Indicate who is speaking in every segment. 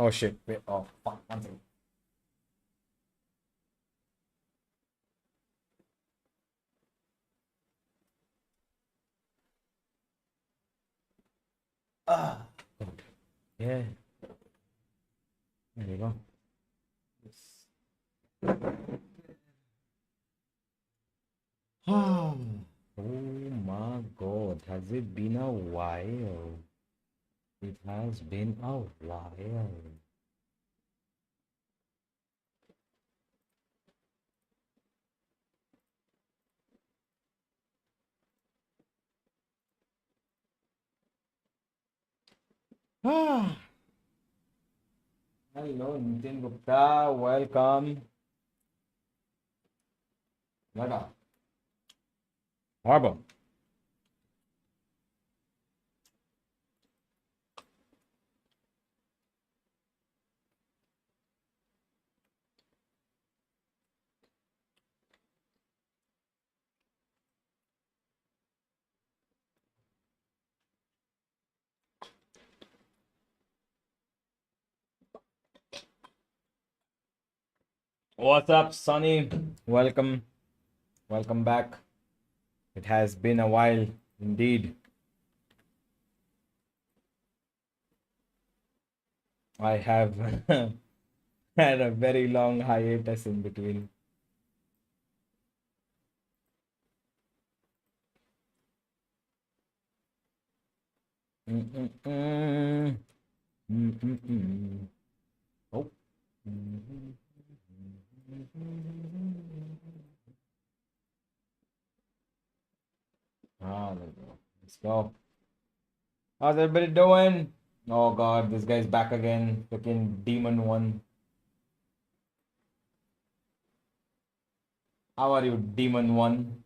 Speaker 1: Oh shit. Wait. Oh fuck. One second. Ah. Yeah. There you go. Oh my god. Has it been a while? It has been a while. Ah. Hello, Nitin Gupta. Welcome. Welcome. Harbor. What's up, Sonny? Welcome. Welcome back. It has been a while indeed. I have had a very long hiatus in between. Mm-mm-mm. Mm-mm-mm. Oh. Ah, there we go. Let's go. How's everybody doing? Oh god, this guy's back again. Freaking Demon One. How are you, Demon One?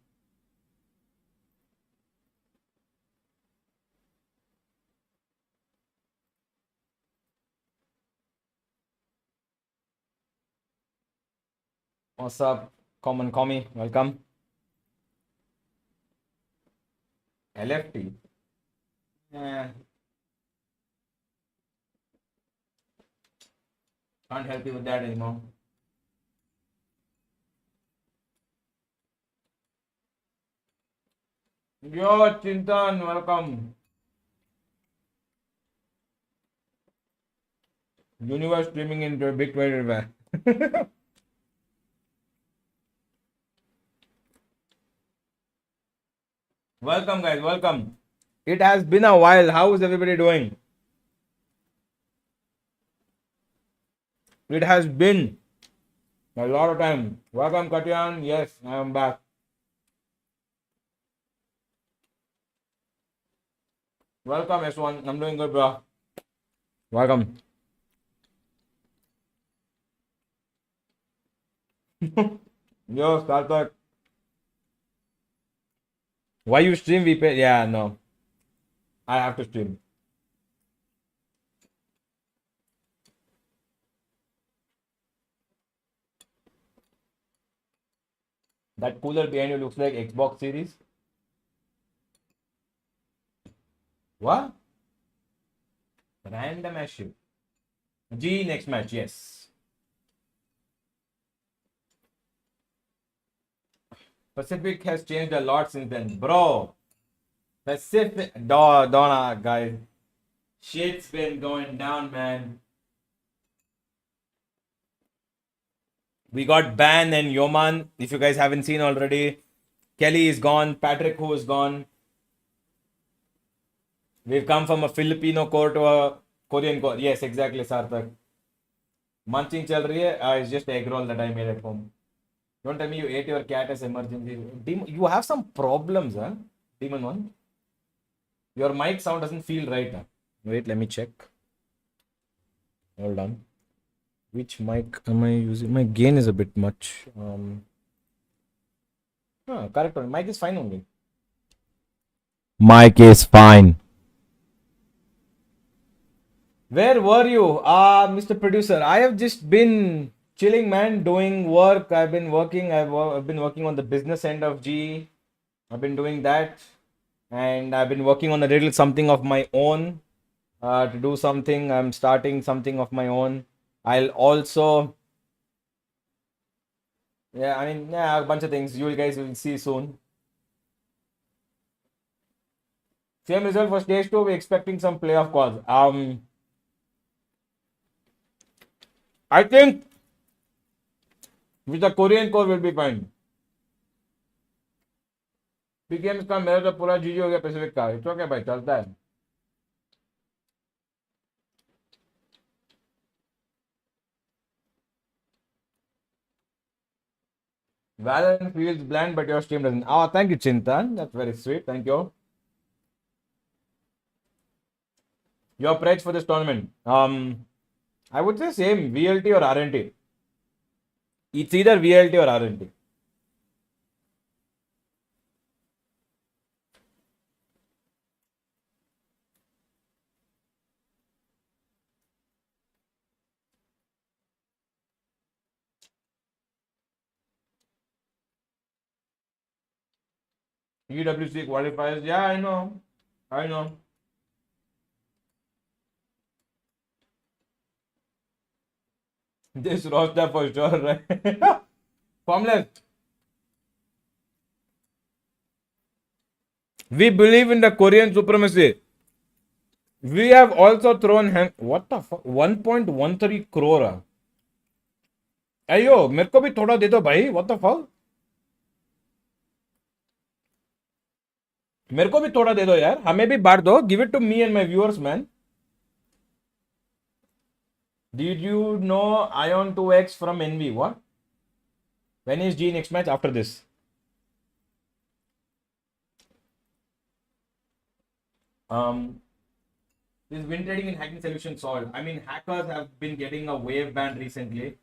Speaker 1: What's up, Common Commie? Welcome. LFT. Yeah. Can't help you with that anymore. Yo, Chintan, welcome. Universe streaming into a big Twitter. Welcome, guys. Welcome. It has been a while. How is everybody doing? It has been a lot of time. Welcome, Katyan. Yes, I am back. Welcome, S1. I'm doing good, bro. Welcome. Yo, Startup. Why you stream VP? Yeah, no. I have to stream. That cooler behind you looks like Xbox Series. What? Random issue. GE next match, yes. Pacific has changed a lot since then. Bro, Pacific. Donna, guys. Shit's been going down, man. We got Ban and Yoman. If you guys haven't seen already, Kelly is gone. Patrick Ho is gone. We've come from a Filipino core to a Korean core. Yes, exactly, Sarthak. Munching chal rahi hai. It's just egg roll that I made at home. Don't tell me you ate your cat as emergency. You have some problems, huh? Demon One. Your mic sound doesn't feel right. Huh? Wait, let me check. Hold on. Which mic am I using? My gain is a bit much. Correct one. Mic is fine only. Mic is fine. Where were you? Mr. Producer. I have just been chilling, man, doing work. I've been working. I've been working on the business end of GE. I've been doing that. And I've been working on a little something of my own. to do something. I'm starting something of my own. I'll also, yeah, I mean, yeah, a bunch of things. You guys will see soon. Same result for stage two. We're expecting some playoff calls. I think with the Korean core will be fine. PKMs का मेरा तो पूरा GG हो गया Pacific का. It's okay भाई, चलता है. Valorant feels bland, but your stream doesn't. Oh, thank you, Chintan. That's very sweet. Thank you. Your price for this tournament. I would say same VLT or RNT. It's either VLT or RNT. EWC qualifiers. Yeah, I know. I know. This roster for sure, right? Formless. We believe in the Korean supremacy. We have also thrown what the fuck? 1.13 crore. अयो मेरे को भी थोड़ा दे दो भाई. What the fuck? मेरे को भी थोड़ा दे दो यार. हमें भी बांट दो. Give it to me and my viewers, man. Did you know Ion 2X from NV? What? When is G next match after this? This win trading and hacking solution solved. I mean, hackers have been getting a wave ban recently.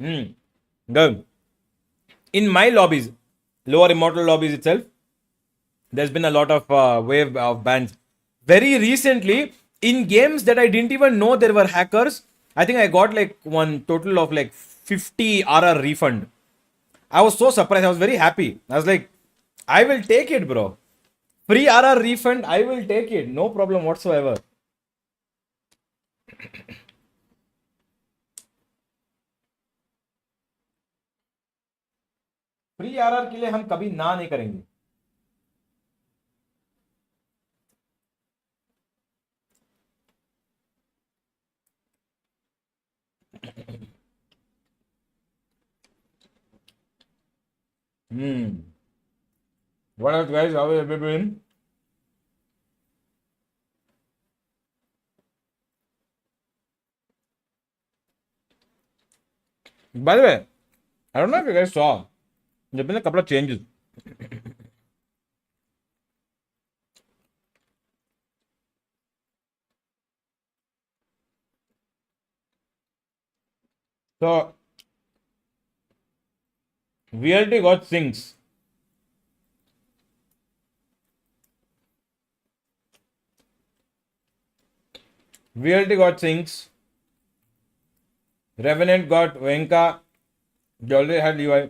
Speaker 1: Good. In my lobbies, lower immortal lobbies itself, there's been a lot of wave of bans. Very recently, in games that I didn't even know there were hackers, I think I got like one total of like 50 RR refund. I was so surprised. I was very happy. I was like, I will take it, bro. Free RR refund, I will take it. No problem whatsoever. Free RR के लिए हम कभी ना नहीं करेंगे. What else, guys? How have you been? By the way, I don't know if you guys saw, there's been a couple of changes. So, VLT got sinks. VLT got sinks. Revenant got Venka. They already had Levi.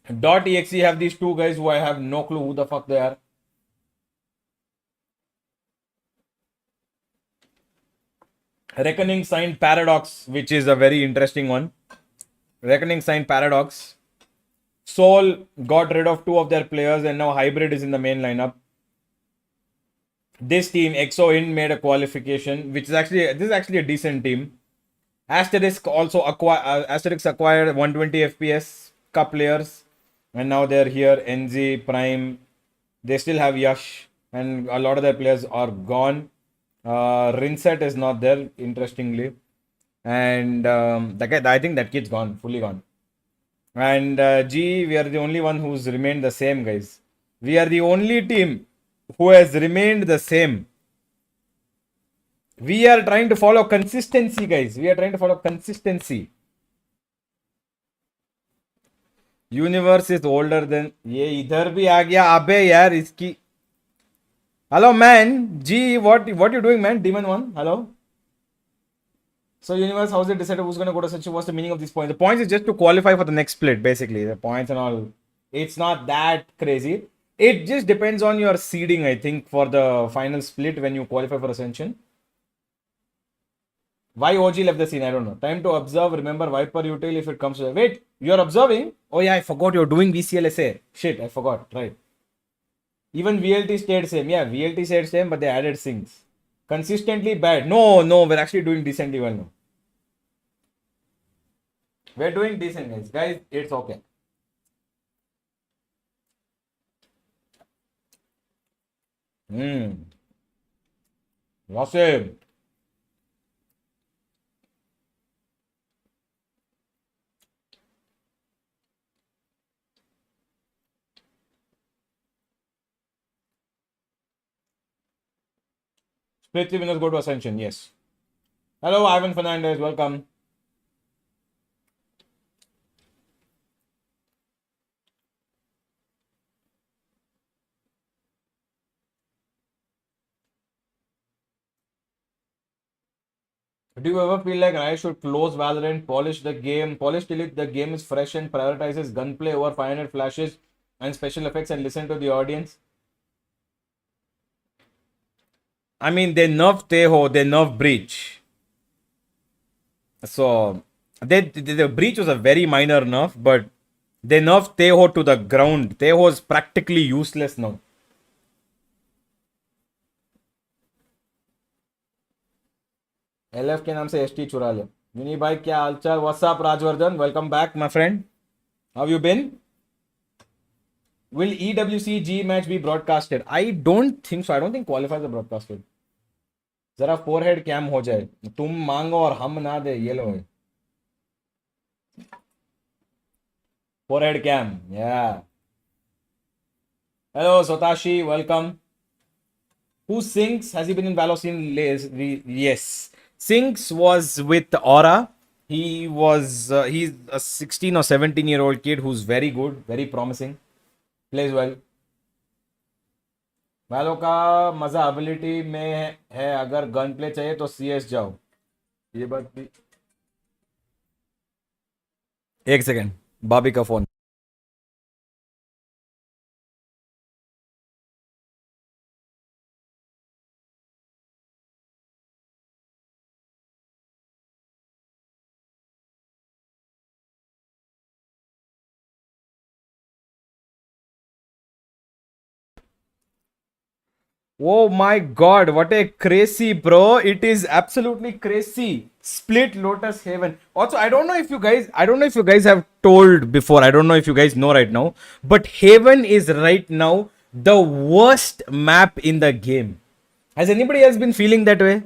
Speaker 1: .exe have these two guys who I have no clue who the fuck they are. Reckoning Sign Paradox, which is a very interesting one. Reckoning Sign Paradox. Soul got rid of two of their players and now Hybrid is in the main lineup. This team, EXO-IN, made a qualification, which is actually, this is actually a decent team. Asterisk also acquired 120 FPS cup players and now they're here. NZ, Prime, they still have Yash and a lot of their players are gone. Rinset is not there, interestingly. And that guy, I think that kid's gone, fully gone. And GE, we are the only one who's remained the same, guys. We are the only team who has remained the same. We are trying to follow consistency, guys. We are trying to follow consistency. Universe is older than. ये इधर भी आ गया. अबे यार इसकी. Hello, man. G, what you doing, man? Demon 1. Hello. So, Universe, how's it decided who's going to go to such? What's the meaning of these points? The points is just to qualify for the next split, basically. The points and all. It's not that crazy. It just depends on your seeding, I think, for the final split when you qualify for Ascension. Why OG left the scene? I don't know. Time to observe. Remember Viper util if it comes to. Wait, you're observing? Oh yeah, I forgot you're doing VCLSA. Shit, I forgot. Right. Even VLT stayed same. Yeah, VLT stayed same, but they added things. Consistently bad. No, we're actually doing decently well now. We're doing decent, guys. Guys, it's okay. Awesome. Split 3 winners go to Ascension. Yes. Hello, Ivan Fernandez. Welcome. Do you ever feel like I should close Valorant, polish till the game is fresh and prioritizes gunplay over 500 flashes and special effects and listen to the audience? I mean, they nerfed Teho, they nerfed Breach. So, the Breach was a very minor nerf, but they nerfed Teho to the ground. Teho is practically useless now. LF के नाम से ST चुरा ले. विनी भाई क्या हालचाल? What's up, Rajwardhan? Welcome back, my friend. How have you been? Will EWC G match be broadcasted? I don't think so. I don't think qualifiers are broadcasted. जरा forehead cam हो जाए. तुम मांगो और हम ना दे. ये लो है. Forehead cam. Yeah. Hello, Sotashi. Welcome. Who Sinks? Has he been in Valor scene? Yes. Sinks was with Aura. He's a 16 or 17-year-old kid who's very good, very promising. Plays well. Valor का मजा ability में है. अगर gun play चाहिए तो CS जाओ. ये बात भी. एक सेकेंड. बाबी का phone. Oh my god, what a crazy, bro. It is absolutely crazy. Split Lotus Haven. Also, I don't know if you guys have told before. I don't know if you guys know right now. But Haven is right now the worst map in the game. Has anybody else been feeling that way?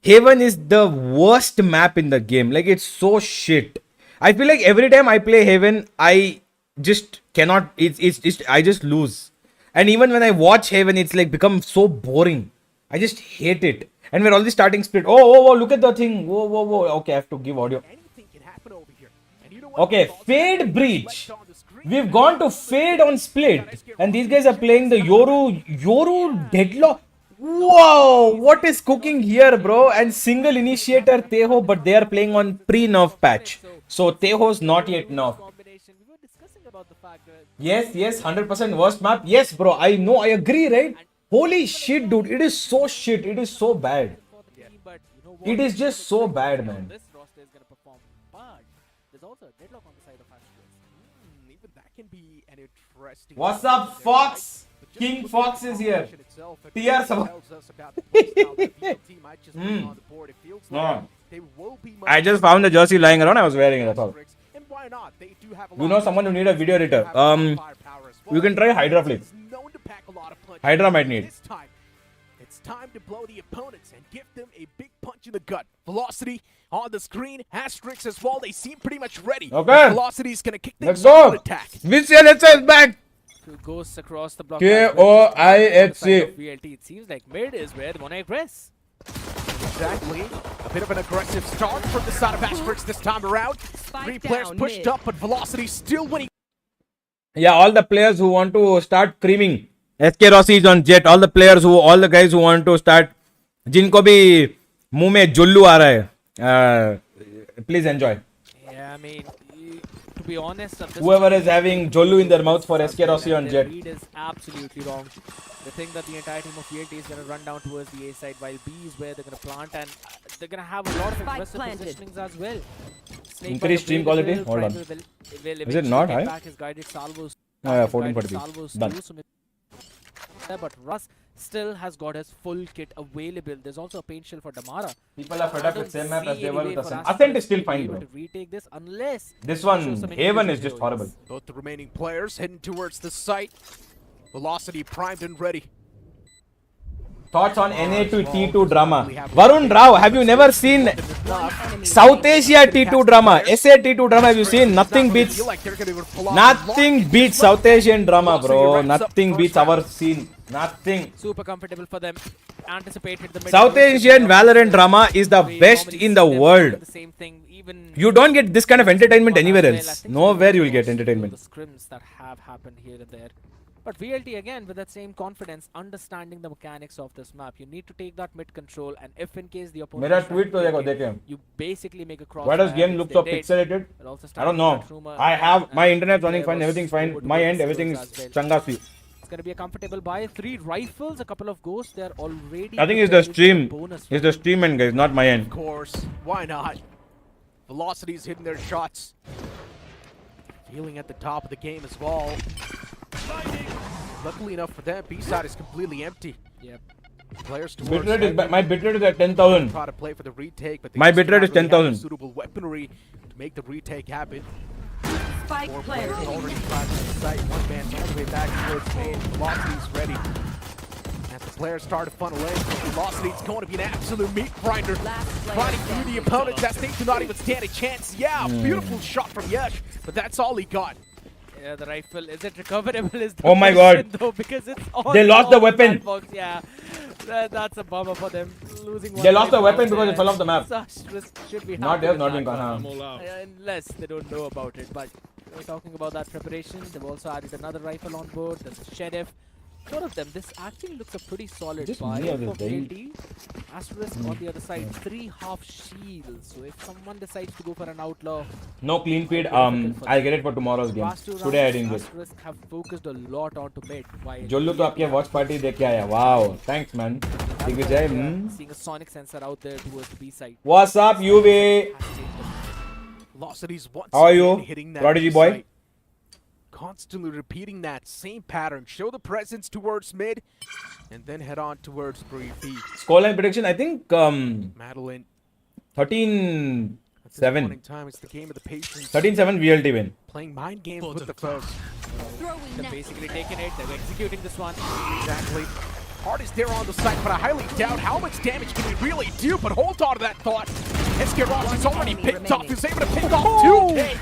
Speaker 1: Haven is the worst map in the game. Like, it's so shit. I feel like every time I play Haven, I just cannot. I just lose. And even when I watch Haven, it's like become so boring. I just hate it. And we're already starting split. Oh, look at the thing. Whoa. Okay, I have to give audio. Okay, Fade Breach. We've gone to Fade on split. And these guys are playing the Yoru Deadlock. Whoa, what is cooking here, bro? And single initiator Teho, but they are playing on pre-nerf patch. So Teho's not yet nerf. Yes, 100% worst map. Yes, bro, I know, I agree, right? Holy shit, dude, it is so shit. It is so bad. It is just so bad, man. What's up, Fox? King Fox is here. TR I just found the jersey lying around. I was wearing it. That's all. You know someone who need a video editor. You can try Hydra Flip. Hydra might need.
Speaker 2: It's time to blow the opponents and give them a big punch in the gut. Velocity on the screen, asterisks as well. They seem pretty much ready.
Speaker 1: Okay.
Speaker 2: Velocity's gonna kick things
Speaker 1: off
Speaker 2: with attack.
Speaker 1: VCSA is back.
Speaker 3: Goes across the block.
Speaker 1: KOIHC.
Speaker 3: VLT. It seems like mid is where they want to aggress.
Speaker 2: Exactly. A bit of an aggressive start from the side of Asterix this time around. Three players pushed up, but Velocity still winning.
Speaker 1: Yeah, all the players who want to start creaming. SK Rossi is on Jet. All the guys who want to start. जिनको भी मुंह में जुल्लू आ रहा है. Please enjoy.
Speaker 3: Yeah, I mean, To be honest, at this
Speaker 1: Whoever
Speaker 3: point,
Speaker 1: is having Jollu in their mouth for
Speaker 3: this
Speaker 1: SK
Speaker 3: has
Speaker 1: Rossi
Speaker 3: been-
Speaker 1: on
Speaker 3: their
Speaker 1: Jet.
Speaker 3: read is absolutely wrong. They think that the entire team of VLT is going to run down towards the A side, while B is where they're going to plant, and they're going to have a lot of
Speaker 4: Spike
Speaker 3: aggressive
Speaker 4: planted.
Speaker 3: positionings as well. Snake
Speaker 1: Increased stream
Speaker 3: available,
Speaker 1: quality? Hold on.
Speaker 3: Primal will
Speaker 1: Is it
Speaker 3: eventually
Speaker 1: not
Speaker 3: get
Speaker 1: high?
Speaker 3: back his guided salvos.
Speaker 1: Oh, yeah,
Speaker 3: His
Speaker 1: 1440p.
Speaker 3: guided salvos
Speaker 1: Done.
Speaker 3: too, so but Russ still has got his full kit available. There's also a paint shell for Damara.
Speaker 1: People are fed up with same map as they were with
Speaker 3: Ascent.
Speaker 1: Ascent. Ascent is still fine, bro.
Speaker 3: To retake this unless
Speaker 1: This
Speaker 3: show
Speaker 1: one,
Speaker 3: some
Speaker 1: Haven is
Speaker 3: individual
Speaker 1: just horrible.
Speaker 3: heroics.
Speaker 2: Both the remaining players heading towards the site. Velocity primed and ready.
Speaker 1: Thoughts on NA to T2 drama? Varun Rao, have you never seen South Asia T2 drama? SA T2 drama, have you seen? Nothing beats. Nothing beats South Asian drama, bro. Nothing beats our scene. Nothing.
Speaker 3: Super comfortable for them. Anticipated the mid.
Speaker 1: South Asian Valorant drama is the best in the world.
Speaker 3: The same thing, even
Speaker 1: You don't get this kind of entertainment anywhere
Speaker 3: Well, I
Speaker 1: else.
Speaker 3: think
Speaker 1: Nowhere you will
Speaker 3: most
Speaker 1: get
Speaker 3: of
Speaker 1: entertainment.
Speaker 3: The scrims that have happened here and there. But VLT again with that same confidence, understanding the mechanics of this map. You need to take that mid control, and if in case the opponent
Speaker 1: मेरा
Speaker 3: is trying
Speaker 1: tweet
Speaker 3: to
Speaker 1: तो देखो
Speaker 3: take it,
Speaker 1: देखें.
Speaker 3: you basically make a cross.
Speaker 1: Why does game look so pixelated? I don't know. I have my internet running fine, everything's fine. My end, everything is changa sweet.
Speaker 3: It's gonna be a comfortable buy. 3 rifles, a couple of ghosts. They're already.
Speaker 1: I think it's the
Speaker 3: prepared with
Speaker 1: stream.
Speaker 3: bonus
Speaker 1: It's the stream end, guys, not my
Speaker 2: Of
Speaker 1: end.
Speaker 2: course, why not? Velocity's hitting their shots. Feeling at the top of the game as well. Luckily enough for them, B side is completely empty.
Speaker 3: Yep.
Speaker 2: Players towards
Speaker 1: Bitrate is
Speaker 2: heaven
Speaker 1: my bitrate is at 10,000.
Speaker 2: try to play for the retake, but they
Speaker 1: My
Speaker 2: just do
Speaker 1: bitrate
Speaker 2: not
Speaker 1: is
Speaker 2: really have
Speaker 1: 10,000.
Speaker 2: the suitable weaponry to make the retake happen.
Speaker 4: Spike
Speaker 2: Four
Speaker 4: planted.
Speaker 2: players already tried to the site. One man's all the way back towards main. Velocity's ready. As the players start to funnel in, Velocity's going to be an absolute meat grinder.
Speaker 4: Last player
Speaker 2: Grinding through the
Speaker 4: standing.
Speaker 2: opponents as they do not even stand a chance. Yeah, beautiful shot from Yesh, but that's all he got.
Speaker 3: Yeah, the rifle, is it recoverable? Is the
Speaker 1: Oh my
Speaker 3: question,
Speaker 1: God.
Speaker 3: Though, because it's on
Speaker 1: They lost the weapon.
Speaker 3: Box. Yeah, that's a bummer for them. Losing
Speaker 1: They lost the
Speaker 3: rifle
Speaker 1: weapon
Speaker 3: out
Speaker 1: because
Speaker 3: there.
Speaker 1: it fell off the map.
Speaker 3: Such risk should be
Speaker 1: Not
Speaker 3: happy
Speaker 1: there,
Speaker 3: with
Speaker 1: not
Speaker 3: that
Speaker 1: being
Speaker 3: one.
Speaker 1: gone.
Speaker 3: Unless they don't know about it. But we're talking about that preparation. They've also added another rifle on board. There's a sheriff. Four of them. This actually looks a pretty solid
Speaker 1: Just
Speaker 3: buy
Speaker 1: me or
Speaker 3: for
Speaker 1: this guy?
Speaker 3: VLT. Asterisk on the other side. 3 half shields. So if someone decides to go for an outlaw,
Speaker 1: No clean feed. I'll get it for tomorrow's game.
Speaker 3: past 2 rounds,
Speaker 1: Today I didn't get.
Speaker 3: Asterisk have focused a lot onto mid. While
Speaker 1: जोल्लू तो आपके watch party देख के आया. Wow, thanks man. Digvijay.
Speaker 3: seeing a sonic sensor out there towards the B side.
Speaker 1: What's up, UV?
Speaker 3: Has changed them.
Speaker 2: Velocity's once
Speaker 1: How are you,
Speaker 2: again hitting that
Speaker 1: Prodigy
Speaker 2: B
Speaker 1: boy?
Speaker 2: site. Constantly repeating that same pattern. Show the presence towards mid, and then head on towards B.
Speaker 1: Scoreline prediction. I think
Speaker 2: Madeline.
Speaker 1: 13-7.
Speaker 2: At this point in time, it's the game of the patience.
Speaker 1: 13-7 VLT win.
Speaker 2: Playing mind games with the foes.
Speaker 3: They've basically taken it. They're executing this one.
Speaker 2: Exactly. Hard is there on the site, but I highly doubt how much damage can he really do. But hold on to that thought. SK Rossi's already
Speaker 4: enemy
Speaker 2: picked off.
Speaker 4: remaining.
Speaker 2: He's able to pick off 2K.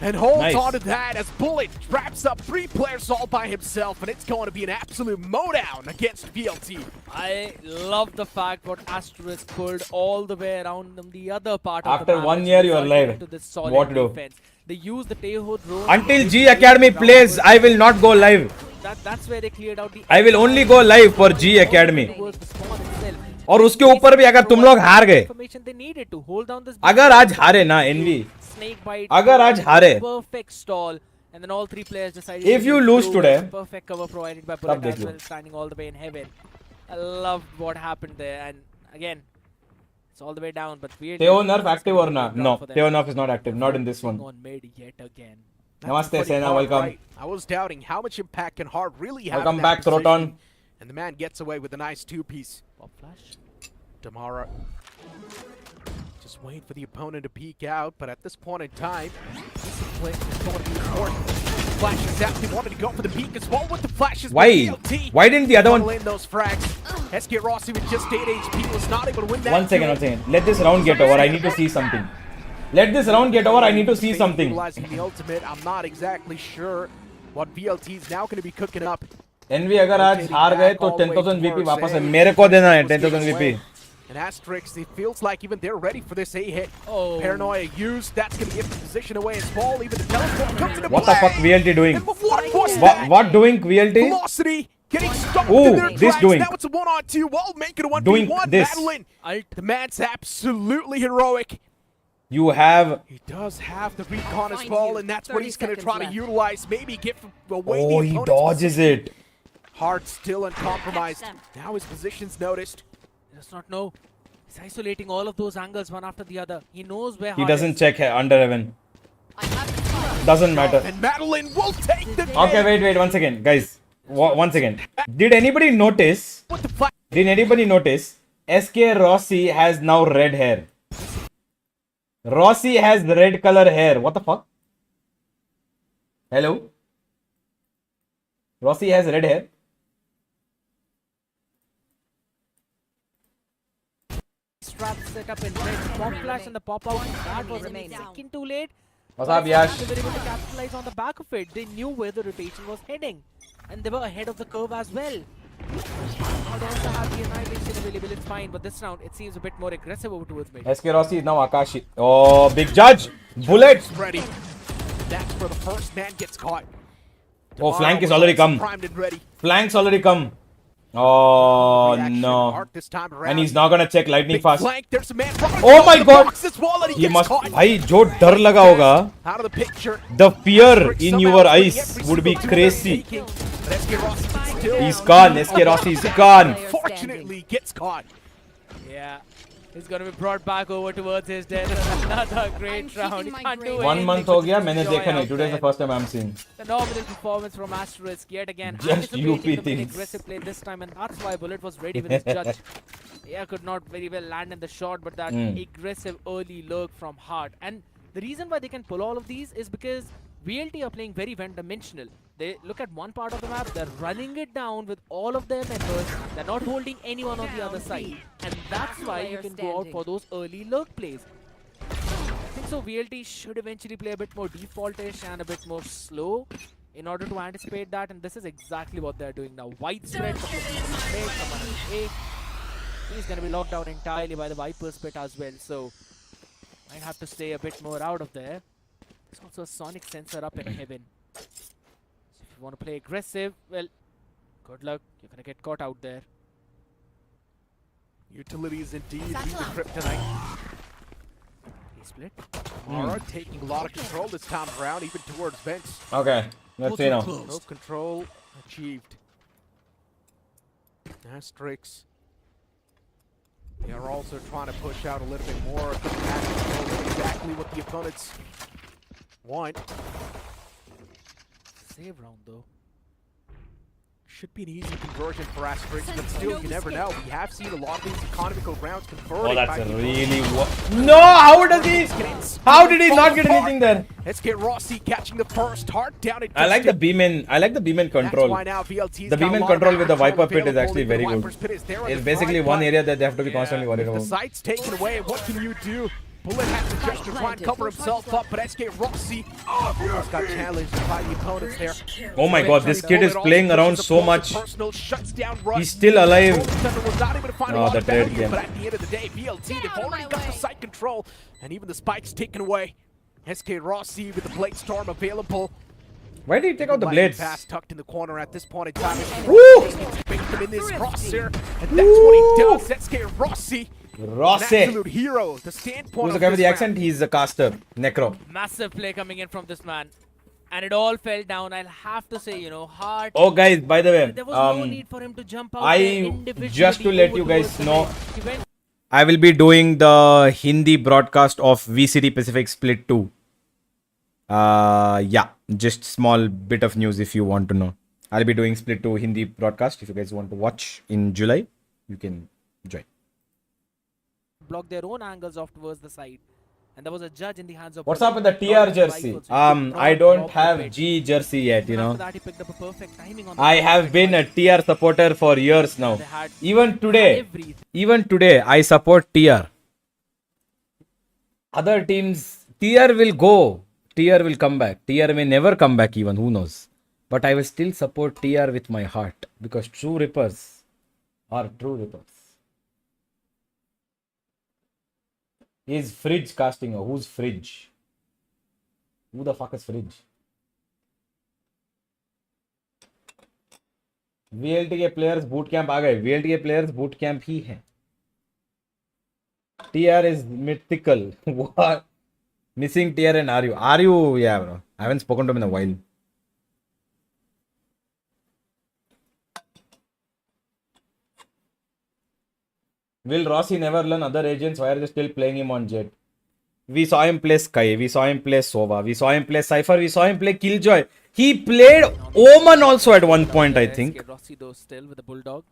Speaker 2: And holds
Speaker 1: Nice.
Speaker 2: on to that as Bullet wraps up 3 players all by himself. And it's going to be an absolute mowdown against VLT.
Speaker 3: I love the fact what Asterisk pulled all the way around them, the other part of the
Speaker 1: After
Speaker 3: map,
Speaker 1: 1
Speaker 3: which
Speaker 1: year, you are
Speaker 3: resulted
Speaker 1: live.
Speaker 3: into this solid
Speaker 1: What to do?
Speaker 3: defense. They used the Tejo drone.
Speaker 1: Until G Academy plays, I will not go live.
Speaker 3: That's where they cleared out the.
Speaker 1: I will only go live for G Academy.
Speaker 3: Towards the spawn itself.
Speaker 1: और उसके ऊपर भी अगर तुम लोग हार गए,
Speaker 3: Information they needed to hold down this.
Speaker 1: अगर आज हारे ना एनवी,
Speaker 3: Snake bite.
Speaker 1: अगर आज हारे,
Speaker 3: Perfect stall. And then all 3 players decided.
Speaker 1: If
Speaker 3: to
Speaker 1: you
Speaker 3: go
Speaker 1: lose
Speaker 3: with
Speaker 1: today,
Speaker 3: perfect cover provided by
Speaker 1: तब
Speaker 3: Bullet
Speaker 1: देख
Speaker 3: as
Speaker 1: low.
Speaker 3: well, standing all the way in heaven. I love what happened there, and again, it's all the way down. But weird.
Speaker 1: Theo nerf active or not? No, Theo nerf is not active. Not in this one.
Speaker 3: On mid yet again.
Speaker 2: That's
Speaker 1: Namaste,
Speaker 2: pretty
Speaker 1: Sena,
Speaker 2: hard,
Speaker 1: welcome.
Speaker 2: right? I was doubting how much impact can Hard really have.
Speaker 1: Welcome
Speaker 2: in that
Speaker 1: back, Throton.
Speaker 2: position. And the man gets away with a nice 2-piece.
Speaker 3: Pop flash.
Speaker 2: Damara just waiting for the opponent to peek out, but at this point in time, this play is going to be important. Flashes out. They wanted to go for the peek as well with the flashes. but
Speaker 1: Why?
Speaker 2: VLT
Speaker 1: Why didn't the other
Speaker 2: funnel
Speaker 1: one?
Speaker 2: in those frags. SK Rossi with just 8 HP was not able to win that.
Speaker 1: 1 second, 1 second. Let this round get over. I need to see something. Let this round get over. I need to see something.
Speaker 2: Utilizing the ultimate, I'm not exactly sure what VLT is now going to be cooking up.
Speaker 1: एनवी अगर आज हार गए तो 10,000 VP वापस है. मेरे को देना है 10,000 VP.
Speaker 2: And Asterix, it feels like even they're ready for this A hit.
Speaker 3: Oh.
Speaker 2: Paranoia used, that's going to give the position away as well. Even the teleport comes into
Speaker 1: What the fuck
Speaker 2: play.
Speaker 1: VLT doing?
Speaker 2: And what was that?
Speaker 1: What doing VLT?
Speaker 2: Velocity getting stuck
Speaker 1: Ooh,
Speaker 2: in their
Speaker 1: this
Speaker 2: tracks.
Speaker 1: doing.
Speaker 2: Now it's a 1-on-2. Well, make it a 1v1.
Speaker 1: Doing this.
Speaker 2: Madeline,
Speaker 3: Alt.
Speaker 2: the man's absolutely heroic.
Speaker 1: You have.
Speaker 2: He does have the recon as
Speaker 4: Find
Speaker 2: well,
Speaker 4: you.
Speaker 2: and that's what
Speaker 4: 30
Speaker 2: he's going to
Speaker 4: seconds
Speaker 2: try to
Speaker 4: left.
Speaker 2: utilize. Maybe get away
Speaker 1: Oh,
Speaker 2: the
Speaker 1: he
Speaker 2: opponent's
Speaker 1: dodges
Speaker 2: position.
Speaker 1: it.
Speaker 2: Hart still uncompromised.
Speaker 4: Catch them.
Speaker 2: Now his position's noticed.
Speaker 3: He does not know. He's isolating all of those angles one after the other. He knows where
Speaker 1: He
Speaker 3: Hart
Speaker 1: doesn't
Speaker 3: is.
Speaker 1: check under heaven.
Speaker 4: I have the spike.
Speaker 1: Doesn't matter.
Speaker 2: And Madeline will take the
Speaker 1: Okay,
Speaker 2: game.
Speaker 1: wait, one second, guys. One second. Did anybody notice?
Speaker 2: What the fuck?
Speaker 1: Did anybody notice? SK Rossi has now red hair. Rossi has red color hair. What the fuck? Hello? Rossi has red hair.
Speaker 3: Strap set up in red. Pop flash and the pop out. That was a
Speaker 4: remaining.
Speaker 3: second too late.
Speaker 1: What's up, Yash?
Speaker 3: They were able to capitalize on the back of it. They knew where the rotation was heading. And they were ahead of the curve as well. Now they also have the annihilation available. It's fine. But this round, it seems a bit more aggressive over towards mid.
Speaker 1: SK Rossi is now Akashi. Oh, big judge. Bullet.
Speaker 2: Ready. That's where the first man gets caught.
Speaker 1: Oh, flank is
Speaker 2: Tomorrow
Speaker 1: already
Speaker 2: was also
Speaker 1: come.
Speaker 2: primed and ready.
Speaker 1: Flanks already come. Oh,
Speaker 2: Reaction
Speaker 1: no.
Speaker 2: Hart this time around.
Speaker 1: And he's not gonna check lightning
Speaker 2: Big
Speaker 1: fast.
Speaker 2: flank. There's a man running
Speaker 1: Oh
Speaker 2: through
Speaker 1: my
Speaker 2: the
Speaker 1: God.
Speaker 2: box as well, and he
Speaker 1: He
Speaker 2: gets
Speaker 1: must.
Speaker 2: caught.
Speaker 1: भाई जो डर लगा होगा.
Speaker 2: Out of the picture.
Speaker 1: The fear in
Speaker 2: Somehow
Speaker 1: your
Speaker 2: winning
Speaker 1: eyes
Speaker 2: every
Speaker 1: would be
Speaker 2: single duel
Speaker 1: crazy.
Speaker 2: taking. But SK Rossi can still-
Speaker 1: He's gone. SK Rossi is gone.
Speaker 2: Unfortunately, gets caught.
Speaker 3: Yeah. He's going to be brought back over towards his death. Another great
Speaker 4: keeping
Speaker 3: round. He
Speaker 4: my
Speaker 3: can't do
Speaker 4: grade.
Speaker 3: anything.
Speaker 1: 1 month हो गया
Speaker 3: but
Speaker 1: मैंने
Speaker 3: enjoy
Speaker 1: देखा नहीं.
Speaker 3: out
Speaker 1: Today's the
Speaker 3: there.
Speaker 1: first time I'm seeing.
Speaker 3: Phenomenal performance from Asterisk yet again.
Speaker 1: Just
Speaker 3: Anticipating
Speaker 1: UP
Speaker 3: the
Speaker 1: things.
Speaker 3: aggressive play this time, and that's why Bullet was ready with his judge. Yeah, could not very well land in the shot, but that aggressive early lurk from Hart. And the reason why they can pull all of these is because VLT are playing very one-dimensional. They look at one part of the map, they're running it down with all of their members. They're not holding anyone on the other side. And that's why you can go out for those early lurk plays. I think so VLT should eventually play a bit more defaultish and a bit more slow in order to anticipate that, and this is exactly what they're doing now. Widespread, someone in A. He's going to be locked down entirely by the Viper's pit as well, so might have to stay a bit more out of there. There's also a sonic sensor up in heaven. So if you want to play aggressive, well, good luck. You're going to get caught out there.
Speaker 2: Utilities indeed lead the kryptonite.
Speaker 3: He split.
Speaker 2: Mara taking a lot of control this time around, even towards Vince.
Speaker 1: Okay, let's see now.
Speaker 2: No control achieved. Asterix. They are also trying to push out a little bit more. Getting back control is exactly what the opponents want.
Speaker 3: Save round though.
Speaker 2: Should be an easy conversion for Asterix, but still, you never know. We have seen a lot of these economical rounds converted.
Speaker 1: Oh, that's
Speaker 2: by the
Speaker 1: really no. How does he? How did he not get anything there?
Speaker 2: Let's get Rossi catching the first Hart down at
Speaker 1: I like the
Speaker 2: distance.
Speaker 1: beam-in. I like the beam-in control.
Speaker 2: That's why now VLT's
Speaker 1: The
Speaker 2: got a
Speaker 1: beam-in
Speaker 2: lot of
Speaker 1: control with the
Speaker 2: action
Speaker 1: Viper pit is
Speaker 2: available.
Speaker 1: actually
Speaker 2: Even
Speaker 1: very
Speaker 2: the
Speaker 1: good.
Speaker 2: Viper's pit is there on
Speaker 1: It's
Speaker 2: the
Speaker 1: basically
Speaker 2: drive,
Speaker 1: one
Speaker 2: but
Speaker 1: area that they have to be constantly worried
Speaker 2: if the
Speaker 1: about.
Speaker 2: sight's taken away, what can you do? Bullet has to just to try and cover himself up, but SK Rossi almost got challenged by the opponents there.
Speaker 1: Oh my God, this kid is playing around so much.
Speaker 2: Personal shuts down Rush.
Speaker 1: He's still alive.
Speaker 2: Thunder was not able to find a
Speaker 1: Oh,
Speaker 2: lot
Speaker 1: the
Speaker 2: of value,
Speaker 1: trade game.
Speaker 2: but at the end of the day, VLT, they've already got the site control, and even the spikes taken away. SK Rossi with the Blade Storm available.
Speaker 1: Why did he take out the
Speaker 2: Lightning
Speaker 1: blades?
Speaker 2: Pass tucked in the corner at this point in time.
Speaker 1: Woo!
Speaker 2: Bait them in this crosshair, and that's what he does. SK Rossi, an
Speaker 1: Rossi.
Speaker 2: absolute hero. The standpoint
Speaker 1: Who's the
Speaker 2: of
Speaker 1: guy with
Speaker 2: this
Speaker 1: the
Speaker 2: round.
Speaker 1: accent? He's a caster. Necro.
Speaker 3: Massive play coming in from this man. And it all fell down. I'll have to say, you know, Hart.
Speaker 1: Oh, guys, by the way,
Speaker 3: There was no need for him to jump out there
Speaker 1: I
Speaker 3: individually
Speaker 1: just to let
Speaker 3: over
Speaker 1: you guys
Speaker 3: towards the
Speaker 1: know,
Speaker 3: lane. He went
Speaker 1: I will be doing the Hindi broadcast of VCT Pacific Split 2. Yeah, just small bit of news if you want to know. I'll be doing Split 2 Hindi broadcast. If you guys want to watch in July, you can join.
Speaker 3: block their own angles off towards the side. And there was a judge in the hands of...
Speaker 1: What's up with the TR jersey? I don't have G jersey yet, you know.
Speaker 3: After that, he picked up a perfect timing on the
Speaker 1: I have been a TR supporter for years now.
Speaker 3: They had
Speaker 1: Even today, I support TR. Other teams, TR will go. TR will come back. TR may never come back even, who knows. But I will still support TR with my heart. Because true rippers are true rippers. Is Fridge casting? Who's Fridge? Who the fuck is Fridge? VLT के players boot camp आ गए. VLT के players boot camp ही हैं. TR is mythical. What? Missing tier and are you? Are you? Yeah, bro. I haven't spoken to him in a while. Will Rossi never learn other agents? Why are they still playing him on Jet? We saw him play Sky. We saw him play Sova. We saw him play Cypher. We saw him play Killjoy. He played Omen also at one point, I think.
Speaker 3: Rossi though still with the Bulldog.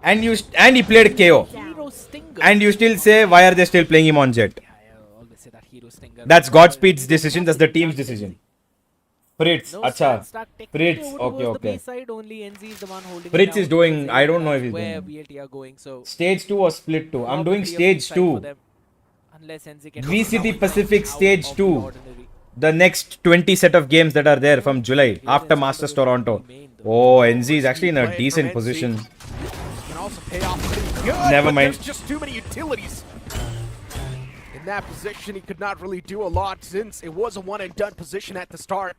Speaker 1: And he played KO.
Speaker 3: Hero Stinger.
Speaker 1: And you still say, why are they still playing him on Jet?
Speaker 3: I always say that Hero Stinger.
Speaker 1: That's Godspeed's decision. That's the team's decision. Fritz,
Speaker 3: No
Speaker 1: acha.
Speaker 3: start technically
Speaker 1: Fritz,
Speaker 3: over
Speaker 1: okay,
Speaker 3: towards the
Speaker 1: okay.
Speaker 3: B side, only NZ is the one holding
Speaker 1: Fritz
Speaker 3: it
Speaker 1: is
Speaker 3: down
Speaker 1: doing,
Speaker 3: because
Speaker 1: I don't know if he's
Speaker 3: where
Speaker 1: doing.
Speaker 3: VLT are going, so
Speaker 1: Stage 2 or split 2. I'm doing
Speaker 3: probably a
Speaker 1: stage
Speaker 3: B side for
Speaker 1: 2.
Speaker 3: them, unless NZ can
Speaker 1: VCT Pacific
Speaker 3: out
Speaker 1: stage
Speaker 3: of
Speaker 1: 2.
Speaker 3: the ordinary.
Speaker 1: The next 20 set of games that are there from July after Masters Toronto. Oh, NZ is actually in a decent position.
Speaker 2: Can also pay off pretty good,
Speaker 1: Never
Speaker 2: but
Speaker 1: mind.
Speaker 2: there's just too many utilities. In that position, he could not really do a lot since it was a one and done position at the start.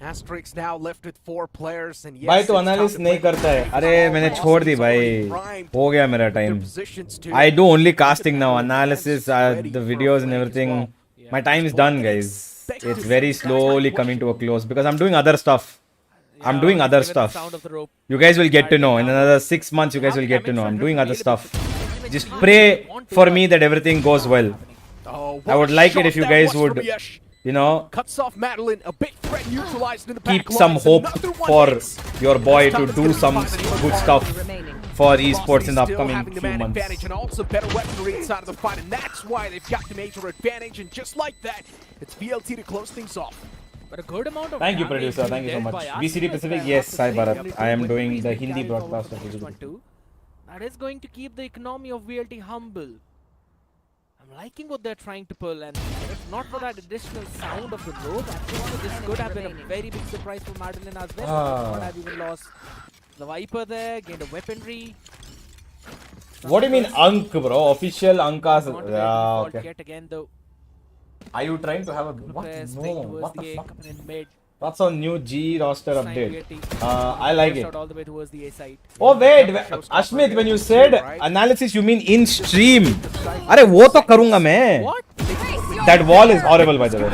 Speaker 2: Asterix now left with 4 players, and yes,
Speaker 1: भाई
Speaker 2: it's
Speaker 1: तो
Speaker 2: time
Speaker 1: एनालिस
Speaker 2: to
Speaker 1: नहीं
Speaker 2: play
Speaker 1: करता है.
Speaker 2: the
Speaker 1: अरे मैंने छोड़ दी भाई. हो गया मेरा
Speaker 2: their
Speaker 1: time.
Speaker 2: positions too.
Speaker 1: I do only casting now. Analysis, the videos and everything. My time is done, guys. It's very slowly coming to a close because I'm doing other stuff. I'm doing other stuff.
Speaker 3: Sound of the rope.
Speaker 1: You guys will get to know. In another 6 months, you guys will get to know. I'm doing other stuff. Just pray for me that everything goes well.
Speaker 2: Oh,
Speaker 1: I would like it if you guys would, you know,
Speaker 2: cuts off Madeline, a big threat neutralized in the
Speaker 1: keep
Speaker 2: back
Speaker 1: some
Speaker 2: lines,
Speaker 1: hope
Speaker 2: another one
Speaker 1: for
Speaker 2: hits.
Speaker 1: your boy
Speaker 2: This time
Speaker 1: to
Speaker 2: it's
Speaker 1: do
Speaker 2: gonna
Speaker 1: some
Speaker 2: be fine.
Speaker 1: good stuff for esports in the
Speaker 2: Velocity still
Speaker 1: upcoming
Speaker 2: having the
Speaker 1: few
Speaker 2: man
Speaker 1: months.
Speaker 2: advantage and also better weaponry inside of the fight, and that's why they've got the major advantage. And just like that, it's VLT to close things off.
Speaker 3: But a good amount of
Speaker 1: Thank you,
Speaker 3: damage
Speaker 1: producer.
Speaker 3: being
Speaker 1: Thank you so
Speaker 3: dealt
Speaker 1: much.
Speaker 3: by us.
Speaker 1: VCT Pacific,
Speaker 3: I
Speaker 1: yes,
Speaker 3: have to
Speaker 1: Sai
Speaker 3: say,
Speaker 1: Bharat.
Speaker 3: ability
Speaker 1: I am
Speaker 3: to
Speaker 1: doing
Speaker 3: win
Speaker 1: the
Speaker 3: weekly
Speaker 1: Hindi
Speaker 3: carry forward
Speaker 1: broadcast
Speaker 3: for
Speaker 1: of
Speaker 3: this
Speaker 1: VCT.
Speaker 3: one too. That is going to keep the economy of VLT humble. I'm liking what they're trying to pull, and if not for that additional sound of the rope, actually this could have been a very big surprise for Madeline as well.
Speaker 1: Ah.
Speaker 3: Not have even lost the Viper there, gained a weaponry.
Speaker 1: What do you mean, Ank, bro? Official Ankas.
Speaker 3: Not a very
Speaker 1: Yeah,
Speaker 3: default
Speaker 1: okay.
Speaker 3: yet again though.
Speaker 1: Are you trying to have a. What?
Speaker 3: Prepares
Speaker 1: No.
Speaker 3: playing towards
Speaker 1: What the
Speaker 3: the A,
Speaker 1: fuck?
Speaker 3: coming in mid.
Speaker 1: That's a new G roster
Speaker 3: Trying
Speaker 1: update.
Speaker 3: VLT.
Speaker 1: I like
Speaker 3: Pushed
Speaker 1: it.
Speaker 3: out all the way towards the A side.
Speaker 1: Oh wait, Ashmit, when you said analysis, you mean in stream? अरे वो तो करूँगा मैं.
Speaker 3: What?
Speaker 1: That wall is horrible, by the way.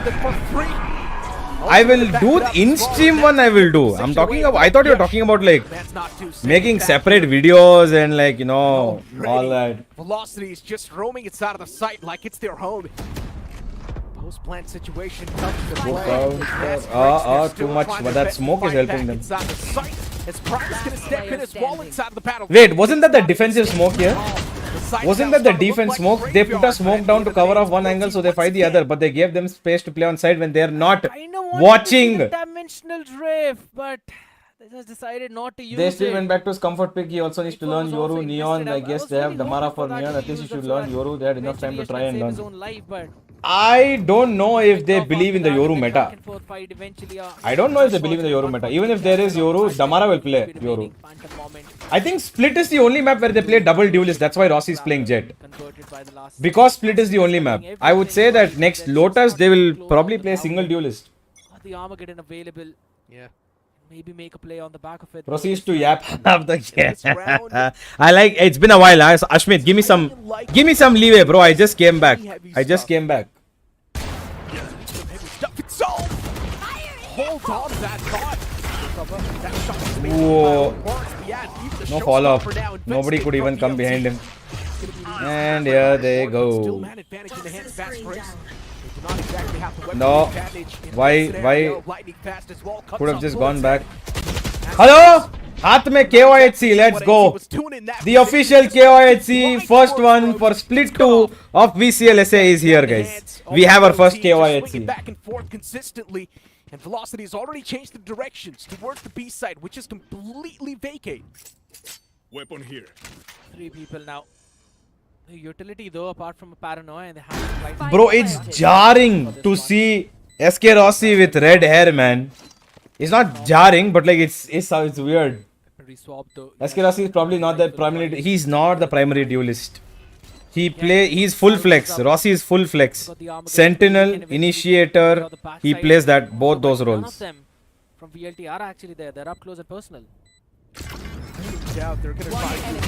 Speaker 1: I will do the in stream one. I will do. I'm talking about. I thought you were talking about like
Speaker 2: That's not too safe.
Speaker 1: making
Speaker 2: Back
Speaker 1: separate
Speaker 2: here.
Speaker 1: videos and like, you know,
Speaker 2: Already,
Speaker 1: all that.
Speaker 2: Velocity is just roaming inside of the site like it's their home. Post-plant situation comes to play.
Speaker 1: Too much, but that smoke is helping them.
Speaker 2: Inside the site, as Prime is gonna step in as well inside of the battle.
Speaker 1: Wait, wasn't that the defensive smoke here?
Speaker 2: The site
Speaker 1: Wasn't
Speaker 2: now
Speaker 1: that the
Speaker 2: starting to look
Speaker 1: defense
Speaker 2: like
Speaker 1: smoke? They put a
Speaker 2: graveyard,
Speaker 1: smoke
Speaker 2: but
Speaker 1: down
Speaker 2: at
Speaker 1: to
Speaker 2: the end
Speaker 1: cover
Speaker 2: of
Speaker 1: off
Speaker 2: the
Speaker 1: one
Speaker 2: day,
Speaker 1: angle so they
Speaker 2: once
Speaker 1: fight the
Speaker 2: again,
Speaker 1: other, but they gave them space to play on side when they're not
Speaker 3: Kinda wanted to
Speaker 1: watching.
Speaker 3: see the dimensional drift, but they just decided not to use
Speaker 1: They still
Speaker 3: it.
Speaker 1: went back to his comfort pick. He also needs to
Speaker 3: It
Speaker 1: learn
Speaker 3: was also
Speaker 1: Yoru, Neon.
Speaker 3: invested.
Speaker 1: I guess
Speaker 3: was
Speaker 1: they have
Speaker 3: really
Speaker 1: Damara
Speaker 3: hoping
Speaker 1: for
Speaker 3: that
Speaker 1: Neon.
Speaker 3: he
Speaker 1: At least he
Speaker 3: used
Speaker 1: should
Speaker 3: it
Speaker 1: learn
Speaker 3: so that
Speaker 1: Yoru. They had enough time to
Speaker 3: eventually
Speaker 1: try and
Speaker 3: save his
Speaker 1: learn.
Speaker 3: own life, but
Speaker 1: I don't know if they
Speaker 3: picked off
Speaker 1: believe in the
Speaker 3: after that,
Speaker 1: Yoru
Speaker 3: and
Speaker 1: meta.
Speaker 3: back and forth fight eventually,
Speaker 1: I don't know if they believe in the Yoru meta. Even if there is Yoru, Damara will play Yoru. I think Split is the only map where they play double duelist. That's why Rossi is playing Jet. Because Split is the only map. I would say that next Lotus they will probably play single duelist.
Speaker 3: The Armageddon available.
Speaker 2: Yeah.
Speaker 3: Maybe make a play on the back of it.
Speaker 1: Proceeds to yap half the
Speaker 2: This round-
Speaker 1: I like. It's been a while. Ashmit, give me some leeway, bro. I just came back. I just came back.
Speaker 2: Heavy stuff. It's all. Hold on to that thought. That shot was made
Speaker 1: Whoa.
Speaker 2: by Lawrence, but yeah, even the
Speaker 1: No follow up.
Speaker 2: showstopper now,
Speaker 1: Nobody could even
Speaker 2: Investigate
Speaker 1: come
Speaker 2: from
Speaker 1: behind
Speaker 2: VLT.
Speaker 1: him.
Speaker 2: And
Speaker 1: here they
Speaker 2: Still
Speaker 1: go.
Speaker 2: man advantage in the hands of Fast Breaks. They do not exactly have the weapon
Speaker 1: No.
Speaker 2: advantage in
Speaker 1: Why-
Speaker 2: that scenario.
Speaker 1: why-
Speaker 2: Lightning fast as well, cuts
Speaker 1: Could have
Speaker 2: off
Speaker 1: just
Speaker 2: bullets.
Speaker 1: gone back. Hello? हाथ में KYHC. Let's go. The official KYHC first one for split 2 of VCLSA is here, guys. We have our first KYHC.
Speaker 2: Back and forth consistently, and Velocity has already changed the directions towards the B side, which is completely vacant.
Speaker 5: Weapon here.
Speaker 3: 3 people now. The utility though, apart from a paranoia, and they have right.
Speaker 1: Bro, it's jarring to see SK Rossi with red hair, man. It's not jarring, but like it's weird.
Speaker 3: Swap though.
Speaker 1: SK Rossi is probably not the primary. He's not the primary duelist. He's full flex. Rossi is full flex. Sentinel, initiator. He plays that both those
Speaker 3: None of
Speaker 1: roles.
Speaker 3: them from VLT are actually there. They're up close and personal.
Speaker 2: Yeah, they're gonna try to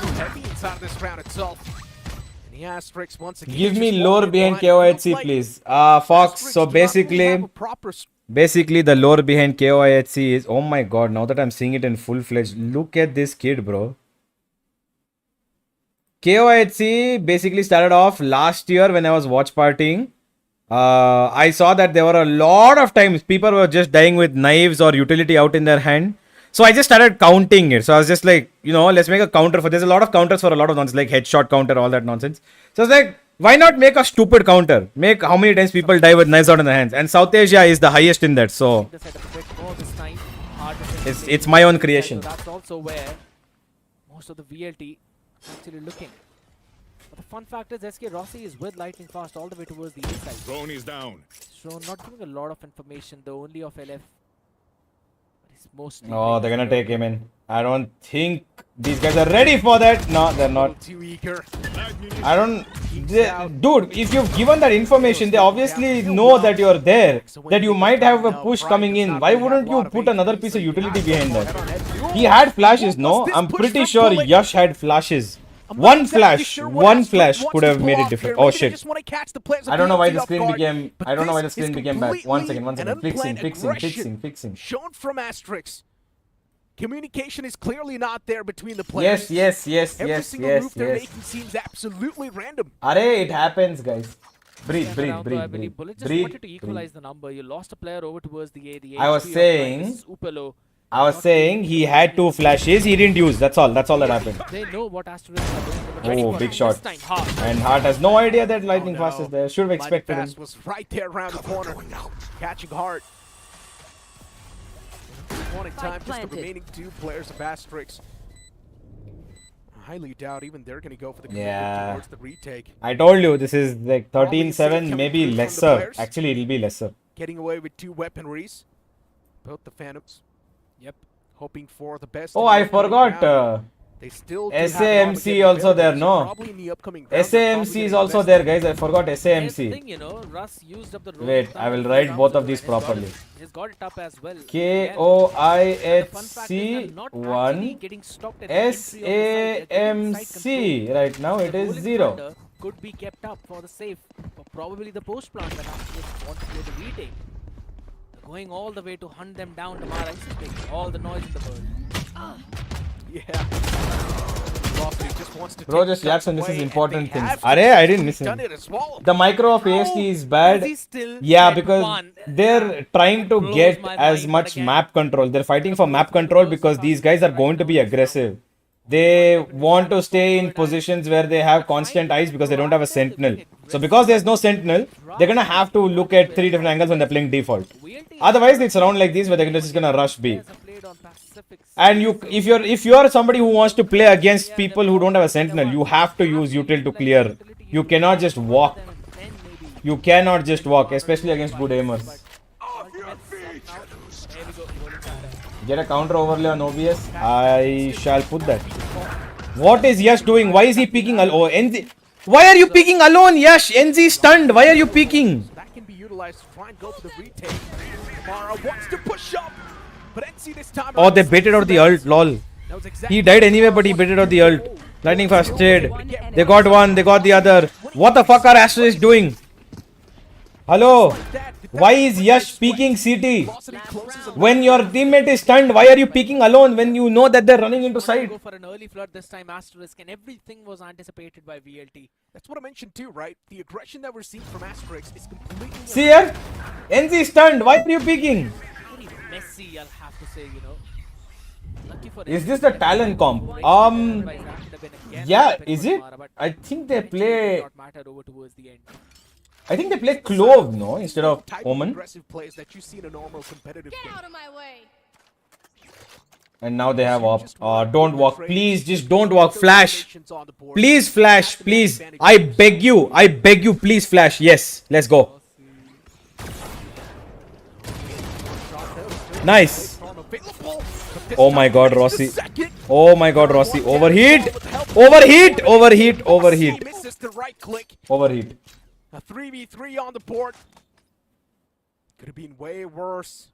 Speaker 2: too heavy inside of this round itself. And the Asterix once again
Speaker 1: Give me
Speaker 2: just
Speaker 1: lore
Speaker 2: walking
Speaker 1: behind
Speaker 2: blind. It looks
Speaker 1: KOHC,
Speaker 2: like
Speaker 1: please. Fox.
Speaker 2: Asterix
Speaker 1: So
Speaker 2: do not really have
Speaker 1: basically,
Speaker 2: a proper
Speaker 1: basically the lore behind KOHC is, oh my god, now that I'm seeing it in full fledged, look at this kid, bro. KOHC basically started off last year when I was watch partying. I saw that there were a lot of times people were just dying with knives or utility out in their hand. So I just started counting it. So I was just like, you know, let's make a counter for. There's a lot of counters for a lot of nonsense, like headshot counter, all that nonsense. So I was like, why not make a stupid counter? Make how many times people die with knives out in their hands. And South Asia is the highest in that. So
Speaker 3: The setup a bit more this time. Hard to
Speaker 1: it's my own creation.
Speaker 3: So that's also where most of the VLT is actually looking. But the fun fact is SK Rossi is with lightning fast all the way towards the A side.
Speaker 5: Drone is down.
Speaker 3: So not giving a lot of information, though only of LF. But it's mostly
Speaker 1: Oh, they're gonna take him in. I don't think these guys are ready for that. No, they're
Speaker 2: a little
Speaker 1: not.
Speaker 2: too eager.
Speaker 1: I don't. Dude, if you've given that information, they obviously know that you're there. That you might have a push coming in. Why wouldn't you put another piece of utility behind that? He had flashes, no? I'm pretty sure Yash had flashes. One flash could have made it different. Oh shit. I don't know why the screen became. I don't know why the screen became bad. One second. Fixing.
Speaker 2: Shown from Asterix. Communication is clearly not there between the players.
Speaker 1: Yes.
Speaker 2: Every single move they're making seems absolutely random.
Speaker 1: Array, it happens, guys. Breathe.
Speaker 3: I believe Bullet just wanted to equalize the number. You lost a player over towards the A. The
Speaker 1: I was
Speaker 3: HP of
Speaker 1: saying-
Speaker 3: This is Upelo.
Speaker 1: I was saying he had 2 flashes. He didn't use. That's all that happened.
Speaker 3: They know what Asterix are doing. They were ready
Speaker 1: Oh,
Speaker 3: for
Speaker 1: big
Speaker 3: it.
Speaker 1: shot.
Speaker 3: This time, hard.
Speaker 1: And Hart has no idea that lightning
Speaker 2: Oh, no.
Speaker 1: fast is there. Should have expected
Speaker 2: Lightning
Speaker 1: him.
Speaker 2: Fast was right there around the corner. Catching Hart. One in time, just the
Speaker 4: planted.
Speaker 2: remaining 2 players of Asterix. I highly doubt even they're going to go for the move
Speaker 1: Yeah.
Speaker 2: towards the retake.
Speaker 1: I told you this is like
Speaker 2: Probably
Speaker 1: 13-7,
Speaker 2: coming
Speaker 1: maybe
Speaker 2: through from the
Speaker 1: lesser.
Speaker 2: players.
Speaker 1: Actually, it'll be lesser.
Speaker 2: Getting away with 2 weaponries. Both the Phantoms.
Speaker 3: Yep.
Speaker 2: Hoping for the best.
Speaker 1: Oh,
Speaker 2: in
Speaker 1: I
Speaker 2: the upcoming
Speaker 1: forgot.
Speaker 2: round. They still do have an
Speaker 1: SAMC
Speaker 2: Armageddon
Speaker 1: also there,
Speaker 2: available,
Speaker 1: no?
Speaker 2: so probably in the upcoming round, they're probably
Speaker 1: SAMC is
Speaker 2: gonna
Speaker 1: also
Speaker 2: invest
Speaker 1: there, guys. I forgot
Speaker 3: Here's the
Speaker 1: SAMC.
Speaker 3: thing, you know, Russ used up the roll
Speaker 1: Wait,
Speaker 3: time
Speaker 1: I will
Speaker 3: of
Speaker 1: write
Speaker 3: rounds
Speaker 1: both of
Speaker 3: ago,
Speaker 1: these
Speaker 3: and he's got
Speaker 1: properly.
Speaker 3: it- He's got it up as well.
Speaker 1: KOIHC 1 SAMC. Right now it is 0.
Speaker 3: Could be kept up for the save, but probably the post plant that Asterix wants to play the retake. They're going all the way to hunt them down. Tamara is making all the noise in the world.
Speaker 2: Yeah. Rossi just wants to
Speaker 1: Bro,
Speaker 2: take
Speaker 1: just
Speaker 2: the
Speaker 1: yaps
Speaker 2: guns
Speaker 1: and this is
Speaker 2: away, and
Speaker 1: important
Speaker 2: they
Speaker 1: things.
Speaker 2: have
Speaker 1: Arey, I didn't miss
Speaker 2: done
Speaker 1: him.
Speaker 2: it as well.
Speaker 1: The micro of AST is bad.
Speaker 3: Is he still
Speaker 1: Yeah,
Speaker 3: at
Speaker 1: because
Speaker 3: one?
Speaker 1: they're trying to
Speaker 3: Blows
Speaker 1: get
Speaker 3: my
Speaker 1: as
Speaker 3: mind,
Speaker 1: much
Speaker 3: but again,
Speaker 1: map control. They're fighting for map control because these guys are going to be aggressive. They want to stay in positions where they have constant eyes because they don't have a sentinel. So because there's no sentinel, they're gonna have to look at 3 different angles when they're playing default. Otherwise, it's around like this where they're just gonna rush B. And if you're somebody who wants to play against people who don't have a sentinel, you have to use util to clear. You cannot just walk. You cannot just walk, especially against good aimers. Get a counter overlay on OBS. I shall put that. What is Yash doing? Why is he peeking alone? Oh, NZ. Why are you peeking alone, Yash? NZ stunned. Why are you peeking?
Speaker 2: That can be utilized to try and go for the retake. Mara wants to push up, but NC this time.
Speaker 1: Oh, they baited out the ult. Lol.
Speaker 2: That was exactly
Speaker 1: He died anyway, but he baited out the ult. Lightning fast trade. They got one. They got the other. What the fuck are Asterix doing? Hello. Why is Yash peeking CT? When your teammate is stunned, why are you peeking alone when you know that they're running into side?
Speaker 3: Go for an early flood this time, Asterisk, and everything was anticipated by VLT.
Speaker 2: That's what I mentioned too, right? The aggression that we're seeing from Asterix is completely.
Speaker 1: See here? NZ stunned. Why are you peeking?
Speaker 3: Very messy, I'll have to say, you know. Lucky for
Speaker 1: Is
Speaker 3: him.
Speaker 1: this the talent comp?
Speaker 3: Otherwise, that would have been again
Speaker 1: Yeah,
Speaker 3: a pick
Speaker 1: is
Speaker 3: for
Speaker 1: it?
Speaker 3: Tamara, but
Speaker 1: I think they
Speaker 3: eventually
Speaker 1: play.
Speaker 3: did not matter over towards the end.
Speaker 1: I think they play Clove, no? Instead of
Speaker 2: type
Speaker 1: Omen.
Speaker 2: aggressive plays that you see in a normal competitive
Speaker 4: Get
Speaker 2: game.
Speaker 4: out of my way.
Speaker 1: And now they have op. Don't walk. Please, just don't walk. Flash. Please flash. Please. I beg you. I beg you. Please flash. Yes. Let's go. Nice. Oh my god, Rossi. Oh my god, Rossi. Overheat. Overheat. Overheat. Overheat.
Speaker 2: Misses the right click.
Speaker 1: Overheat.
Speaker 2: A 3v3 on the board. Could have been way worse.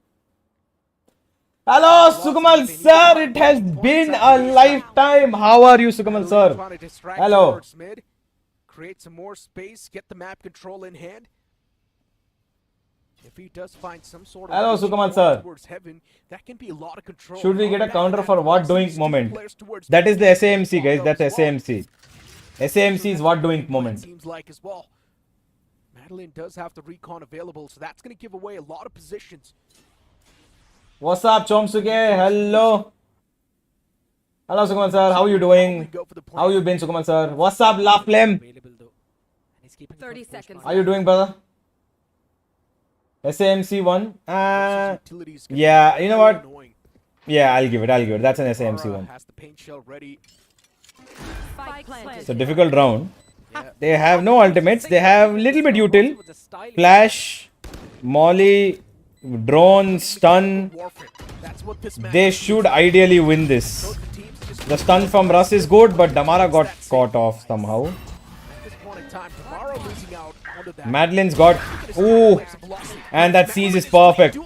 Speaker 1: Hello, Sukamal sir. It has been a lifetime. How are you, Sukamal sir?
Speaker 2: Trying to distract
Speaker 1: Hello.
Speaker 2: towards mid. create some more space, get the map control in hand. If he does find some sort of
Speaker 1: Hello,
Speaker 2: reaching
Speaker 1: Sukamal
Speaker 2: point
Speaker 1: sir.
Speaker 2: towards heaven, that can be a lot of control.
Speaker 1: Should we
Speaker 2: On
Speaker 1: get a
Speaker 2: back
Speaker 1: counter
Speaker 2: of
Speaker 1: for
Speaker 2: that,
Speaker 1: what
Speaker 2: Rossi
Speaker 1: doing
Speaker 2: is 2
Speaker 1: moment?
Speaker 2: players towards
Speaker 1: That is the
Speaker 2: B.
Speaker 1: SAMC, guys.
Speaker 2: Walked up
Speaker 1: That's
Speaker 2: as well.
Speaker 1: SAMC. SAMC is what doing moment.
Speaker 2: Seems like as well. Madeline does have the recon available, so that's going to give away a lot of positions.
Speaker 1: What's up, Chomsuke? Hello. Hello, Sukamal sir. How you doing? How you been, Sukamal sir? What's up, Laflem?
Speaker 3: Available though. And he's keeping
Speaker 4: 30
Speaker 3: the first
Speaker 4: seconds.
Speaker 1: How you doing, brother? SAMC 1.
Speaker 2: Utilities can be
Speaker 1: Yeah, you know
Speaker 2: very
Speaker 1: what?
Speaker 2: annoying.
Speaker 1: Yeah, I'll give it. That's an SAMC
Speaker 2: Mara
Speaker 1: 1.
Speaker 2: has the paint shell ready.
Speaker 4: Spike planted.
Speaker 1: It's a difficult round.
Speaker 2: Yeah.
Speaker 1: They have no ultimates. They have little bit util. Flash, Molly, drone, stun.
Speaker 2: Warfare. That's what this match
Speaker 1: They
Speaker 2: is.
Speaker 1: should ideally win this.
Speaker 2: Both the teams just
Speaker 1: The stun from Russ is good, but Damara got caught off somehow.
Speaker 2: at this point in time, Tomorrow losing out onto that.
Speaker 1: Madeline's got... Ooh. And that siege is perfect.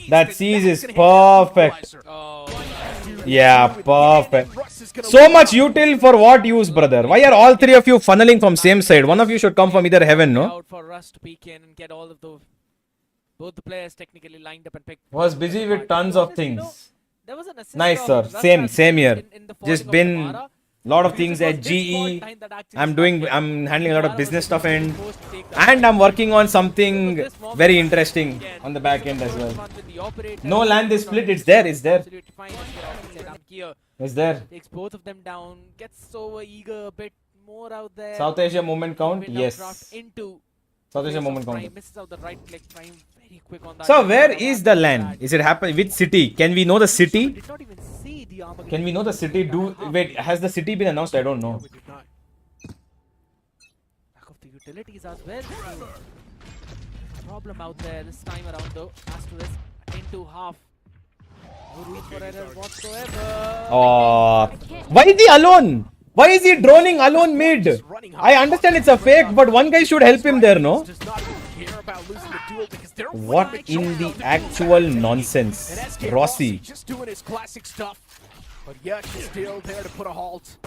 Speaker 1: That siege is perfect. Yeah, perfect. So much util for what use, brother? Why are all three of you funneling from same side? One of you should come from either heaven, no?
Speaker 3: Out for Russ to peek in and get all of the both the players technically lined up and picked.
Speaker 1: Was busy with tons of things.
Speaker 3: There was an assist
Speaker 1: Nice,
Speaker 3: from
Speaker 1: sir.
Speaker 3: Russ
Speaker 1: Same
Speaker 3: as
Speaker 1: same
Speaker 3: well
Speaker 1: here.
Speaker 3: in the falling
Speaker 1: Just
Speaker 3: of
Speaker 1: been
Speaker 3: Damara.
Speaker 1: lot of
Speaker 3: This
Speaker 1: things
Speaker 3: was
Speaker 1: at
Speaker 3: this
Speaker 1: GE.
Speaker 3: fault line that actually
Speaker 1: I'm handling a lot of
Speaker 3: Damara
Speaker 1: business
Speaker 3: was
Speaker 1: stuff and
Speaker 3: supposed to take that.
Speaker 1: and I'm working on something
Speaker 3: This moment
Speaker 1: very interesting
Speaker 3: again,
Speaker 1: on the back end as
Speaker 3: first
Speaker 1: well.
Speaker 3: one with the operator.
Speaker 1: No land is split. It's there. It's there.
Speaker 3: Absolutely fine. He said, "I'm here."
Speaker 1: It's there.
Speaker 3: Takes both of them down. Gets so eager a bit more out there.
Speaker 1: South Asia movement count?
Speaker 3: Window
Speaker 1: Yes.
Speaker 3: craft into
Speaker 1: South
Speaker 3: face
Speaker 1: Asia
Speaker 3: of
Speaker 1: movement
Speaker 3: Prime.
Speaker 1: count.
Speaker 3: Misses out the right click. Prime very quick on that.
Speaker 1: So where
Speaker 3: Damara
Speaker 1: is the
Speaker 3: did
Speaker 1: land?
Speaker 3: that.
Speaker 1: Is it happen? Which city? Can we know the city?
Speaker 3: Did not even see the armor.
Speaker 1: Can we know the city? Wait, has the city been announced? I don't know.
Speaker 2: We did not.
Speaker 3: Lack of the utilities as well. Problem out there this time around though. Asterisk into half. No room for error whatsoever.
Speaker 1: Oh, why is he alone? Why is he droning alone mid? I understand it's a fake, but one guy should help him there, no?
Speaker 2: Does not even care about losing the duel because they're
Speaker 1: What
Speaker 2: winning
Speaker 1: in the
Speaker 2: majority of the
Speaker 1: actual
Speaker 2: games.
Speaker 1: nonsense?
Speaker 2: And SK
Speaker 1: Rossi.
Speaker 2: just doing his classic stuff. But Yash is still there to put a halt.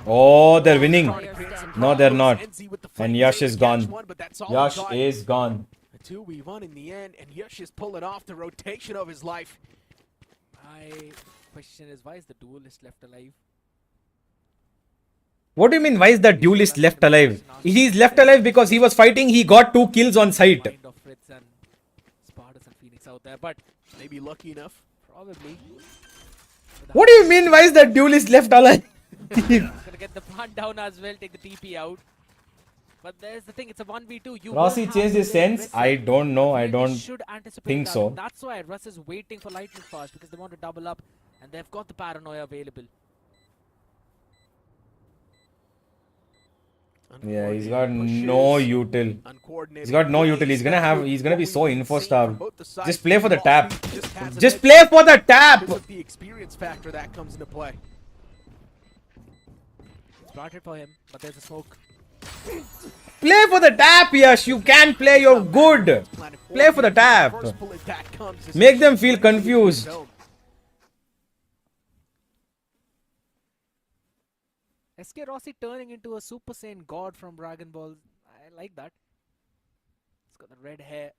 Speaker 1: Oh, they're winning.
Speaker 2: Trying to create some
Speaker 1: No, they're
Speaker 2: problems.
Speaker 1: not.
Speaker 2: NZ with the
Speaker 1: And
Speaker 2: flank
Speaker 1: Yash
Speaker 2: raid
Speaker 1: is
Speaker 2: to
Speaker 1: gone.
Speaker 2: catch one, but that's all he
Speaker 1: Yash
Speaker 2: got.
Speaker 1: is gone.
Speaker 2: A 2v1 in the end, and Yash is pulling off the rotation of his life.
Speaker 3: My question is, why is the duelist left alive?
Speaker 1: What do you mean? Why is that duelist left alive? He's left alive because he was fighting. He got 2 kills on sight.
Speaker 3: Mind of Fritz and Spartus and Phoenix out there, but
Speaker 2: Maybe lucky enough.
Speaker 3: probably.
Speaker 1: What do you mean? Why is that duelist left alive?
Speaker 3: Gonna get the plant down as well, take the TP out. But there's the thing, it's a 1v2. You will
Speaker 1: Rossi
Speaker 3: have
Speaker 1: changed
Speaker 3: to
Speaker 1: his
Speaker 3: play
Speaker 1: sense?
Speaker 3: aggressive.
Speaker 1: I don't know. I
Speaker 3: You
Speaker 1: don't
Speaker 3: should anticipate
Speaker 1: think
Speaker 3: that.
Speaker 1: so.
Speaker 3: That's why Russ is waiting for lightning fast because they want to double up and they've got the paranoia available.
Speaker 1: Yeah, he's got
Speaker 2: Uncoordinated
Speaker 1: no
Speaker 2: pushes,
Speaker 1: util.
Speaker 2: uncoordinated
Speaker 1: He's got no
Speaker 2: plays.
Speaker 1: util. He's gonna
Speaker 2: That's
Speaker 1: have.
Speaker 2: what
Speaker 1: He's gonna be so
Speaker 2: we've
Speaker 1: info
Speaker 2: seen
Speaker 1: starved.
Speaker 2: from both the sides.
Speaker 1: Just play for the
Speaker 2: Rossi
Speaker 1: tap.
Speaker 2: just has an
Speaker 1: Just
Speaker 2: edge
Speaker 1: play for the tap.
Speaker 2: because of the experience factor that comes into play.
Speaker 3: It's planted for him, but there's a smoke.
Speaker 1: Play for the tap, Yash. You can play. You're good.
Speaker 2: Planet
Speaker 1: Play for the tap.
Speaker 2: First bullet that comes is
Speaker 1: Make them feel confused.
Speaker 3: SK Rossi turning into a Super Saiyan god from Dragon Ball. I like that. He's got the red hair.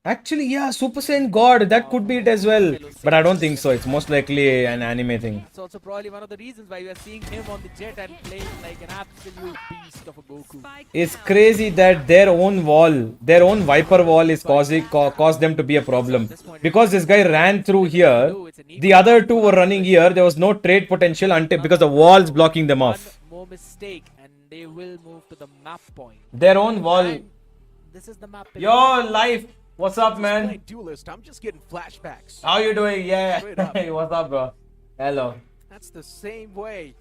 Speaker 1: Actually, yeah, Super Saiyan God. That could be it as well. But I don't think so. It's most likely an anime thing.
Speaker 3: It's also probably one of the reasons why we are seeing him on the jet and playing like an absolute beast of a Goku.
Speaker 1: It's crazy that their own wall, their own Viper wall is caused them to be a problem. Because this guy ran through here, the other two were running here. There was no trade potential until because the wall's blocking them off.
Speaker 3: One more mistake and they will move to the map point.
Speaker 1: Their own wall.
Speaker 3: And this is the map.
Speaker 1: Your life. What's up,
Speaker 2: Playing
Speaker 1: man?
Speaker 2: Duelist, I'm just getting flashbacks.
Speaker 1: How you doing? Yeah.
Speaker 2: Straight up.
Speaker 1: Hey, what's up, bro? Hello.
Speaker 2: That's the same way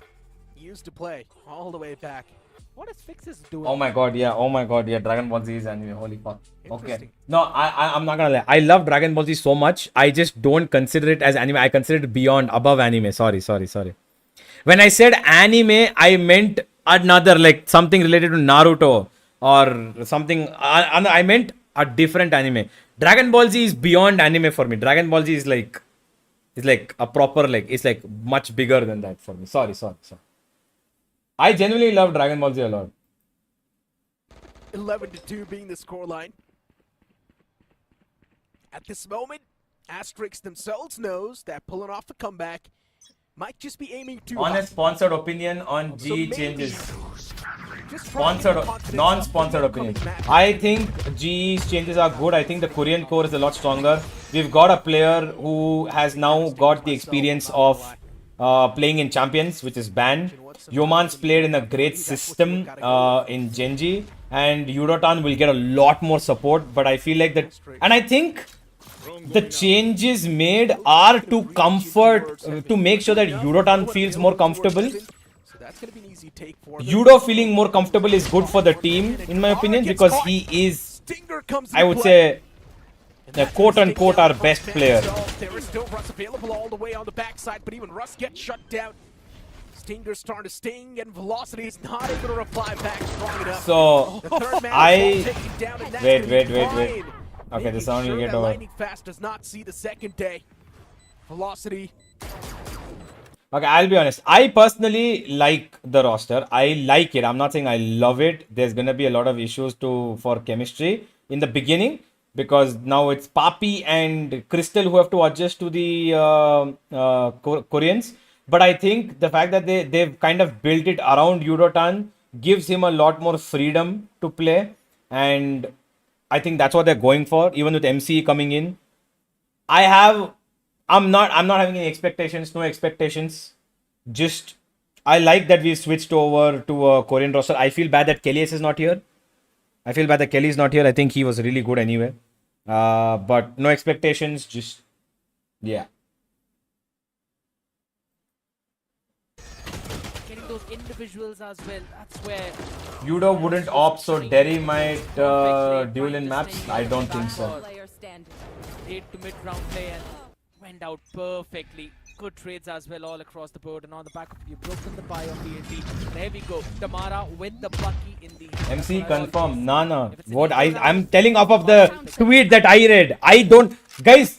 Speaker 2: he used to play, all the way back.
Speaker 3: What is Fixes doing?
Speaker 1: Oh my god, yeah. Oh my god, yeah. Dragon Ball Z is anime. Holy fuck. Okay.
Speaker 2: Interesting.
Speaker 1: No, I'm not gonna lie. I love Dragon Ball Z so much. I just don't consider it as anime. I consider it beyond, above anime. Sorry. When I said anime, I meant another, like something related to Naruto or something. I meant a different anime. Dragon Ball Z is beyond anime for me. Dragon Ball Z is like a proper, like, it's like much bigger than that for me. Sorry. I genuinely love Dragon Ball Z a lot.
Speaker 2: 11-2 being the scoreline. At this moment, Asterix themselves knows that pulling off the comeback might just be aiming too high.
Speaker 1: Honest sponsored opinion on
Speaker 2: So
Speaker 1: GE
Speaker 2: maybe
Speaker 1: changes.
Speaker 2: just trying to get
Speaker 1: Sponsored,
Speaker 2: confidence
Speaker 1: non-sponsored
Speaker 2: up in the
Speaker 1: opinion.
Speaker 2: upcoming match.
Speaker 1: I think GE's changes are good. I think the Korean core is a lot stronger. We've got a player who has now got the experience of playing in champions, which is Ban. Yoman's played in a great system in Genji, and Eurotan will get a lot more support. But I feel like that, and I think the changes made are to comfort, to make sure that Eurotan feels more comfortable.
Speaker 2: So that's gonna be an easy take for them.
Speaker 1: Judo feeling more comfortable is good for the team, in my opinion, because he is,
Speaker 2: Stinger comes
Speaker 1: I
Speaker 2: into
Speaker 1: would
Speaker 2: play.
Speaker 1: say,
Speaker 2: And
Speaker 1: the
Speaker 2: that
Speaker 1: quote-unquote
Speaker 2: sticking out
Speaker 1: our
Speaker 2: from
Speaker 1: best
Speaker 2: Fan
Speaker 1: player.
Speaker 2: himself. There is still Russ available all the way on the backside, but even Russ gets shut down. Stinger's starting to sting, and Velocity is not able to reply back strong enough.
Speaker 1: So,
Speaker 2: The third man
Speaker 1: I-
Speaker 2: is all taken down, and that's
Speaker 1: wait,
Speaker 2: gonna
Speaker 1: wait,
Speaker 2: be
Speaker 1: wait, wait.
Speaker 2: Brian.
Speaker 1: Okay, the
Speaker 2: Making
Speaker 1: sound will
Speaker 2: sure
Speaker 1: get
Speaker 2: that
Speaker 1: over.
Speaker 2: Lightning Fast does not see the second day. Velocity.
Speaker 1: Okay, I'll be honest. I personally like the roster. I like it. I'm not saying I love it. There's gonna be a lot of issues for chemistry in the beginning, because now it's Papi and Crystal who have to adjust to the Koreans. But I think the fact that they've kind of built it around Eurotan gives him a lot more freedom to play, and I think that's what they're going for. Even with MCE coming in, I'm not having any expectations, no expectations. Just I like that we switched over to a Korean roster. I feel bad that Kelly is not here. I feel bad that Kelly is not here. I think he was really good anyway. But no expectations, just yeah.
Speaker 3: Getting those individuals as well. That's where
Speaker 1: Judo wouldn't opt, so Derry might duel in maps. I don't think so.
Speaker 4: Player standing.
Speaker 3: late to mid round play and went out perfectly. Good trades as well all across the board, and on the back of you've broken the pie of BNT. There we go. Damara with the Bucky in the
Speaker 1: MC confirm. Nah. What I'm telling off of the tweet that I read. I don't, guys.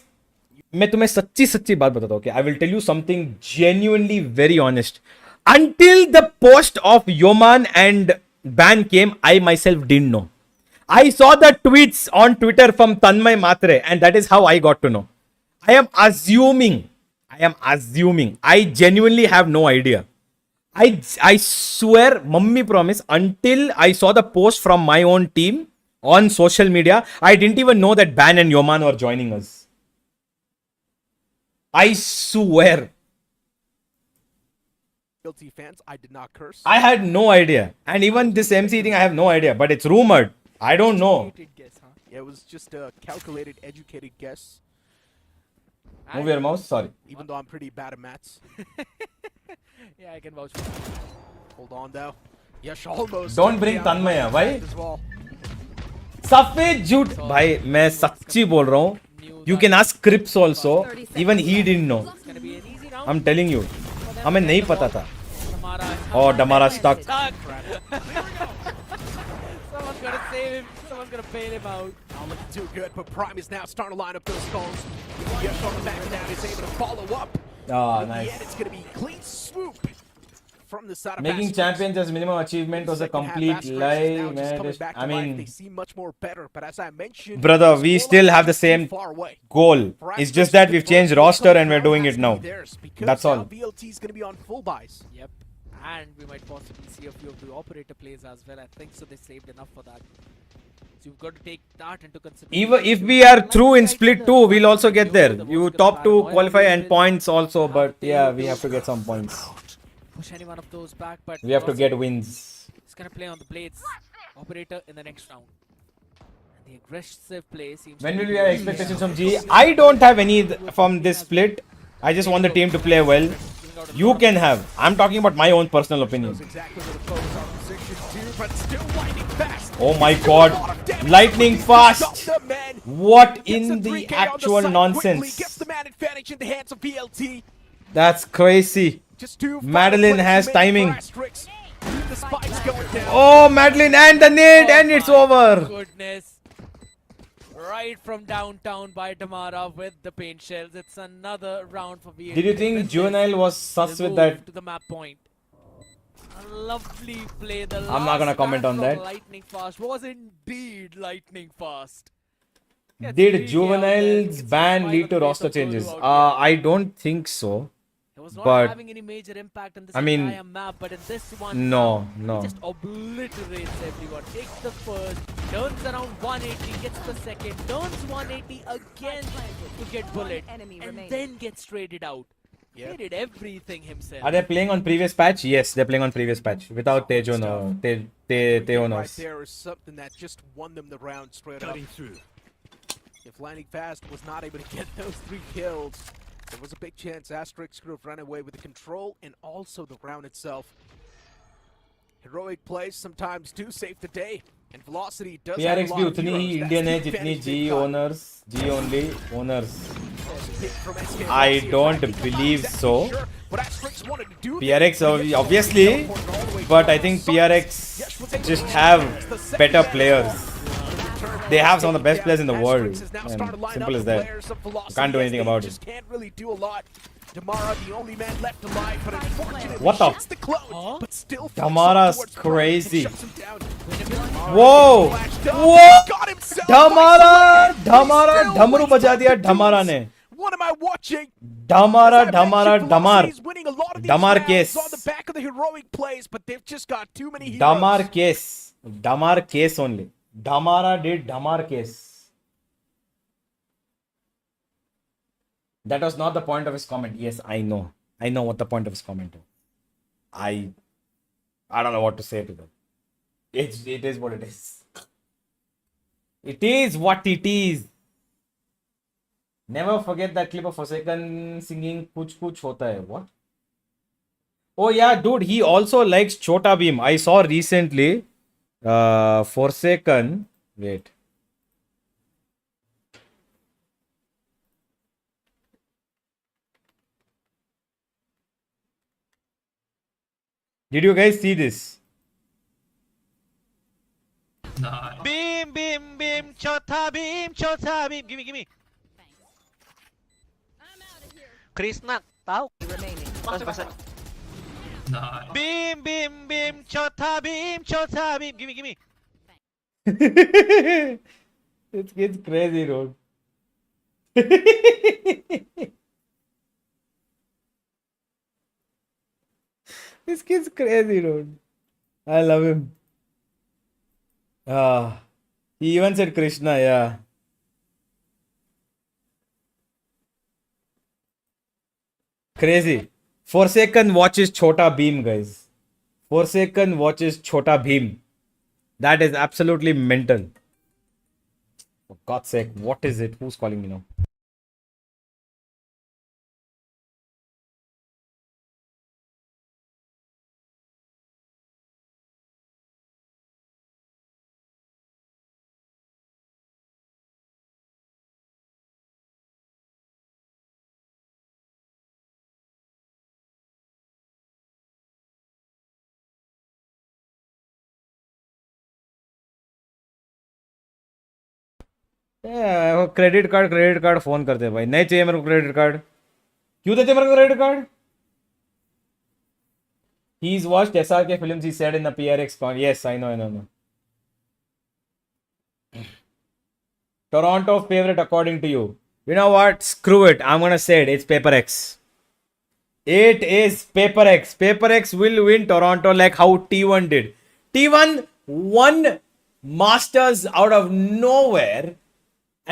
Speaker 1: मैं तुम्हें सच्ची बात बताता हूँ. Okay, I will tell you something genuinely very honest. Until the post of Yoman and Ban came, I myself didn't know. I saw the tweets on Twitter from Tanmay Matre, and that is how I got to know. I am assuming. I genuinely have no idea. I swear, mummy promise, until I saw the post from my own team on social media, I didn't even know that Ban and Yoman were joining us. I swear.
Speaker 2: Guilty fans, I did not curse.
Speaker 1: I had no idea. And even this MC thing, I have no idea. But it's rumored. I don't know.
Speaker 3: Educated guess, huh?
Speaker 2: Yeah, it was just a calculated, educated guess.
Speaker 1: Move your mouse. Sorry.
Speaker 2: Even though I'm pretty bad at maths.
Speaker 3: Yeah, I can vouch for that.
Speaker 2: Hold on, though. Yash almost.
Speaker 1: Don't
Speaker 2: took
Speaker 1: bring
Speaker 2: down
Speaker 1: Tanmaya,
Speaker 2: Lightning
Speaker 1: why?
Speaker 2: Fast as well.
Speaker 1: सफेद झूठ भाई मैं सच्ची बोल रहा हूँ. You can ask Crips also. Even he didn't know.
Speaker 3: It's gonna be an easy round.
Speaker 1: I'm telling you. हमें नहीं पता था.
Speaker 3: Damara.
Speaker 1: Oh, Damara stuck.
Speaker 3: Someone's gonna save him. Someone's gonna bail him out.
Speaker 2: Not looking too good, but Prime is now starting to line up those calls. Yash on the back now is able to follow up.
Speaker 1: Ah,
Speaker 2: In the
Speaker 1: nice.
Speaker 2: end, it's going to be clean swoop from the side of
Speaker 1: Making
Speaker 2: Asterix.
Speaker 1: champions as minimum achievement was a
Speaker 2: Second half,
Speaker 1: complete
Speaker 2: Asterix is
Speaker 1: lie,
Speaker 2: now just
Speaker 1: man.
Speaker 2: coming back to
Speaker 1: I
Speaker 2: life. They
Speaker 1: mean,
Speaker 2: seem much more better, but as I mentioned,
Speaker 1: brother,
Speaker 2: the
Speaker 1: we
Speaker 2: scoreline
Speaker 1: still have the
Speaker 2: is too
Speaker 1: same
Speaker 2: far away.
Speaker 1: goal.
Speaker 2: For
Speaker 1: It's
Speaker 2: Asterix,
Speaker 1: just that
Speaker 2: the
Speaker 1: we've
Speaker 2: first
Speaker 1: changed
Speaker 2: World
Speaker 1: roster
Speaker 2: Cup
Speaker 1: and we're
Speaker 2: crown
Speaker 1: doing
Speaker 2: has
Speaker 1: it
Speaker 2: to
Speaker 1: now.
Speaker 2: be theirs, because
Speaker 1: That's all.
Speaker 2: now VLT is going to be on full buys.
Speaker 3: Yep. And we might possibly see a few of the operator plays as well. I think so. They saved enough for that. So you've got to take that into consideration.
Speaker 1: Even if we are through in split 2, we'll also get there. You top 2 qualify and points also, but yeah, we have to get some points.
Speaker 3: Push any one of those back, but
Speaker 1: We have to get wins.
Speaker 3: He's gonna play on the blades. Operator in the next round. And the aggressive play seems.
Speaker 1: When
Speaker 3: to
Speaker 1: will
Speaker 3: be
Speaker 1: we have
Speaker 3: going
Speaker 1: expectations
Speaker 3: well.
Speaker 1: from GE? I don't have any from this split. I just want the team to play well. You can have. I'm talking about my own personal opinion.
Speaker 2: Knows exactly where the foes are positioned to, but still lightning fast.
Speaker 1: Oh my
Speaker 2: Still a lot of
Speaker 1: god.
Speaker 2: damage.
Speaker 1: Lightning fast.
Speaker 2: Stop the man.
Speaker 1: What
Speaker 2: Gets
Speaker 1: in
Speaker 2: a
Speaker 1: the
Speaker 2: 3K on
Speaker 1: actual
Speaker 2: side quickly,
Speaker 1: nonsense?
Speaker 2: Gets the man advantage in the hands of VLT.
Speaker 1: That's crazy.
Speaker 2: Just two
Speaker 1: Madeline
Speaker 2: final
Speaker 1: has
Speaker 2: plays
Speaker 1: timing.
Speaker 2: remaining for Asterix. The spikes going down.
Speaker 1: Oh, Madeline and the nade, and it's
Speaker 3: my
Speaker 1: over.
Speaker 3: Goodness. Right from downtown by Damara with the paint shells. It's another round for VLT.
Speaker 1: Did you think
Speaker 3: With this,
Speaker 1: Juvenile was sus
Speaker 3: they'll
Speaker 1: with
Speaker 3: move
Speaker 1: that?
Speaker 3: to the map point. A lovely play. The
Speaker 1: I'm not gonna
Speaker 3: last
Speaker 1: comment
Speaker 3: stand
Speaker 1: on
Speaker 3: from
Speaker 1: that.
Speaker 3: Lightning Fast was indeed lightning fast. Gets
Speaker 1: Did
Speaker 3: greedy out there.
Speaker 1: juveniles
Speaker 3: Gets
Speaker 1: ban
Speaker 3: by
Speaker 1: lead
Speaker 3: the
Speaker 1: to
Speaker 3: face
Speaker 1: roster
Speaker 3: of Golu
Speaker 1: changes?
Speaker 3: out here.
Speaker 1: I don't think so.
Speaker 3: It was not
Speaker 1: but
Speaker 3: having any major impact on this
Speaker 1: I mean,
Speaker 3: entire map, but in this one now,
Speaker 1: No,
Speaker 3: he
Speaker 1: no.
Speaker 3: just obliterates everyone. Takes the first, turns around 180, gets the second, turns 180 again to get bullet,
Speaker 4: enemy
Speaker 3: and
Speaker 4: remaining.
Speaker 3: then gets traded out.
Speaker 2: Yeah.
Speaker 3: He did everything himself.
Speaker 1: Are they playing on previous patch? Yes, they're playing on previous patch without Tejo no.
Speaker 2: Everything right
Speaker 1: Teonos.
Speaker 2: there is something that just won them the round straight up.
Speaker 5: Cutting through.
Speaker 2: If Lightning Fast was not able to get those 3 kills, there was a big chance Asterix could have run away with the control and also the round itself. Heroic plays sometimes do save the day, and Velocity does have a
Speaker 1: PRX
Speaker 2: lot
Speaker 1: भी
Speaker 2: of
Speaker 1: उतनी ही
Speaker 2: heroes.
Speaker 1: Indian है
Speaker 2: That's the
Speaker 1: जितनी
Speaker 2: advantage
Speaker 1: G
Speaker 2: they've got.
Speaker 1: owners, G only owners.
Speaker 2: Pick from SK
Speaker 1: I
Speaker 2: Velocity,
Speaker 1: don't
Speaker 2: I think I'm not
Speaker 1: believe
Speaker 2: exactly
Speaker 1: so.
Speaker 2: sure what Asterix wanted to do
Speaker 1: PRX
Speaker 2: there, but he
Speaker 1: obviously,
Speaker 2: teleported all the way
Speaker 1: but I
Speaker 2: across.
Speaker 1: think
Speaker 2: Yes, was
Speaker 1: PRX
Speaker 2: able
Speaker 1: just
Speaker 2: to
Speaker 1: have
Speaker 2: advance the second
Speaker 1: better
Speaker 2: round.
Speaker 1: players. They have some of the best players in the world.
Speaker 2: Asterix has now
Speaker 1: And
Speaker 2: started lining
Speaker 1: simple
Speaker 2: up
Speaker 1: as
Speaker 2: the
Speaker 1: that.
Speaker 2: players of Velocity.
Speaker 1: Can't do
Speaker 2: Yes,
Speaker 1: anything
Speaker 2: they
Speaker 1: about
Speaker 2: just can't really do a lot. Damara, the only man left alive, but unfortunately
Speaker 1: What the-
Speaker 2: shoots the cloud, but still flicks
Speaker 1: Damara's
Speaker 2: towards Prime and
Speaker 1: crazy.
Speaker 2: shuts him down.
Speaker 1: Whoa!
Speaker 2: Flashed up,
Speaker 1: Whoa!
Speaker 2: got himself
Speaker 1: Dhamara!
Speaker 2: isolated.
Speaker 1: Dhamara!
Speaker 2: Still
Speaker 1: Dhamru
Speaker 2: waits
Speaker 1: बजा
Speaker 2: up
Speaker 1: दिया
Speaker 2: the
Speaker 1: Dhamara
Speaker 2: duels.
Speaker 1: ने.
Speaker 2: What am I watching?
Speaker 1: Dhamara,
Speaker 2: As I
Speaker 1: Dhamara,
Speaker 2: mentioned,
Speaker 1: Dhamar.
Speaker 2: Velocity's winning a lot of these
Speaker 1: Damar
Speaker 2: rounds
Speaker 1: case.
Speaker 2: on the back of the heroic plays, but they've just got too many heroes.
Speaker 1: Damar case. Damar case only. Dhamara did Damar case. That was not the point of his comment. Yes, I know. I know what the point of his comment is. I don't know what to say to that. It is what it is. It is what it is. Never forget that clip of Forsaken singing Kuch Kuch Hota Hai. What? Oh yeah, dude, he also likes Chota Beam. I saw recently Forsaken. Wait. Did you guys see this?
Speaker 6: Beam, beam, beam, chota beam, gimme, gimme. Krishna, tahu?
Speaker 4: Remaining.
Speaker 6: Pas. Beam, beam, beam, chota beam, gimme, gimme.
Speaker 1: This kid's crazy, dude. This kid's crazy, dude. I love him. He even said Krishna, yeah. Crazy. Forsaken watches Chota Beam, guys. Forsaken watches Chota Beam. That is absolutely mental. For God's sake, what is it? Who's calling me now? Credit card phone करते हैं भाई. नहीं चाहिए मेरे को credit card. क्यों देते मेरे को credit card? He's watched SRK films, he said in the PRX con. Yes, I know. Toronto favorite according to you. You know what? Screw it. I'm gonna say it. It's Paper X. It is Paper X. Paper X will win Toronto like how T1 did. T1 won Masters out of nowhere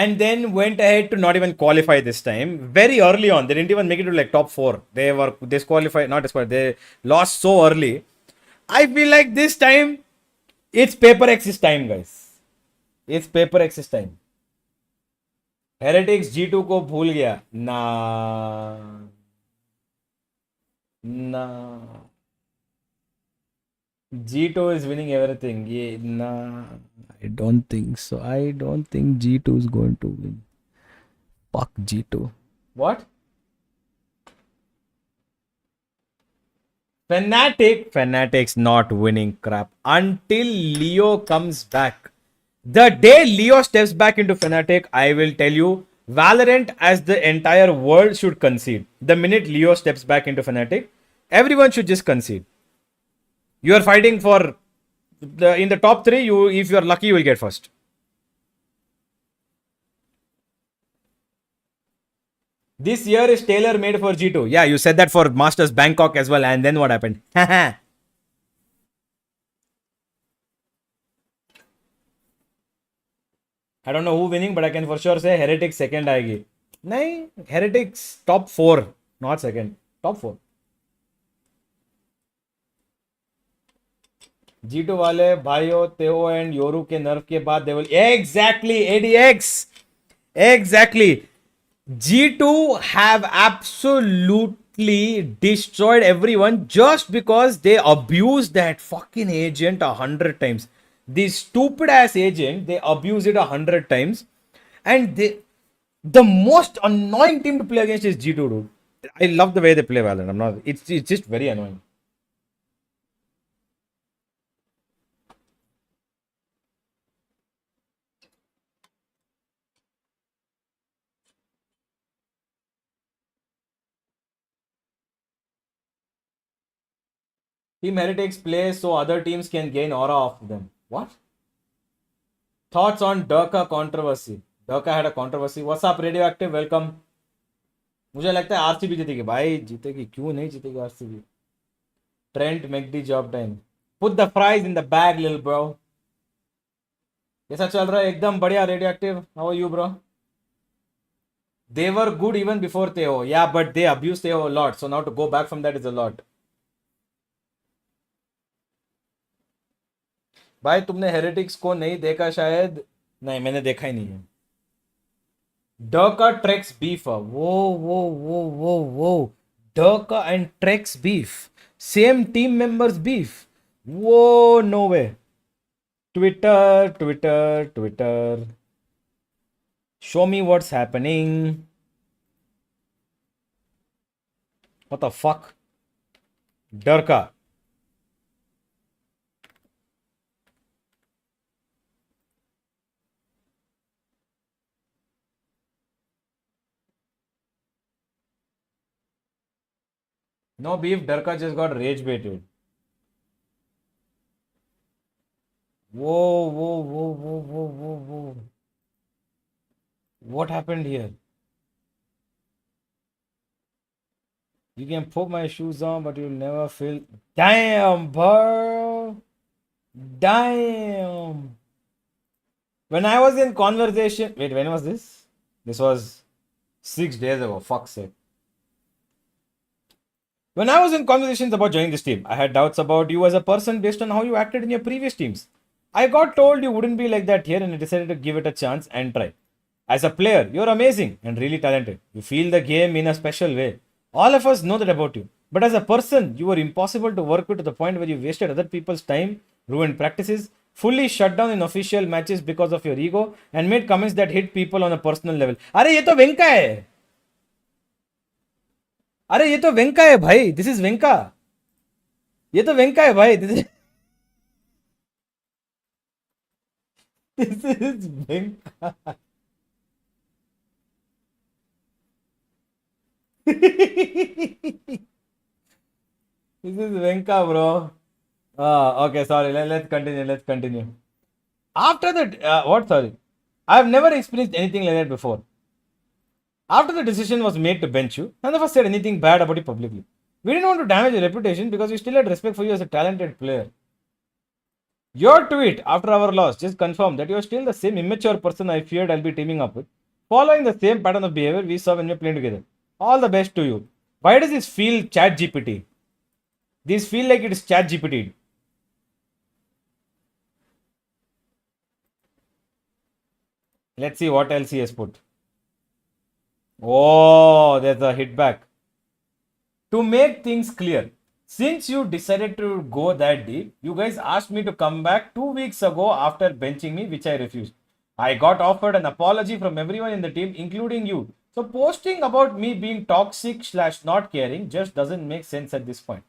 Speaker 1: and then went ahead to not even qualify this time. Very early on. They didn't even make it to like top 4. They were disqualified. Not disqualified. They lost so early. I feel like this time it's Paper X's time, guys. It's Paper X's time. Heretics G2 को भूल गया. Nah. G2 is winning everything. Yeah, nah. I don't think so. I don't think G2 is going to win. Fuck G2. What? Fnatic's not winning crap until Leo comes back. The day Leo steps back into Fnatic, I will tell you, Valorant as the entire world should concede. The minute Leo steps back into Fnatic, everyone should just concede. You are fighting for in the top 3. You, if you are lucky, you will get first. This year is tailor made for G2. Yeah, you said that for Masters Bangkok as well. And then what happened? I don't know who winning, but I can for sure say Heretics second आएगी. नहीं, Heretics top 4, not second. Top 4. G2 वाले भाइयों तेओ and Yoru के nerve के बाद they will exactly ADX exactly G2 have absolutely destroyed everyone just because they abused that fucking agent 100 times. This stupid ass agent, they abused it 100 times, and the most annoying team to play against is G2, dude. I love the way they play Valorant. I'm not. It's just very annoying. Team Heretics play so other teams can gain aura off them. What? Thoughts on Durka controversy? Durka had a controversy. What's up, Radioactive? Welcome. मुझे लगता है RCB जीतेगी भाई. जीतेगी क्यों नहीं जीतेगी RCB? Trent McD job time. Put the fries in the bag, little bro. कैसा चल रहा है? एकदम बढ़िया. Radioactive. How are you, bro? They were good even before Theo. Yeah, but they abused Theo a lot. So now to go back from that is a lot. भाई तुमने heretics को नहीं देखा शायद. नहीं, मैंने देखा ही नहीं है. Durka Trex beef. Whoa. Durka and Trex beef. Same team members beef. Whoa, no way. Twitter. Show me what's happening. What the fuck? Durka. No beef, Durka just got rage baited. Whoa. What happened here? You can put my shoes on, but you'll never feel. Damn, bro. Damn. When I was in conversation. Wait, when was this? This was 6 days ago. Fuck's sake. When I was in conversations about joining this team, I had doubts about you as a person based on how you acted in your previous teams. I got told you wouldn't be like that here and I decided to give it a chance and try. As a player, you're amazing and really talented. You feel the game in a special way. All of us know that about you. But as a person, you were impossible to work with to the point where you wasted other people's time, ruined practices, fully shut down in official matches because of your ego, and made comments that hit people on a personal level. अरे ये तो वेंका है. अरे ये तो वेंका है भाई. This is वेंका. ये तो वेंका है भाई. This is वेंका. This is Venka, bro. Okay, sorry. Let's continue. After that, what? Sorry. I've never experienced anything like that before. After the decision was made to bench you, none of us said anything bad about you publicly. We didn't want to damage your reputation because we still had respect for you as a talented player. Your tweet after our loss just confirmed that you're still the same immature person I feared I'll be teaming up with, following the same pattern of behavior we saw when we were playing together. All the best to you. Why does this feel chat GPT? This feel like it is chat GPT. Let's see what else he has put. Oh, there's a hit back. To make things clear, since you decided to go that deep, you guys asked me to come back 2 weeks ago after benching me, which I refused. I got offered an apology from everyone in the team, including you. So posting about me being toxic / not caring just doesn't make sense at this point.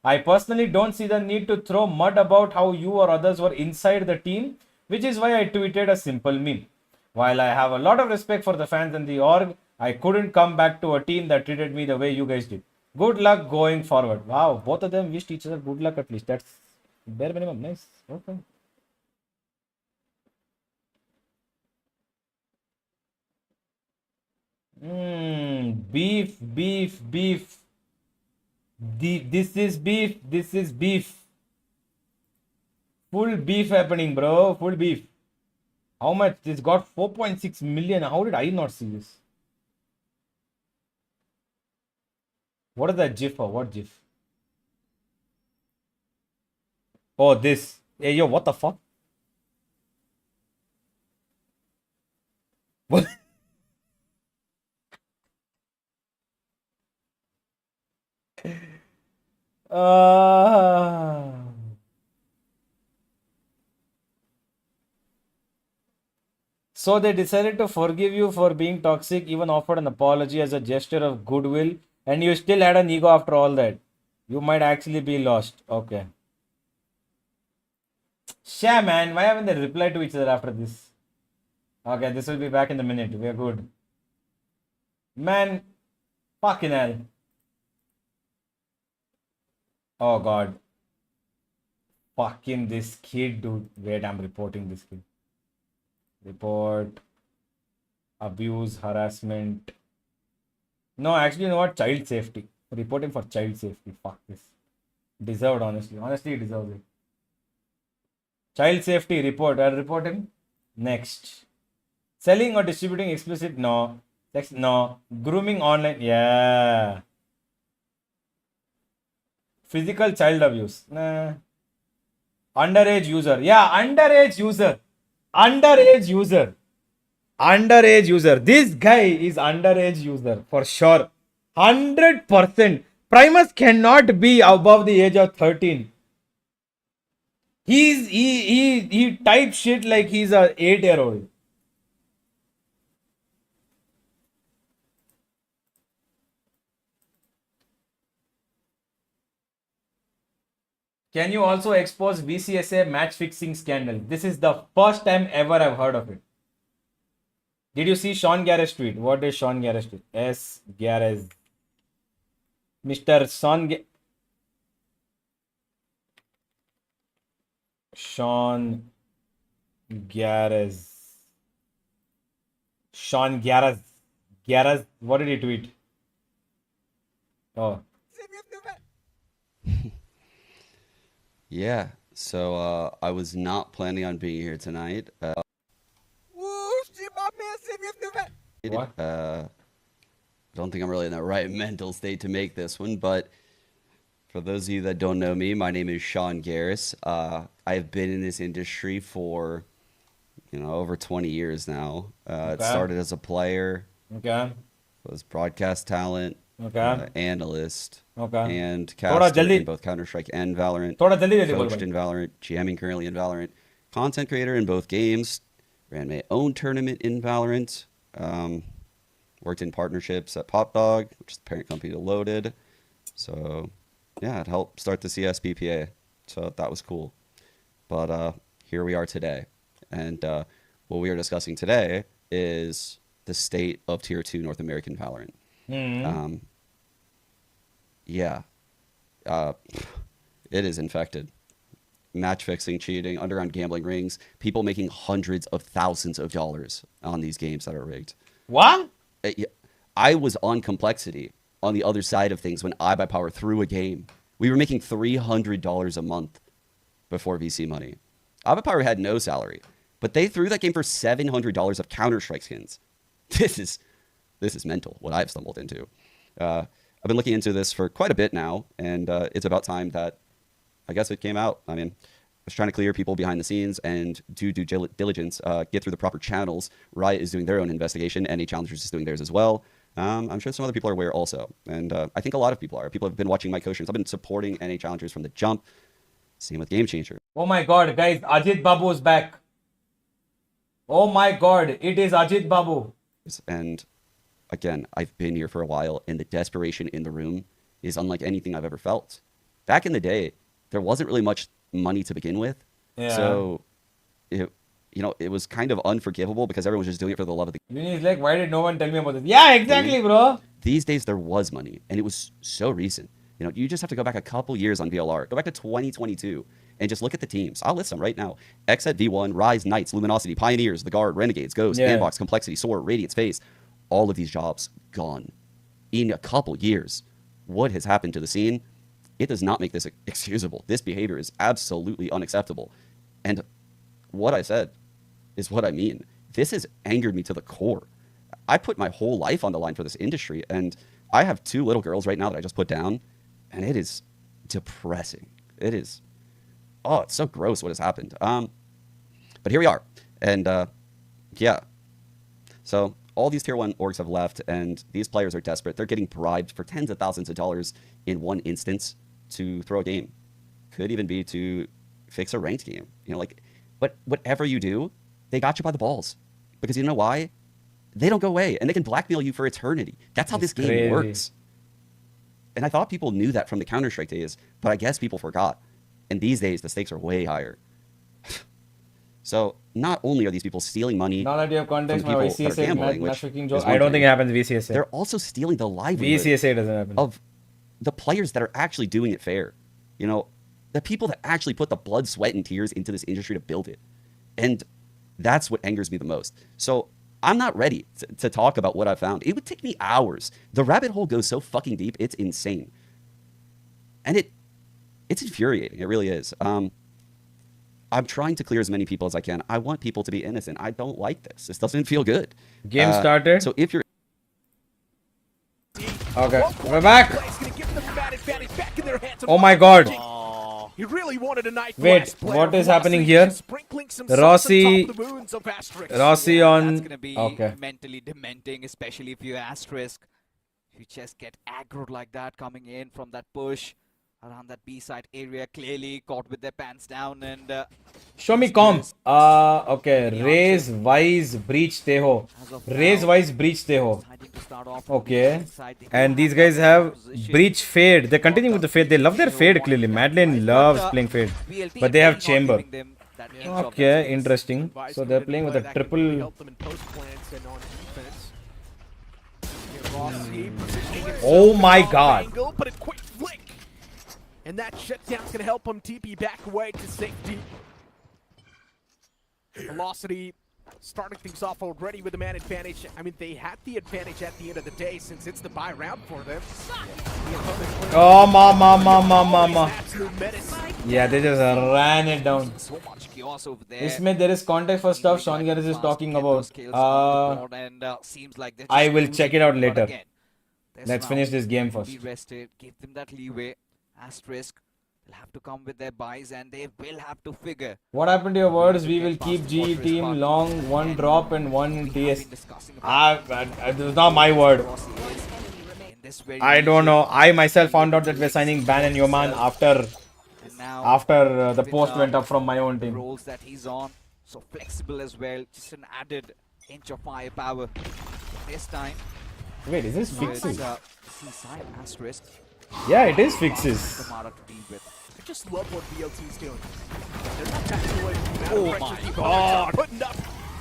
Speaker 1: I personally don't see the need to throw mud about how you or others were inside the team, which is why I tweeted a simple meme. While I have a lot of respect for the fans and the org, I couldn't come back to a team that treated me the way you guys did. Good luck going forward. Wow, both of them wished each other good luck at least. That's Bare minimum, nice. Okay. Beef, beef, beef. This is beef. This is beef. Full beef happening, bro. Full beef. How much? This got 4.6 million. How did I not see this? What is that GIF or what GIF? Oh, this. Hey, yo, what the fuck? What? Uh, so they decided to forgive you for being toxic, even offered an apology as a gesture of goodwill, and you still had an ego after all that. You might actually be lost. Okay. Sha, man, why haven't they replied to each other after this? Okay, this will be back in a minute. We are good. Man, fucking hell. Oh god. Fucking this kid, dude. Wait, I'm reporting this kid. Report. Abuse, harassment. No, actually, you know what? Child safety. Report him for child safety. Fuck this. Deserved, honestly. Honestly, he deserves it. Child safety report. I'll report him. Next. Selling or distributing explicit? No. Sex? No. Grooming online? Yeah. Physical child abuse? Nah. Underage user? Yeah, underage user. Underage user. Underage user. This guy is underage user for sure. 100%. Primus cannot be above the age of 13. He types shit like he's a 8-year-old. Can you also expose VCSA match fixing scandal? This is the first time ever I've heard of it. Did you see Sean Garrett's tweet? What is Sean Garrett's tweet? S. Garrett. Mr. Sean Garrett. Sean Garrett. Garrett. What did he tweet? Oh.
Speaker 7: Yeah, so I was not planning on being here tonight.
Speaker 1: What?
Speaker 7: I don't think I'm really in the right mental state to make this one, but for those of you that don't know me, my name is Sean Garris. I have been in this industry for, over 20 years now. It started as a player,
Speaker 1: Okay.
Speaker 7: was broadcast talent,
Speaker 1: Okay.
Speaker 7: analyst,
Speaker 1: Okay.
Speaker 7: and
Speaker 1: Thoda
Speaker 7: caster
Speaker 1: jaldi.
Speaker 7: in both Counter-Strike and Valorant.
Speaker 1: Thoda jaldi जल्दी बोल
Speaker 7: Coached
Speaker 1: भाई.
Speaker 7: in Valorant, GMing currently in Valorant, content creator in both games, ran my own tournament in Valorant, worked in partnerships at PopDog, which is the parent company to Loaded. So, yeah, it helped start the CSPPA. So that was cool. But here we are today. And what we are discussing today is the state of Tier 2 North American Valorant. Yeah. It is infected. Match fixing, cheating, underground gambling rings, people making hundreds of thousands of dollars on these games that are rigged.
Speaker 1: What?
Speaker 7: I was on Complexity on the other side of things when iBuyPower threw a game. We were making $300 a month before VC money. iBuyPower had no salary, but they threw that game for $700 of Counter-Strike skins. This is mental, what I've stumbled into. I've been looking into this for quite a bit now, and it's about time that I guess it came out. I mean, I was trying to clear people behind the scenes and do due diligence, get through the proper channels. Riot is doing their own investigation. NA Challengers is doing theirs as well. I'm sure some other people are aware also. And I think a lot of people are. People have been watching my co-streams. I've been supporting NA Challengers from the jump. Same with Game Changer.
Speaker 1: Oh my god, guys, Ajit Babu is back. Oh my god, it is Ajit Babu.
Speaker 7: And again, I've been here for a while, and the desperation in the room is unlike anything I've ever felt. Back in the day, there wasn't really much money to begin with.
Speaker 1: Yeah.
Speaker 7: So it was kind of unforgivable because everyone was just doing it for the love of the game.
Speaker 1: He's like, why did no one tell me about this? Yeah, exactly, bro.
Speaker 7: These days there was money, and it was so recent. You just have to go back a couple years on VLR. Go back to 2022, and just look at the teams. I'll list them right now. X at V1, Rise, Knights, Luminosity, Pioneers, The Guard, Renegades, Ghost,
Speaker 1: Yeah.
Speaker 7: Sandbox, Complexity, Soar, Radiance, Phase. All of these jobs gone in a couple years. What has happened to the scene? It does not make this excusable. This behavior is absolutely unacceptable. And what I said is what I mean. This has angered me to the core. I put my whole life on the line for this industry, and I have 2 little girls right now that I just put down, and it is depressing. It is, oh, it's so gross what has happened. But here we are, and yeah. So all these tier 1 orgs have left, and these players are desperate. They're getting bribed for tens of thousands of dollars in one instance to throw a game. Could even be to fix a ranked game. You know, like, but whatever you do, they got you by the balls. Because you know why? They don't go away, and they can blackmail you for eternity. That's how this game
Speaker 1: crazy.
Speaker 7: works. And I thought people knew that from the Counter-Strike days, but I guess people forgot. And these days, the stakes are way higher. So not only are these people stealing money
Speaker 1: Now that you have context,
Speaker 7: from
Speaker 1: my
Speaker 7: people that are
Speaker 1: VCSA
Speaker 7: gambling, which
Speaker 1: matchmaking
Speaker 7: is
Speaker 1: job.
Speaker 7: one
Speaker 1: I don't
Speaker 7: thing,
Speaker 1: think it happens VCSA.
Speaker 7: they're also stealing the livelihood
Speaker 1: VCSA doesn't happen.
Speaker 7: of the players that are actually doing it fair. You know, the people that actually put the blood, sweat, and tears into this industry to build it. And that's what angers me the most. So I'm not ready to talk about what I found. It would take me hours. The rabbit hole goes so fucking deep, it's insane. And it's infuriating. It really is. I'm trying to clear as many people as I can. I want people to be innocent. I don't like this. This doesn't feel good.
Speaker 1: Game started.
Speaker 7: So if you're
Speaker 1: Okay, we're back. Oh my god.
Speaker 2: He really wanted a knife.
Speaker 1: Wait, what is happening here? Rossi on.
Speaker 6: That's gonna be
Speaker 1: Okay.
Speaker 6: mentally dementing, especially if you asterisk. If you just get aggroed like that coming in from that push around that B side area, clearly caught with their pants down and
Speaker 1: Show me comp. Okay. Raise, Wise, Breach, Teho. Raise, Wise, Breach, Teho.
Speaker 6: deciding to start off
Speaker 1: Okay. And these guys have Breach, Fade. They're continuing with the Fade. They love their Fade clearly. Madeline loves playing Fade. But they have Chamber. Okay, interesting. So they're playing with a triple. Oh my god.
Speaker 2: But a quick flick. And that shutdown's gonna help him TP back away to safety. Velocity starting things off already with the man advantage. I mean, they had the advantage at the end of the day since it's the bye round for them.
Speaker 1: Oh, mama.
Speaker 2: Absolute menace.
Speaker 1: Yeah, they just ran it down.
Speaker 6: So much chaos over there.
Speaker 1: Isme, there is context for stuff Sean Garris is talking about.
Speaker 6: Seems like they're
Speaker 1: I
Speaker 6: just
Speaker 1: will check it out
Speaker 6: losing, but
Speaker 1: later.
Speaker 6: again, this
Speaker 1: Let's
Speaker 6: round
Speaker 1: finish this game
Speaker 6: will
Speaker 1: first.
Speaker 6: Be rested, give them that leeway. Asterisk, they'll have to come with their buys and they will have to figure.
Speaker 1: What happened to your words? We will keep GE team long, 1 drop and 1 TS. This is not my word. I don't know. I myself found out that we're signing Ban and Yoman after the post went up from my own team.
Speaker 6: Roles that he's on, so flexible as well. Just an added inch of firepower. This time,
Speaker 1: Wait, is this
Speaker 6: with
Speaker 1: fixes?
Speaker 6: Seaside Asterisk.
Speaker 1: Yeah, it is fixes.
Speaker 6: Kamara to deal with.
Speaker 2: I just love what VLT's doing. They're not backing away from the
Speaker 6: Oh
Speaker 2: amount of pressure
Speaker 6: my
Speaker 2: people are putting up.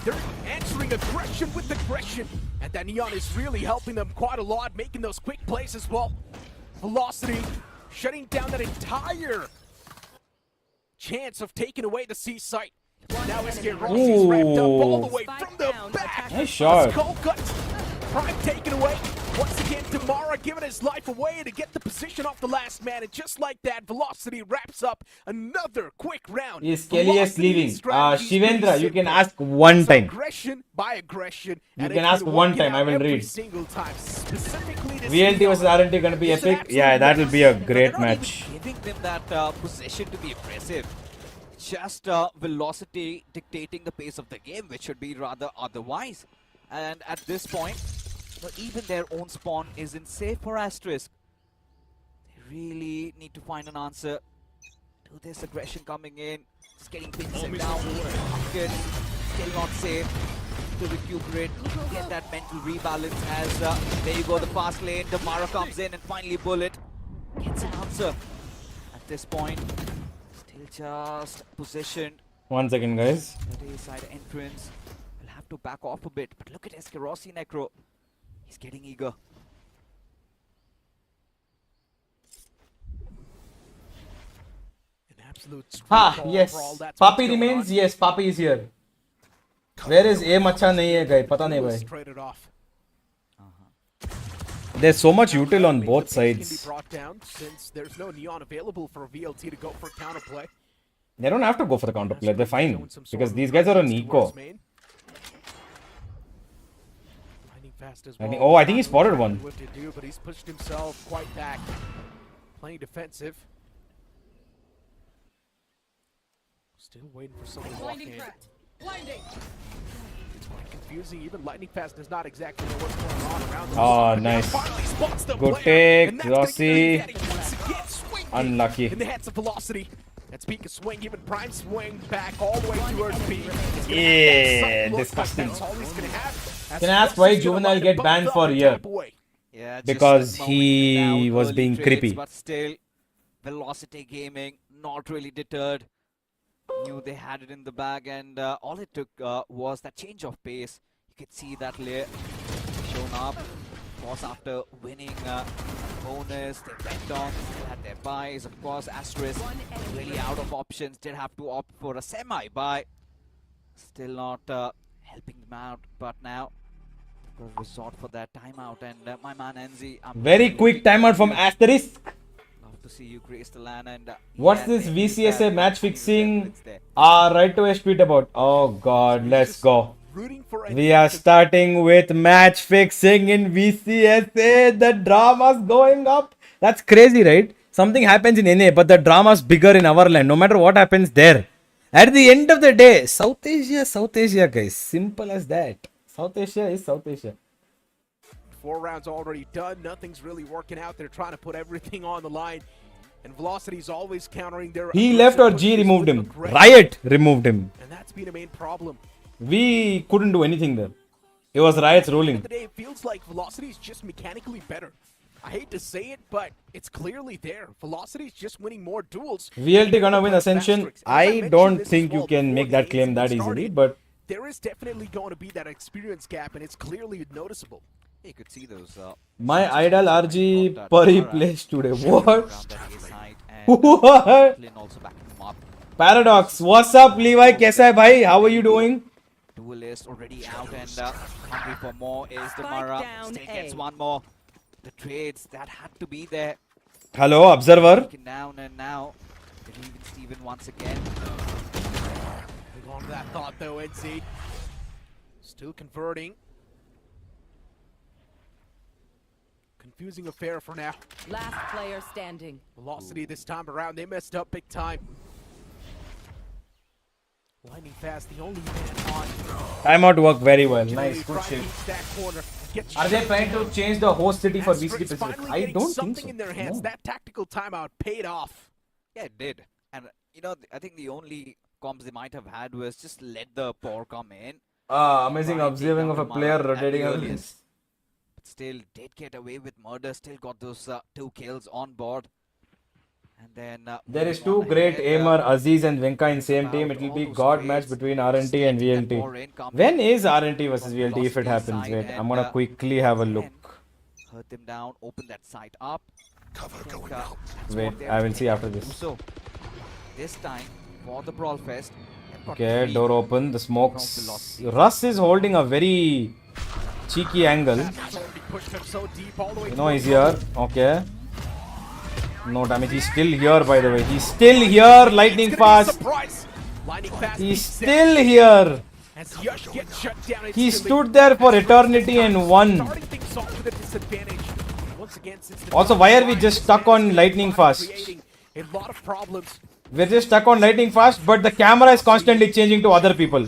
Speaker 2: They're answering aggression with aggression. And that Neon is really helping them quite a lot, making those quick plays as well. Velocity shutting down that entire chance of taking away the C site. Now SK Rossi's wrapped up all the way from the back.
Speaker 1: Nice shot.
Speaker 2: Skull cut. Prime taken away. Once again, Damara giving his life away to get the position off the last man. And just like that, Velocity wraps up another quick round.
Speaker 1: Is Kelly's leaving?
Speaker 2: Strategy's
Speaker 1: Shivendra,
Speaker 2: pretty
Speaker 1: you can
Speaker 2: simple.
Speaker 1: ask one
Speaker 2: It's
Speaker 1: time.
Speaker 2: Aggression by aggression.
Speaker 1: You
Speaker 2: and
Speaker 1: can
Speaker 2: it's
Speaker 1: ask
Speaker 2: gonna
Speaker 1: one
Speaker 2: work
Speaker 1: time,
Speaker 2: it
Speaker 1: I
Speaker 2: out
Speaker 1: will
Speaker 2: every
Speaker 1: read.
Speaker 2: single time. Specifically this
Speaker 1: VLT
Speaker 2: Neon.
Speaker 1: versus RNT gonna be
Speaker 2: It's an
Speaker 1: epic?
Speaker 2: absolute
Speaker 1: Yeah, that will be a
Speaker 2: menace.
Speaker 1: great
Speaker 6: They're not
Speaker 1: match.
Speaker 6: even giving them that possession to be aggressive. Just velocity dictating the pace of the game, which should be rather otherwise. And at this point, even their own spawn isn't safe for Asterisk. They really need to find an answer to this aggression coming in. Just getting pinned down. Good. Still not safe. To recuperate, get that mental rebalance as there you go, the fast lane. Damara comes in and finally Bullet gets an answer. At this point, still just positioned.
Speaker 1: 1 second, guys.
Speaker 6: The A side entrance will have to back off a bit. But look at Eskerosi Necro. He's getting eager.
Speaker 2: An absolute sweet
Speaker 1: Ha,
Speaker 2: ball
Speaker 1: yes.
Speaker 2: overall. That's
Speaker 1: Papi
Speaker 2: what's going
Speaker 1: remains.
Speaker 2: on.
Speaker 1: Yes, Papi is here. Where is aim अच्छा नहीं है guy? पता नहीं भाई.
Speaker 2: Straight it off.
Speaker 1: There's so much util on
Speaker 2: The
Speaker 1: both
Speaker 2: pace can be
Speaker 1: sides.
Speaker 2: brought down since there's no neon available for VLT to go for counterplay.
Speaker 1: They don't have to go for the counterplay. They're fine
Speaker 2: Showing some sort
Speaker 1: because
Speaker 2: of
Speaker 1: these guys are on
Speaker 2: presence towards
Speaker 1: eco.
Speaker 2: main. Lightning fast as
Speaker 1: I think-
Speaker 2: well.
Speaker 1: oh, I think he
Speaker 2: Not
Speaker 1: spotted
Speaker 2: really
Speaker 1: one.
Speaker 2: sure What to do, but he's pushed himself quite back, playing defensive. Still waiting for someone to walk in. It's quite confusing. Even Lightning Fast does not exactly know what's going on around him.
Speaker 1: Oh,
Speaker 2: But now
Speaker 1: nice.
Speaker 2: finally spots the
Speaker 1: Good
Speaker 2: player,
Speaker 1: take,
Speaker 2: and that's gonna
Speaker 1: Rossi.
Speaker 2: get him once again swinging
Speaker 1: Unlucky.
Speaker 2: in the hands of Velocity. That speak of swing, even Prime swing back all the way towards B.
Speaker 1: Yeah, disgusting.
Speaker 2: That's all he's gonna have.
Speaker 1: Can I ask why Juvenile get banned for a year?
Speaker 6: Yeah, just
Speaker 1: Because
Speaker 6: mowing
Speaker 1: he
Speaker 6: down
Speaker 1: was
Speaker 6: early
Speaker 1: being
Speaker 6: trades,
Speaker 1: creepy.
Speaker 6: But still, Velocity Gaming not really deterred. Knew they had it in the bag, and all it took was that change of pace. You could see that layer shown up. Of course, after winning bonus, they went on, still had their buys. Of course, Asterisk really out of options, did have to opt for a semi-buy. Still not helping them out, but now they've got to resort for that timeout. And my man Enzi, I'm
Speaker 1: Very
Speaker 6: really
Speaker 1: quick
Speaker 6: looking
Speaker 1: timeout from
Speaker 6: forward to you.
Speaker 1: Asterisk.
Speaker 6: Love to see you grace the land. And
Speaker 1: What's
Speaker 6: yeah,
Speaker 1: this
Speaker 6: they use
Speaker 1: VCSA
Speaker 6: that
Speaker 1: match
Speaker 6: continuous
Speaker 1: fixing?
Speaker 6: evidence there.
Speaker 1: Right to a tweet about. Oh god, let's go.
Speaker 2: Rooting for
Speaker 1: We are starting with match fixing in VCSA. The drama's going up. That's crazy, right? Something happens in NA, but the drama's bigger in our land. No matter what happens there. At the end of the day, South Asia, guys. Simple as that. South Asia is South Asia.
Speaker 2: 4 rounds already done. Nothing's really working out. They're trying to put everything on the line. And Velocity's always countering their...
Speaker 1: He left or G
Speaker 2: pushes
Speaker 1: removed
Speaker 2: with
Speaker 1: him.
Speaker 2: aggression.
Speaker 1: Riot removed him.
Speaker 2: And that's been a main problem.
Speaker 1: We couldn't do anything there. It was Riot's
Speaker 2: At the end
Speaker 1: ruling.
Speaker 2: of the day, it feels like Velocity's just mechanically better. I hate to say it, but it's clearly there. Velocity's just winning more duels.
Speaker 1: VLT gonna win Ascension.
Speaker 2: Asterisks. As I
Speaker 1: I
Speaker 2: mentioned
Speaker 1: don't
Speaker 2: this as
Speaker 1: think you
Speaker 2: well
Speaker 1: can
Speaker 2: before
Speaker 1: make
Speaker 2: the
Speaker 1: that claim
Speaker 2: games
Speaker 1: that
Speaker 2: even
Speaker 1: easily,
Speaker 2: started.
Speaker 1: but
Speaker 2: There is definitely going to be that experience gap, and it's clearly noticeable.
Speaker 6: You could see those.
Speaker 1: my idol RGE
Speaker 6: That
Speaker 1: Pari
Speaker 6: are,
Speaker 1: plays today.
Speaker 6: around
Speaker 1: What?
Speaker 6: that A side, and
Speaker 1: What?
Speaker 6: Flynn also backing them up.
Speaker 1: Paradox. What's up, Levi? Kaisa hai bhai? How are you doing?
Speaker 6: Duelist already out, and hungry for more is
Speaker 4: Spike
Speaker 6: Damara.
Speaker 4: down
Speaker 6: Still
Speaker 4: A.
Speaker 6: gets one more. The trades that had to be there.
Speaker 1: Hello, observer.
Speaker 6: Taken down, and now they're even Steven once again.
Speaker 2: Hold on to that thought, though, NC. Still converting. Confusing affair for now.
Speaker 4: Last player standing.
Speaker 2: Velocity this time around, they messed up big time. Lightning Fast, the only man on.
Speaker 1: Timeout worked very well.
Speaker 2: Can
Speaker 1: Nice,
Speaker 2: really
Speaker 1: good
Speaker 2: try and
Speaker 1: shit.
Speaker 2: reach that corner. Get
Speaker 1: Are they
Speaker 2: shut
Speaker 1: trying to
Speaker 2: down.
Speaker 1: change the host city for VCT
Speaker 2: Asterisks
Speaker 1: Pacific?
Speaker 2: finally
Speaker 1: I
Speaker 2: getting
Speaker 1: don't think
Speaker 2: something
Speaker 1: so.
Speaker 2: in their hands.
Speaker 1: No.
Speaker 2: That tactical timeout paid off.
Speaker 6: Yeah, it did. And you know, I think the only comms they might have had was just let the power come in.
Speaker 1: Amazing
Speaker 6: Try and
Speaker 1: observing
Speaker 6: take
Speaker 1: of a
Speaker 6: down
Speaker 1: player
Speaker 6: Damara at the
Speaker 1: rotating
Speaker 6: earliest.
Speaker 1: against.
Speaker 6: But still did get away with murder. Still got those 2 kills on board. And then
Speaker 1: There is
Speaker 6: moving
Speaker 1: 2
Speaker 6: on
Speaker 1: great
Speaker 6: ahead,
Speaker 1: aimer, Aziz and Venka in same
Speaker 6: about
Speaker 1: team. It will
Speaker 6: all
Speaker 1: be
Speaker 6: those
Speaker 1: god match
Speaker 6: trades,
Speaker 1: between RNT and
Speaker 6: getting that
Speaker 1: VLT.
Speaker 6: power in coming
Speaker 1: When is RNT versus
Speaker 6: from
Speaker 1: VLT if it
Speaker 6: Velocity
Speaker 1: happens?
Speaker 6: side,
Speaker 1: Wait,
Speaker 6: and,
Speaker 1: I'm gonna quickly have a look.
Speaker 6: hurt them down, open that site up.
Speaker 5: Cover
Speaker 6: think,
Speaker 5: going out.
Speaker 6: that's
Speaker 1: Wait,
Speaker 6: what they're
Speaker 1: I will see after
Speaker 6: intending to
Speaker 1: this.
Speaker 6: do. So this time for the Brawl Fest, they've got
Speaker 1: Okay,
Speaker 6: 3
Speaker 1: door open. The smokes.
Speaker 6: from Velocity.
Speaker 1: Russ is holding a very cheeky angle.
Speaker 2: That's already pushed him so deep all the way
Speaker 1: You
Speaker 2: to
Speaker 1: know
Speaker 2: the
Speaker 1: he's here. Okay. No damage. He's still here, by the way. He's still here. Lightning
Speaker 2: It's gonna be a
Speaker 1: fast.
Speaker 2: surprise. Lightning Fast
Speaker 1: He's
Speaker 2: beats
Speaker 1: still
Speaker 2: them.
Speaker 1: here.
Speaker 2: As Yash gets shut down
Speaker 1: He
Speaker 2: instantly.
Speaker 1: stood there for eternity and won.
Speaker 2: Starting things off with a disadvantage. Once again, since the
Speaker 1: Also, why are we just stuck on lightning fast?
Speaker 2: creating a lot of problems.
Speaker 1: We're just stuck on lightning fast, but the camera is constantly changing to other people.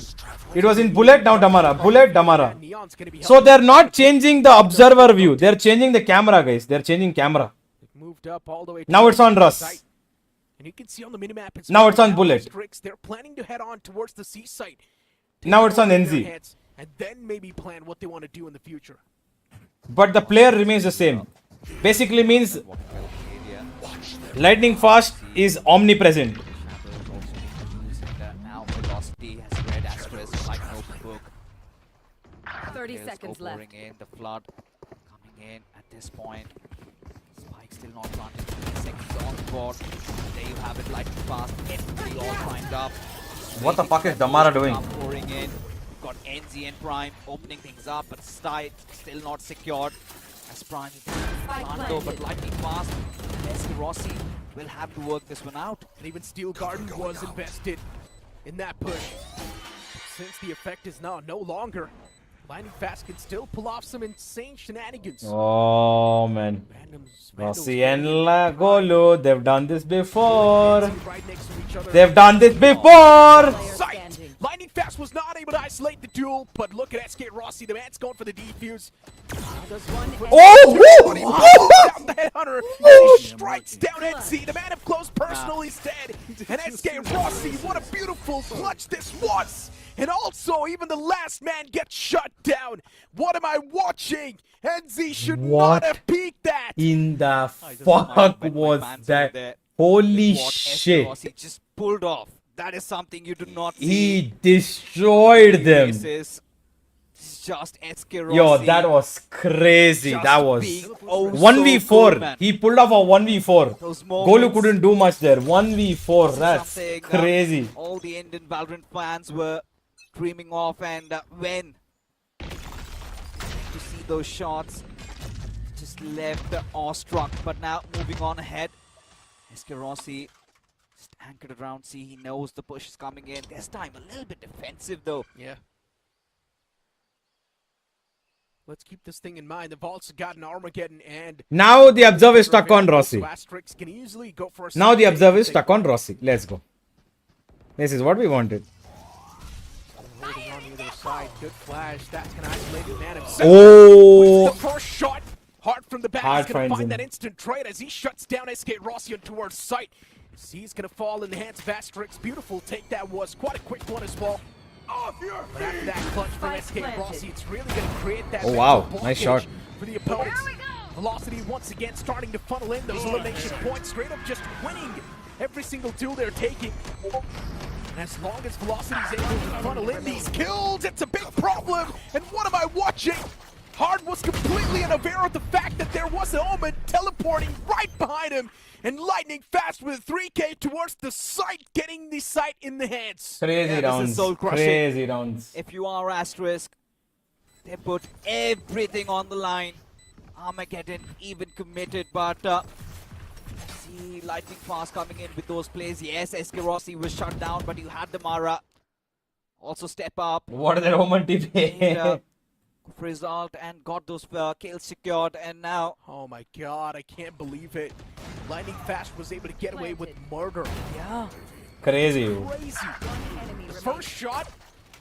Speaker 1: It was in Bullet, now Damara. Bullet, Damara.
Speaker 2: Neon's gonna be
Speaker 1: So they're not changing the observer view. They're changing the camera, guys. They're changing camera.
Speaker 2: moved up all the way to
Speaker 1: Now
Speaker 2: the
Speaker 1: it's on
Speaker 2: C
Speaker 1: Russ.
Speaker 2: site. And you can see on the minimap it's
Speaker 1: Now it's on
Speaker 2: now
Speaker 1: Bullet.
Speaker 2: Asterisks, they're planning to head on towards the C site.
Speaker 1: Now it's on
Speaker 2: Take it
Speaker 1: NZ.
Speaker 2: in their hands, and then maybe plan what they want to do in the future.
Speaker 1: But the player remains the same. Basically means
Speaker 6: what fell in the area.
Speaker 1: lightning fast is omnipresent.
Speaker 6: Shadows also being used, and now Velocity has read Asterisk like an open book.
Speaker 4: 30
Speaker 6: There's
Speaker 4: seconds
Speaker 6: scope
Speaker 4: left.
Speaker 6: pouring in, the flood coming in at this point. Spike still not planted. 3 seconds on the board. There you have it, lightning fast. Everybody all primed up.
Speaker 1: What the fuck is Damara doing?
Speaker 6: Pouring in. Got NZ and Prime opening things up, but Stite still not secured. As Prime is though, but lightning fast. And Rossi will have to work this one out.
Speaker 2: And even Steel Garden was invested in that push. Since the effect is now no longer, Lightning Fast can still pull off some insane shenanigans.
Speaker 1: Oh man.
Speaker 2: Randoms,
Speaker 1: Rossi and Golu, they've done this before.
Speaker 2: right next to each other.
Speaker 1: They've done this before.
Speaker 4: Player
Speaker 2: Sight!
Speaker 4: standing.
Speaker 2: Lightning Fast was not able to isolate the duel, but look at SK Rossi. The man's going for the defuse.
Speaker 1: Oh!
Speaker 2: Down the headhunter. He strikes down NC. The man up close personally dead. And SK Rossi, what a beautiful clutch this was. And also, even the last man gets shut down. What am I watching? NZ should
Speaker 1: What
Speaker 2: not have peeked that.
Speaker 1: In the
Speaker 6: Just
Speaker 1: fuck
Speaker 6: my
Speaker 1: was
Speaker 6: fans over there.
Speaker 1: that? Holy
Speaker 6: What SK
Speaker 1: shit.
Speaker 6: Rossi just pulled off. That is something you do not see.
Speaker 1: He destroyed them.
Speaker 6: This is just SK Rossi.
Speaker 1: Yo, that was crazy.
Speaker 6: just
Speaker 1: That was
Speaker 6: being oh so
Speaker 1: 1v4.
Speaker 6: cool, man.
Speaker 1: He pulled off a 1v4.
Speaker 6: Those
Speaker 1: Golu
Speaker 6: moments,
Speaker 1: couldn't do much there. 1v4. That's
Speaker 6: something,
Speaker 1: crazy.
Speaker 6: all the Indian Valorant fans were dreaming of, and when to see those shots, just left awestruck. But now moving on ahead, SK Rossi just anchored around C. He knows the push is coming in. This time a little bit defensive though.
Speaker 2: Yeah. Let's keep this thing in mind. They've also got an Armageddon and
Speaker 1: Now the observer is stuck on Rossi.
Speaker 2: So Asterix can easily go for a
Speaker 1: Now the
Speaker 2: side
Speaker 1: observer is
Speaker 2: thing.
Speaker 1: stuck on Rossi. Let's go. This is what we wanted.
Speaker 2: Holding on the other side. Good flash. That can isolate the man himself.
Speaker 1: Oh.
Speaker 2: With the first shot. Hart from the back
Speaker 1: Hart
Speaker 2: is going to
Speaker 1: finds
Speaker 2: find
Speaker 1: him.
Speaker 2: that instant trade as he shuts down SK Rossi towards sight. C's going to fall in the hands of Asterix. Beautiful take that was. Quite a quick one as well. But after that clutch from
Speaker 4: Spike
Speaker 2: SK
Speaker 4: planted.
Speaker 2: Rossi, it's really going to create that
Speaker 1: Oh, wow.
Speaker 2: mental
Speaker 1: Nice
Speaker 2: blockage
Speaker 1: shot.
Speaker 2: for the opponents. Velocity once again starting to funnel in those elimination points, straight up just winning every single duel they're taking. And as long as Velocity is able to funnel in these kills, it's a big problem. And what am I watching? Hard was completely unaware of the fact that there was an Omen teleporting right behind him. And Lightning Fast with 3K towards the site, getting the site in the hands.
Speaker 1: Crazy
Speaker 6: this is
Speaker 1: rounds.
Speaker 6: soul-crushing.
Speaker 1: Crazy rounds.
Speaker 6: If you are Asterisk, they put everything on the line. Armageddon even committed, but see Lightning Fast coming in with those plays. Yes, SK Rossi was shut down, but you had the Mara. Also step up.
Speaker 1: What are their Omen
Speaker 6: And,
Speaker 1: TP?
Speaker 6: result and got those kills secured, and now
Speaker 2: Oh my god, I can't believe it. Lightning Fast was able to get away with murder.
Speaker 6: yeah,
Speaker 1: Crazy.
Speaker 2: Crazy. First shot,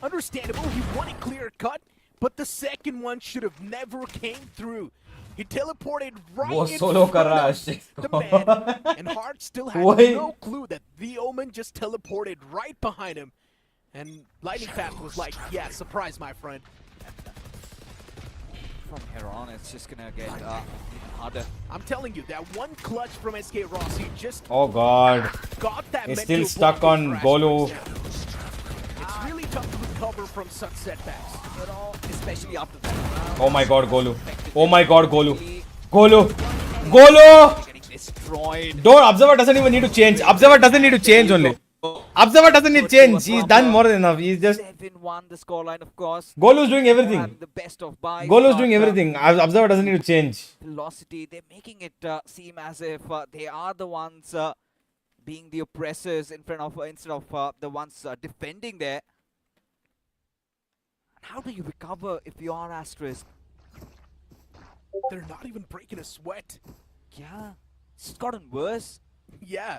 Speaker 2: understandable, he won it clear cut, but the second one should have never came through. He teleported right
Speaker 1: वो
Speaker 2: in
Speaker 1: solo कर
Speaker 2: front
Speaker 1: रहा
Speaker 2: of
Speaker 1: है
Speaker 2: the man, and Hart still had
Speaker 1: वही.
Speaker 2: no clue that the Omen just teleported right behind him. And Lightning Fast was like, yeah, surprise, my friend.
Speaker 6: from here on it's just gonna get even harder.
Speaker 2: I'm telling you, that one clutch from SK Rossi just
Speaker 1: Oh god.
Speaker 2: got that
Speaker 1: He's
Speaker 2: mental
Speaker 1: still stuck
Speaker 2: blockage
Speaker 1: on
Speaker 2: for
Speaker 1: Golu.
Speaker 2: Asterix. It's really tough to recover from such setbacks.
Speaker 6: You know, especially after that.
Speaker 1: Oh my god, Golu. Oh my god, Golu. Golu. Golu!
Speaker 6: Getting destroyed.
Speaker 1: Don't, Observer doesn't even need to change. Observer doesn't need to change only. Observer doesn't need to change. He's done more than enough. He's just...
Speaker 6: 7-1 the scoreline, of course.
Speaker 1: Golu's doing everything.
Speaker 6: Having the best of buys,
Speaker 1: Golu's
Speaker 6: but,
Speaker 1: doing everything. Observer doesn't need to change.
Speaker 6: Velocity, they're making it seem as if they are the ones being the oppressors in front of instead of the ones defending there. How do you recover if you are Asterisk?
Speaker 2: They're not even breaking a sweat.
Speaker 6: Yeah, it's gotten worse.
Speaker 2: Yeah.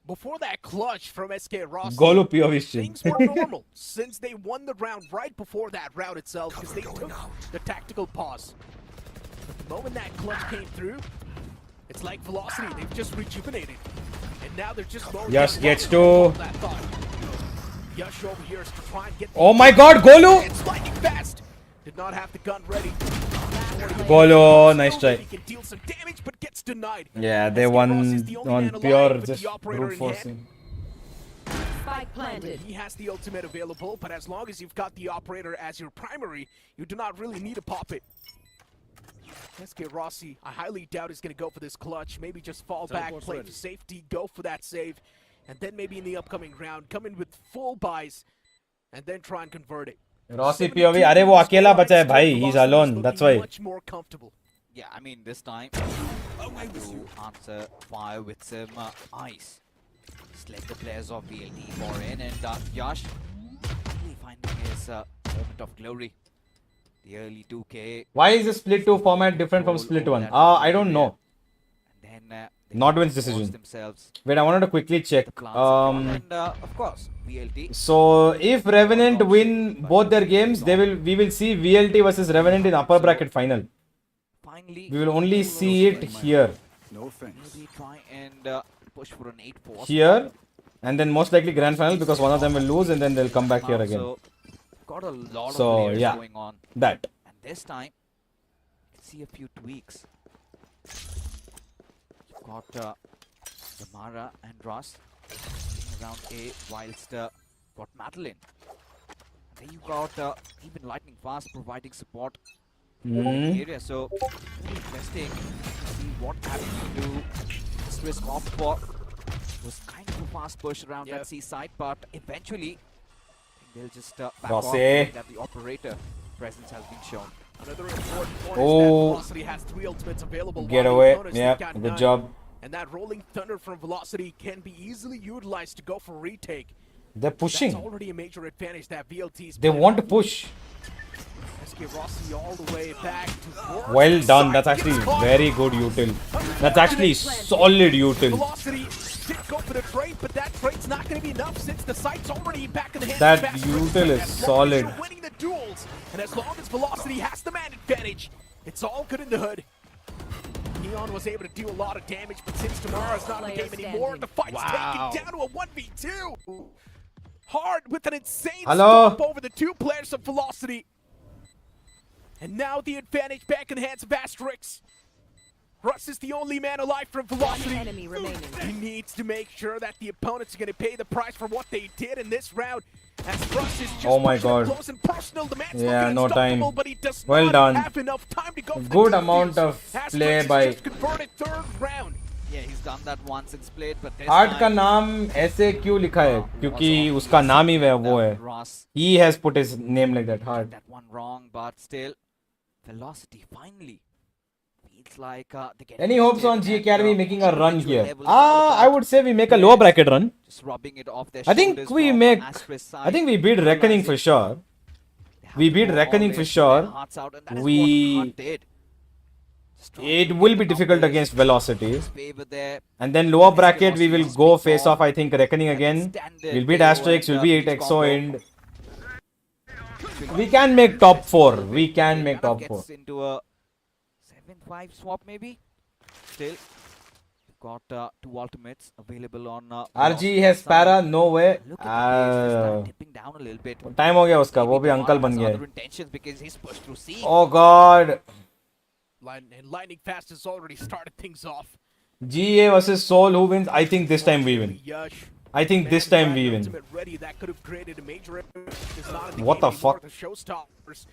Speaker 2: Before that clutch from SK Rossi,
Speaker 1: Golu POV stream.
Speaker 2: things were normal since they won the round right before that round itself because they took the tactical pause. But the moment that clutch came through, it's like Velocity, they've just rejuvenated. And now they're just mowing
Speaker 1: Yash
Speaker 2: down
Speaker 1: gets
Speaker 2: Lightning
Speaker 1: to-
Speaker 2: that thought. Yash over here is to try and get the
Speaker 1: Oh my god, Golu!
Speaker 2: It's Lightning Fast! Did not have the gun ready.
Speaker 1: Golu, nice try.
Speaker 2: He can deal some damage but gets denied.
Speaker 1: Yeah, they
Speaker 2: SK
Speaker 1: won
Speaker 2: Rossi is the only
Speaker 1: on
Speaker 2: man alive
Speaker 1: pure
Speaker 2: with
Speaker 1: just
Speaker 2: the operator
Speaker 1: brute
Speaker 2: in hand.
Speaker 1: forcing.
Speaker 4: Spike planted.
Speaker 2: He has the ultimate available, but as long as you've got the operator as your primary, you do not really need to pop it. SK Rossi, I highly doubt he's going to go for this clutch. Maybe just fall back,
Speaker 5: Teleport's
Speaker 2: play
Speaker 5: ready.
Speaker 2: for safety, go for that save, and then maybe in the upcoming round, come in with full buys, and then try and convert it.
Speaker 1: Rossi
Speaker 2: 72
Speaker 1: POV, अरे वो अकेला
Speaker 2: scoreline,
Speaker 1: बचा है
Speaker 2: still
Speaker 1: भाई, he's
Speaker 2: Velocity's
Speaker 1: alone,
Speaker 2: looking
Speaker 1: that's why.
Speaker 2: much more comfortable.
Speaker 6: Yeah, I mean, this time, to answer fire with some ice. Just let the players of VLT pour in, and Yash really finding his moment of glory. The early 2K.
Speaker 1: Why is the split 2 format different from split 1? I don't know.
Speaker 6: And then they
Speaker 1: Nodwin's
Speaker 6: forced
Speaker 1: decision.
Speaker 6: themselves
Speaker 1: Wait, I wanted to quickly check.
Speaker 6: the glance of and of course, VLT.
Speaker 1: So if Revenant win both their games, we will see VLT versus Revenant in upper bracket final.
Speaker 6: Finally,
Speaker 1: We will only see it here.
Speaker 5: No thanks.
Speaker 6: maybe try and push for an 8-4.
Speaker 1: Here. And then most likely grand final because one of them will lose and then they'll come back here again.
Speaker 6: So, got a lot
Speaker 1: So,
Speaker 6: of players
Speaker 1: yeah.
Speaker 6: going on.
Speaker 1: That.
Speaker 6: And this time, see a few tweaks. You've got Damara and Ross around A, whilst got Madeline. Then you got even Lightning Fast providing support in the area. So, very interesting to see what happened to do. This risk off for was kind of a fast push around
Speaker 2: Yeah.
Speaker 6: that seaside, but eventually they'll just back
Speaker 1: Rossi.
Speaker 6: off knowing that the operator presence has been shown.
Speaker 2: Another important point
Speaker 1: Oh.
Speaker 2: is that Velocity has 3 ultimates available.
Speaker 1: Get
Speaker 2: while the
Speaker 1: away.
Speaker 2: opponents
Speaker 1: Yeah,
Speaker 2: got
Speaker 1: good
Speaker 2: none.
Speaker 1: job.
Speaker 2: And that rolling thunder from Velocity can be easily utilized to go for retake.
Speaker 1: They're pushing.
Speaker 2: That's already a major advantage that VLT's
Speaker 1: They want to push.
Speaker 2: SK Rossi all the way back to work.
Speaker 1: Well done.
Speaker 2: Side
Speaker 1: That's actually
Speaker 2: gets caught.
Speaker 1: very good util. That's actually solid util.
Speaker 2: Velocity did go for the trade, but that trade's not going to be enough since the site's already back in the hands
Speaker 1: That
Speaker 2: of Fast
Speaker 1: util
Speaker 2: Break.
Speaker 1: is
Speaker 2: As long as
Speaker 1: solid.
Speaker 2: you're winning the duels, and as long as Velocity has the man advantage, it's all good in the hood. Neon was able to do a lot of damage, but since tomorrow's not in the
Speaker 4: Player
Speaker 2: game anymore,
Speaker 4: standing.
Speaker 2: the fight's
Speaker 1: Wow.
Speaker 2: taken down to a 1v2. Hard with an insane
Speaker 1: Hello?
Speaker 2: stomp over the 2 players of Velocity. And now the advantage back in the hands of Asterix. Russ is the only man alive from
Speaker 4: One
Speaker 2: Velocity.
Speaker 4: enemy remaining.
Speaker 2: He needs to make sure that the opponents are going to pay the price for what they did in this round. As Russ is just
Speaker 1: Oh my
Speaker 2: pushing up
Speaker 1: God.
Speaker 2: close and personal. The man's
Speaker 1: Yeah,
Speaker 2: looking
Speaker 1: no time.
Speaker 2: unstoppable, but he does
Speaker 1: Well
Speaker 2: not
Speaker 1: done.
Speaker 2: have enough time to go for the
Speaker 1: Good
Speaker 2: defuse.
Speaker 1: amount of
Speaker 2: Asterix
Speaker 1: play
Speaker 2: has
Speaker 1: by-
Speaker 2: just converted 3rd round.
Speaker 6: Yeah, he's done that once in split, but this
Speaker 1: art का
Speaker 6: time,
Speaker 1: नाम ऐसे क्यों लिखा है क्योंकि उसका नाम ही वो है.
Speaker 6: Ross
Speaker 1: He has put his name like that. Hard.
Speaker 6: that one wrong, but still, Velocity finally feels like they get
Speaker 1: Any hopes on G Academy making a run
Speaker 6: individual
Speaker 1: here?
Speaker 6: levels out of
Speaker 1: I
Speaker 6: that.
Speaker 1: would say we make a lower bracket run.
Speaker 6: Just rubbing it off their
Speaker 1: I think
Speaker 6: shoulders
Speaker 1: we
Speaker 6: from
Speaker 1: make.
Speaker 6: Astra's side.
Speaker 1: I think we beat Reckoning for sure.
Speaker 6: They have
Speaker 1: we
Speaker 6: to
Speaker 1: beat
Speaker 6: go
Speaker 1: Reckoning
Speaker 6: all
Speaker 1: for
Speaker 6: in,
Speaker 1: sure.
Speaker 6: their hearts out, and that is
Speaker 1: We-
Speaker 6: what Hart did. Just trying
Speaker 1: It
Speaker 6: to
Speaker 1: will
Speaker 6: get
Speaker 1: be
Speaker 6: the
Speaker 1: difficult
Speaker 6: numbers,
Speaker 1: against Velocity.
Speaker 6: his favor there.
Speaker 1: And then lower bracket we will go face off. I think Reckoning again.
Speaker 6: Standard
Speaker 1: We'll beat
Speaker 6: KO
Speaker 1: Asterix. We'll
Speaker 6: and,
Speaker 1: beat
Speaker 6: Bleach
Speaker 1: EXO
Speaker 6: combo.
Speaker 1: and we can make top 4. We can make
Speaker 6: Kind of
Speaker 1: top 4.
Speaker 6: gets into a 7-5 swap maybe. Still, we've got 2 ultimates available on
Speaker 1: RGE has para. No way.
Speaker 6: Look at the pace, this time dipping down a little bit.
Speaker 1: Time हो गया उसका. वो
Speaker 6: Maybe
Speaker 1: भी uncle
Speaker 6: Damara
Speaker 1: बन
Speaker 6: has
Speaker 1: गया
Speaker 6: other
Speaker 1: है.
Speaker 6: intentions because he's pushed through C.
Speaker 1: Oh God.
Speaker 2: And Lightning Fast has already started things off.
Speaker 1: GEA versus Soul. Who wins? I think this time we win.
Speaker 2: Yash.
Speaker 1: I think this time we win.
Speaker 2: Ultimate ready, that could have created a major impact. It's not in the
Speaker 1: What
Speaker 2: game
Speaker 1: the
Speaker 2: anymore.
Speaker 1: fuck?
Speaker 2: The showstoppers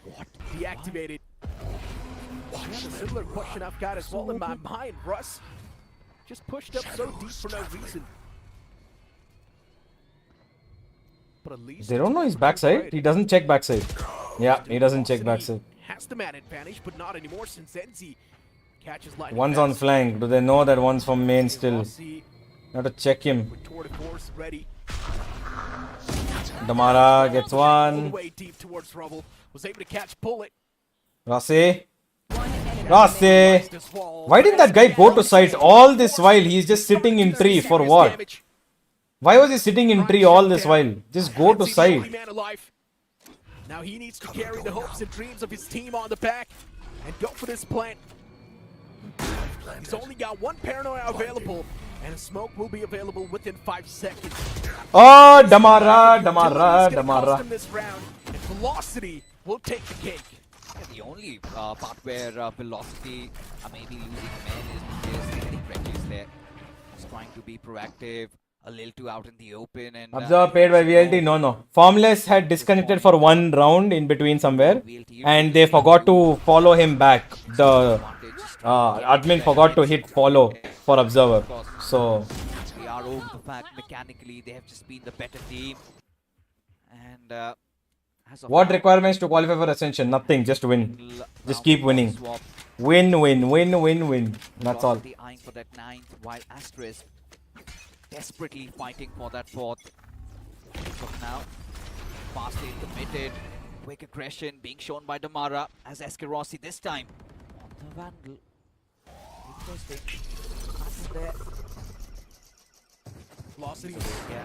Speaker 2: deactivated. That's a similar question I've got as well in my mind. Russ just pushed up so deep for no reason. But at least
Speaker 1: They don't know his backside. He doesn't check backside. Yeah, he doesn't check backside.
Speaker 2: Has the man advantage, but not anymore since Zenzi catches Lightning
Speaker 1: One's on
Speaker 2: Fast.
Speaker 1: flank. Do they know that one's from main still?
Speaker 2: Rossi
Speaker 1: Have to check him.
Speaker 2: with tour de force ready.
Speaker 1: Damara gets
Speaker 2: All the
Speaker 1: one.
Speaker 2: way deep towards Rubble. Was able to catch Bullet.
Speaker 1: Rossi.
Speaker 4: One enemy
Speaker 1: Rossi.
Speaker 4: remaining.
Speaker 2: This wall.
Speaker 1: Why didn't that guy go to site all this while? He's just sitting in tree for what?
Speaker 2: Damage.
Speaker 1: Why was he sitting in tree all this while? Just go to
Speaker 2: That's the only
Speaker 1: site.
Speaker 2: man alive. Now he needs to carry the hopes and dreams of his team on the back and go for this plant. He's only got one paranoia available, and a smoke will be available within 5 seconds.
Speaker 1: Oh, Damara,
Speaker 2: Utility's
Speaker 1: Damara,
Speaker 2: gonna cost
Speaker 1: Damara.
Speaker 2: him this round, and Velocity will take the cake.
Speaker 6: Yeah, the only part where Velocity are maybe losing men is because the Reckless there. He's trying to be proactive. a little too out in the open. And
Speaker 1: Observer paid by VLT? No. Formless had disconnected for one round in between somewhere, and they forgot to follow him back. The admin forgot to hit follow for Observer. So
Speaker 6: we are over the fact mechanically they have just been the better team. And as of
Speaker 1: what
Speaker 6: now,
Speaker 1: requirements to qualify for Ascension? Nothing. Just win. Just
Speaker 6: round
Speaker 1: keep
Speaker 6: one
Speaker 1: winning.
Speaker 6: swap.
Speaker 1: Win. That's all.
Speaker 6: Velocity eyeing for that 9th, while Asterisk desperately fighting for that 4th. But now, fast lane committed, quick aggression being shown by Damara as Eskerossi this time on the Vandal. Interesting. After there,
Speaker 2: Velocity.
Speaker 6: yeah.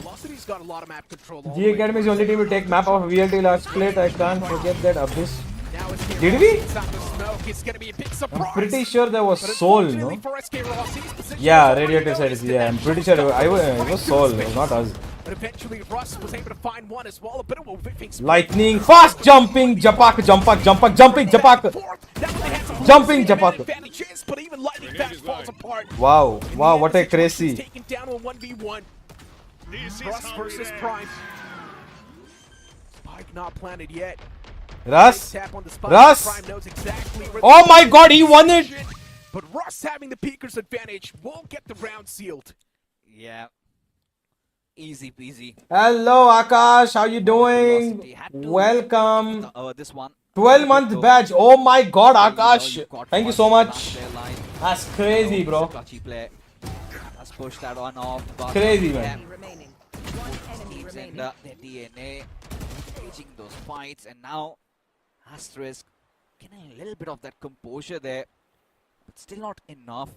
Speaker 2: Velocity's got a lot of map control. all
Speaker 1: G
Speaker 2: the way
Speaker 1: Academy is the only team to take map of VLT last split. I can't forget that Abyss.
Speaker 2: Now it's SK
Speaker 1: Did we?
Speaker 2: Rossi inside the smoke. It's gonna be a big surprise.
Speaker 1: I'm pretty sure there was
Speaker 2: But
Speaker 1: Soul,
Speaker 2: unfortunately
Speaker 1: no?
Speaker 2: for SK Rossi's position
Speaker 1: Yeah,
Speaker 2: was already
Speaker 1: radioactive side.
Speaker 2: noticed, and
Speaker 1: Yeah, I'm
Speaker 2: that
Speaker 1: pretty sure
Speaker 2: shot
Speaker 1: it was Soul, not us.
Speaker 2: But eventually Russ was able to find one as well. A bit of a whipping spin.
Speaker 1: Lightning, fast jumping, Japak, jumping, Japak.
Speaker 2: Fourth. That one they had some
Speaker 1: Jumping
Speaker 2: close
Speaker 1: Japak.
Speaker 2: advantages, but even Lightning Fast falls apart.
Speaker 1: Wow,
Speaker 2: In the
Speaker 1: wow,
Speaker 2: end,
Speaker 1: what
Speaker 2: the
Speaker 1: a
Speaker 2: situation
Speaker 1: crazy.
Speaker 2: was taken down on 1v1.
Speaker 5: This is
Speaker 2: Russ
Speaker 5: how
Speaker 2: versus
Speaker 5: it
Speaker 2: Prime.
Speaker 5: ends.
Speaker 2: Spike not planted yet.
Speaker 1: Russ,
Speaker 2: Tap on the spot.
Speaker 1: Russ.
Speaker 2: Prime knows exactly where
Speaker 1: Oh
Speaker 2: the
Speaker 1: my God, he won it.
Speaker 2: But Russ having the peeker's advantage will get the round sealed.
Speaker 6: Yeah. Easy peasy.
Speaker 1: Hello Akash, how you
Speaker 6: Velocity
Speaker 1: doing?
Speaker 6: had to-
Speaker 1: Welcome.
Speaker 6: This one.
Speaker 1: 12-month badge. Oh my God, Akash.
Speaker 6: You've got
Speaker 1: Thank you
Speaker 6: Russ
Speaker 1: so
Speaker 6: down
Speaker 1: much.
Speaker 6: their line.
Speaker 1: That's crazy, bro.
Speaker 6: Clutchy play. Let's push that one off. But
Speaker 1: Crazy,
Speaker 6: yeah,
Speaker 1: man.
Speaker 4: remaining. One enemy
Speaker 6: teams and
Speaker 4: remaining.
Speaker 6: their DNA engaging those fights, and now Asterisk getting a little bit of that composure there, but still not enough.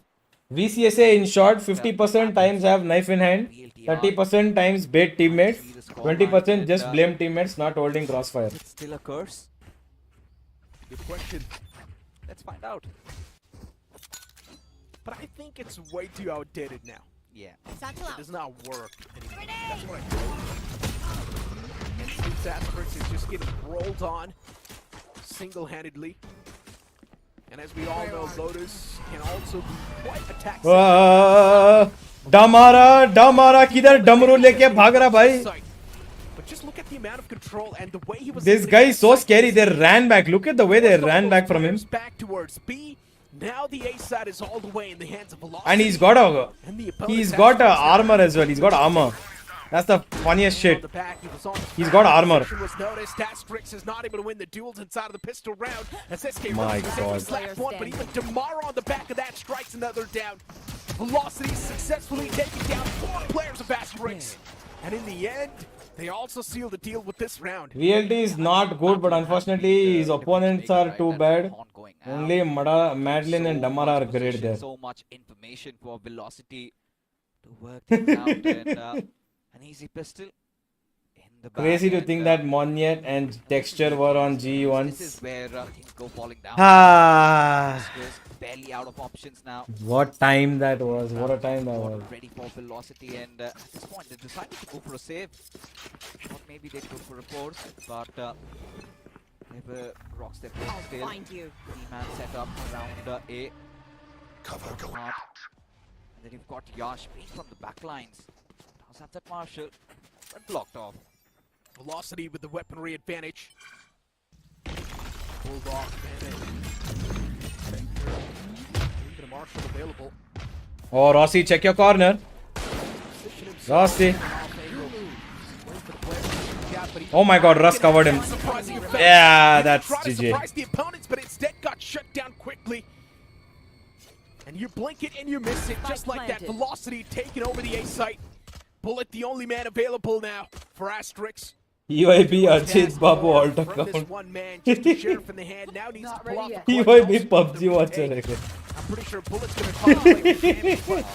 Speaker 1: VCSA in short, 50% times have knife in hand, 30% times bait teammates, 20% just blame teammates not holding crossfire.
Speaker 6: Is it still a curse?
Speaker 2: Good question.
Speaker 6: Let's find out.
Speaker 2: But I think it's way too outdated now.
Speaker 6: Yeah.
Speaker 2: It does not work anymore. That's what I feel. And since Asperix is just getting rolled on single-handedly. And as we all know, Lotus can also be quite attack
Speaker 1: डमारा किधर डमरू लेके भाग रहा भाई.
Speaker 2: But just look at the amount of control and the way he was.
Speaker 1: This guy is so scary. They ran back. Look at the way they ran back from him.
Speaker 2: Back towards B. Now the A side is all the way in the hands of Velocity.
Speaker 1: And he's got a
Speaker 2: And the opponent's
Speaker 1: he's got a
Speaker 2: actions
Speaker 1: armor as well. He's got armor. That's the funniest
Speaker 2: on
Speaker 1: shit.
Speaker 2: the back, he was on the
Speaker 1: He's
Speaker 2: ground.
Speaker 1: got armor.
Speaker 2: Position was noticed. Asterix is not able to win the duels inside of the pistol round. As SK
Speaker 1: My
Speaker 2: Rose was able
Speaker 1: God.
Speaker 2: to slap one, but even Damara on the back of that strikes another down. Velocity successfully taking down 4 players of Asterix. And in the end, they also seal the deal with this round.
Speaker 1: VLT is not good, but unfortunately his opponents are too bad. Only Madeline and Damara are great there.
Speaker 6: So much information for Velocity to work things out, and an easy pistol in the back.
Speaker 1: Crazy to
Speaker 6: and,
Speaker 1: think that Monyet and Texture were on G
Speaker 6: This
Speaker 1: once.
Speaker 6: is where things go falling down.
Speaker 1: Ah,
Speaker 6: Asterisk barely out of options now.
Speaker 1: what time that was. What a time that was.
Speaker 6: Ready for Velocity, and at this point they decided to go for a save. Thought maybe they'd go for a force, but never rocks their post
Speaker 4: I'll
Speaker 6: still.
Speaker 4: find you.
Speaker 6: Three-man setup around A.
Speaker 5: Cover going
Speaker 6: Smart. And then you've got Yash being from the back lines. Does have that Marshall, but blocked off.
Speaker 2: Velocity with the weaponry advantage. Pulled off, and even a Marshall available.
Speaker 1: Oh, Rossi, check your corner.
Speaker 2: Position himself
Speaker 1: Rossi.
Speaker 2: in an off angle. Waiting for the player to shoot the gap, but he-
Speaker 1: Oh my God, Russ covered him.
Speaker 2: Surprising effect.
Speaker 1: Yeah,
Speaker 2: He
Speaker 1: that's
Speaker 2: tried to
Speaker 1: GG.
Speaker 2: surprise the opponents, but instead got shut down quickly. And you blink it and you miss it, just like that.
Speaker 4: planted.
Speaker 2: Velocity taking over the A site. Bullet the only man available now for Asterix.
Speaker 1: EYB Ajit Babu alt
Speaker 2: From this
Speaker 1: account.
Speaker 2: one man, just a sheriff in the hand, now needs to pull off the clutch,
Speaker 1: EYB
Speaker 2: also
Speaker 1: PUBG
Speaker 2: the
Speaker 1: watcher
Speaker 2: retake.
Speaker 1: है.
Speaker 2: I'm pretty sure Bullet's gonna contemplate the damage, but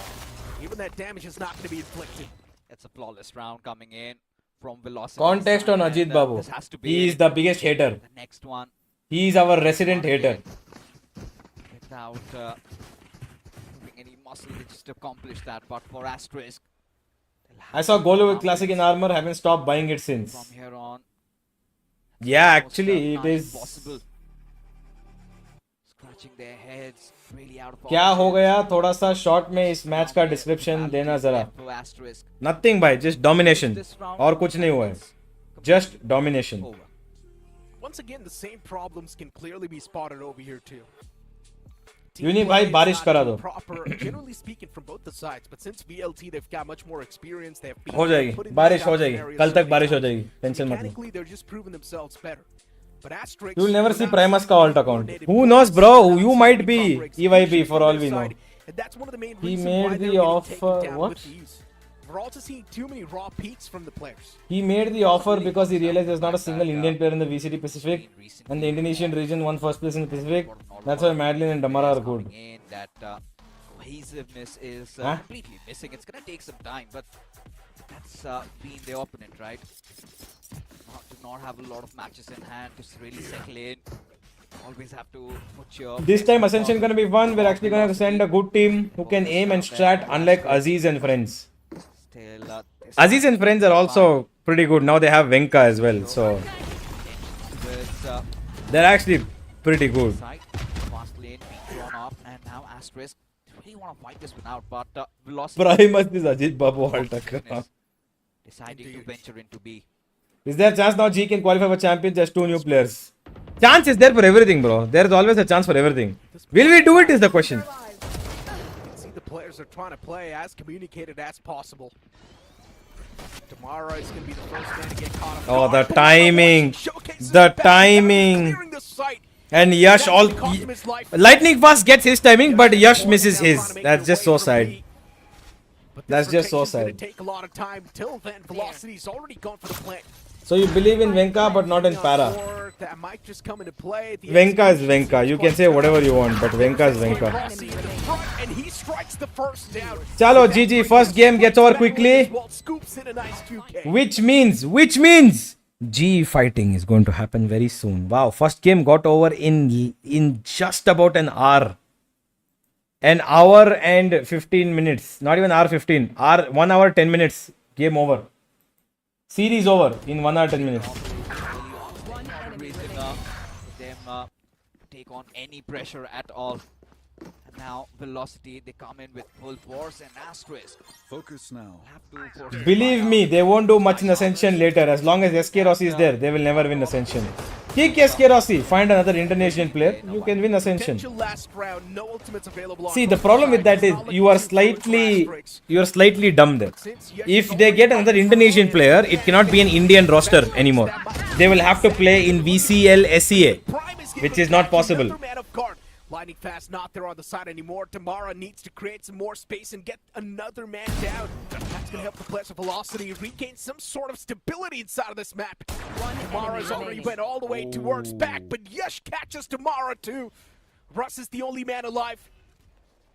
Speaker 2: even that damage is not gonna be inflicted.
Speaker 6: It's a flawless round coming in from Velocity.
Speaker 1: Context on
Speaker 6: side,
Speaker 1: Ajit
Speaker 6: and,
Speaker 1: Babu.
Speaker 6: This has to be
Speaker 1: He is the biggest hater.
Speaker 6: the next one
Speaker 1: He is our resident hater.
Speaker 6: without moving any muscle to just accomplish that. But for Asterisk, they'll have
Speaker 1: I saw
Speaker 6: to
Speaker 1: Golo with
Speaker 6: come
Speaker 1: Classic in armor. Haven't stopped buying it since.
Speaker 6: from here on.
Speaker 1: Yeah,
Speaker 6: Almost,
Speaker 1: actually, it
Speaker 6: not
Speaker 1: is.
Speaker 6: impossible. Scratch scratching their heads, really out of
Speaker 1: क्या हो
Speaker 6: options.
Speaker 1: गया थोड़ा सा short में इस match का
Speaker 6: Now
Speaker 1: description
Speaker 6: penalties
Speaker 1: देना जरा.
Speaker 6: left for Asterisk.
Speaker 1: नथिंग भाई, जस्ट डोमिनेशन
Speaker 6: This round
Speaker 1: और कुछ नहीं हुआ है.
Speaker 6: is
Speaker 1: just domination.
Speaker 6: over.
Speaker 2: Once again, the same problems can clearly be spotted over here too.
Speaker 1: यूनी भाई
Speaker 2: Team play
Speaker 1: बारिश
Speaker 2: is
Speaker 1: करा
Speaker 2: not
Speaker 1: दो.
Speaker 2: proper, generally speaking, from both the sides. But since VLT, they've got much more experience. They have been
Speaker 1: हो जाएगी
Speaker 2: put in
Speaker 1: बारिश
Speaker 2: these
Speaker 1: हो
Speaker 2: type of
Speaker 1: जाएगी
Speaker 2: scenarios
Speaker 1: कल
Speaker 2: so
Speaker 1: तक
Speaker 2: many
Speaker 1: बारिश हो
Speaker 2: times.
Speaker 1: जाएगी टेंशन मत लो.
Speaker 2: Mechanically, they're just proving themselves better. But Asterix,
Speaker 1: You will never see
Speaker 2: without
Speaker 1: Primus ka alt account.
Speaker 2: coordinated
Speaker 1: Who
Speaker 2: play,
Speaker 1: knows, bro?
Speaker 2: without
Speaker 1: You
Speaker 2: so
Speaker 1: might
Speaker 2: many
Speaker 1: be
Speaker 2: proper
Speaker 1: EYB
Speaker 2: execution
Speaker 1: for
Speaker 2: from
Speaker 1: all
Speaker 2: their
Speaker 1: we know.
Speaker 2: side. And that's one of the main
Speaker 1: He
Speaker 2: reasons
Speaker 1: made
Speaker 2: why
Speaker 1: the
Speaker 2: they're getting
Speaker 1: offer-
Speaker 2: taken down
Speaker 1: what?
Speaker 2: with ease. We're also seeing too many raw peaks from the players.
Speaker 1: He made the offer because he realized there's not a single Indian player in the VCT Pacific, and the Indonesian region won first place in the Pacific. That's why Madeline and Damara are good.
Speaker 6: That cohesiveness is
Speaker 1: Huh?
Speaker 6: completely missing. It's gonna take some time, but that's been the opponent, right? Do not have a lot of matches in hand to really settle in. Always have to put your
Speaker 1: This
Speaker 6: best
Speaker 1: time
Speaker 6: foot
Speaker 1: Ascension
Speaker 6: forward.
Speaker 1: gonna be fun. We're actually gonna send a good team who can aim and strat, unlike Aziz and friends.
Speaker 6: Still, this
Speaker 1: Aziz and friends are also pretty good. Now they have Venka as well, so
Speaker 6: with,
Speaker 1: they're actually pretty good.
Speaker 6: side, fast lane being drawn up, and now Asterisk really want to fight this one out, but velocity
Speaker 1: Primus is Ajit Babu alt account.
Speaker 6: deciding to venture into B.
Speaker 1: Is there a chance now G can qualify for champions? Just 2 new players. Chance is there for everything, bro. There is always a chance for everything. Will we do it is the question.
Speaker 2: You can see the players are trying to play as communicated as possible. Tomorrow is going to be the first man to get caught off
Speaker 1: Oh,
Speaker 2: guard.
Speaker 1: the timing.
Speaker 2: Showcases
Speaker 1: The
Speaker 2: back down,
Speaker 1: timing.
Speaker 2: clearing the sight.
Speaker 1: And Yash
Speaker 2: That
Speaker 1: all
Speaker 2: cost him his life.
Speaker 1: Lightning Fast gets his timing, but Yash
Speaker 2: Yash
Speaker 1: misses
Speaker 2: now trying
Speaker 1: his.
Speaker 2: to make
Speaker 1: That's
Speaker 2: their
Speaker 1: just
Speaker 2: way
Speaker 1: so
Speaker 2: from
Speaker 1: sad.
Speaker 2: B. But this
Speaker 1: That's just so
Speaker 2: rotation's gonna
Speaker 1: sad.
Speaker 2: take a lot of time. Till then, Velocity's already gone for the plant.
Speaker 1: So you believe in Venka but not in Para.
Speaker 2: Or that might just come into play. The
Speaker 1: Venka is
Speaker 2: execution
Speaker 1: Venka.
Speaker 2: seems
Speaker 1: You
Speaker 2: quite
Speaker 1: can say whatever
Speaker 2: tough.
Speaker 1: you want, but Venka is Venka.
Speaker 2: Rossi to the front, and he strikes the first down.
Speaker 1: Chalo,
Speaker 2: That
Speaker 1: GG.
Speaker 2: brings
Speaker 1: First
Speaker 2: us
Speaker 1: game gets over
Speaker 2: back with
Speaker 1: quickly.
Speaker 2: this wall, scoops in a nice 2K.
Speaker 1: Which means G fighting is going to happen very soon. Wow, first game got over in just about an hour. An hour and 15 minutes. Not even hour 15. 1 hour 10 minutes. Game over. Series over in 1 hour 10 minutes.
Speaker 6: Reason them take on any pressure at all. And now Velocity, they come in with full force, and Asterisk
Speaker 5: Focus now.
Speaker 6: have to force
Speaker 1: Believe me, they won't do much in Ascension later. As long as SK Rossi is there, they will never win Ascension. Kick SK Rossi, find another Indonesian player, you can win Ascension.
Speaker 2: Potential last round, no ultimates available on
Speaker 1: See, the
Speaker 2: both
Speaker 1: problem with
Speaker 2: sides.
Speaker 1: that is
Speaker 2: It's not
Speaker 1: you are
Speaker 2: looking too
Speaker 1: slightly
Speaker 2: forward to Asterix.
Speaker 1: slightly dumb there.
Speaker 2: Since Yash
Speaker 1: If
Speaker 2: is
Speaker 1: they get
Speaker 2: already
Speaker 1: another
Speaker 2: fighting
Speaker 1: Indonesian
Speaker 2: for
Speaker 1: player,
Speaker 2: it,
Speaker 1: it cannot be an Indian roster anymore. They will have to play in VCSA,
Speaker 2: Prime is
Speaker 1: which
Speaker 2: giving
Speaker 1: is not
Speaker 2: back
Speaker 1: possible.
Speaker 2: another man of guard. Lightning Fast not there on the side anymore. Tamara needs to create some more space and get another man down. That's going to help the players of Velocity regain some sort of stability inside of this map. Tamara's already went all the way towards back, but Yash catches Tamara too. Russ is the only man alive.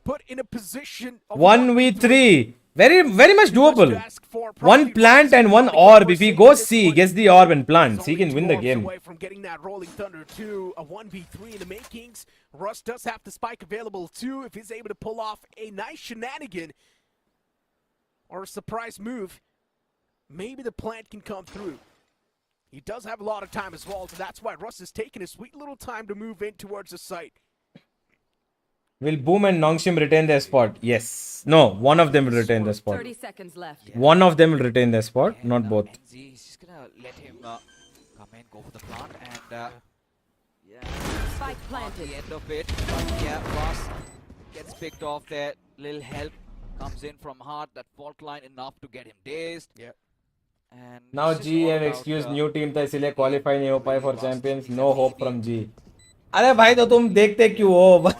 Speaker 2: Put in a position of
Speaker 1: 1v3. Very much doable.
Speaker 2: to ask for.
Speaker 1: One
Speaker 2: Probably
Speaker 1: plant
Speaker 2: Russ
Speaker 1: and one
Speaker 2: is
Speaker 1: orb.
Speaker 2: probably
Speaker 1: If he
Speaker 2: saving
Speaker 1: goes
Speaker 2: this
Speaker 1: C,
Speaker 2: one.
Speaker 1: gets the orb and plants, he
Speaker 2: Only
Speaker 1: can win
Speaker 2: two
Speaker 1: the
Speaker 2: orbs
Speaker 1: game.
Speaker 2: away from getting that Rolling Thunder to a 1v3 in the makings. Russ does have the spike available too if he's able to pull off a nice shenanigan or a surprise move. Maybe the plant can come through. He does have a lot of time as well, so that's why Russ is taking a sweet little time to move in towards the site.
Speaker 1: Will Boom and Nongshim retain their spot? Yes. No, one of them will retain their spot.
Speaker 4: 30 seconds left.
Speaker 1: One of them will retain their spot,
Speaker 6: And,
Speaker 1: not both.
Speaker 6: NZ is just gonna let him come in, go for the plant, and yeah,
Speaker 4: Spike
Speaker 6: at
Speaker 4: planted.
Speaker 6: the end of it, but yeah, Ross gets picked off there. Little help comes in from Hart. That fault line enough to get him dazed.
Speaker 2: Yeah.
Speaker 6: And
Speaker 1: Now
Speaker 6: it's just
Speaker 1: G
Speaker 6: all
Speaker 1: have
Speaker 6: about,
Speaker 1: excused new team था इसलिए qualify नहीं हो पाए for champions. No hope from G. अरे भाई तो तुम देखते क्यों हो?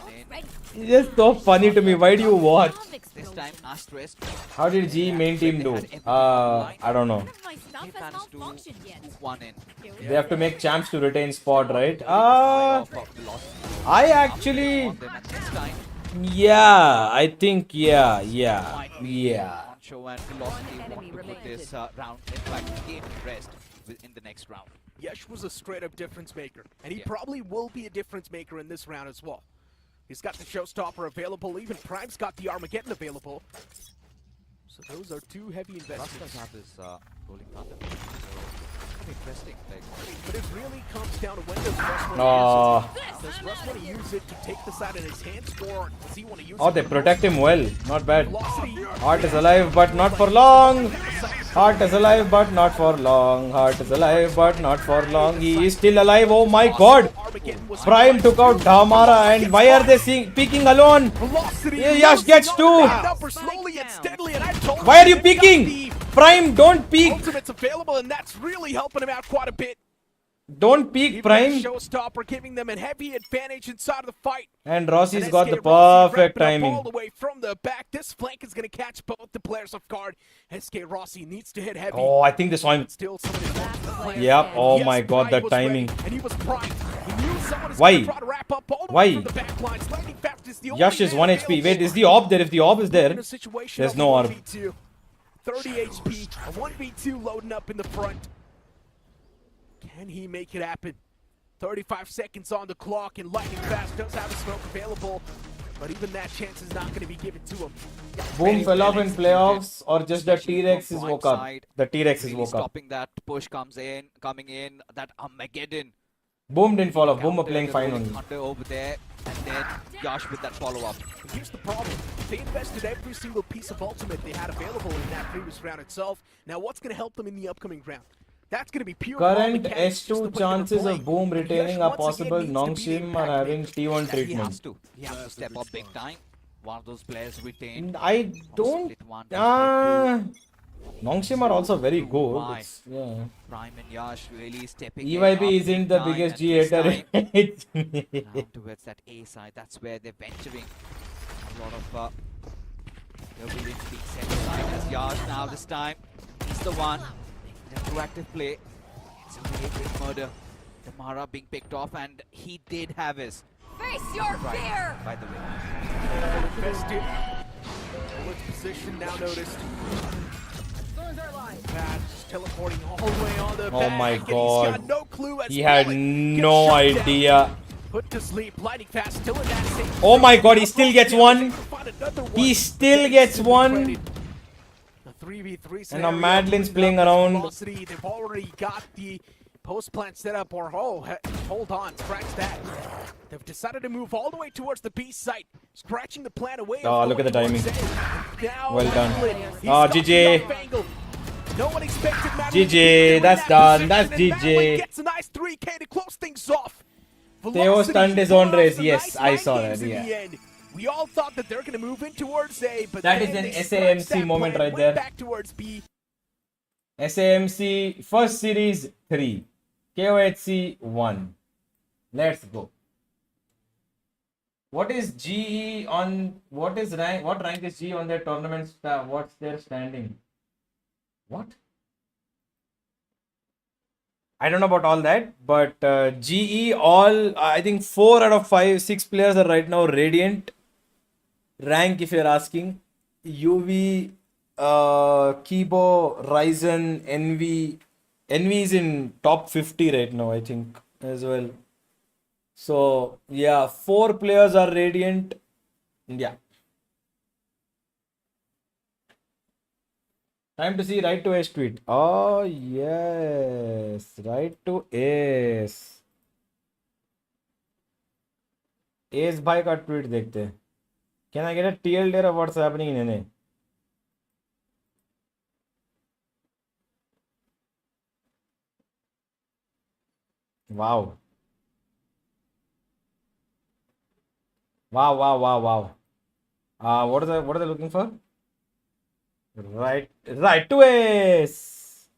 Speaker 1: It's just so funny to me. Why do you watch?
Speaker 6: this time Asterisk
Speaker 1: How did G main team do? I don't know.
Speaker 4: My stuff
Speaker 6: he
Speaker 4: has
Speaker 6: managed to
Speaker 4: malfunctioned yet.
Speaker 6: move one in.
Speaker 1: They have to make champs to retain spot, right?
Speaker 6: Off of Velocity
Speaker 1: I actually,
Speaker 6: on them, and this time
Speaker 1: yeah, I think, yeah.
Speaker 6: might be on show, and Velocity
Speaker 4: One
Speaker 6: want
Speaker 4: enemy
Speaker 6: to put
Speaker 4: remaining.
Speaker 6: this round, in fact, game to rest in the next round.
Speaker 2: Yesh was a straight-up difference maker, and he
Speaker 6: Yeah.
Speaker 2: probably will be a difference maker in this round as well. He's got the Showstopper available, even Prime's got the Armageddon available. So those are two heavy
Speaker 6: Russ
Speaker 2: investments.
Speaker 6: does have his rolling thunder. So Interesting. Like,
Speaker 2: But it really comes down to when does Russ want
Speaker 1: Oh,
Speaker 2: to use it. Does Russ want to use it to take the side in his hands, or does he want to use
Speaker 1: oh,
Speaker 2: it
Speaker 1: they
Speaker 2: for
Speaker 1: protect him well. Not bad.
Speaker 2: velocity?
Speaker 1: Heart is alive, but not for long. Heart is alive, but not for long. Heart is alive, but not for long. He is still alive. Oh my god.
Speaker 2: Armageddon was
Speaker 1: Prime took out Damara, and why are they peeking alone?
Speaker 2: velocity.
Speaker 1: Yash gets two.
Speaker 2: Number slowly and steadily, and I told
Speaker 1: Why are you
Speaker 2: they've got
Speaker 1: peeking?
Speaker 2: the
Speaker 1: Prime, don't peek.
Speaker 2: ultimates available, and that's really helping him out quite a bit.
Speaker 1: Don't peek,
Speaker 2: Even
Speaker 1: Prime.
Speaker 2: that showstopper giving them a heavy advantage inside of the fight.
Speaker 1: And Rossi's
Speaker 2: And
Speaker 1: got
Speaker 2: SK
Speaker 1: the
Speaker 2: Rossi
Speaker 1: perfect
Speaker 2: wrapping up all
Speaker 1: timing.
Speaker 2: the way from the back. This flank is going to catch both the players off guard. SK Rossi needs to hit heavy.
Speaker 1: Oh, I think they saw him.
Speaker 2: Still some of his plans.
Speaker 1: Yep. Oh
Speaker 2: Yes,
Speaker 1: my god,
Speaker 2: Prime
Speaker 1: that
Speaker 2: was
Speaker 1: timing.
Speaker 2: ready, and he was primed. He knew someone was
Speaker 1: Why?
Speaker 2: going to try to wrap up all the
Speaker 1: Why?
Speaker 2: way from the back lines. Lightning Fast is the only
Speaker 1: Yash is
Speaker 2: man
Speaker 1: 1 HP.
Speaker 2: available.
Speaker 1: Wait, is the orb there? If the orb is
Speaker 2: In
Speaker 1: there,
Speaker 2: a situation
Speaker 1: there's
Speaker 2: of
Speaker 1: no
Speaker 2: a
Speaker 1: orb.
Speaker 2: 1v2, 30 HP, a 1v2 loading up in the front. Can he make it happen? 35 seconds on the clock, and Lightning Fast does have a smoke available, but even that chance is not going to be given to him.
Speaker 1: Boom fell off in playoffs, or just the T-Rex is
Speaker 6: From
Speaker 1: woke
Speaker 6: Prime
Speaker 1: up.
Speaker 6: side,
Speaker 1: The T-Rex is
Speaker 6: really
Speaker 1: woke up.
Speaker 6: stopping that push coming in, that Armageddon.
Speaker 1: Boom didn't fall off. Boom were
Speaker 6: Counter
Speaker 1: playing
Speaker 6: the
Speaker 1: fine
Speaker 6: rolling
Speaker 1: only.
Speaker 6: thunder over there, and then Yash with that follow-up.
Speaker 2: Here's the problem. They invested every single piece of ultimate they had available in that previous round itself. Now what's going to help them in the upcoming round? That's going to be pure ball
Speaker 1: Current
Speaker 2: mechanics, just the way
Speaker 1: S2
Speaker 2: they were
Speaker 1: chances
Speaker 2: playing.
Speaker 1: of Boom retaining are
Speaker 2: Yash once again
Speaker 1: possible.
Speaker 2: needs to be the
Speaker 1: Nongshim are
Speaker 2: impact
Speaker 1: having
Speaker 2: maker.
Speaker 1: T1
Speaker 6: He has
Speaker 1: treatment.
Speaker 6: to. He has to step up big time. One of those players retained.
Speaker 1: I don't.
Speaker 6: Split one, split
Speaker 1: Nongshim are also very good.
Speaker 6: Why?
Speaker 1: It's- Yeah.
Speaker 6: Prime and Yash really stepping
Speaker 1: EYB
Speaker 6: up
Speaker 1: isn't
Speaker 6: big
Speaker 1: the
Speaker 6: time,
Speaker 1: biggest
Speaker 6: and
Speaker 1: G
Speaker 6: this
Speaker 1: hater.
Speaker 6: time,
Speaker 1: It's me.
Speaker 6: down towards that A side. That's where they're venturing. A lot of their willing to be set aside as Yash now this time. He's the one. The proactive play. It's a really big murder. Damara being picked off, and he did have his.
Speaker 4: Face your
Speaker 6: Right,
Speaker 4: fear!
Speaker 6: by the way.
Speaker 2: Invested. Bullet's position now noticed. Bad, just teleporting all the way on the
Speaker 1: Oh
Speaker 2: back,
Speaker 1: my
Speaker 2: and he's
Speaker 1: God.
Speaker 2: got no clue as
Speaker 1: He had
Speaker 2: Bullet
Speaker 1: no
Speaker 2: gets shut down.
Speaker 1: idea.
Speaker 2: Put to sleep, Lightning Fast still in that same
Speaker 1: Oh my
Speaker 2: position.
Speaker 1: God, he still gets one.
Speaker 2: Find another one.
Speaker 1: He still
Speaker 2: They
Speaker 1: gets
Speaker 2: simply
Speaker 1: one.
Speaker 2: traded. The 3v3
Speaker 1: And
Speaker 2: scenario
Speaker 1: now Madeline's
Speaker 2: opened
Speaker 1: playing
Speaker 2: up as
Speaker 1: around.
Speaker 2: Velocity, they've already got the post plant set up, or hold on, scratch that. They've decided to move all the way towards the B site, scratching the plan away. and
Speaker 1: Oh, look at the
Speaker 2: going
Speaker 1: timing.
Speaker 2: towards A. Now
Speaker 1: Well done.
Speaker 2: Madeline, he's
Speaker 1: Oh,
Speaker 2: got the
Speaker 1: GG.
Speaker 2: up angle. No one expected Madeline to
Speaker 1: GG,
Speaker 2: be in
Speaker 1: that's
Speaker 2: that
Speaker 1: done,
Speaker 2: position,
Speaker 1: that's
Speaker 2: and Madeline
Speaker 1: GG.
Speaker 2: gets a nice 3K to close things off.
Speaker 1: Theo
Speaker 2: Velocity
Speaker 1: stunned his
Speaker 2: pulled
Speaker 1: own
Speaker 2: off
Speaker 1: race.
Speaker 2: some
Speaker 1: Yes,
Speaker 2: nice
Speaker 1: I
Speaker 2: mind
Speaker 1: saw
Speaker 2: games
Speaker 1: that,
Speaker 2: in
Speaker 1: yeah.
Speaker 2: the end. We all thought that they're going to move in towards A, but
Speaker 1: That
Speaker 2: then
Speaker 1: is an
Speaker 2: they scratched
Speaker 1: SAMC
Speaker 2: that
Speaker 1: moment
Speaker 2: plan,
Speaker 1: right
Speaker 2: went
Speaker 1: there.
Speaker 2: back towards B.
Speaker 1: SAMC first series 3. KOHC 1. Let's go. What is GE on what is rank? What rank is GE on their tournament? What's their standing? What? I don't know about all that, but GE all I think 4 out of 5, 6 players are right now Radiant rank. If you're asking, UV, Kibo, Ryzen, Envy. Envy is in top 50 right now, I think, as well. So yeah, 4 players are Radiant. Yeah. Time to see right to Ace tweet. Oh yes, right to Ace. Ace भाई का tweet देखते हैं. Can I get a TL there of what's happening in NA? Wow. Wow, wow, wow, wow. What are they looking for? Right to Ace.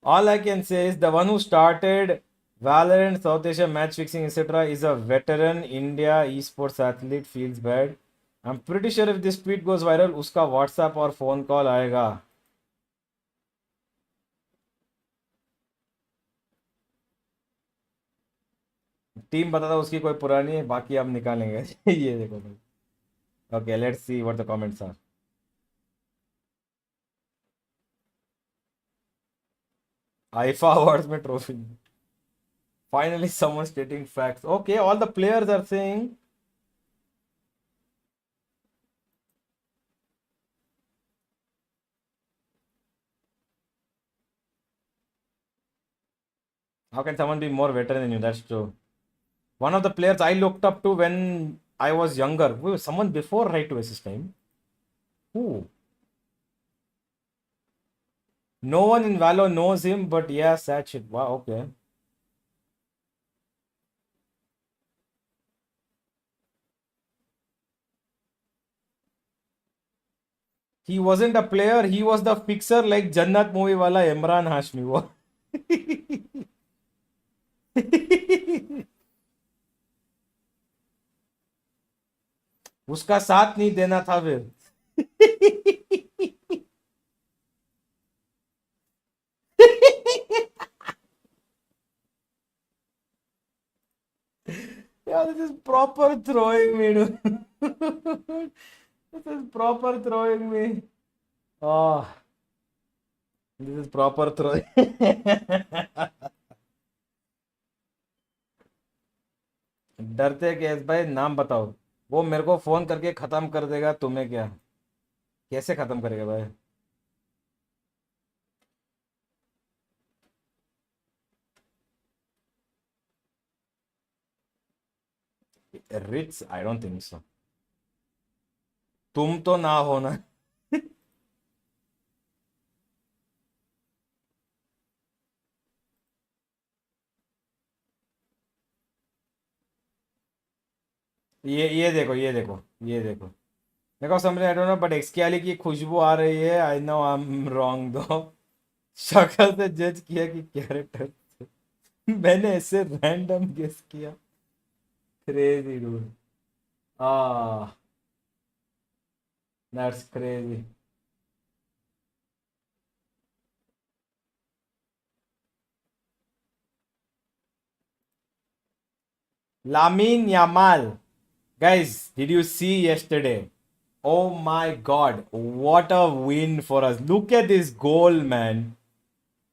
Speaker 1: All I can say is the one who started Valorant, South Asia match fixing, etc. is a veteran India esports athlete. Feels bad. I'm pretty sure if this tweet goes viral, uska WhatsApp or phone call आएगा. Team बता दो उसकी कोई पुरानी है, बाकी हम निकालेंगे. ये देखो. Okay, let's see what the comments are. IFA awards में trophy. Finally, someone stating facts. Okay, all the players are saying. How can someone be more veteran than you? That's true. One of the players I looked up to when I was younger. Wait, someone before right to assist time. Who? No one in Valo knows him, but yeah, sad shit. Wow, okay. He wasn't a player, he was the fixer like Jannat movie wala Imran Hashmi. What? उसका साथ नहीं देना था फिर. Yeah, this is proper throwing me, dude. This is proper throwing me. Oh, this is proper throwing. डरते case भाई नाम बताओ. वो मेरे को फोन करके खत्म कर देगा, तुम्हें क्या? कैसे खत्म करेगा भाई? Rich I don't think so. तुम तो ना हो ना. ये देखो, ये देखो, ये देखो. देखो समझ, आई डोंट नो बट एक्सकेली की खुशबू आ रही है. I know I am wrong दो. शक्ल से जज किया कि कैरेक्टर. मैंने ऐसे रैंडम गेस किया. Crazy dude. Ah, that's crazy. Lamin Yamal. Guys, did you see yesterday? Oh my god, what a win for us. Look at this goal, man.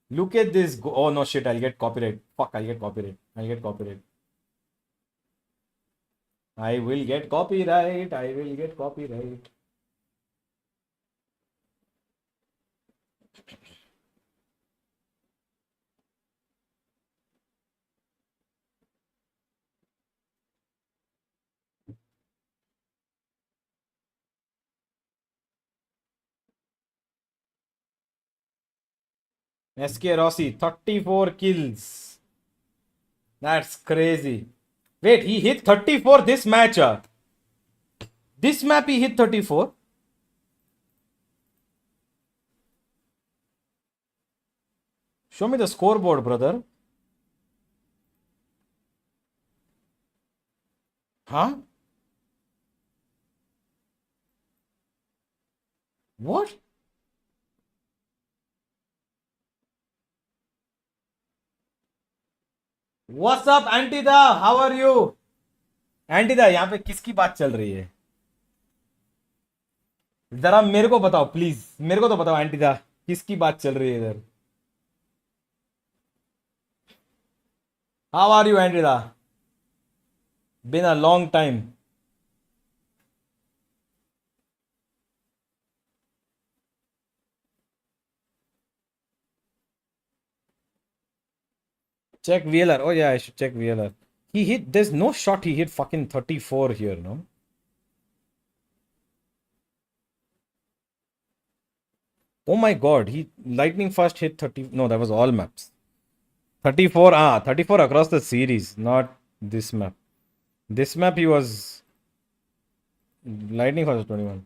Speaker 1: Look at this goal. Oh no, shit, I'll get copyright. Fuck, I'll get copyright. I'll get copyright. I will get copyright. I will get copyright. SK Rossi, 34 kills. That's crazy. Wait, he hit 34 this match. This map he hit 34. Show me the scoreboard, brother. Huh? What? What's up, Antida? How are you? Antida, यहाँ पे किसकी बात चल रही है? जरा मेरे को बताओ प्लीज. मेरे को तो बताओ एंटीदा, किसकी बात चल रही है इधर? हाउ आर यू एंटीदा? Been a long time. Check VLR. Oh yeah, I should check VLR. He hit. There's no shot he hit fucking 34 here, no? Oh my god, he lightning fast hit 30. No, that was all maps. 34. 34 across the series, not this map. This map he was lightning fast 21.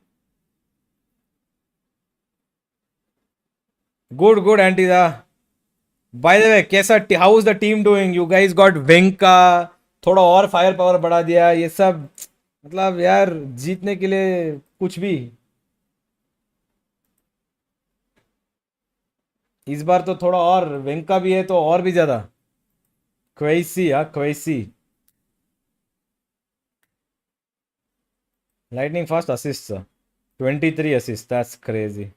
Speaker 1: Good, Antida. By the way, कैसा how is the team doing? You guys got Venka. थोड़ा और fire power बढ़ा दिया. ये सब मतलब यार जीतने के लिए कुछ भी. इस बार तो थोड़ा और वेंका भी है तो और भी ज्यादा. Quasi. Quasi. Lightning fast assists. 23 assists. That's crazy.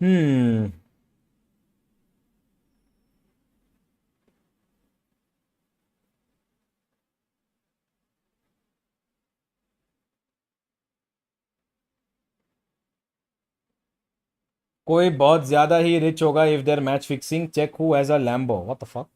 Speaker 1: Hmm. कोई बहुत ज्यादा ही रिच होगा if they're match fixing. Check who has a Lambo. What the fuck?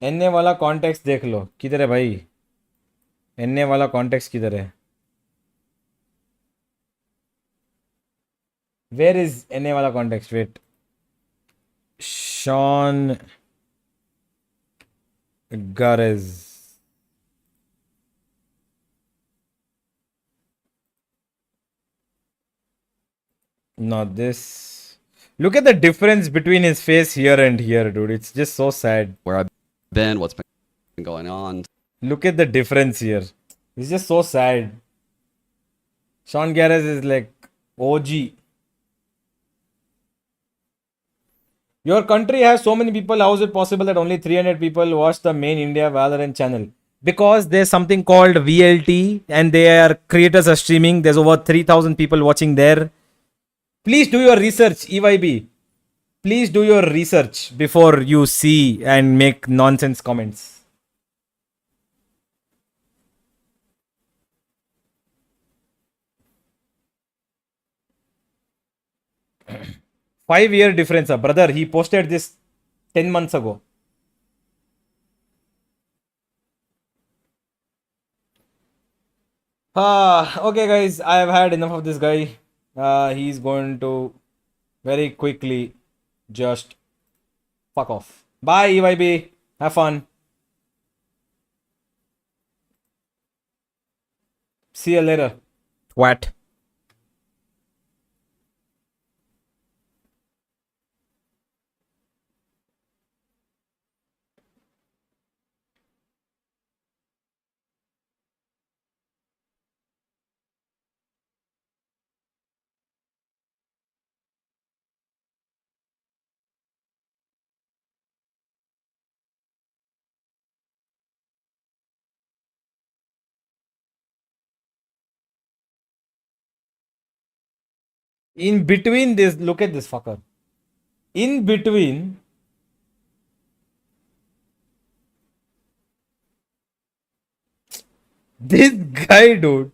Speaker 1: NA वाला कॉन्टेक्स्ट देख लो किधर है भाई. एनए वाला कॉन्टेक्स्ट किधर है. वेयर इज एनए वाला context. Wait. Shawn garage. Not this. Look at the difference between his face here and here, dude. It's just so sad.
Speaker 7: Where I've been, what's been going on.
Speaker 1: Look at the difference here. It's just so sad. Sean Garrett is like OG. Your country has so many people. How is it possible that only 300 people watch the main India Valorant channel? Because there's something called VLT and their creators are streaming. There's over 3,000 people watching there. Please do your research, EYB. Please do your research before you see and make nonsense comments. Five-year difference, brother. He posted this 10 months ago. Okay, guys. I have had enough of this guy. He's going to very quickly just fuck off. Bye, EYB. Have fun. See you later. Twat. In between this, look at this fucker. In between, this guy, dude.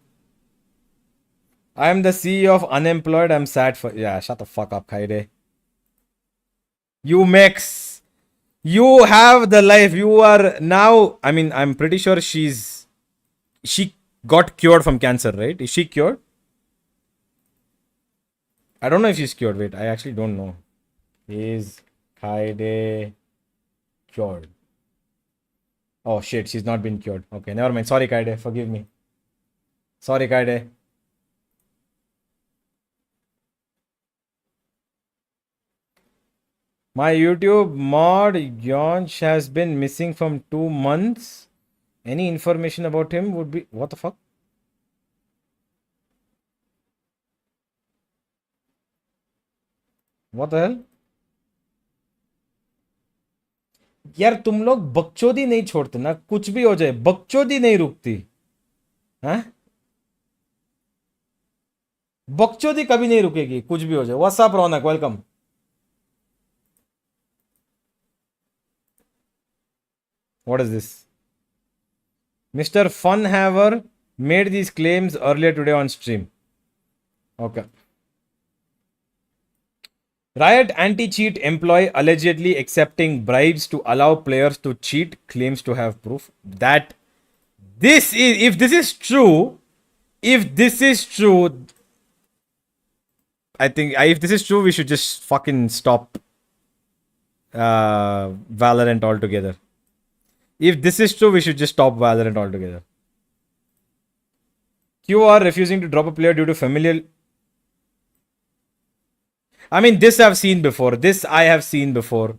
Speaker 1: I am the CEO of unemployed. I'm sad for. Yeah, shut the fuck up, Khaide. You Mex. You have the life. You are now. I mean, I'm pretty sure she got cured from cancer, right? Is she cured? I don't know if she's cured. Wait, I actually don't know. Is Khaide cured? Oh shit, she's not been cured. Okay, never mind. Sorry, Khaide. Forgive me. Sorry, Khaide. My YouTube mod Yonch has been missing from 2 months. Any information about him would be. What the fuck? What the hell? यार तुम लोग बकचोदी नहीं छोड़ते ना. कुछ भी हो जाए बकचोदी नहीं रुकती. हैं? बकचोदी कभी नहीं रुकेगी. कुछ भी हो जाए. What's up Raunak. Welcome. What is this? Mr. Funhaver made these claims earlier today on stream. Okay. Riot anti-cheat employee allegedly accepting bribes to allow players to cheat, claims to have proof that this is, if this is true, I think if this is true, we should just fucking stop Valorant altogether. If this is true, we should just stop Valorant altogether. QR refusing to drop a player due to familial. I mean, this I've seen before. This I have seen before.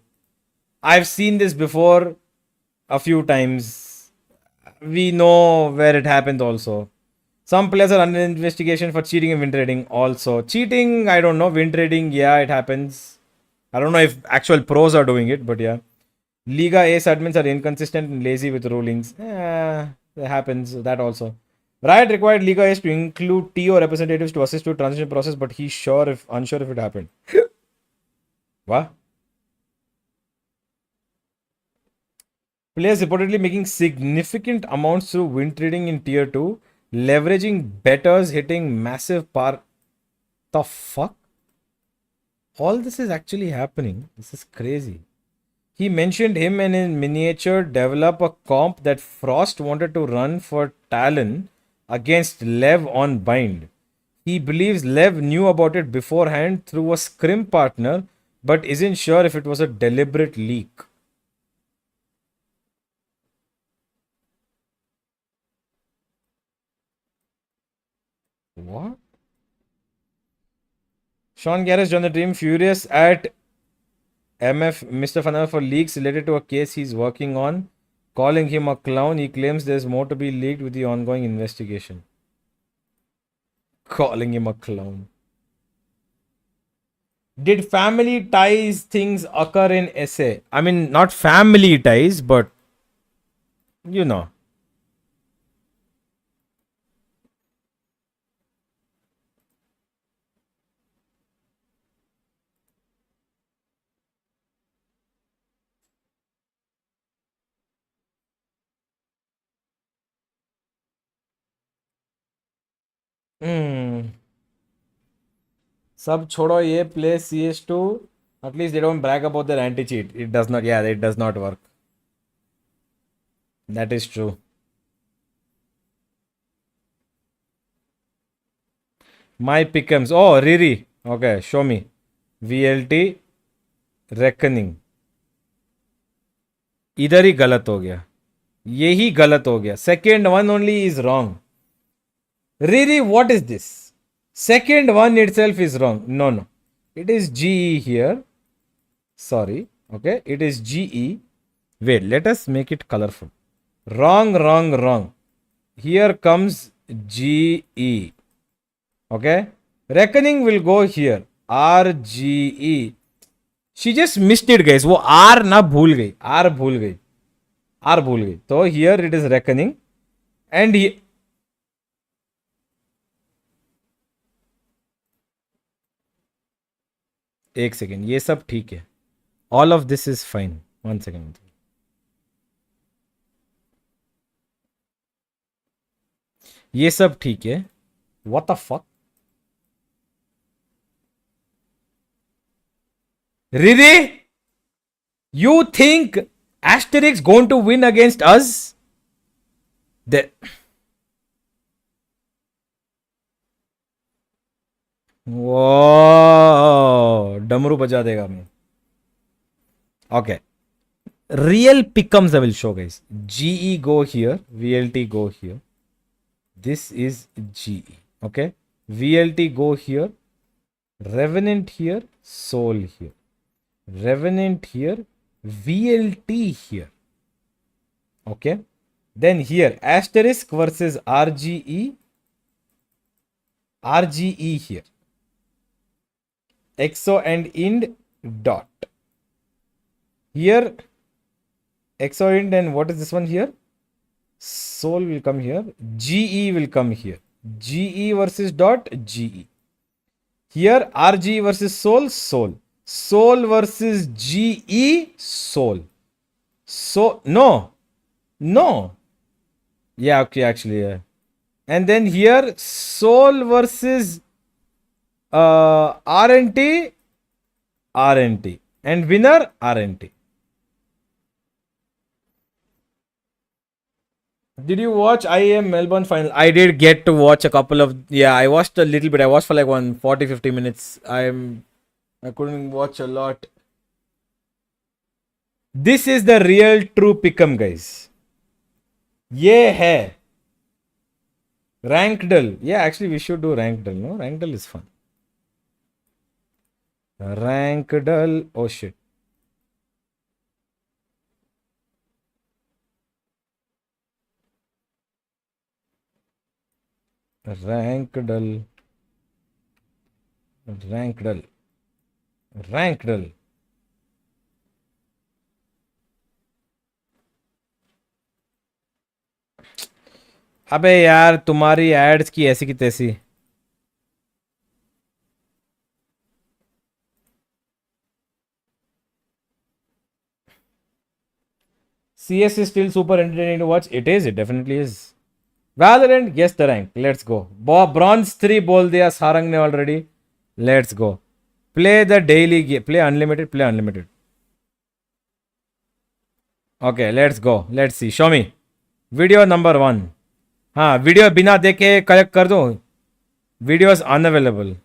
Speaker 1: I've seen this before a few times. We know where it happened also. Some players are under investigation for cheating and win trading also. Cheating, I don't know. Win trading, yeah, it happens. I don't know if actual pros are doing it, but yeah. Liga Ace admins are inconsistent and lazy with rulings. That happens. That also. Riot required Liga S to include TO representatives to assist with transition process, but he's unsure if it happened. What? Players reportedly making significant amounts through win trading in tier 2, leveraging betters hitting massive par. The fuck? All this is actually happening. This is crazy. He mentioned him and in miniature develop a comp that Frost wanted to run for Talon against Lev on Bind. He believes Lev knew about it beforehand through a scrim partner, but isn't sure if it was a deliberate leak. What? Sean Garris joined the team, furious at Mr. Fanal for leaks related to a case he's working on, calling him a clown. He claims there's more to be leaked with the ongoing investigation. Calling him a clown. Did family ties things occur in SA? I mean, not family ties, but you know. Sub chodo ye play CS2. At least they don't brag about their anti-cheat. It does not, yeah, it does not work. That is true. My pickums. Oh, Riri. Okay, show me. VLT Reckoning. इधर ही गलत हो गया. यही गलत हो गया. Second one only is wrong. Riri, what is this? Second one itself is wrong. No, no. It is GE here. Sorry. Okay. It is GE. Wait, let us make it colorful. Wrong, wrong, wrong. Here comes GE. Okay. Reckoning will go here. RGE. She just missed it, guys. वो R ना भूल गई. R भूल गई. R भूल गई. So here it is reckoning. And he, एक second, ये सब ठीक है. All of this is fine. One second. ये सब ठीक है. What the fuck. Riri, you think Asterix going to win against us? वो डमरू बजा देगा मैं. Okay. Real pickums I will show, guys. GE go here. VLT go here. This is GE. Okay. VLT go here. Revenant here. Soul here. Revenant here. VLT here. Okay. Then here asterisk versus RGE. RGE here. EXO and IND dot. Here EXO IND and what is this one here? Soul will come here. GE will come here. GE versus dot GE. Here RGE versus Soul. Soul. Soul versus GE. Soul. So no. No. Yeah, okay, actually, yeah. And then here Soul versus RNT. RNT. And winner RNT. Did you watch IAM Melbourne final? I did get to watch a couple of, yeah, I watched a little bit. I watched for like 40-50 minutes. I couldn't watch a lot. This is the real true pick'em, guys. ये है Rankdal. Yeah, actually we should do Rankdal. No, Rankdal is fun. Rankdal. Oh shit. Rankdal. Rankdal. Rankdal. अबे यार तुम्हारी ads की ऐसी की तैसी. CS is still super entertaining to watch. It is. It definitely is. Valorant, guess the rank. Let's go. Bronze 3 बोल दिया सारंग ने already. Let's go. Play the daily game. Play unlimited. Play unlimited. Okay, let's go. Let's see. Show me. Video number 1. हाँ video बिना देखे collect कर दो. Videos unavailable.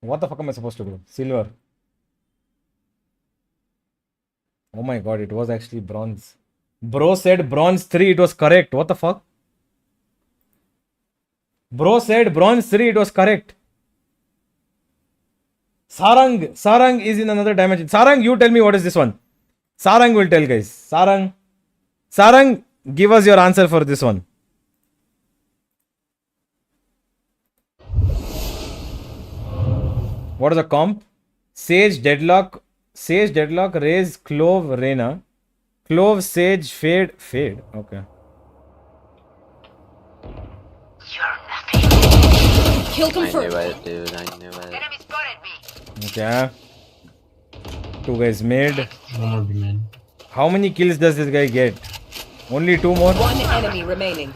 Speaker 1: What the fuck am I supposed to do? Silver. Oh my god, it was actually bronze. Bro said bronze 3, it was correct. What the fuck? Bro said bronze 3, it was correct. Sarang is in another dimension. Sarang, you tell me what is this one. Sarang will tell, guys. Sarang, give us your answer for this one. What is the comp? Sage, Deadlock, Raze, Clove, Reyna. Clove, Sage, Fade. Okay.
Speaker 4: Kill
Speaker 8: I knew
Speaker 4: confirmed.
Speaker 8: it, dude. I knew it.
Speaker 1: Okay. 2 guys made.
Speaker 9: One more B main.
Speaker 1: How many kills does this guy get? Only 2 more?
Speaker 4: One enemy remaining.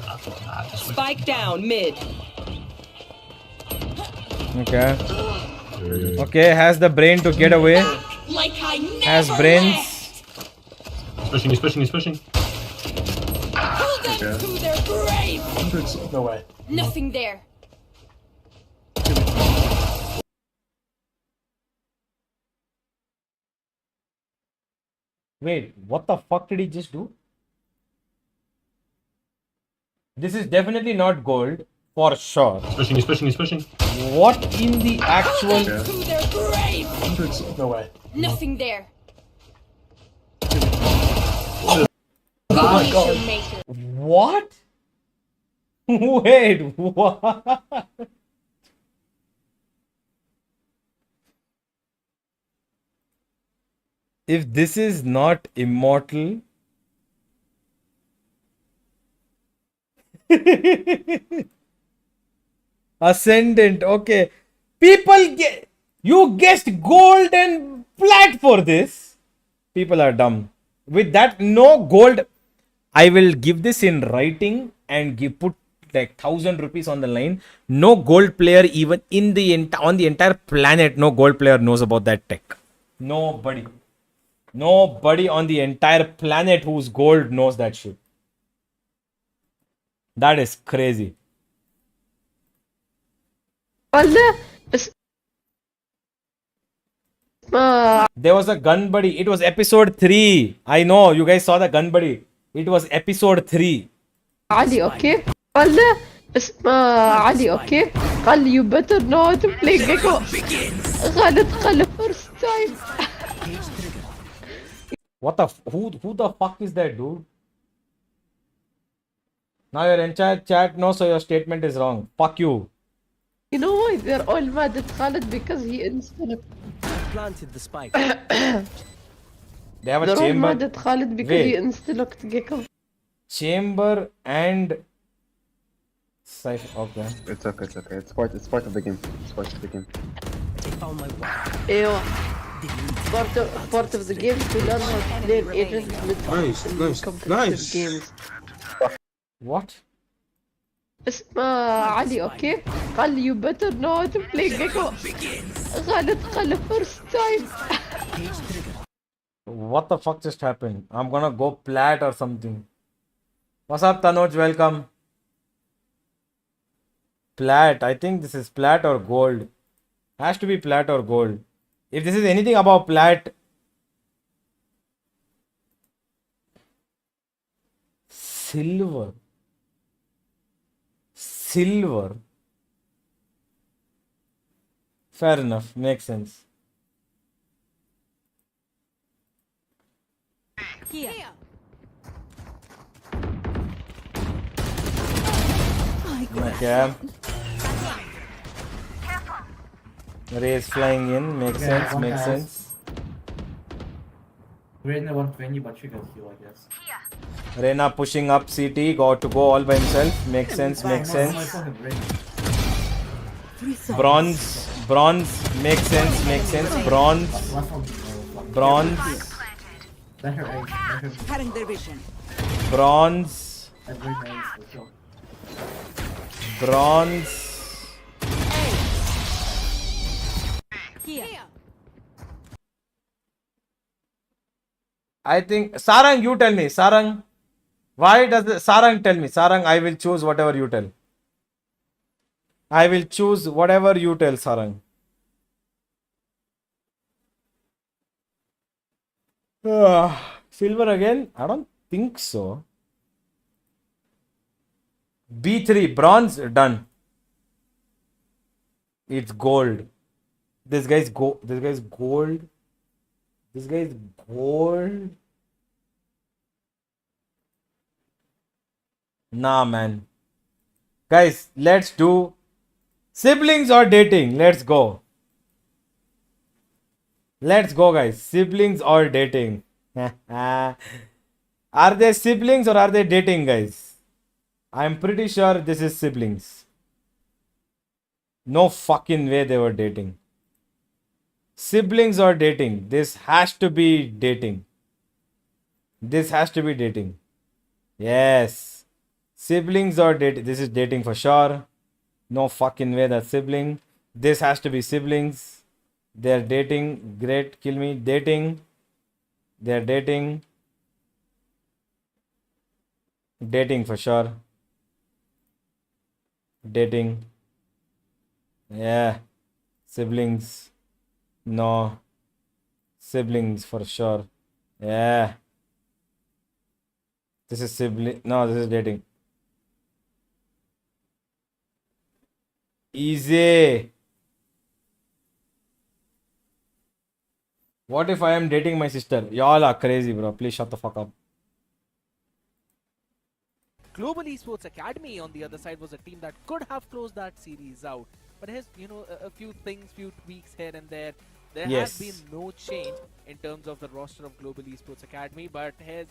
Speaker 4: Spike down mid.
Speaker 1: Okay. Okay, has the brain to get away.
Speaker 4: Like I never
Speaker 1: Has brains.
Speaker 9: He's pushing.
Speaker 4: Pull them to their grave.
Speaker 9: No way.
Speaker 4: Nothing there.
Speaker 1: Wait, what the fuck did he just do? This is definitely not gold, for sure.
Speaker 9: He's pushing.
Speaker 1: What in the actual...
Speaker 4: To their grave.
Speaker 9: No way.
Speaker 4: Nothing there.
Speaker 1: What? Wait, what? If this is not immortal... Ascendant, okay. People get... You guessed gold and plat for this. People are dumb. With that, no gold. I will give this in writing and put like 1,000 rupees on the line. No gold player even in the on the entire planet. No gold player knows about that tech. Nobody on the entire planet who's gold knows that shit. That is crazy. There was a gun buddy. It was episode 3. I know you guys saw the gun buddy. It was episode 3.
Speaker 10: Ali, okay? والله اسمع علي اوكي قال you better know how to play Gecko غلط قال first time.
Speaker 1: What the who the fuck is that dude? Now your entire chat knows, so your statement is wrong. Fuck you.
Speaker 10: You know why they're all mad at Khalid? Because he installed.
Speaker 11: Planted the spike.
Speaker 1: They have a
Speaker 10: They're all
Speaker 1: chamber.
Speaker 10: mad at Khalid because he
Speaker 1: Wait.
Speaker 10: installed Gecko.
Speaker 1: Chamber and Cypher. Okay.
Speaker 8: It's okay. It's part of the game.
Speaker 11: They found my wife.
Speaker 10: ايوه part of the game to learn how to play agents with competitive games.
Speaker 1: What?
Speaker 10: اسمع علي اوكي قال you better know how to play Gecko غلط قال first time.
Speaker 1: What the fuck just happened? I'm gonna go plat or something. What's up, Tanuj? Welcome. Plat. I think this is plat or gold. Has to be plat or gold. If this is anything about plat, silver. Fair enough. Makes sense.
Speaker 4: Here.
Speaker 1: Okay. Rays flying in. Makes sense. Makes sense.
Speaker 12: Reyna 120, but she got heal, I guess.
Speaker 1: Reyna pushing up CT. Got to go all by himself. Makes sense. Makes sense. Bronze. Bronze. Makes sense. Makes sense. Bronze. Bronze.
Speaker 12: Let her ace. Let her
Speaker 4: Cutting their vision.
Speaker 1: Bronze.
Speaker 12: every ace for sure.
Speaker 1: Bronze.
Speaker 4: Here.
Speaker 1: I think Sarang, you tell me. Sarang, why does Sarang tell me? Sarang, I will choose whatever you tell. I will choose whatever you tell, Sarang. Silver again? I don't think so. B3, bronze, done. It's gold. This guy's gold. This guy's gold. This guy's gold. Nah, man. Guys, let's do siblings or dating. Let's go. Let's go, guys. Siblings or dating. Are they siblings or are they dating, guys? I'm pretty sure this is siblings. No fucking way they were dating. Siblings or dating. This has to be dating. This has to be dating. Yes. Siblings or dating. This is dating for sure. No fucking way that's sibling. This has to be siblings. They're dating. Great. Kill me. Dating. They're dating. Dating for sure. Dating. Yeah. Siblings. No. Siblings for sure. Yeah. This is sibling. No, this is dating. Easy. What if I am dating my sister? Y'all are crazy, bro. Please shut the fuck up.
Speaker 3: Global Esports Academy on the other side was a team that could have closed that series out. But here's, a few things, few tweaks here and there. There
Speaker 1: Yes.
Speaker 3: has been no change in terms of the roster of Global Esports Academy, but here's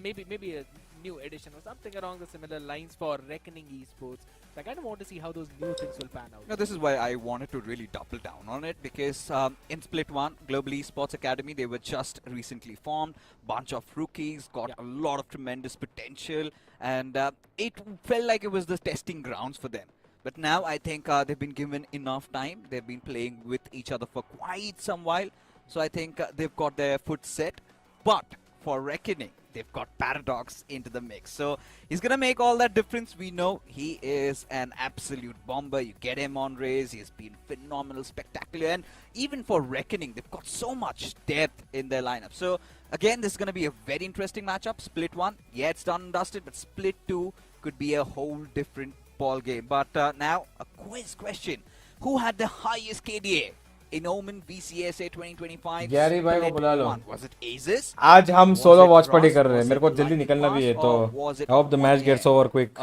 Speaker 3: maybe a new addition or something along the similar lines for Reckoning Esports. So I kind of want to see how those new things will pan out.
Speaker 6: Now, this is why I wanted to really double down on it, because in Split 1, Global Esports Academy, they were just recently formed, bunch of rookies, got a lot of tremendous potential, and it felt like it was the testing grounds for them. But now I think they've been given enough time. They've been playing with each other for quite some while. So I think they've got their foot set. But for Reckoning, they've got Paradox into the mix. So he's going to make all that difference. We know he is an absolute bomber. You get him on Rays. He's been phenomenal, spectacular. And even for Reckoning, they've got so much depth in their lineup. So again, this is going to be a very interesting matchup. Split 1, yeah, it's done and dusted. But Split 2 could be a whole different ball game. But now a quiz question: who had the highest KDA in Omen VCSA 2025?
Speaker 1: Gary भाई को बुला लो.
Speaker 6: Was it Aces?
Speaker 1: आज हम
Speaker 6: Was
Speaker 1: solo
Speaker 6: it
Speaker 1: watch party
Speaker 6: Ross?
Speaker 1: कर रहे हैं.
Speaker 6: Was
Speaker 1: मेरे
Speaker 6: it
Speaker 1: को जल्दी
Speaker 6: Lightning
Speaker 1: निकलना भी है
Speaker 6: Fast?
Speaker 1: तो
Speaker 6: Or was it
Speaker 1: I hope the match
Speaker 6: Monia?
Speaker 1: gets over quick.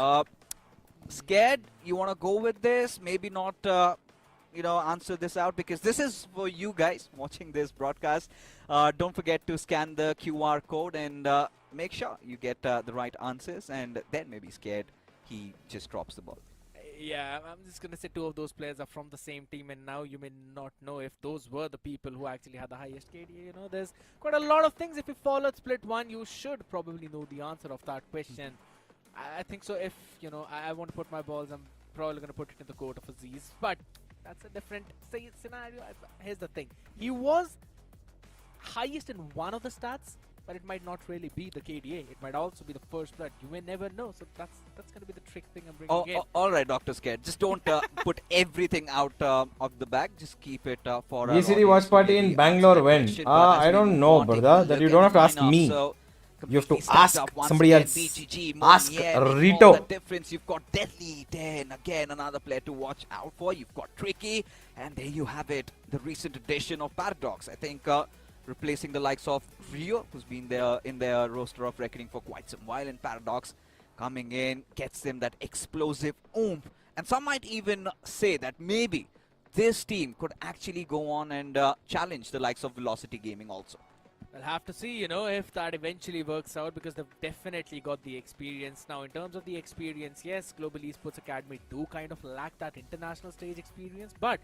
Speaker 6: Scared? You want to go with this? Maybe not. Answer this out, because this is for you guys watching this broadcast. Don't forget to scan the QR code and make sure you get the right answers, and then maybe Scared, he just drops the ball.
Speaker 3: Yeah, I'm just going to say two of those players are from the same team, and now you may not know if those were the people who actually had the highest KDA. There's quite a lot of things. If you followed Split 1, you should probably know the answer of that question. I think so. If, I want to put my balls, I'm probably going to put it in the court of Aziz. But that's a different scenario. Here's the thing. He was highest in one of the stats, but it might not really be the KDA. It might also be the first blood. You may never know. So that's going to be the trick thing I'm bringing in.
Speaker 6: All right, Dr. Scared. Just don't put everything out of the bag. Just keep it for our
Speaker 1: VCD watch party in Bangalore when? I don't know, brother. That you don't have to ask me. You have to ask somebody else. Ask Rito.
Speaker 6: Difference. You've got Deadly, then again another player to watch out for. You've got Tricky, and there you have it. The recent addition of Paradox. I think replacing the likes of Rio, who's been there in their roster of Reckoning for quite some while, and Paradox coming in, gets them that explosive oomph. And some might even say that maybe this team could actually go on and challenge the likes of Velocity Gaming also.
Speaker 3: We'll have to see, you know, if that eventually works out, because they've definitely got the experience. Now, in terms of the experience, yes, Global Esports Academy do kind of lack that international stage experience, but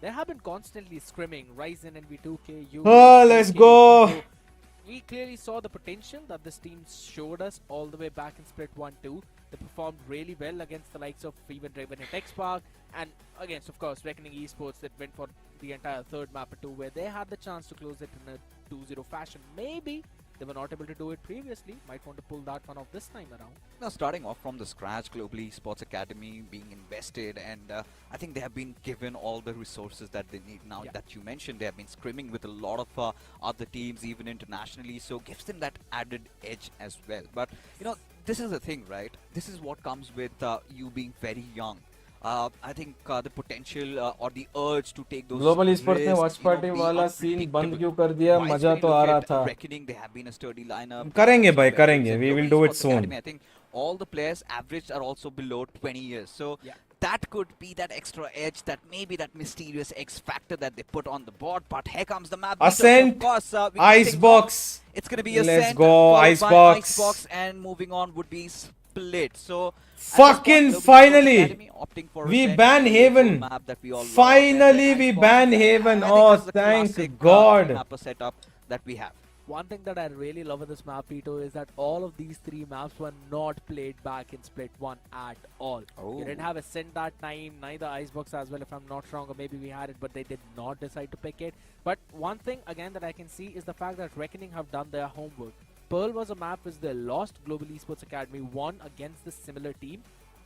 Speaker 3: they have been constantly scrimming. Ryzen, NV2K, U.
Speaker 1: Let's go.
Speaker 3: So we clearly saw the potential that this team showed us all the way back in Split 1-2. They performed really well against the likes of even Raven at X-Park, and against, of course, Reckoning Esports that went for the entire third map or two, where they had the chance to close it in a 2-0 fashion. Maybe they were not able to do it previously. Might want to pull that one off this time around.
Speaker 6: Now, starting off from the scratch, Global Esports Academy being invested, and I think they have been given all the resources that they need. Now that you mentioned, they have been scrimming with a lot of other teams, even internationally, so gives them that added edge as well. But, you know, this is the thing, right? This is what comes with you being very young. I think the potential or the urge to take those
Speaker 1: Global Esports ने
Speaker 6: risks,
Speaker 1: watch party
Speaker 6: be
Speaker 1: वाला scene बंद
Speaker 6: unpredictable.
Speaker 1: क्यों कर दिया?
Speaker 6: Whilst
Speaker 1: मजा
Speaker 6: we
Speaker 1: तो
Speaker 6: look
Speaker 1: आ रहा
Speaker 6: at
Speaker 1: था.
Speaker 6: Reckoning, they have been a sturdy lineup.
Speaker 1: करेंगे भाई,
Speaker 6: As
Speaker 1: करेंगे. We
Speaker 6: Global
Speaker 1: will do it
Speaker 6: Esports
Speaker 1: soon.
Speaker 6: Academy, I think all the players averaged are also below 20 years. So that could be that extra edge, that maybe that mysterious X factor that they put on the board. But here comes the map.
Speaker 1: Ascent,
Speaker 6: Of course,
Speaker 1: Icebox.
Speaker 6: It's going to be
Speaker 1: Let's
Speaker 6: Ascent.
Speaker 1: go,
Speaker 6: followed by
Speaker 1: Icebox.
Speaker 6: Icebox, and moving on would be Split. So
Speaker 1: Fucking finally, we ban Haven. Finally, we ban Haven. Oh, thank God.
Speaker 6: Setup that we have.
Speaker 3: One thing that I really love in this map, Pito, is that all of these three maps were not played back in Split 1 at all.
Speaker 6: Oh.
Speaker 3: You didn't have Ascent that time, neither Icebox as well, if I'm not wrong, or maybe we had it, but they did not decide to pick it. But one thing, again, that I can see is the fact that Reckoning have done their homework. Pearl was a map which they lost. Global Esports Academy won against this similar team.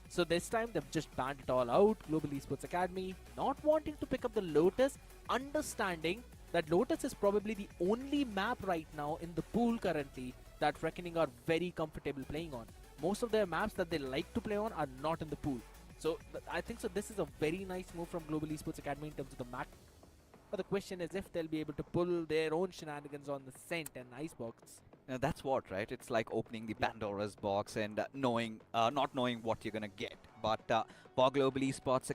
Speaker 3: So this time they've just banned it all out. Global Esports Academy not wanting to pick up the Lotus, understanding that Lotus is probably the only map right now in the pool currently that Reckoning are very comfortable playing on. Most of their maps that they like to play on are not in the pool. So I think so this is a very nice move from Global Esports Academy in terms of the map. But the question is if they'll be able to pull their own shenanigans on the Scent and Icebox.
Speaker 6: That's what, right? It's like opening the Pandora's box and not knowing what you're gonna get. But for Global Esports,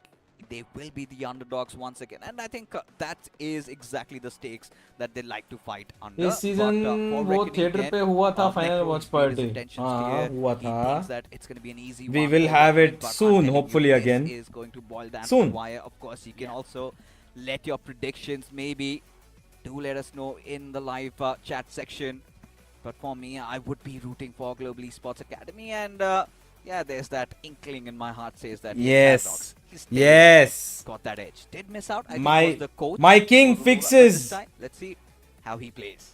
Speaker 6: they will be the underdogs once again, and I think that is exactly the stakes that they like to fight under.
Speaker 1: इस season वो theatre पे हुआ था final watch party. हाँ हुआ था. We will have it soon, hopefully again.
Speaker 6: Is going to boil down
Speaker 1: soon.
Speaker 6: To wire. Of course, you can also let your predictions maybe do let us know in the live chat section. But for me, I would be rooting for Global Esports Academy, and yeah, there's that inkling in my heart says that
Speaker 1: yes, yes,
Speaker 6: got that edge. Did miss out. I
Speaker 1: my
Speaker 6: think was the coach
Speaker 1: my king fixes.
Speaker 6: Let's see how he plays.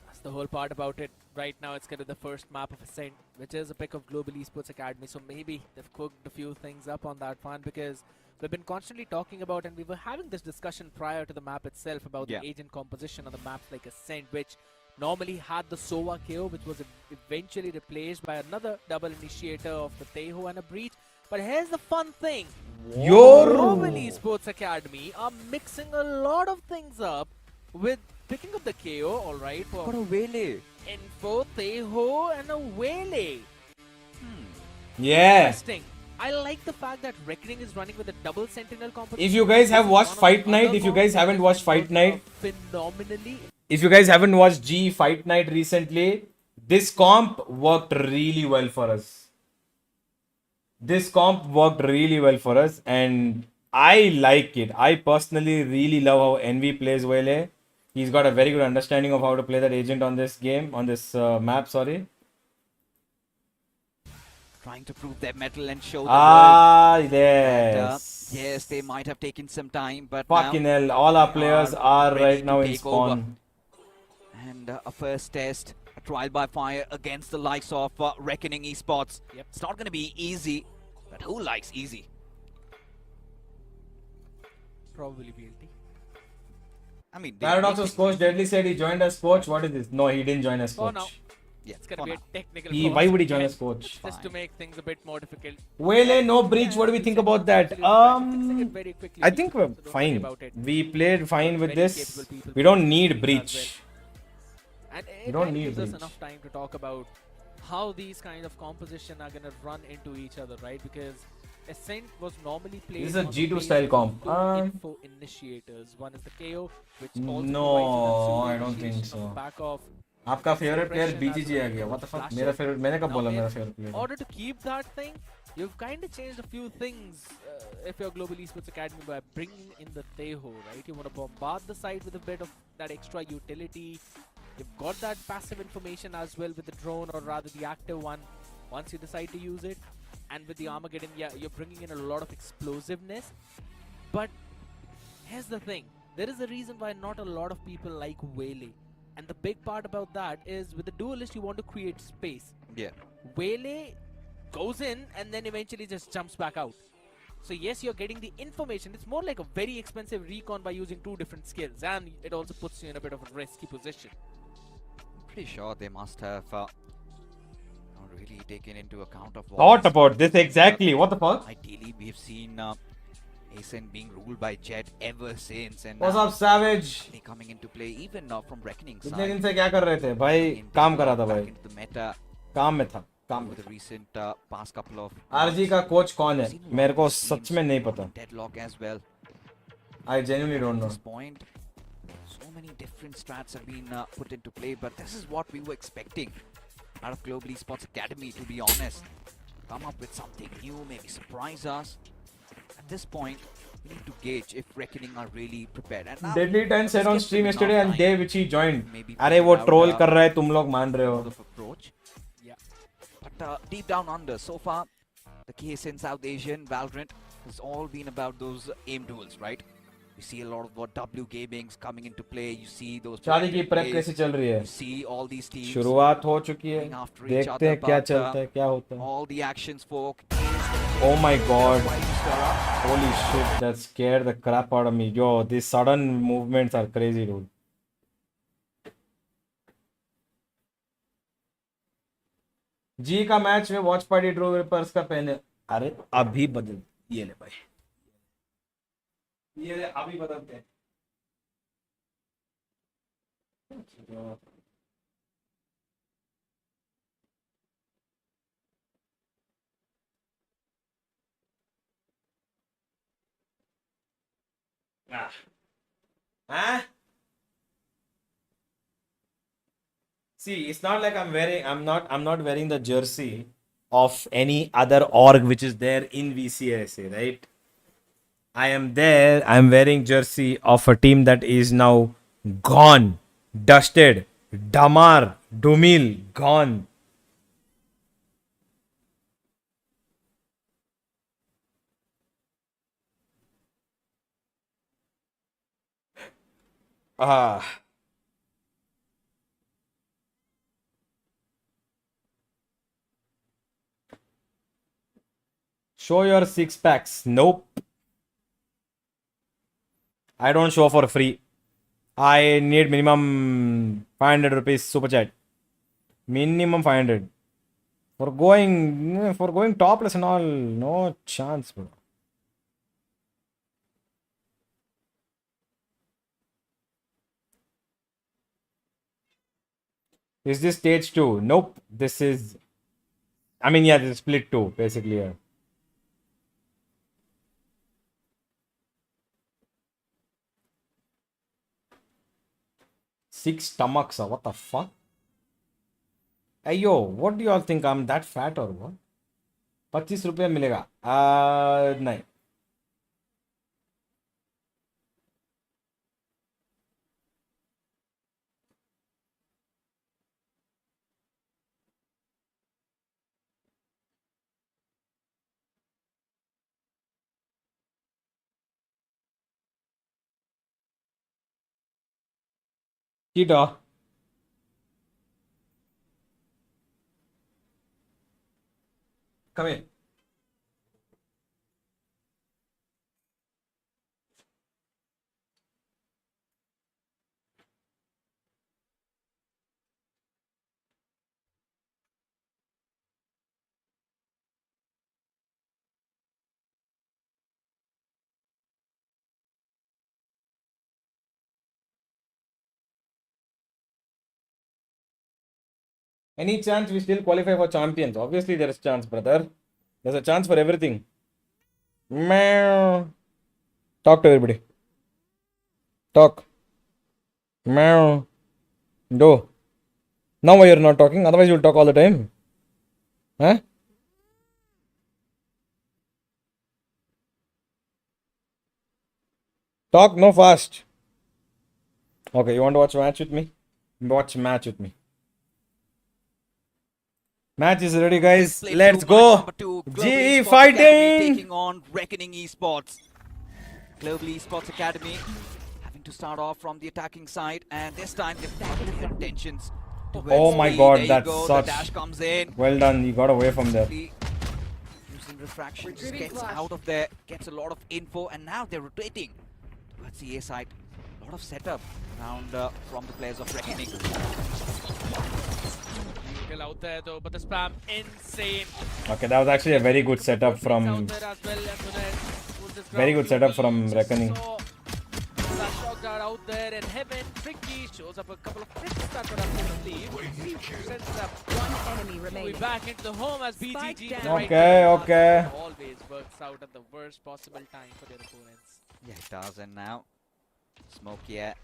Speaker 3: That's the whole part about it. Right now, it's going to be the first map of Ascent, which is a pick of Global Esports Academy. So maybe they've cooked a few things up on that one, because we've been constantly talking about, and we were having this discussion prior to the map itself about the agent composition on the maps like Ascent, which normally had the Sova KO, which was eventually replaced by another double initiator of the Teho and a Breach. But here's the fun thing. Global Esports Academy are mixing a lot of things up with picking up the KO, alright, for
Speaker 6: a Wele.
Speaker 3: Info, Teho, and a Wele.
Speaker 1: Yeah.
Speaker 3: Interesting. I like the fact that Reckoning is running with a double Sentinel composition.
Speaker 1: If you guys have watched Fight Night, if you guys haven't watched Fight Night,
Speaker 3: phenomenally.
Speaker 1: If you guys haven't watched GE Fight Night recently, this comp worked really well for us. This comp worked really well for us, and I like it. I personally really love how NV plays Wele. He's got a very good understanding of how to play that agent on this game, on this map, sorry.
Speaker 6: Trying to prove their mettle and show the world.
Speaker 1: Yes.
Speaker 6: That, yes, they might have taken some time, but
Speaker 1: fucking
Speaker 6: now
Speaker 1: hell, all our players are right now in spawn.
Speaker 6: Over. And a first test, a trial by fire against the likes of Reckoning Esports. It's not going to be easy, but who likes easy?
Speaker 3: Probably BLT.
Speaker 6: I mean,
Speaker 1: Paradox's coach Deadly said he joined as coach. What is this? No, he didn't join as coach.
Speaker 3: Oh, no.
Speaker 6: Yeah,
Speaker 3: it's going to be a technical
Speaker 1: why would he join as coach?
Speaker 3: Just to make things a bit more difficult.
Speaker 1: Wele, no breach. What do we think about that? I think we're fine. We played fine with this. We don't need breach.
Speaker 3: And
Speaker 1: we don't need
Speaker 3: gives us
Speaker 1: breach.
Speaker 3: enough time to talk about how these kind of composition are gonna run into each other, right? Because Ascent was normally played
Speaker 1: This is a
Speaker 3: on the
Speaker 1: G2
Speaker 3: basis
Speaker 1: style
Speaker 3: of
Speaker 1: comp.
Speaker 3: two info initiators. One is the KO, which also
Speaker 1: No,
Speaker 3: provides you that pseudo
Speaker 1: I don't think
Speaker 3: initiation on
Speaker 1: so.
Speaker 3: the back of
Speaker 1: आपका favorite player
Speaker 3: suppression as
Speaker 1: BGG
Speaker 3: well
Speaker 1: आ
Speaker 3: as
Speaker 1: गया.
Speaker 3: the
Speaker 1: What the fuck?
Speaker 3: flashes.
Speaker 1: मेरा favorite मैंने कब
Speaker 3: Now,
Speaker 1: बोला
Speaker 3: in
Speaker 1: मेरा favorite player?
Speaker 3: order to keep that thing, you've kind of changed a few things if you're Global Esports Academy by bringing in the Teho, right? You want to bombard the site with a bit of that extra utility. You've got that passive information as well with the drone, or rather the active one, once you decide to use it. And with the Armageddon, yeah, you're bringing in a lot of explosiveness. But here's the thing. There is a reason why not a lot of people like Waylay. And the big part about that is with the Duelist, you want to create space.
Speaker 6: Yeah.
Speaker 3: Waylay goes in and then eventually just jumps back out. So yes, you're getting the information. It's more like a very expensive recon by using two different skills, and it also puts you in a bit of a risky position.
Speaker 6: Pretty sure they must have really taken into account of
Speaker 1: Thought about this exactly. What the fuck?
Speaker 6: Ideally, we've seen Ascent being ruled by Jet ever since, and
Speaker 1: What's up, Savage?
Speaker 6: they coming into play even from Reckoning
Speaker 1: इतने
Speaker 6: side.
Speaker 1: दिन से क्या कर रहे थे भाई? काम कर रहा था
Speaker 6: Back
Speaker 1: भाई.
Speaker 6: into the meta
Speaker 1: काम में था. काम
Speaker 6: over
Speaker 1: में
Speaker 6: the
Speaker 1: था.
Speaker 6: recent past couple of
Speaker 1: RG का कोच कौन है? मेरे को सच में नहीं पता.
Speaker 6: deadlock as well.
Speaker 1: I genuinely don't
Speaker 6: At
Speaker 1: know.
Speaker 6: this point, so many different strats have been put into play, but this is what we were expecting out of Global Esports Academy, to be honest. Come up with something new, maybe surprise us. At this point, we need to gauge if Reckoning are really prepared. And now,
Speaker 1: Deadly 10 said on
Speaker 6: let's give
Speaker 1: stream
Speaker 6: them
Speaker 1: yesterday
Speaker 6: enough
Speaker 1: and
Speaker 6: time
Speaker 1: day which he joined.
Speaker 6: maybe
Speaker 1: अरे
Speaker 6: figure
Speaker 1: वो
Speaker 6: out,
Speaker 1: troll कर रहा है तुम लोग मान रहे हो.
Speaker 6: mode of approach. Yeah. But deep down under, so far, the case in South Asian Valorant has all been about those aim duels, right? You see a lot of what W gamings coming into play. You see those.
Speaker 1: शादी की prep
Speaker 6: plays.
Speaker 1: कैसी चल रही है?
Speaker 6: You see all these teams.
Speaker 1: शुरुआत हो चुकी है.
Speaker 6: going after each
Speaker 1: देखते
Speaker 6: other,
Speaker 1: हैं क्या
Speaker 6: but,
Speaker 1: चलता है, क्या होता है.
Speaker 6: All the actions for.
Speaker 1: Oh my god. Holy shit, that scared the crap out of me. Yo, these sudden movements are crazy, dude. जी का मैच में वॉच पार्टी ड्रो रिपर्स का पहने. अरे अभी बदल. ये ले भाई. ये ले अभी बदलते हैं. Huh? See, it's not like I'm not wearing the jersey of any other org which is there in VCSA, right? I am there, I'm wearing jersey of a team that is now gone, dusted, Damar, Dumil, gone. Ah. Show your six packs. Nope. I don't show for free. I need minimum 500 rupees super chat. Minimum 500. For going topless and all, no chance, bro. Is this stage 2? Nope. This is. I mean, yeah, this is split 2, basically. Yeah. Six stomachs. What the fuck? Hey, yo, what do you all think? I'm that fat or what? 25 रुपया मिलेगा. नहीं. Kita. Come here. Any chance we still qualify for champions? Obviously, there is chance, brother. There's a chance for everything. Meow. Talk to everybody. Talk. Meow. Do. Now why you're not talking? Otherwise, you'll talk all the time. Huh? Talk no fast. Okay, you want to watch match with me? Watch match with me. Match is ready, guys.
Speaker 6: Play
Speaker 1: Let's
Speaker 6: two, match
Speaker 1: go.
Speaker 6: number two, Global
Speaker 1: GE
Speaker 6: Esports Academy
Speaker 1: fighting.
Speaker 6: taking on Reckoning Esports. Global Esports Academy having to start off from the attacking side, and this time they've got different intentions.
Speaker 1: Oh my God, that's
Speaker 6: The
Speaker 1: such.
Speaker 6: dash comes in.
Speaker 1: Well done. You got away from there.
Speaker 6: Using refraction, just gets out of there, gets a lot of info, and now they're rotating towards the A side. A lot of setup around from the players of Reckoning.
Speaker 3: Kill out there though, but the spam insane.
Speaker 1: Okay, that was actually a very good setup from. Very good setup from Reckoning.
Speaker 3: That shot guard out there in heaven. Tricky shows up a couple of tricks that would have to leave. Sends up
Speaker 4: One enemy remaining.
Speaker 3: we back into the home as BGG.
Speaker 1: Okay.
Speaker 3: Always works out at the worst possible time for their opponents.
Speaker 6: Yeah, it does, and now Smoke here.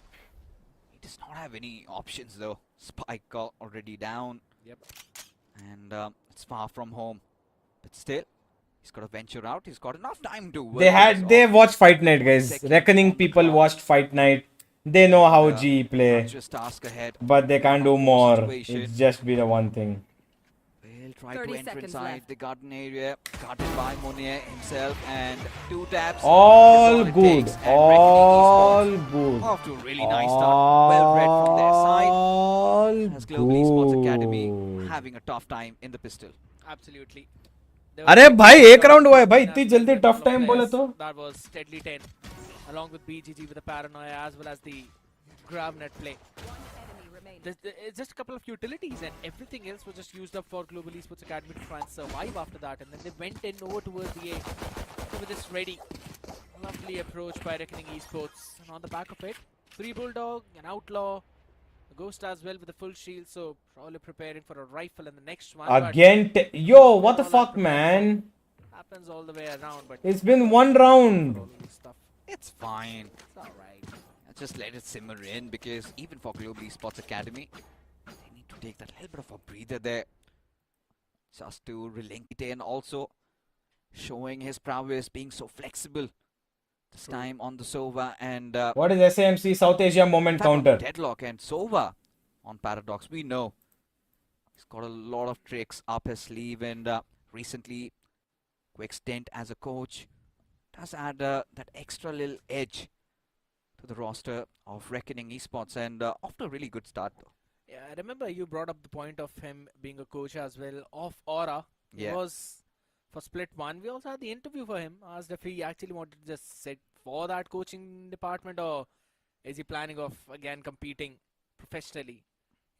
Speaker 6: He does not have any options though. Spike got already down.
Speaker 3: Yep.
Speaker 6: And it's far from home. But still, he's got to venture out. He's got enough time to work.
Speaker 1: They watched Fight Night, guys. Reckoning people watched Fight Night. They know how GE play.
Speaker 6: Just task ahead.
Speaker 1: But they can't do more.
Speaker 6: Situation.
Speaker 1: It's just be the one thing.
Speaker 6: They'll try to enter inside the garden area. Guarded by Monier himself. And 2 taps.
Speaker 1: All good. All good.
Speaker 6: Off to a really nice start. Well read from their side.
Speaker 1: All
Speaker 6: As Global Esports Academy having a tough time in the pistol.
Speaker 3: Absolutely.
Speaker 1: अरे भाई एक round हुआ है भाई इतनी जल्दी tough time बोले तो
Speaker 3: That was steadily 10 along with BGG with the paranoia as well as the grab net play. It's just a couple of utilities and everything else was just used up for Global Esports Academy to try and survive after that, and then they went in over towards the A. They were just ready. Lovely approach by Reckoning Esports, and on the back of it, 3 Bulldog, an Outlaw, a Ghost as well with a full shield, so probably preparing for a rifle in the next one.
Speaker 1: again. Yo, what the fuck, man?
Speaker 3: Happens all the way around, but
Speaker 1: It's been one round.
Speaker 6: It's fine.
Speaker 3: It's alright.
Speaker 6: Just let it simmer in, because even for Global Esports Academy, they need to take that little bit of a breather there. Just to relink it in, also showing his prowess, being so flexible. This time on the Sova, and
Speaker 1: What is SAMC South Asia moment counter?
Speaker 6: Deadlock and Sova on Paradox. We know he's got a lot of tricks up his sleeve, and recently, quick stint as a coach does add that extra little edge to the roster of Reckoning Esports, and off to a really good start though.
Speaker 3: Yeah, I remember you brought up the point of him being a coach as well of Aura. He
Speaker 6: Yeah.
Speaker 3: was for Split 1. We also had the interview for him, asked if he actually wanted to just sit for that coaching department, or is he planning of again competing professionally.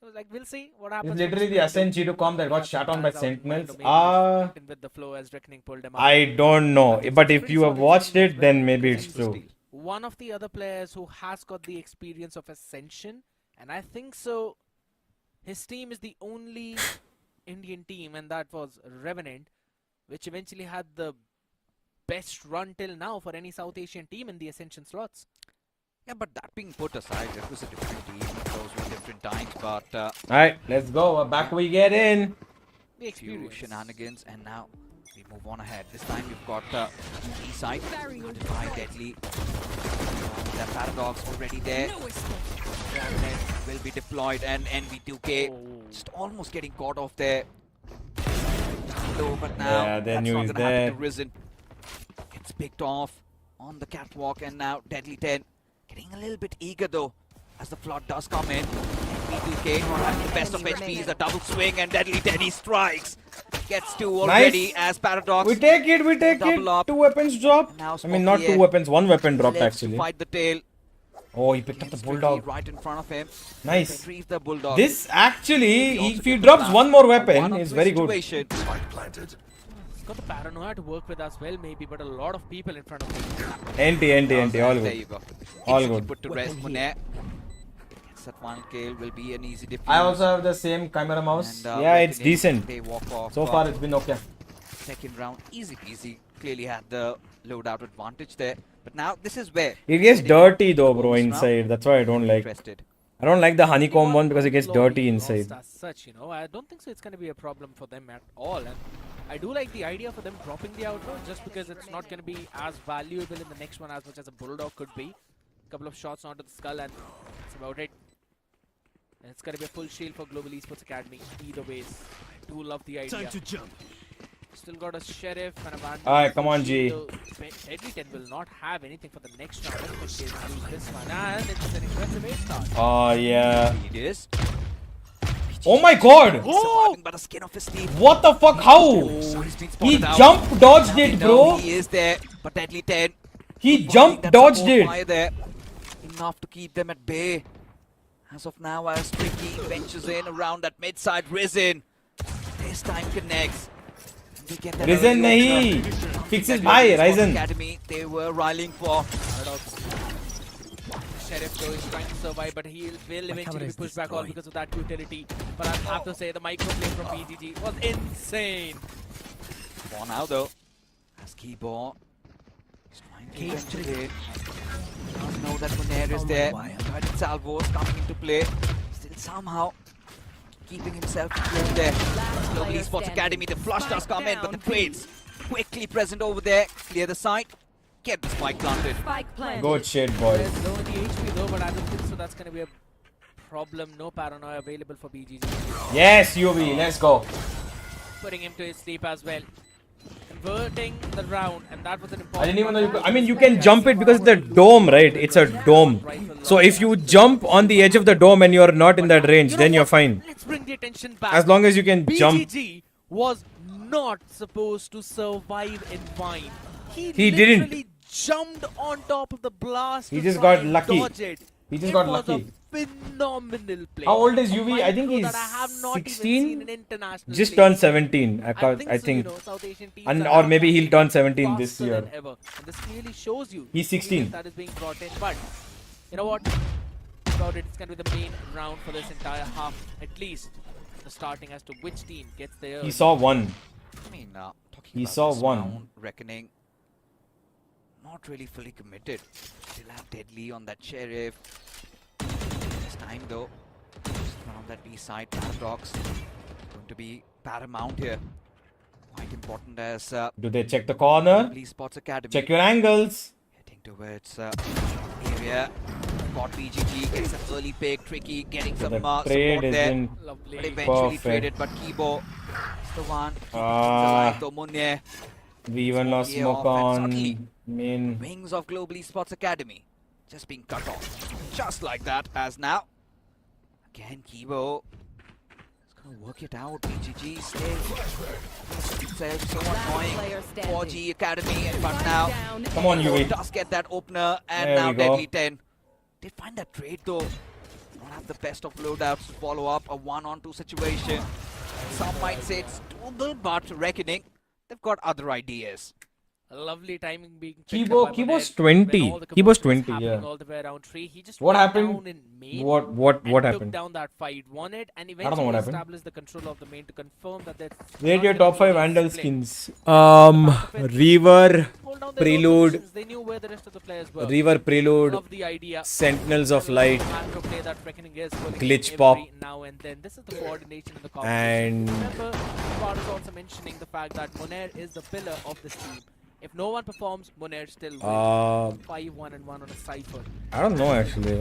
Speaker 3: He was like, we'll see what happens.
Speaker 1: It's literally the Ascent G2Com that got shot on by Sentinels.
Speaker 3: With the flow as Reckoning pulled him out.
Speaker 1: I don't know. But if you have watched it, then maybe it's true.
Speaker 3: One of the other players who has got the experience of Ascension, and I think so, his team is the only Indian team, and that was Revenant, which eventually had the best run till now for any South Asian team in the Ascension slots.
Speaker 6: Yeah, but that being put aside, it was a different team. Those were different times, but
Speaker 1: Alright, let's go. Back we get in.
Speaker 3: The
Speaker 6: few
Speaker 3: experience.
Speaker 6: shenanigans, and now we move on ahead. This time we've got E-side, guarded by Deadly. That Paradox already there. Granite will be deployed, and NV2K just almost getting caught off there. Low, but now
Speaker 1: Yeah, they
Speaker 6: that's
Speaker 1: knew
Speaker 6: not
Speaker 1: he's
Speaker 6: gonna happen
Speaker 1: there.
Speaker 6: to Risen. Gets picked off on the catwalk, and now Deadly 10 getting a little bit eager though, as the flood does come in. NV2K having the best of HPs, a double swing, and Deadly 10 he strikes. Gets 2 already as Paradox.
Speaker 1: We take it.
Speaker 6: Double up.
Speaker 1: 2 weapons dropped.
Speaker 6: Now
Speaker 1: I mean, not
Speaker 6: Smokey
Speaker 1: 2 weapons, 1 weapon dropped
Speaker 6: lives to
Speaker 1: actually.
Speaker 6: fight the tail.
Speaker 1: Oh, he picked up the
Speaker 6: Gets Tricky
Speaker 1: Bulldog.
Speaker 6: right in front of him.
Speaker 1: Nice.
Speaker 6: Retrieve the Bulldog.
Speaker 1: This actually,
Speaker 6: also
Speaker 1: if he
Speaker 6: gets
Speaker 1: drops
Speaker 6: the
Speaker 1: 1 more
Speaker 6: plan.
Speaker 1: weapon,
Speaker 6: One-on-two
Speaker 1: is very good.
Speaker 6: situation.
Speaker 5: Spike planted.
Speaker 3: He's got the paranoia to work with as well, maybe, but a lot of people in front of him.
Speaker 1: NT, all
Speaker 6: There
Speaker 1: good.
Speaker 6: you go.
Speaker 1: All
Speaker 6: Instantly
Speaker 1: good.
Speaker 6: put to rest. Munair Gets that final kill, will be an easy defeat.
Speaker 1: I also have the same camera mouse.
Speaker 6: And,
Speaker 1: Yeah, it's
Speaker 6: Reckoning,
Speaker 1: decent.
Speaker 6: They walk off.
Speaker 1: So far, it's been okay.
Speaker 6: Second round, easy peasy. Clearly had the loadout advantage there. But now this is where
Speaker 1: It gets
Speaker 6: heading
Speaker 1: dirty
Speaker 6: on
Speaker 1: though,
Speaker 6: the
Speaker 1: bro,
Speaker 6: bonus
Speaker 1: inside.
Speaker 6: round.
Speaker 1: That's why I don't like.
Speaker 6: Interested.
Speaker 1: I don't like the honeycomb one because it gets
Speaker 3: Slowly
Speaker 1: dirty
Speaker 3: lost
Speaker 1: inside.
Speaker 3: As such, you know, I don't think so. It's going to be a problem for them at all. And I do like the idea for them dropping the outro just because it's not going to be as valuable in the next one as much as a bulldog could be. Couple of shots onto the skull and that's about it. And it's going to be a full shield for Global Esports Academy. Either ways, I do love the idea.
Speaker 5: Time to jump.
Speaker 3: Still got a sheriff and a vandal.
Speaker 1: Alright, come on, G.
Speaker 3: Deadly 10 will not have anything for the next round. Let's lose this one. And it's an aggressive A start.
Speaker 1: Oh, yeah.
Speaker 6: It is.
Speaker 1: Oh my god!
Speaker 6: Surviving by the skin of his teeth.
Speaker 1: What the fuck? How?
Speaker 6: Oh, he's been
Speaker 1: He
Speaker 6: spotted out.
Speaker 1: jump dodged it,
Speaker 6: No,
Speaker 1: bro.
Speaker 6: he is there, but Deadly 10.
Speaker 1: He
Speaker 6: finding
Speaker 1: jump
Speaker 6: that
Speaker 1: dodged
Speaker 6: support
Speaker 1: it.
Speaker 6: fire there. Enough to keep them at bay. As of now, as Tricky ventures in around that mid-side Risen. This time connects. They get that
Speaker 1: Risen
Speaker 6: early
Speaker 1: nahi.
Speaker 6: opener.
Speaker 1: Fix his
Speaker 6: That
Speaker 1: bhai,
Speaker 6: Global Esports
Speaker 1: Risen.
Speaker 6: Academy, they were riling for.
Speaker 3: Sheriff though is trying to survive, but he will eventually be pushed back all because of that utility. But I have to say the microplay from BGG was insane.
Speaker 6: For now though, as Keyboard is trying to venture in. Doesn't know that Munair is there. Guided salvos coming into play. Still somehow keeping himself afloat there. Global Esports Academy, the flush does come in, but the trades quickly present over there. Clear the site. Get the spike planted.
Speaker 1: Good shit, boys.
Speaker 3: There's low in the HP though, but I don't think so that's going to be a problem. No paranoia available for BGG.
Speaker 1: Yes, UV. Let's go.
Speaker 3: Putting him to his sleep as well. Converting the round, and that was an important.
Speaker 1: I didn't even know you could, I mean, you can jump it because it's the dome, right? It's a dome. So if you jump on the edge of the dome and you're not in that range, then you're fine.
Speaker 3: Let's bring the attention back.
Speaker 1: As long as you can jump.
Speaker 3: BGG was not supposed to survive in Vine.
Speaker 1: He
Speaker 3: literally
Speaker 1: didn't.
Speaker 3: Jumped on top of the blast.
Speaker 1: He
Speaker 3: to
Speaker 1: just
Speaker 3: try
Speaker 1: got
Speaker 3: and
Speaker 1: lucky.
Speaker 3: dodge it.
Speaker 1: He just
Speaker 3: It
Speaker 1: got
Speaker 3: was
Speaker 1: lucky.
Speaker 3: A phenomenal play.
Speaker 1: How old is
Speaker 3: A
Speaker 1: UV? I think
Speaker 3: micro
Speaker 1: he's
Speaker 3: that I have not even
Speaker 1: 16.
Speaker 3: seen in international
Speaker 1: Just
Speaker 3: play.
Speaker 1: turned 17. I
Speaker 3: so,
Speaker 1: think.
Speaker 3: you know, South Asian teams
Speaker 1: And
Speaker 3: are
Speaker 1: or maybe he'll turn 17 this
Speaker 3: faster
Speaker 1: year.
Speaker 3: than ever. And this clearly shows you
Speaker 1: He's
Speaker 3: the
Speaker 1: 16.
Speaker 3: that is being brought in. But you know what? About it, it's going to be the main round for this entire half, at least. The starting as to which team gets there.
Speaker 1: He saw one.
Speaker 6: I mean, talking
Speaker 1: He
Speaker 6: about
Speaker 1: saw
Speaker 6: this
Speaker 1: one.
Speaker 6: round, Reckoning, not really fully committed. Still have Deadly on that Sheriff. This time though, just around that B side, Paradox going to be paramount here. Quite important as
Speaker 1: Do they check the corner?
Speaker 6: Global Esports Academy
Speaker 1: Check your angles.
Speaker 6: heading towards area. Got BGG, gets an early pick, Tricky getting some
Speaker 1: The
Speaker 6: support
Speaker 1: trade is
Speaker 6: there.
Speaker 1: in
Speaker 3: Lovely.
Speaker 6: But eventually
Speaker 1: perfect.
Speaker 6: traded, but Kibo is the one.
Speaker 1: Ah.
Speaker 6: Munye.
Speaker 1: We even lost
Speaker 6: Yeah,
Speaker 1: smoke
Speaker 6: off, and
Speaker 1: on
Speaker 6: suddenly
Speaker 1: main.
Speaker 6: Wings of Global Esports Academy just being cut off. Just like that, as now. Again, Kibo is going to work it out. BGG still itself so annoying. 4G Academy, but now
Speaker 1: Come on,
Speaker 6: Kibo
Speaker 1: UV.
Speaker 6: does get that opener, and
Speaker 1: There
Speaker 6: now
Speaker 1: we go.
Speaker 6: Deadly 10. They find that trade though. Don't have the best of loadouts to follow up a 1-on-2 situation. Some might say it's doable, but Reckoning, they've got other ideas.
Speaker 3: A lovely timing being
Speaker 1: Kibo's 20. Kibo's 20, yeah.
Speaker 3: All the way around 3. He just
Speaker 1: What
Speaker 3: went
Speaker 1: happened?
Speaker 3: down in main
Speaker 1: What
Speaker 3: and took
Speaker 1: happened?
Speaker 3: down that fight, won it, and
Speaker 1: know
Speaker 3: eventually
Speaker 1: what happened.
Speaker 3: established the control of the main to confirm that that's
Speaker 1: Rate
Speaker 3: not
Speaker 1: your
Speaker 3: gonna
Speaker 1: top
Speaker 3: be
Speaker 1: 5
Speaker 3: a
Speaker 1: Vandal
Speaker 3: split.
Speaker 1: skins. Reaver,
Speaker 3: Hold down their own
Speaker 1: Prelude,
Speaker 3: positions. They knew where the rest of the players were.
Speaker 1: Reaver Prelude,
Speaker 3: Love the idea.
Speaker 1: Sentinels of Light,
Speaker 3: Macro play that Reckoning is pulling
Speaker 1: Glitch
Speaker 3: in
Speaker 1: Pop.
Speaker 3: every now and then. This is the coordination in the
Speaker 1: And-
Speaker 3: competition. Remember, Part is also mentioning the fact that Munair is the pillar of this team. If no one performs, Munair still wins. 5-1 and 1 on a cipher.
Speaker 1: I don't know actually.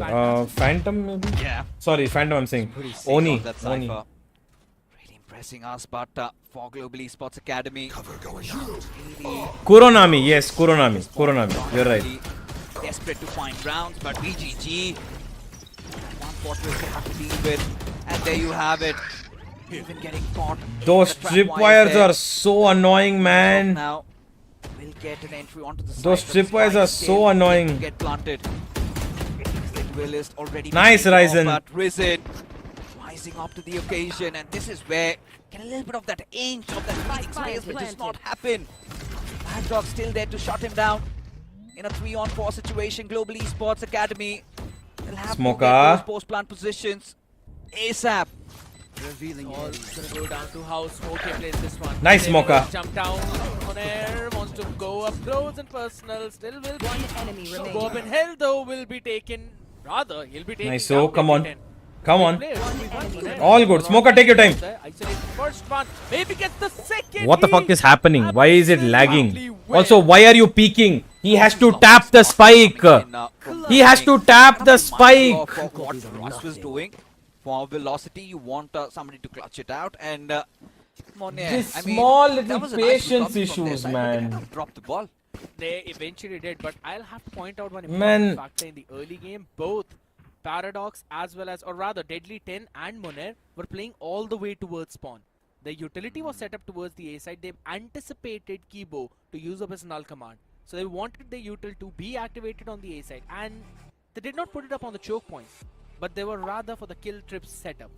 Speaker 1: Phantom maybe?
Speaker 6: Yeah.
Speaker 1: Sorry, Phantom I'm saying.
Speaker 6: Pretty safe
Speaker 1: Oni.
Speaker 6: on that
Speaker 1: Oni.
Speaker 6: cipher. Really impressing us, but for Global Esports Academy,
Speaker 5: Cover going out.
Speaker 6: really
Speaker 1: Kuronami, yes, Kuronami. Kuronami, you're right.
Speaker 6: really desperate to find rounds, but BGG, one fortress they have to deal with, and there you have it. Even getting caught.
Speaker 1: Those
Speaker 6: The trap
Speaker 1: tripwires
Speaker 6: there.
Speaker 1: are so annoying, man.
Speaker 6: Now will get an entry onto the
Speaker 1: Those
Speaker 6: side, but
Speaker 1: tripwires are
Speaker 6: Spike
Speaker 1: so
Speaker 6: still
Speaker 1: annoying.
Speaker 6: yet to get planted. The duelist already
Speaker 1: Nice,
Speaker 6: been taken
Speaker 1: Ryzen.
Speaker 6: off, but Risen rising up to the occasion, and this is where get a little bit of that inch of that breathing space, which does not happen. Bad Dog still there to shut him down in a 3-on-4 situation. Global Esports Academy, They'll have
Speaker 1: Smoker.
Speaker 6: to get those post-plant positions ASAP.
Speaker 3: Revealing all gonna go down to how Smokey plays this one.
Speaker 1: Nice
Speaker 3: They will
Speaker 1: smoker.
Speaker 3: Jump down on air, wants to go up close and personal. Still will be.
Speaker 4: One enemy remaining.
Speaker 3: Go up in hell though will be taken. Rather, he'll be taken.
Speaker 1: Nice,
Speaker 3: down
Speaker 1: so come on.
Speaker 3: 10.
Speaker 1: Come on.
Speaker 3: Players,
Speaker 1: All good. Smoker, take your time.
Speaker 3: Isolated first one. Maybe gets the second.
Speaker 1: What the fuck is happening? Why is it lagging?
Speaker 3: Absolutely well.
Speaker 1: Also, why are you peeking? He has to tap the spike. He has to tap the spike.
Speaker 6: For what Ross was doing, for velocity, you want somebody to clutch it out, and Monet,
Speaker 1: This
Speaker 6: I mean,
Speaker 1: small
Speaker 6: that
Speaker 1: little
Speaker 6: was a nice
Speaker 1: patience
Speaker 6: recovery from their
Speaker 1: issues,
Speaker 6: side, but they
Speaker 1: man.
Speaker 6: kind of dropped the ball.
Speaker 3: They eventually did, but I'll have to point out one
Speaker 1: Man.
Speaker 3: important factor in the early game. Both Paradox as well as, or rather, Deadly 10 and Moner were playing all the way towards spawn. The utility was set up towards the A side. They anticipated Kibo to use up his null command. So they wanted the util to be activated on the A side, and they did not put it up on the choke point, but they were rather for the kill trips setup.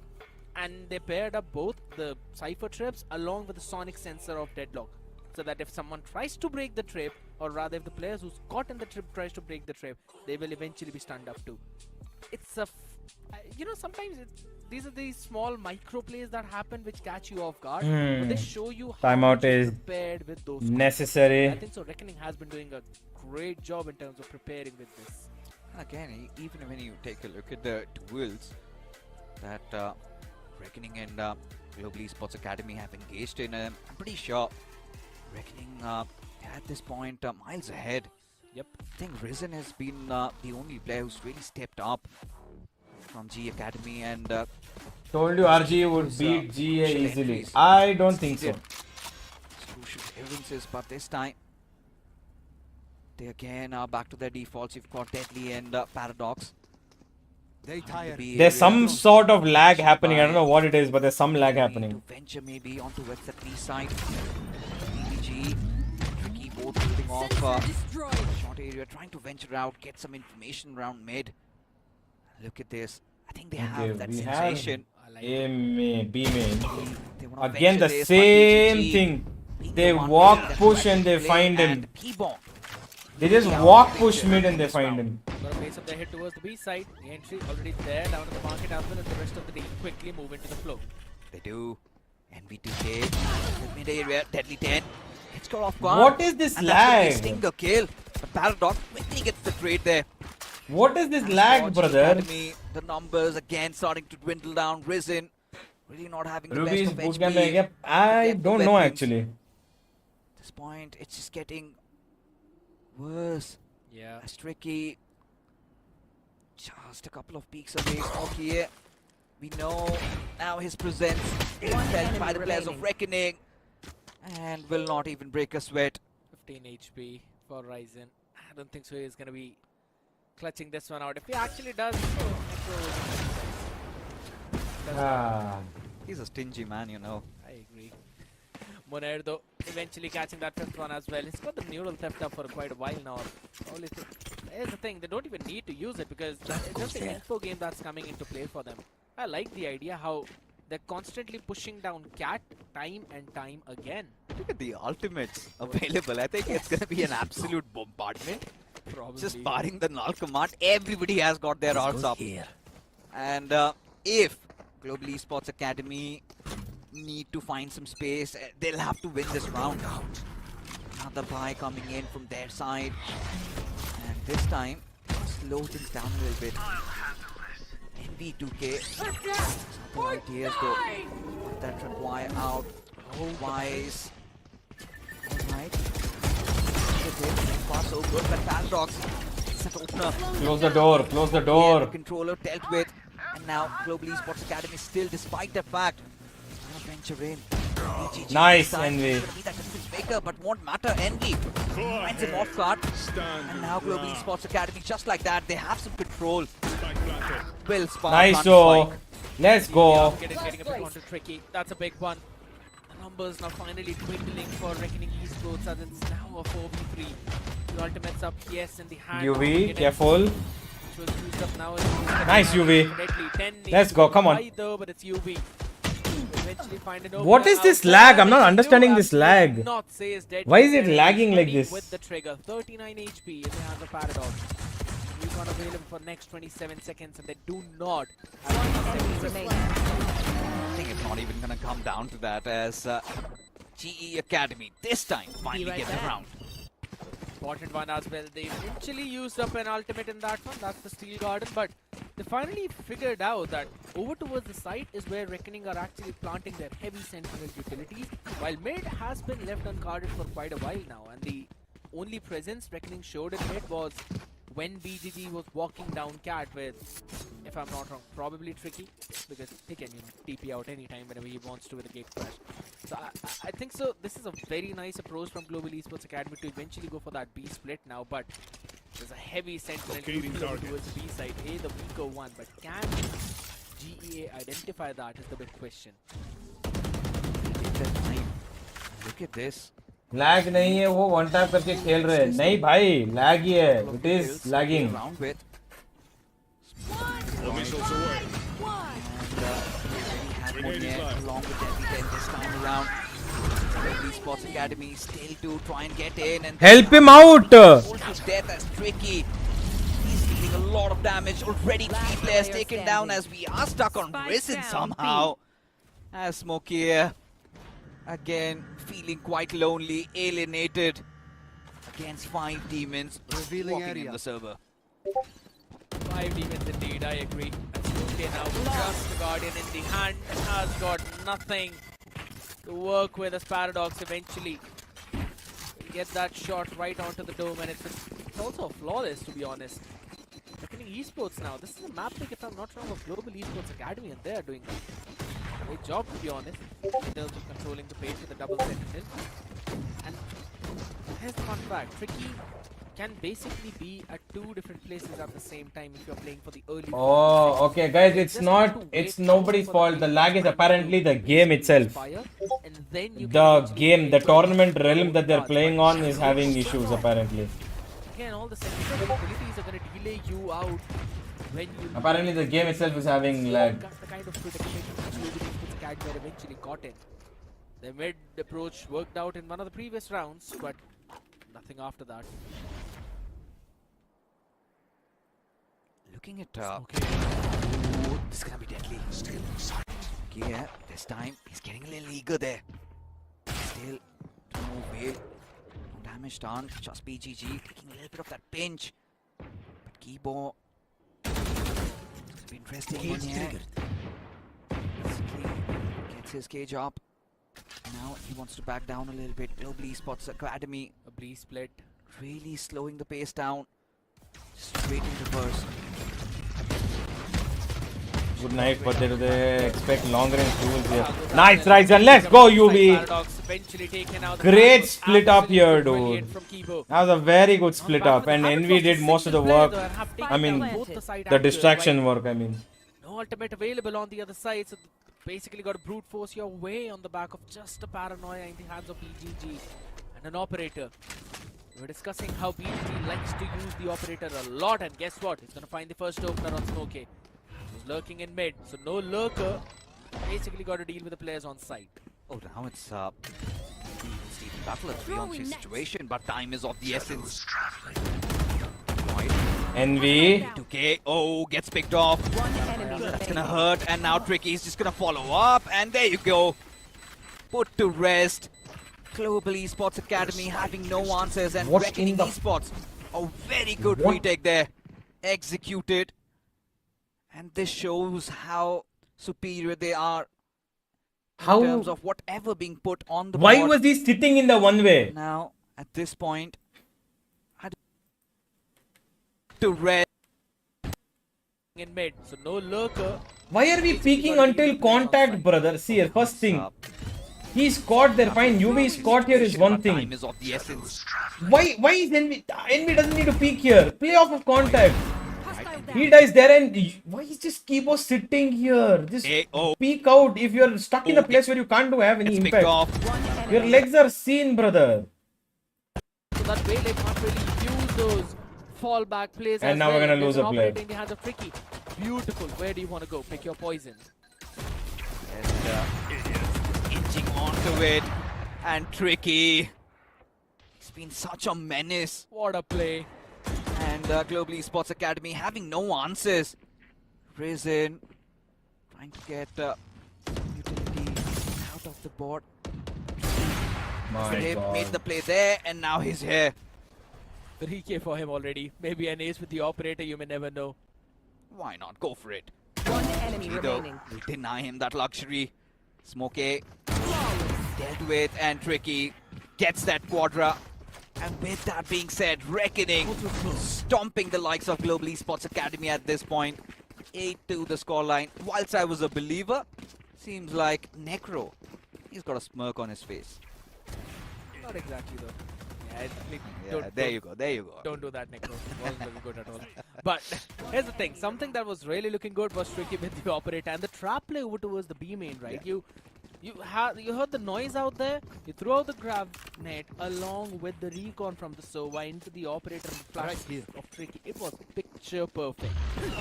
Speaker 3: And they paired up both the Cypher trips along with the sonic sensor of Deadlock, so that if someone tries to break the trip, or rather if the players who's caught in the trip tries to break the trip, they will eventually be stunned up too. It's a, you know, sometimes these are these small micro plays that happen which catch you off guard, but they show you how
Speaker 1: Timeout
Speaker 3: much is
Speaker 1: is
Speaker 3: prepared with those.
Speaker 1: necessary.
Speaker 3: I think so. Reckoning has been doing a great job in terms of preparing with this.
Speaker 6: Again, even when you take a look at the duels that Reckoning and Global Esports Academy have engaged in, I'm pretty sure Reckoning at this point miles ahead.
Speaker 3: Yep.
Speaker 6: I think Risen has been the only player who's really stepped up from GE Academy, and
Speaker 1: Told you RGE would beat GEA
Speaker 6: crucial
Speaker 1: easily.
Speaker 6: entries.
Speaker 1: I don't think so.
Speaker 6: Crucial clearances, but this time they again are back to their defaults. You've got Deadly and Paradox.
Speaker 1: There's some sort of lag happening. I don't know what it is, but there's some lag happening.
Speaker 6: To venture maybe onto West at B side. BBG, Tricky both holding off short area, trying to venture out, get some information around mid. Look at this. I think they have that
Speaker 1: we
Speaker 6: sensation.
Speaker 1: have A main, B main.
Speaker 6: They wanna
Speaker 1: Again, the
Speaker 6: venture this, but
Speaker 1: same
Speaker 6: BGG
Speaker 1: thing.
Speaker 6: being
Speaker 1: They
Speaker 6: the one
Speaker 1: walk,
Speaker 6: making that
Speaker 1: push, and they
Speaker 6: play,
Speaker 1: find him.
Speaker 6: and P-bomb.
Speaker 1: They just walk, push mid, and they find him.
Speaker 3: Gonna place up their hit towards the B side. The entry already there, down to the market as well as the rest of the team quickly move into the flow.
Speaker 6: They do. NV2K, mid area, Deadly 10. It's got off guard.
Speaker 1: What is this
Speaker 6: And that's gonna be a
Speaker 1: lag?
Speaker 6: stinger kill. But Paradox quickly gets the trade there.
Speaker 1: What is this
Speaker 6: And
Speaker 1: lag,
Speaker 6: Watch
Speaker 1: brother?
Speaker 6: Academy, the numbers again starting to dwindle down. Risen, really not having the
Speaker 1: Ruby's
Speaker 6: best of
Speaker 1: bootcamp.
Speaker 6: HP.
Speaker 1: Yep. I
Speaker 6: Get the
Speaker 1: don't know
Speaker 6: weapons.
Speaker 1: actually.
Speaker 6: At this point, it's just getting worse.
Speaker 3: Yeah.
Speaker 6: As Tricky, just a couple of peaks away. Smokey here. We know now his presence is felt by the players of Reckoning, and will not even break a sweat.
Speaker 3: 15 HP for Ryzen. I don't think so he's gonna be clutching this one out. If he actually does,
Speaker 6: He's a stingy man, you know.
Speaker 3: I agree. Moner though eventually catching that fifth one as well. He's got the neural theft up for quite a while now. Only thing, here's the thing, they don't even need to use it because it's just the info game that's coming into play for them. I like the idea how they're constantly pushing down Cat time and time again.
Speaker 6: Look at the ultimates available. I think it's going to be an absolute bombardment.
Speaker 3: Probably.
Speaker 6: Just barring the null command, everybody has got their ults up. And if Global Esports Academy need to find some space, they'll have to win this round. Another buy coming in from their side. And this time, slow things down a little bit. NV2K. Some ideas though. Put that trip wire out. Wise. Alright. Far so good, but Paradox. Set opener.
Speaker 1: Close the door. Close the
Speaker 6: Yeah,
Speaker 1: door.
Speaker 6: the controller dealt with. And now Global Esports Academy still, despite that fact, gonna venture in. BGG
Speaker 1: Nice,
Speaker 6: this time
Speaker 1: Envy.
Speaker 6: is gonna be that distance maker, but won't matter. Envy finds him off guard. And now Global Esports Academy, just like that, they have some control. Will Spark
Speaker 1: Nice,
Speaker 6: plant
Speaker 1: so
Speaker 6: spike.
Speaker 1: let's go.
Speaker 3: Getting a bit onto Tricky. That's a big one. The numbers now finally dwindling for Reckoning Esports as it's now a 4v3. The ultimates up, yes, in the hand.
Speaker 1: UV, careful.
Speaker 3: Which was used up now.
Speaker 1: Nice, UV.
Speaker 3: Deadly 10
Speaker 1: Let's go, come on.
Speaker 3: though, but it's UV. Eventually find an
Speaker 1: What
Speaker 3: opener
Speaker 1: is this
Speaker 3: out
Speaker 1: lag?
Speaker 3: there,
Speaker 1: I'm not
Speaker 3: which he
Speaker 1: understanding
Speaker 3: do
Speaker 1: this
Speaker 3: absolutely
Speaker 1: lag.
Speaker 3: Not say is Deadly
Speaker 1: Why is it
Speaker 3: 10.
Speaker 1: lagging like
Speaker 3: Ready
Speaker 1: this?
Speaker 3: With the trigger, 39 HP in the hands of Paradox. He's not available for next 27 seconds, and they do not have 27 remaining.
Speaker 6: I think it's not even going to come down to that as GE Academy this time finally
Speaker 3: right
Speaker 6: gets
Speaker 3: there.
Speaker 6: around.
Speaker 3: Important one as well. They eventually used up an ultimate in that one. That's the Steel Garden, but they finally figured out that over towards the site is where Reckoning are actually planting their heavy sentinel utilities, while mid has been left unguarded for quite a while now, and the only presence Reckoning showed in mid was when BGG was walking down Cat with, if I'm not wrong, probably Tricky, because he can, TP out anytime whenever he wants to with a gate crash. So I think so. This is a very nice approach from Global Esports Academy to eventually go for that B split now, but there's a heavy sentinel towards B side. A, the weaker one, but can GEA identify that is the big question.
Speaker 6: Look at this.
Speaker 1: Lag नहीं है वो one tap करके खेल रहे हैं नहीं भाई lag ही है it is lagging
Speaker 6: along with Devi this time around. Esports Academy still to try and get in and
Speaker 1: help him out.
Speaker 6: Death as Tricky. He's dealing a lot of damage already. 3 players taken down as we are stuck on Risen somehow. As Smokey again feeling quite lonely, alienated against 5 demons walking in the server.
Speaker 3: 5 demons indeed, I agree. That's okay now. Just the Guardian in the hand has got nothing to work with as Paradox eventually. He'll get that shot right onto the dome, and it's also flawless to be honest. Reckoning Esports now. This is a map pick, if I'm not wrong, of Global Esports Academy, and they are doing a great job to be honest in terms of controlling the pace with the double sentinel. And here's the fun fact. Tricky can basically be at 2 different places at the same time if you're playing for the early.
Speaker 1: Oh, okay, guys, it's nobody's fault. The lag is apparently the game itself. The tournament realm that they're playing on is having issues apparently.
Speaker 3: Again, all the sentinel abilities are going to delay you out when you.
Speaker 1: Apparently, the game itself is having lag.
Speaker 3: That's the kind of predicament Global Academy eventually got in. The mid approach worked out in one of the previous rounds, but nothing after that.
Speaker 6: Looking at ooh, this is gonna be deadly. Still yeah, this time he's getting a little eager there. Still no way. No damage done. Just BGG taking a little bit of that pinch. But Kibo interesting one here. Gets his cage up. Now he wants to back down a little bit. Global Esports Academy.
Speaker 3: A breeze split.
Speaker 6: Really slowing the pace down. Just waiting to burst.
Speaker 1: Good night, but they expect long range tools here. Nice tries and let's go UV. Great split up here, dude. That was a very good split up, and Envy did most of the work. I mean, the distraction work. I mean.
Speaker 3: No ultimate available on the other side, so basically got to brute force your way on the back of just a paranoia in the hands of BGG and an operator. We're discussing how BGG likes to use the operator a lot, and guess what? He's going to find the first opener on Smokey. He's lurking in mid, so no lurker. Basically got to deal with the players on site.
Speaker 6: Oh, now it's Stephen Battle, a 3-on-3 situation, but time is of the essence.
Speaker 1: Envy.
Speaker 6: 2K, oh, gets picked off. That's gonna hurt, and now Tricky's just gonna follow up, and there you go. Put to rest. Global Esports Academy having no answers, and Reckoning Esports, a very good retake there. Executed. And this shows how superior they are in terms of whatever being put on the board.
Speaker 1: Why was he sitting in the one way?
Speaker 6: Now, at this point, to red
Speaker 3: in mid, so no lurker.
Speaker 1: Why are we peeking until contact, brother? See here, first thing. He's caught there, fine. UV is caught here is one thing. Why is Envy? Envy doesn't need to peek here. Play off of contact. He dies there, and why is just Kibo sitting here? Just peek out if you're stuck in a place where you can't have any impact. Your legs are seen, brother.
Speaker 3: So that way they can't really use those fallback plays.
Speaker 1: And now we're gonna lose a player.
Speaker 3: In the hands of Tricky. Beautiful. Where do you want to go? Pick your poison.
Speaker 6: And inching onto it, and Tricky. He's been such a menace.
Speaker 3: What a play.
Speaker 6: And And Global Esports Academy having no answers. Risen trying to get utility out of the board. They made the play there, and now he's here.
Speaker 3: 3K for him already. Maybe an ace with the operator, you may never know.
Speaker 6: Why not? Go for it.
Speaker 4: One enemy
Speaker 6: Though,
Speaker 4: remaining.
Speaker 6: will deny him that luxury. Smokey dealt with, and Tricky gets that quadra. And with that being said, Reckoning stomping the likes of Global Esports Academy at this point. 8-2 the scoreline. Whilst I was a believer, seems like Necro, he's got a smirk on his face.
Speaker 3: Not exactly though. Yeah,
Speaker 6: There you go.
Speaker 3: Don't do that, Necro. Wasn't looking good at all. But here's the thing. Something that was really looking good was Tricky with the operator and the trap play over towards the B main, right?
Speaker 6: Yeah.
Speaker 3: You heard the noise out there. You threw out the grab net along with the recon from the Sova into the operator and flash of Tricky. It was picture perfect.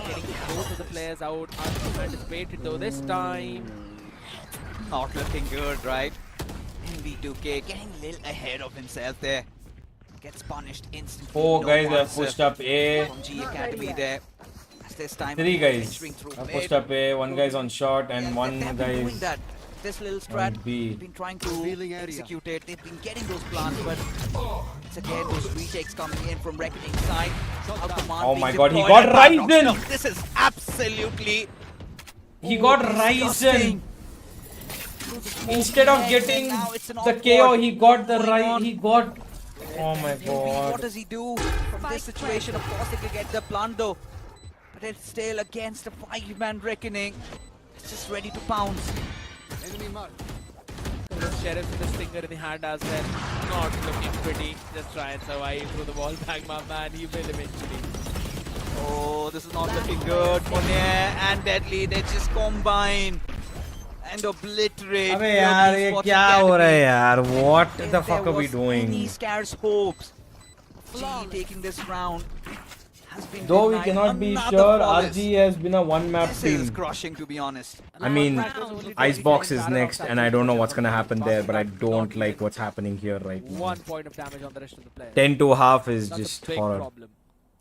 Speaker 3: Getting both of the players out unanticipated though this time.
Speaker 6: Not looking good, right? NV2K getting a little ahead of himself there. Gets punished instantly.
Speaker 1: Four
Speaker 6: No
Speaker 1: guys have
Speaker 6: answer
Speaker 1: pushed up A.
Speaker 6: from GE Academy there. As this time
Speaker 1: 3 guys
Speaker 6: venturing through
Speaker 1: have
Speaker 6: mid.
Speaker 1: pushed up A. 1 guy's on short and
Speaker 6: Yeah,
Speaker 1: 1
Speaker 6: they've
Speaker 1: guy
Speaker 6: been doing
Speaker 1: is
Speaker 6: that. This little
Speaker 1: on
Speaker 6: strat,
Speaker 1: B.
Speaker 6: they've been trying to execute it. They've been getting those plants, but it's again those retakes coming in from Reckoning side. Out command
Speaker 1: Oh
Speaker 6: being
Speaker 1: my god, he
Speaker 6: deployed
Speaker 1: got
Speaker 6: at Paradox.
Speaker 1: Ryzen!
Speaker 6: Now, this is absolutely
Speaker 1: He got
Speaker 6: disgusting.
Speaker 1: Ryzen! Instead of getting the KO, he got the Ryzen. He got. Oh my
Speaker 6: What
Speaker 1: god.
Speaker 6: does he do from this situation? Of course, they could get the plant though, but it's still against a 5-man Reckoning. It's just ready to pounce.
Speaker 3: Sheriff with the stinger in the hand as well. Not looking pretty. Just try and survive through the wall bang, my man. He will eventually.
Speaker 6: Oh, this is not looking good. Monair and Deadly, they just combine and obliterate.
Speaker 1: अबे यार ये क्या हो रहा है यार? What the fuck are we
Speaker 6: Any
Speaker 1: doing?
Speaker 6: scarce hopes of GE taking this round has been
Speaker 1: Though we
Speaker 6: denied.
Speaker 1: cannot be
Speaker 6: Another
Speaker 1: sure,
Speaker 6: flawless.
Speaker 1: RGE has been a one-map
Speaker 6: This is
Speaker 1: team.
Speaker 6: crushing, to be honest.
Speaker 1: I mean, Icebox is next, and I don't know what's gonna happen there, but I don't like what's happening here right now.
Speaker 3: 1 point of damage on the rest of the players.
Speaker 1: 10 to half is
Speaker 3: That's
Speaker 1: just
Speaker 3: a big
Speaker 1: horror.
Speaker 3: problem.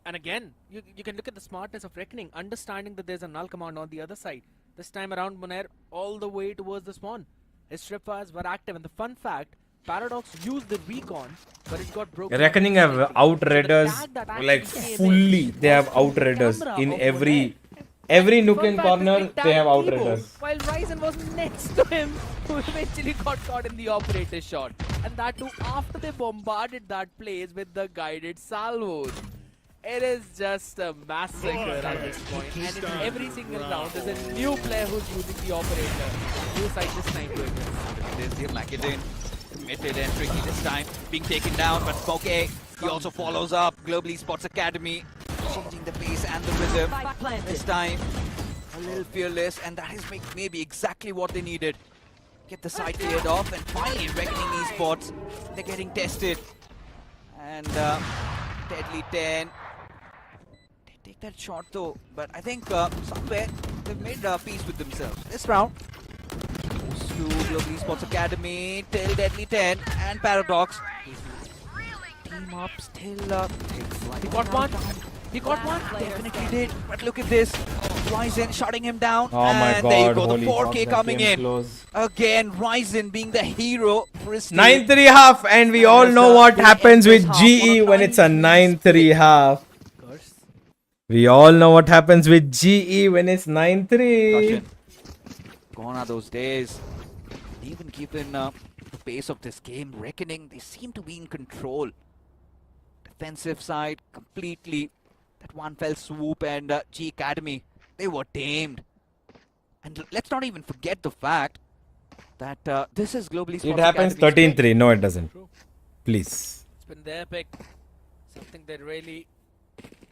Speaker 3: And again, you can look at the smartness of Reckoning, understanding that there's a null command on the other side. This time around, Monair all the way towards the spawn. His strip fires were active, and the fun fact, Paradox used the recon, but it got broken.
Speaker 1: Reckoning have outredders like fully. They have outredders in every nook and corner. They have outredders.
Speaker 3: While Ryzen was next to him, who eventually got caught in the operator shot, and that too after they bombarded that place with the guided salvos. It is just a massacre at this point, and in every single round there's a new player who's using the operator. New side this time doing this.
Speaker 6: There's the Macedon. Committed and Tricky this time. Being taken down, but Smokey, he also follows up. Global Esports Academy changing the pace and the rhythm. This time, a little fearless, and that is maybe exactly what they needed. Get the side cleared off, and finally Reckoning Esports, they're getting tested. And Deadly 10. They take that shot though, but I think somewhere they've made peace with themselves. This round goes to Global Esports Academy till Deadly 10 and Paradox. Team up still.
Speaker 3: He got one. He got one.
Speaker 6: Definitely did. But look at this. Ryzen shutting him down.
Speaker 1: Oh my
Speaker 6: and there you
Speaker 1: god,
Speaker 6: go. The
Speaker 1: holy
Speaker 6: 4K
Speaker 1: fuck, that
Speaker 6: coming
Speaker 1: came
Speaker 6: in.
Speaker 1: close.
Speaker 6: Again, Ryzen being the hero for his team.
Speaker 1: 9-3 half, and we all know what happens with GE when it's a 9-3 half. We all know what happens with GE when it's 9-3.
Speaker 6: Gone are those days. Even given the pace of this game, Reckoning, they seem to be in control. Defensive side, completely. That one fell swoop, and G Academy, they were tamed. And let's not even forget the fact that this is Global Esports
Speaker 1: It happens
Speaker 6: Academy's
Speaker 1: 13-3. No, it doesn't. Please.
Speaker 3: It's been their pick. Something that really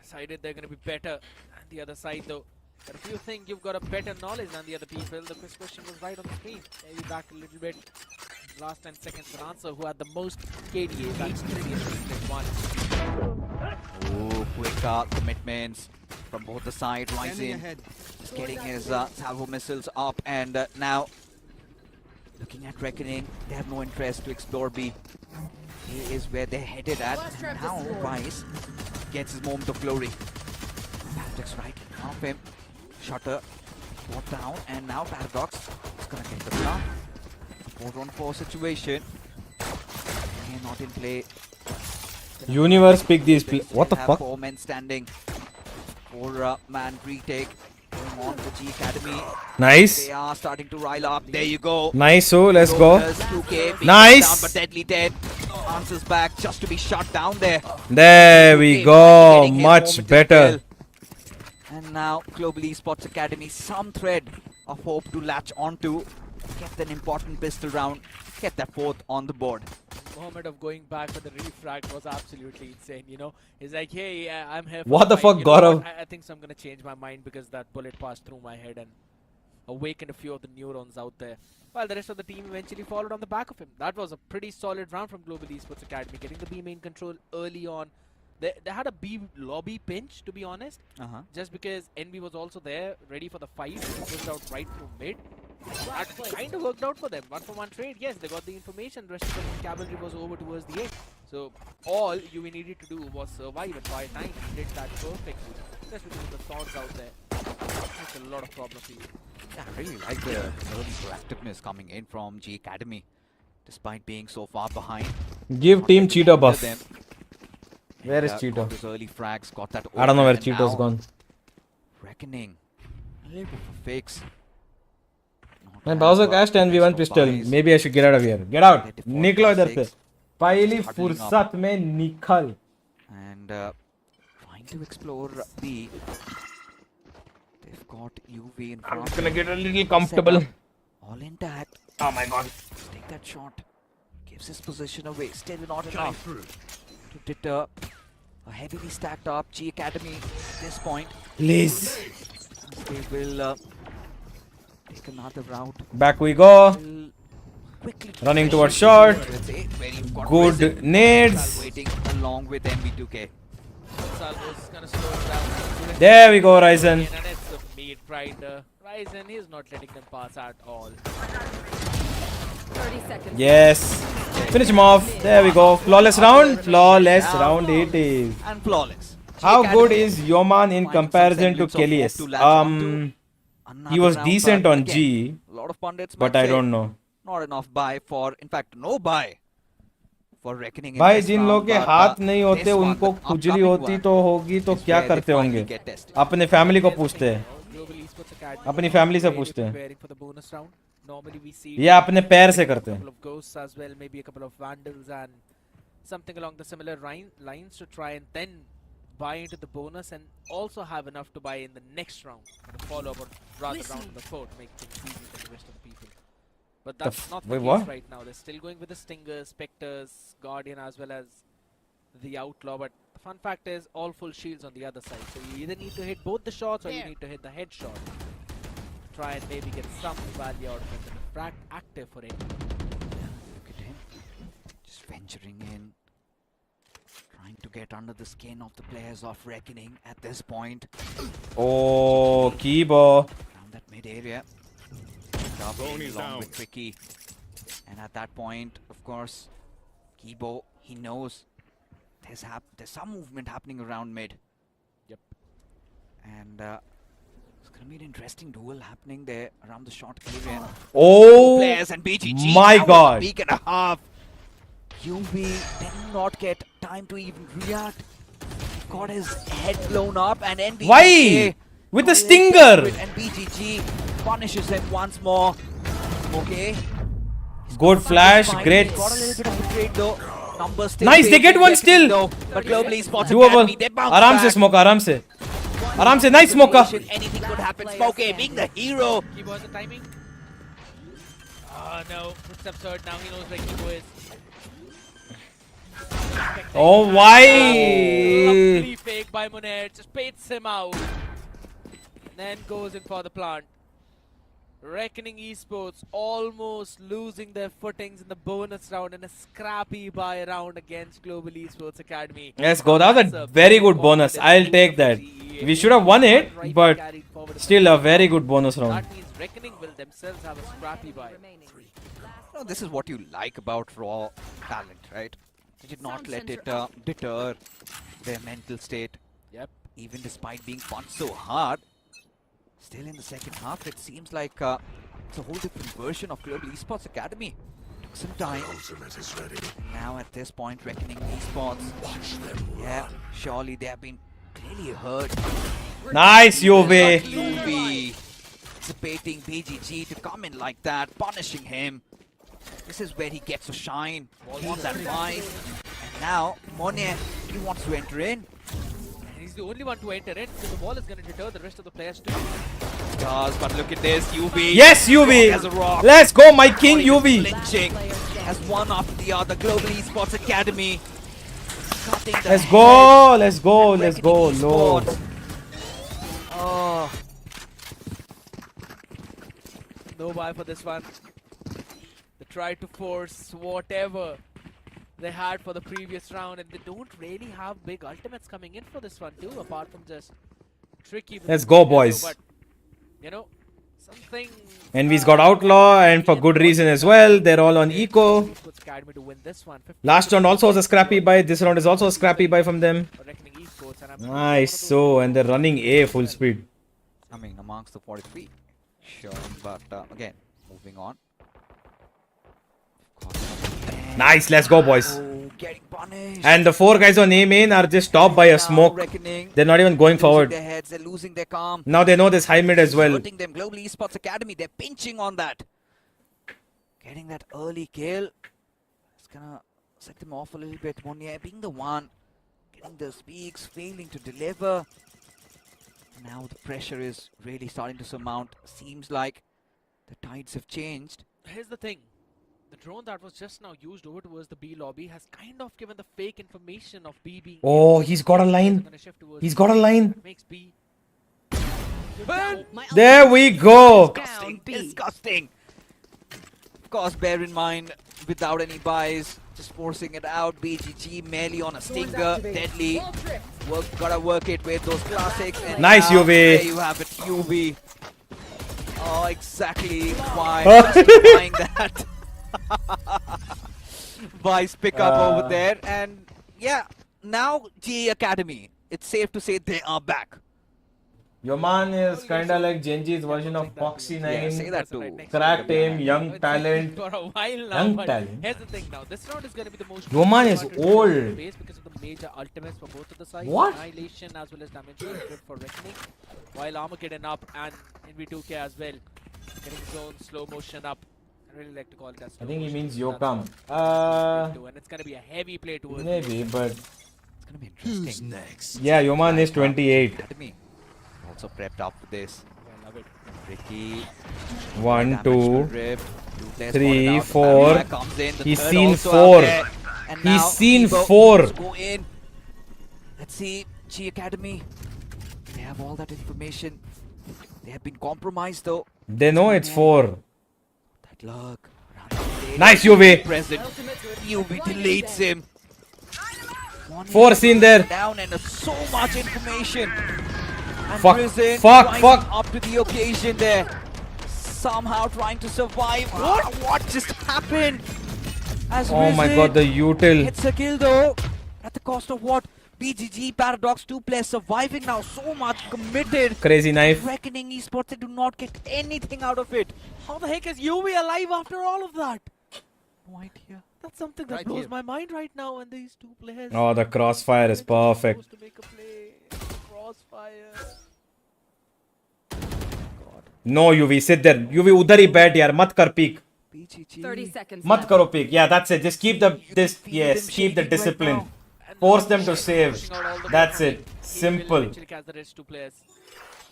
Speaker 3: decided they're going to be better. And the other side, though, but if you think you've got a better knowledge than the other people, the quiz question was right on the screen. Maybe back a little bit. Last 10 seconds for answer. Who had the most KDA? That's 3
Speaker 6: Ooh, quick commitments from both the sides. Ryzen just getting his salvo missiles up, and now looking at Reckoning, they have no interest to explore B. A is where they're headed at. And now Rice gets his moment of glory. Paradox right in front of him. Shutter brought down, and now Paradox is gonna get the plant. 4-on-4 situation. And not in play.
Speaker 1: Universe pick these. What the
Speaker 6: Have
Speaker 1: fuck?
Speaker 6: 4 men standing. 4-man retake going on for G Academy.
Speaker 1: Nice.
Speaker 6: They are starting to rile up. There you go.
Speaker 1: Nice. So let's go.
Speaker 6: 2K being
Speaker 1: Nice.
Speaker 6: Down, but deadly dead. Answers back just to be shot down there.
Speaker 1: There we
Speaker 6: 2K
Speaker 1: go.
Speaker 6: getting his
Speaker 1: Much
Speaker 6: moment as
Speaker 1: better.
Speaker 6: well. And now Global Esports Academy, some thread of hope to latch onto. Get an important pistol round. Get that 4th on the board.
Speaker 3: Moment of going back for the refrag was absolutely insane, you know. He's like, hey, I'm here for
Speaker 1: What the
Speaker 3: fight.
Speaker 1: fuck,
Speaker 3: You know
Speaker 1: Gaurav?
Speaker 3: what? I think so I'm going to change my mind because that bullet passed through my head and awakened a few of the neurons out there. While the rest of the team eventually followed on the back of him. That was a pretty solid round from Global Esports Academy, getting the B main control early on. They had a B lobby pinch, to be honest, just because NB was also there, ready for the fight. It pushed out right through mid. That kind of worked out for them. 1-for-1 trade. Yes, they got the information. The rest of the cavalry was over towards the end. So all you needed to do was survive and buy time. And did that perfectly. Just because of the thorns out there. It's a lot of problems for you.
Speaker 6: Yeah, I really like the early proactiveness coming in from G Academy, despite being so far behind.
Speaker 1: Give team
Speaker 6: Not
Speaker 1: Cheetah
Speaker 6: under
Speaker 1: buff.
Speaker 6: them.
Speaker 1: Where is
Speaker 6: And,
Speaker 1: Cheetah?
Speaker 6: got his early frags, got that
Speaker 1: I don't know where
Speaker 6: open, and
Speaker 1: Cheetah's
Speaker 6: now
Speaker 1: gone.
Speaker 6: Reckoning. A little bit of a fix. Not
Speaker 1: Man,
Speaker 6: bad,
Speaker 1: Bowser
Speaker 6: but
Speaker 1: cashed and we
Speaker 6: best
Speaker 1: won
Speaker 6: of
Speaker 1: pistol.
Speaker 6: buys.
Speaker 1: Maybe I should get out of here. Get out.
Speaker 6: They default
Speaker 1: निकलो इधर
Speaker 6: +6.
Speaker 1: से. पहली
Speaker 6: Huddling up.
Speaker 1: फुर्सत में निकल.
Speaker 6: And trying to explore B. They've got UV in front.
Speaker 1: I'm just gonna get a little comfortable.
Speaker 6: All intact.
Speaker 1: Oh my god.
Speaker 6: Take that shot. Gives his position away. Still not enough to deter a heavily stacked up G Academy at this point.
Speaker 1: Please.
Speaker 6: They will take another route.
Speaker 1: Back we go.
Speaker 6: Will quickly
Speaker 1: Running
Speaker 6: transition
Speaker 1: towards short.
Speaker 6: let's say, where you've got
Speaker 1: Good
Speaker 6: Resin
Speaker 1: nades.
Speaker 6: waiting along with MB2K.
Speaker 3: Salvo's gonna slow it down.
Speaker 1: There we go, Ryzen.
Speaker 3: And it's a meat grinder. Ryzen, he's not letting them pass at all.
Speaker 4: 30 seconds.
Speaker 1: Yes. Finish him off. There we go. Flawless round. Flawless round it is.
Speaker 6: And flawless.
Speaker 1: How
Speaker 6: G
Speaker 1: good
Speaker 6: Academy
Speaker 1: is Yoman in
Speaker 6: finding some
Speaker 1: comparison to
Speaker 6: semblance of hope
Speaker 1: Kelias?
Speaker 6: to latch onto. Another
Speaker 1: He was
Speaker 6: round,
Speaker 1: decent
Speaker 6: but
Speaker 1: on
Speaker 6: again,
Speaker 1: G,
Speaker 6: a lot of pundits
Speaker 1: but
Speaker 6: might
Speaker 1: I
Speaker 6: say
Speaker 1: don't know.
Speaker 6: Not enough buy for, in fact, no buy for reckoning. in
Speaker 1: भाई
Speaker 6: this
Speaker 1: Jin
Speaker 6: round,
Speaker 1: लोग के
Speaker 6: but,
Speaker 1: हाथ नहीं
Speaker 6: this
Speaker 1: होते
Speaker 6: one,
Speaker 1: उनको
Speaker 6: the
Speaker 1: खुजली
Speaker 6: upcoming
Speaker 1: होती
Speaker 6: one,
Speaker 1: तो होगी तो
Speaker 6: is
Speaker 1: क्या
Speaker 6: where they
Speaker 1: करते
Speaker 6: finally
Speaker 1: होंगे?
Speaker 6: get tested.
Speaker 1: अपने फैमिली को पूछते हैं.
Speaker 3: Global Esports Academy
Speaker 1: अपनी फैमिली से
Speaker 3: really
Speaker 1: पूछते हैं.
Speaker 3: preparing for the bonus round. Normally we see
Speaker 1: या अपने पैर से
Speaker 3: a
Speaker 1: करते हैं.
Speaker 3: couple of ghosts as well, maybe a couple of vandals and something along the similar lines to try and then buy into the bonus and also have enough to buy in the next round, the follow-up or rather round of the fourth, make things easy for the rest of the people. But that's not the
Speaker 1: wait,
Speaker 3: case
Speaker 1: what?
Speaker 3: right now. They're still going with the Stingers, Spectres, Guardian as well as the Outlaw. But the fun fact is all full shields on the other side. So you either need to hit both the shots or you need to hit the headshot. Try and maybe get some value out of it. And active for it.
Speaker 6: Look at him. Just venturing in. Trying to get under the skin of the players of Reckoning at this point.
Speaker 1: Oh, Kibo.
Speaker 6: Around that mid area. Along with Tricky. And at that point, of course, Kibo, he knows there's some movement happening around mid.
Speaker 3: Yep.
Speaker 6: And it's going to be an interesting duel happening there around the short area.
Speaker 1: Oh,
Speaker 6: Players and BGG.
Speaker 1: my
Speaker 6: That was a
Speaker 1: God.
Speaker 6: peak and a half. UV did not get time to even react. Got his head blown up and NBGG.
Speaker 1: Why? With a stinger.
Speaker 6: And BGG punishes him once more. Okay.
Speaker 1: Good flash. Great.
Speaker 6: Got a little bit of a trade though. Numbers still
Speaker 1: Nice, they get
Speaker 6: favoring
Speaker 1: one
Speaker 6: Reckoning
Speaker 1: still.
Speaker 6: though. But Global Esports
Speaker 1: Doable.
Speaker 6: Academy, they bounce
Speaker 1: आराम से
Speaker 6: back.
Speaker 1: smoke. आराम से. आराम से. Nice smoker.
Speaker 6: Anything could happen. Smokey being the hero.
Speaker 3: Kibo has the timing. Oh no, footsteps heard now. He knows where Kibo is.
Speaker 1: Oh, why?
Speaker 3: Lovely fake by Monet. Just baits him out. And then goes in for the plant. Reckoning Esports almost losing their footings in the bonus round in a scrappy buy round against Global Esports Academy.
Speaker 1: Let's go. That was a very good bonus. I'll take that. We should have won it, but still a very good bonus round.
Speaker 3: That means Reckoning will themselves have a scrappy buy.
Speaker 6: No, this is what you like about raw talent, right? They did not let it deter their mental state.
Speaker 3: Yep.
Speaker 6: Even despite being punched so hard, still in the second half, it seems like it's a whole different version of Global Esports Academy. Took some time.
Speaker 5: Ultimate is ready.
Speaker 6: Now at this point, Reckoning Esports. Yeah, surely they have been clearly hurt.
Speaker 1: Nice, UV.
Speaker 6: UV anticipating BGG to come in like that, punishing him. This is where he gets to shine. He wants that fight. And now, Monet, he wants to enter in.
Speaker 3: And he's the only one to enter in, because the ball is going to deter the rest of the players too.
Speaker 6: Does, but look at this, UV.
Speaker 1: Yes, UV.
Speaker 6: As a rock.
Speaker 1: Let's go, my king,
Speaker 6: Not even
Speaker 1: UV.
Speaker 6: flinching as one after the other. Global Esports Academy. Cutting the
Speaker 1: Let's
Speaker 6: head
Speaker 1: go, let's go,
Speaker 6: of
Speaker 1: let's go.
Speaker 6: Reckoning
Speaker 1: No.
Speaker 6: Esports. Oh,
Speaker 3: No buy for this one. They tried to force whatever they had for the previous round, and they don't really have big ultimates coming in for this one too, apart from just tricky.
Speaker 1: Let's go, boys.
Speaker 3: But, you know, something.
Speaker 1: Envy's got Outlaw, and for good reason as well. They're all on Eco.
Speaker 3: Esports Academy to win this one. 50
Speaker 1: Last round also was a scrappy buy. This round is also a scrappy buy from them.
Speaker 3: for Reckoning Esports, and I'm
Speaker 1: Nice. So, and they're running A full speed.
Speaker 6: I mean, amongst the 43. Sure, but again, moving on.
Speaker 1: Nice. Let's go, boys.
Speaker 6: Oh, getting punished.
Speaker 1: And the 4 guys on A main are just stopped by a
Speaker 6: Now
Speaker 1: smoke.
Speaker 6: Reckoning,
Speaker 1: They're not even going
Speaker 6: losing
Speaker 1: forward.
Speaker 6: their heads, they're losing their calm.
Speaker 1: Now they know this high mid as well.
Speaker 6: Hurting them. Global Esports Academy, they're pinching on that. Getting that early kill. It's gonna set them off a little bit. Monier being the one. Getting the speaks, failing to deliver. Now the pressure is really starting to surmount. Seems like the tides have changed.
Speaker 3: Here's the thing. The drone that was just now used over towards the B lobby has kind of given the fake information of B being.
Speaker 1: Oh, he's got a line. He's got a line.
Speaker 3: Makes B.
Speaker 1: There we go.
Speaker 6: Disgusting. Disgusting. Of course, bear in mind, without any buys, just forcing it out. BGG merely on a stinger. Deadly. Gotta work it with those classics. And
Speaker 1: Nice,
Speaker 6: now,
Speaker 1: UV.
Speaker 6: There you have it, UV. Oh, exactly why. Justifying that. Vice pick up over there. And yeah, now GEA Academy. It's safe to say they are back.
Speaker 1: Your man is kinda like Genji's version of Foxy 9.
Speaker 6: Yeah, say that too.
Speaker 1: Cracked aim, young talent.
Speaker 3: For a while now,
Speaker 1: Young
Speaker 3: but
Speaker 1: talent.
Speaker 3: here's the thing now. This round is going to be the most.
Speaker 1: Yoman is
Speaker 3: advantage
Speaker 1: old.
Speaker 3: in space because of the major ultimates for both of the sides.
Speaker 1: What?
Speaker 3: Annihilation as well as Dimension is good for Reckoning. While Armageddon up and NV2K as well. Getting zone slow motion up. I really like to call it as slow
Speaker 1: I think he
Speaker 3: motion.
Speaker 1: means
Speaker 3: That's
Speaker 1: Yokam.
Speaker 3: what and it's going to be a heavy play towards
Speaker 1: Maybe, but
Speaker 6: It's gonna be interesting.
Speaker 5: Next.
Speaker 1: yeah, Yoman is 28.
Speaker 6: Academy. Also prepped up for this.
Speaker 3: I love it.
Speaker 6: Ricky.
Speaker 1: 1,
Speaker 6: damage
Speaker 1: 2.
Speaker 6: to rip. Ruthless
Speaker 1: 3,
Speaker 6: spotted out.
Speaker 1: 4.
Speaker 6: Samurai comes in. The
Speaker 1: He's
Speaker 6: third
Speaker 1: seen
Speaker 6: also
Speaker 1: 4.
Speaker 6: out there. And
Speaker 1: He's
Speaker 6: now
Speaker 1: seen
Speaker 6: Evo
Speaker 1: 4.
Speaker 6: must Go in. Let's see. G Academy. They have all that information. They have been compromised though.
Speaker 1: They know it's 4.
Speaker 6: That luck.
Speaker 1: Nice, UV.
Speaker 6: Present. UV deletes him.
Speaker 1: 4 seen there.
Speaker 6: Down and so much information. And
Speaker 1: Fuck,
Speaker 6: Prison
Speaker 1: fuck,
Speaker 6: rising
Speaker 1: fuck.
Speaker 6: up to the occasion there. Somehow trying to survive. What just happened? As
Speaker 1: Oh my
Speaker 6: Risen
Speaker 1: god, the util.
Speaker 6: hits a kill though. At the cost of what? BGG Paradox 2 players surviving now. So much committed.
Speaker 1: Crazy knife.
Speaker 6: Reckoning Esports, they do not get anything out of it.
Speaker 3: How the heck is UV alive after all of that?
Speaker 6: No idea.
Speaker 3: That's something that
Speaker 6: Right
Speaker 3: blows
Speaker 6: here.
Speaker 3: my mind right now. And these two players.
Speaker 1: Oh, the crossfire is perfect.
Speaker 3: Supposed to make a play. Crossfire.
Speaker 1: No, UV, sit there. UV, udhar hi बैठ यार, मत कर peek.
Speaker 6: BGG.
Speaker 4: 30 seconds.
Speaker 1: मत
Speaker 4: left.
Speaker 1: करो peek. Yeah, that's it. Just keep the this.
Speaker 6: feel
Speaker 1: Yes,
Speaker 6: them
Speaker 1: keep the
Speaker 6: shaking right
Speaker 1: discipline.
Speaker 6: now.
Speaker 1: Force them to save.
Speaker 3: Pushing out all the
Speaker 1: That's
Speaker 3: way.
Speaker 1: it.
Speaker 3: He will
Speaker 1: Simple.
Speaker 3: eventually catch the rest two players.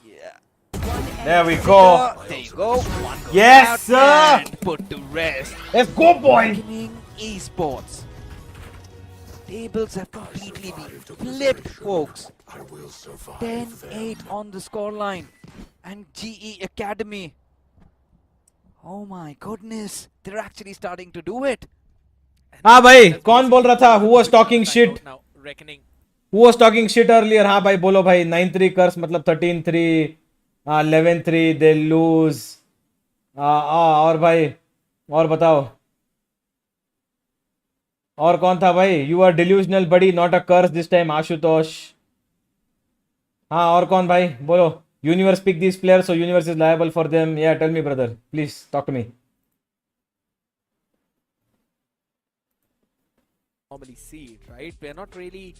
Speaker 6: Yeah.
Speaker 1: There we go.
Speaker 6: There you go. One goes
Speaker 1: Yes,
Speaker 6: out
Speaker 1: sir.
Speaker 6: and put to rest.
Speaker 1: Let's go, boy.
Speaker 6: Reckoning Esports. Tables have completely been flipped, folks.
Speaker 5: I will survive.
Speaker 6: 10-8 on the scoreline. And GE Academy. Oh my goodness. They're actually starting to do it.
Speaker 1: हाँ भाई, कौन बोल रहा था? Who was talking shit?
Speaker 3: Now, Reckoning.
Speaker 1: Who was talking shit earlier? हाँ भाई, बोलो भाई. 9-3 curse मतलब 13-3, 11-3 they lose. और भाई, और बताओ. और कौन था भाई? You are delusional buddy, not a curse this time, Ashutosh. हाँ, और कौन भाई? बोलो. Universe pick these players, so universe is liable for them. Yeah, tell me, brother. Please talk to me.
Speaker 3: Normally see it, right? We're not really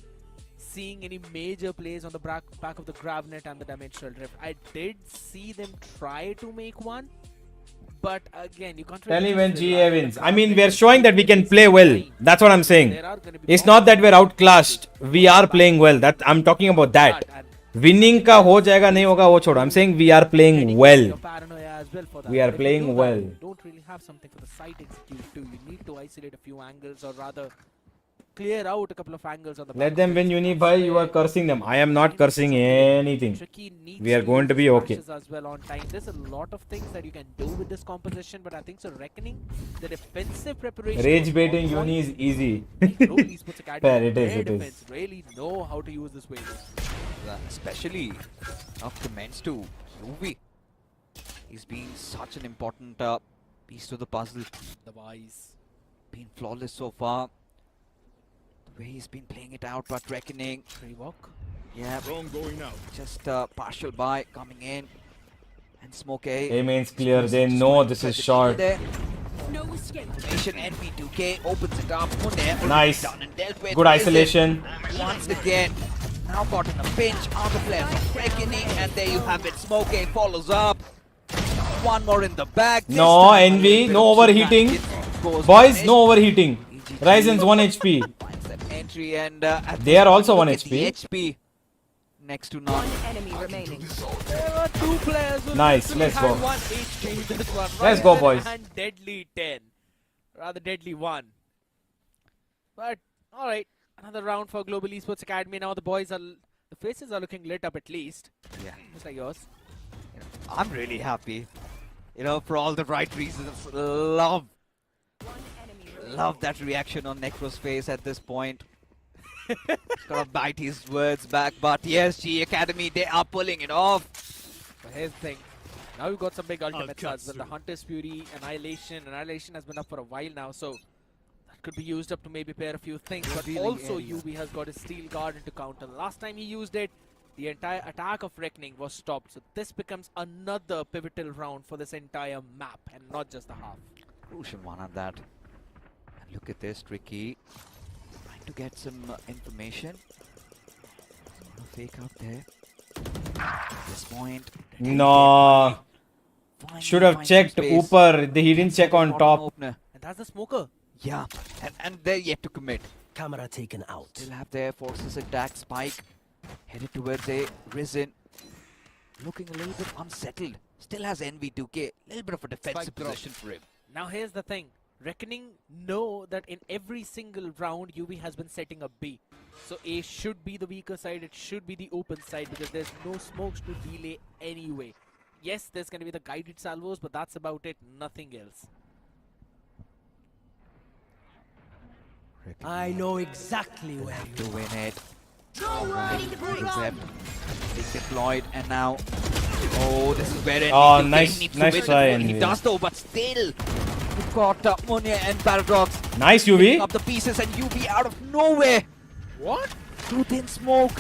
Speaker 3: seeing any major plays on the back of the Gravnet and the Dimensional Drift. I did see them try to make one, but again, you can't
Speaker 1: Tell
Speaker 3: really
Speaker 1: me when
Speaker 3: just
Speaker 1: GEA
Speaker 3: rely on the
Speaker 1: wins. I mean,
Speaker 3: Gravnet
Speaker 1: we're
Speaker 3: to
Speaker 1: showing that we
Speaker 3: create
Speaker 1: can
Speaker 3: this
Speaker 1: play well.
Speaker 3: line.
Speaker 1: That's what I'm saying.
Speaker 3: There are gonna be
Speaker 1: It's not that we're outclassed. We are playing well. That I'm talking about that. Winning का हो जाएगा नहीं होगा वो छोड़ो. I'm saying we are playing well.
Speaker 3: Your paranoia as well for that.
Speaker 1: We are
Speaker 3: But if you
Speaker 1: playing
Speaker 3: do that,
Speaker 1: well.
Speaker 3: you don't really have something for the site execute too. You need to isolate a few angles, or rather clear out a couple of angles on the
Speaker 1: Let
Speaker 3: back
Speaker 1: them
Speaker 3: of
Speaker 1: win,
Speaker 3: it.
Speaker 1: Unibhai. You are cursing them. I am not cursing anything.
Speaker 3: Tricky needs
Speaker 1: We are
Speaker 3: to
Speaker 1: going
Speaker 3: use
Speaker 1: to be
Speaker 3: his
Speaker 1: okay.
Speaker 3: flashes as well on time. There's a lot of things that you can do with this composition, but I think so. Reckoning the defensive preparation.
Speaker 1: Rage
Speaker 3: was
Speaker 1: baiting
Speaker 3: on
Speaker 1: Uni
Speaker 3: point.
Speaker 1: is easy.
Speaker 3: Globally Sports Academy,
Speaker 1: Fair, it is,
Speaker 3: their
Speaker 1: it is.
Speaker 3: defense really know how to use this wave.
Speaker 6: Especially of comments to UV. He's been such an important piece to the puzzle.
Speaker 3: The wise.
Speaker 6: Been flawless so far. The way he's been playing it out, but reckoning.
Speaker 3: Free walk.
Speaker 6: Yeah,
Speaker 5: going out.
Speaker 6: just partial buy coming in. And Smoke A.
Speaker 1: A main's clear. They know this is short.
Speaker 6: There.
Speaker 4: No escape.
Speaker 6: Nation NP2K opens it up. Munir
Speaker 1: Nice.
Speaker 6: done and dealt with.
Speaker 1: Good isolation.
Speaker 6: Once again. Now caught in a pinch. Other players are reckoning. And there you have it. Smoke A follows up. One more in the bag. This
Speaker 1: No
Speaker 6: time a
Speaker 1: envy.
Speaker 6: little
Speaker 1: No
Speaker 6: bit of
Speaker 1: overheating.
Speaker 6: shenanigans goes
Speaker 1: Boys,
Speaker 6: unpunished.
Speaker 1: no overheating. Ryzen's 1 HP.
Speaker 6: Finds that entry and
Speaker 1: They are also
Speaker 6: look
Speaker 1: 1
Speaker 6: at the
Speaker 1: HP.
Speaker 6: HP. Next to none.
Speaker 4: Enemy remaining.
Speaker 3: There were two players who
Speaker 1: Nice,
Speaker 3: literally
Speaker 1: let's
Speaker 3: had
Speaker 1: go.
Speaker 3: 1 HP. This one.
Speaker 1: Let's go,
Speaker 3: Ryzen
Speaker 1: boys.
Speaker 3: And Deadly 10. Rather Deadly 1. But, alright. Another round for Global Esports Academy. Now the boys are... The faces are looking lit up at least.
Speaker 6: Yeah.
Speaker 3: Just like yours.
Speaker 6: I'm really happy. You know, for all the right reasons. Love that reaction on Necro's face at this point. He's gotta bite his words back, but yes, GE Academy, they are pulling it off.
Speaker 3: But here's the thing. Now we've got some big ultimates as well. The Hunter's Fury, Annihilation. Annihilation has been up for a while now, so that could be used up to maybe pair a few things. But also UB has got his Steel Garden to counter. The last time he used it, the entire attack of Reckoning was stopped. So this becomes another pivotal round for this entire map and not just the half.
Speaker 6: Crucial one at that. And look at this, Tricky. Trying to get some information. Fake out there. At this point.
Speaker 1: No.
Speaker 6: Finally
Speaker 1: Should have
Speaker 6: finds some
Speaker 1: checked
Speaker 6: space.
Speaker 1: Upper. He didn't check on
Speaker 6: Bottom
Speaker 1: top.
Speaker 6: opener.
Speaker 3: And that's the smoker.
Speaker 6: Yeah, and they're yet to commit.
Speaker 11: Camera taken out.
Speaker 6: Still have their forces attack. Spike headed towards a Risen. Looking a little bit unsettled. Still has NV2K. A little bit of a defensive
Speaker 3: Spike drop.
Speaker 6: position for him.
Speaker 3: Now here's the thing. Reckoning know that in every single round UB has been setting up B. So A should be the weaker side, it should be the open side because there's no smokes to delay anyway. Yes, there's going to be the guided salvos, but that's about it, nothing else.
Speaker 11: I know exactly where
Speaker 6: To win it. Alright, is deployed and now. Oh, this is where
Speaker 1: Oh,
Speaker 6: NV2K
Speaker 1: nice-
Speaker 6: needs to
Speaker 1: nice
Speaker 6: win
Speaker 1: try,
Speaker 6: this one. He
Speaker 1: NV.
Speaker 6: does though, but still. We've got Munya and Paradox
Speaker 1: Nice
Speaker 6: picking
Speaker 1: UV.
Speaker 6: up the pieces and UV out of nowhere.
Speaker 3: What?
Speaker 6: Too thin smoke.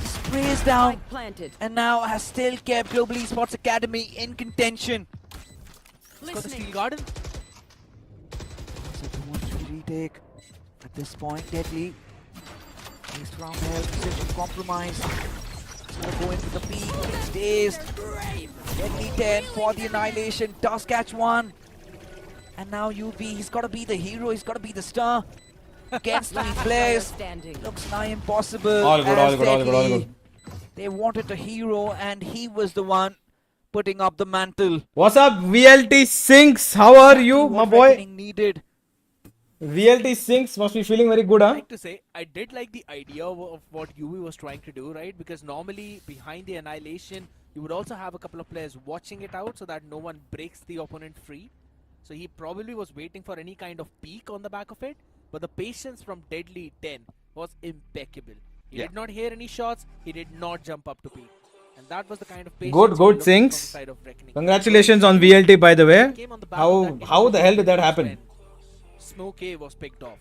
Speaker 6: Sprays down.
Speaker 4: Spike planted.
Speaker 6: And now has still kept Global Esports Academy in contention.
Speaker 3: He's got the Steel Garden.
Speaker 6: So who wants to retake? At this point, Deadly. Placed around there, position compromise. He's gonna go into the peak. He stays. Deadly 10 for the Annihilation. Does catch one. And now UB, he's gotta be the hero, he's gotta be the star. Against three players.
Speaker 4: Standing.
Speaker 6: Looks nigh impossible.
Speaker 1: All good, all
Speaker 6: as
Speaker 1: good, all good, all
Speaker 6: Deadly,
Speaker 1: good.
Speaker 6: They wanted a hero and he was the one putting up the mantle.
Speaker 1: What's up, VLT Sinks? How are you, my
Speaker 6: What
Speaker 1: boy?
Speaker 6: Reckoning needed.
Speaker 1: VLT Sinks must be feeling very good,
Speaker 3: I
Speaker 1: huh?
Speaker 3: like to say, I did like the idea of what UV was trying to do, right? Because normally behind the Annihilation, you would also have a couple of players watching it out so that no one breaks the opponent free. So he probably was waiting for any kind of peek on the back of it. But the patience from Deadly 10 was impeccable. He
Speaker 6: Yeah.
Speaker 3: did not hear any shots. He did not jump up to peek. And that was the kind of patience
Speaker 1: Good,
Speaker 3: we
Speaker 1: good,
Speaker 3: looked from the
Speaker 1: Sinks.
Speaker 3: side of Reckoning.
Speaker 1: Congratulations on VLT, by the way.
Speaker 3: Came on the back of that
Speaker 1: How the hell did that
Speaker 3: when
Speaker 1: happen?
Speaker 3: Smoke A was picked off.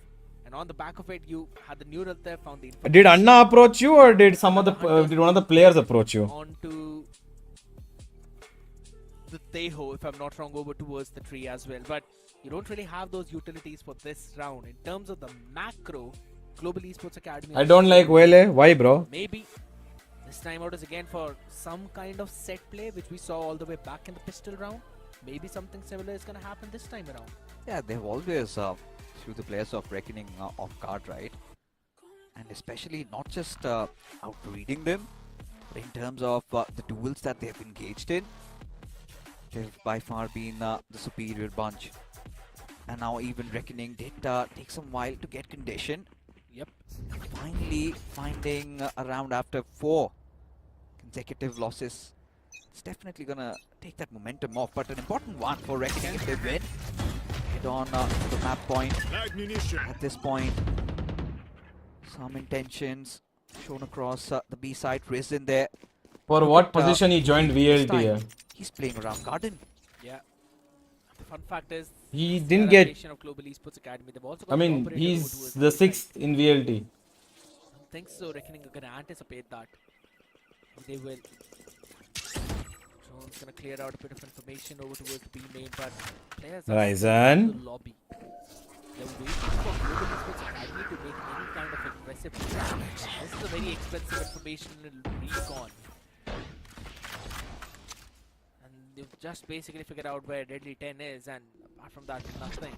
Speaker 3: And on the back of it, you had the neural theft, found the
Speaker 1: Did Anna approach you, or did some of the
Speaker 3: Hunters
Speaker 1: did one of the players approach you?
Speaker 3: onto the Teho, if I'm not wrong, over towards the tree as well. But you don't really have those utilities for this round. In terms of the macro, Global Esports Academy.
Speaker 1: I don't like Wele. Why, bro?
Speaker 3: Maybe this time out is again for some kind of set play, which we saw all the way back in the pistol round. Maybe something similar is going to happen this time around.
Speaker 6: Yeah, they've always threw the players of Reckoning off guard, right? And especially not just out-reading them, but in terms of the duels that they've engaged in, they've by far been the superior bunch. And now even Reckoning did take some while to get conditioned.
Speaker 3: Yep.
Speaker 6: Finally finding a round after 4 consecutive losses. It's definitely gonna take that momentum off, but an important one for Reckoning if they win. Head on to the map point. At this point, some intentions shown across the B side. Riz in there.
Speaker 1: For
Speaker 6: Look
Speaker 1: what
Speaker 6: at,
Speaker 1: position he joined
Speaker 6: this
Speaker 1: VLT?
Speaker 6: time,
Speaker 1: Yeah?
Speaker 6: He's playing around Garden.
Speaker 3: Yeah. The fun fact is,
Speaker 1: He
Speaker 3: the
Speaker 1: didn't get.
Speaker 3: adaptation of Global Esports Academy, they've also
Speaker 1: I
Speaker 3: got the
Speaker 1: mean,
Speaker 3: operator over
Speaker 1: he's
Speaker 3: towards
Speaker 1: the
Speaker 3: B side.
Speaker 1: 6th in VLT.
Speaker 3: I don't think so. Reckoning are gonna anticipate that. They will. Drone's gonna clear out a bit of information over towards the B main, but players are
Speaker 1: Ryzen.
Speaker 3: in the lobby. They're waiting for Global Esports Academy to make any kind of aggressive move. This is a very expensive information recon. And they've just basically figured out where Deadly 10 is, and apart from that, nothing.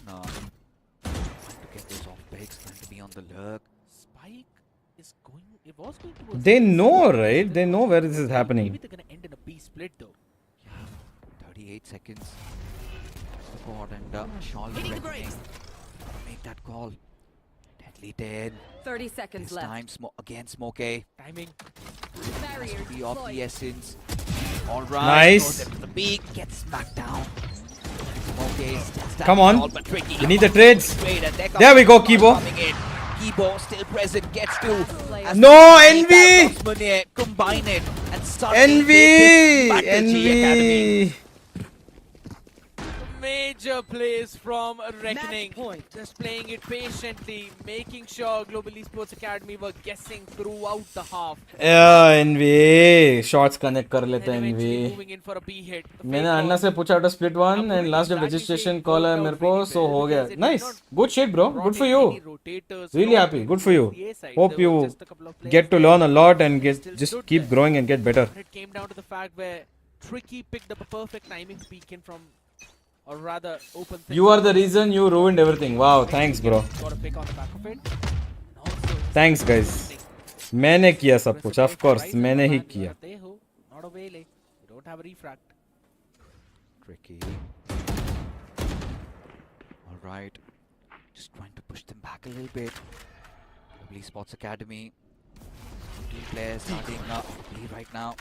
Speaker 6: Trying to get those off picks, trying to be on the lurk.
Speaker 3: Spike is going. It was going towards.
Speaker 1: They
Speaker 3: the
Speaker 1: know,
Speaker 3: side.
Speaker 1: right?
Speaker 3: Still
Speaker 1: They know
Speaker 3: not
Speaker 1: where
Speaker 3: sure.
Speaker 1: this is
Speaker 3: Maybe
Speaker 1: happening.
Speaker 3: they're gonna end in a B split though.
Speaker 6: 38 seconds. The board and Shawl Reckoning. Make that call. Deadly 10.
Speaker 4: 30 seconds
Speaker 6: This
Speaker 4: left.
Speaker 6: time again Smokey.
Speaker 3: Timing.
Speaker 4: Barrier
Speaker 6: Be of the
Speaker 4: deployed.
Speaker 6: essence. Alright.
Speaker 1: Nice.
Speaker 6: Goes into the peak. Gets smacked down. Smokey steps down
Speaker 1: Come on.
Speaker 6: tall, but tricky.
Speaker 1: You need the trades.
Speaker 6: Trade, and there
Speaker 1: There we go,
Speaker 6: comes
Speaker 1: Kibo.
Speaker 6: coming in. Kibo still present. Gets to. as
Speaker 1: No,
Speaker 6: the
Speaker 1: Envy!
Speaker 6: Falcons Munier combine it and start
Speaker 1: Envy!
Speaker 6: back to G Academy.
Speaker 1: Envy!
Speaker 3: Major plays from Reckoning.
Speaker 4: Match point.
Speaker 3: Just playing it patiently, making sure Global Esports Academy were guessing throughout the half.
Speaker 1: Yeah, Envy. Shots connect कर लेते हैं
Speaker 3: And eventually
Speaker 1: Envy.
Speaker 3: moving in for a B hit. The
Speaker 1: मैंने
Speaker 3: fake
Speaker 1: अन्ना
Speaker 3: call.
Speaker 1: से पूछा था split one and last जब registration call है मेरे को so हो गया. Nice. Good shit, bro. Good for you. Really happy. Good for you. Hope you get to learn a lot and just keep growing and get better.
Speaker 3: It came down to the fact where Tricky picked up a perfect timing to peek in from, or rather open things.
Speaker 1: You are the reason you ruined everything. Wow, thanks, bro.
Speaker 3: Got a pick on the back of it. And also,
Speaker 1: Thanks, guys. मैंने किया सब कुछ. Of course, मैंने ही किया.
Speaker 3: Not a Wele. You don't have a refract.
Speaker 6: Tricky. Alright. Just trying to push them back a little bit. Global Esports Academy. 2 players starting B right now.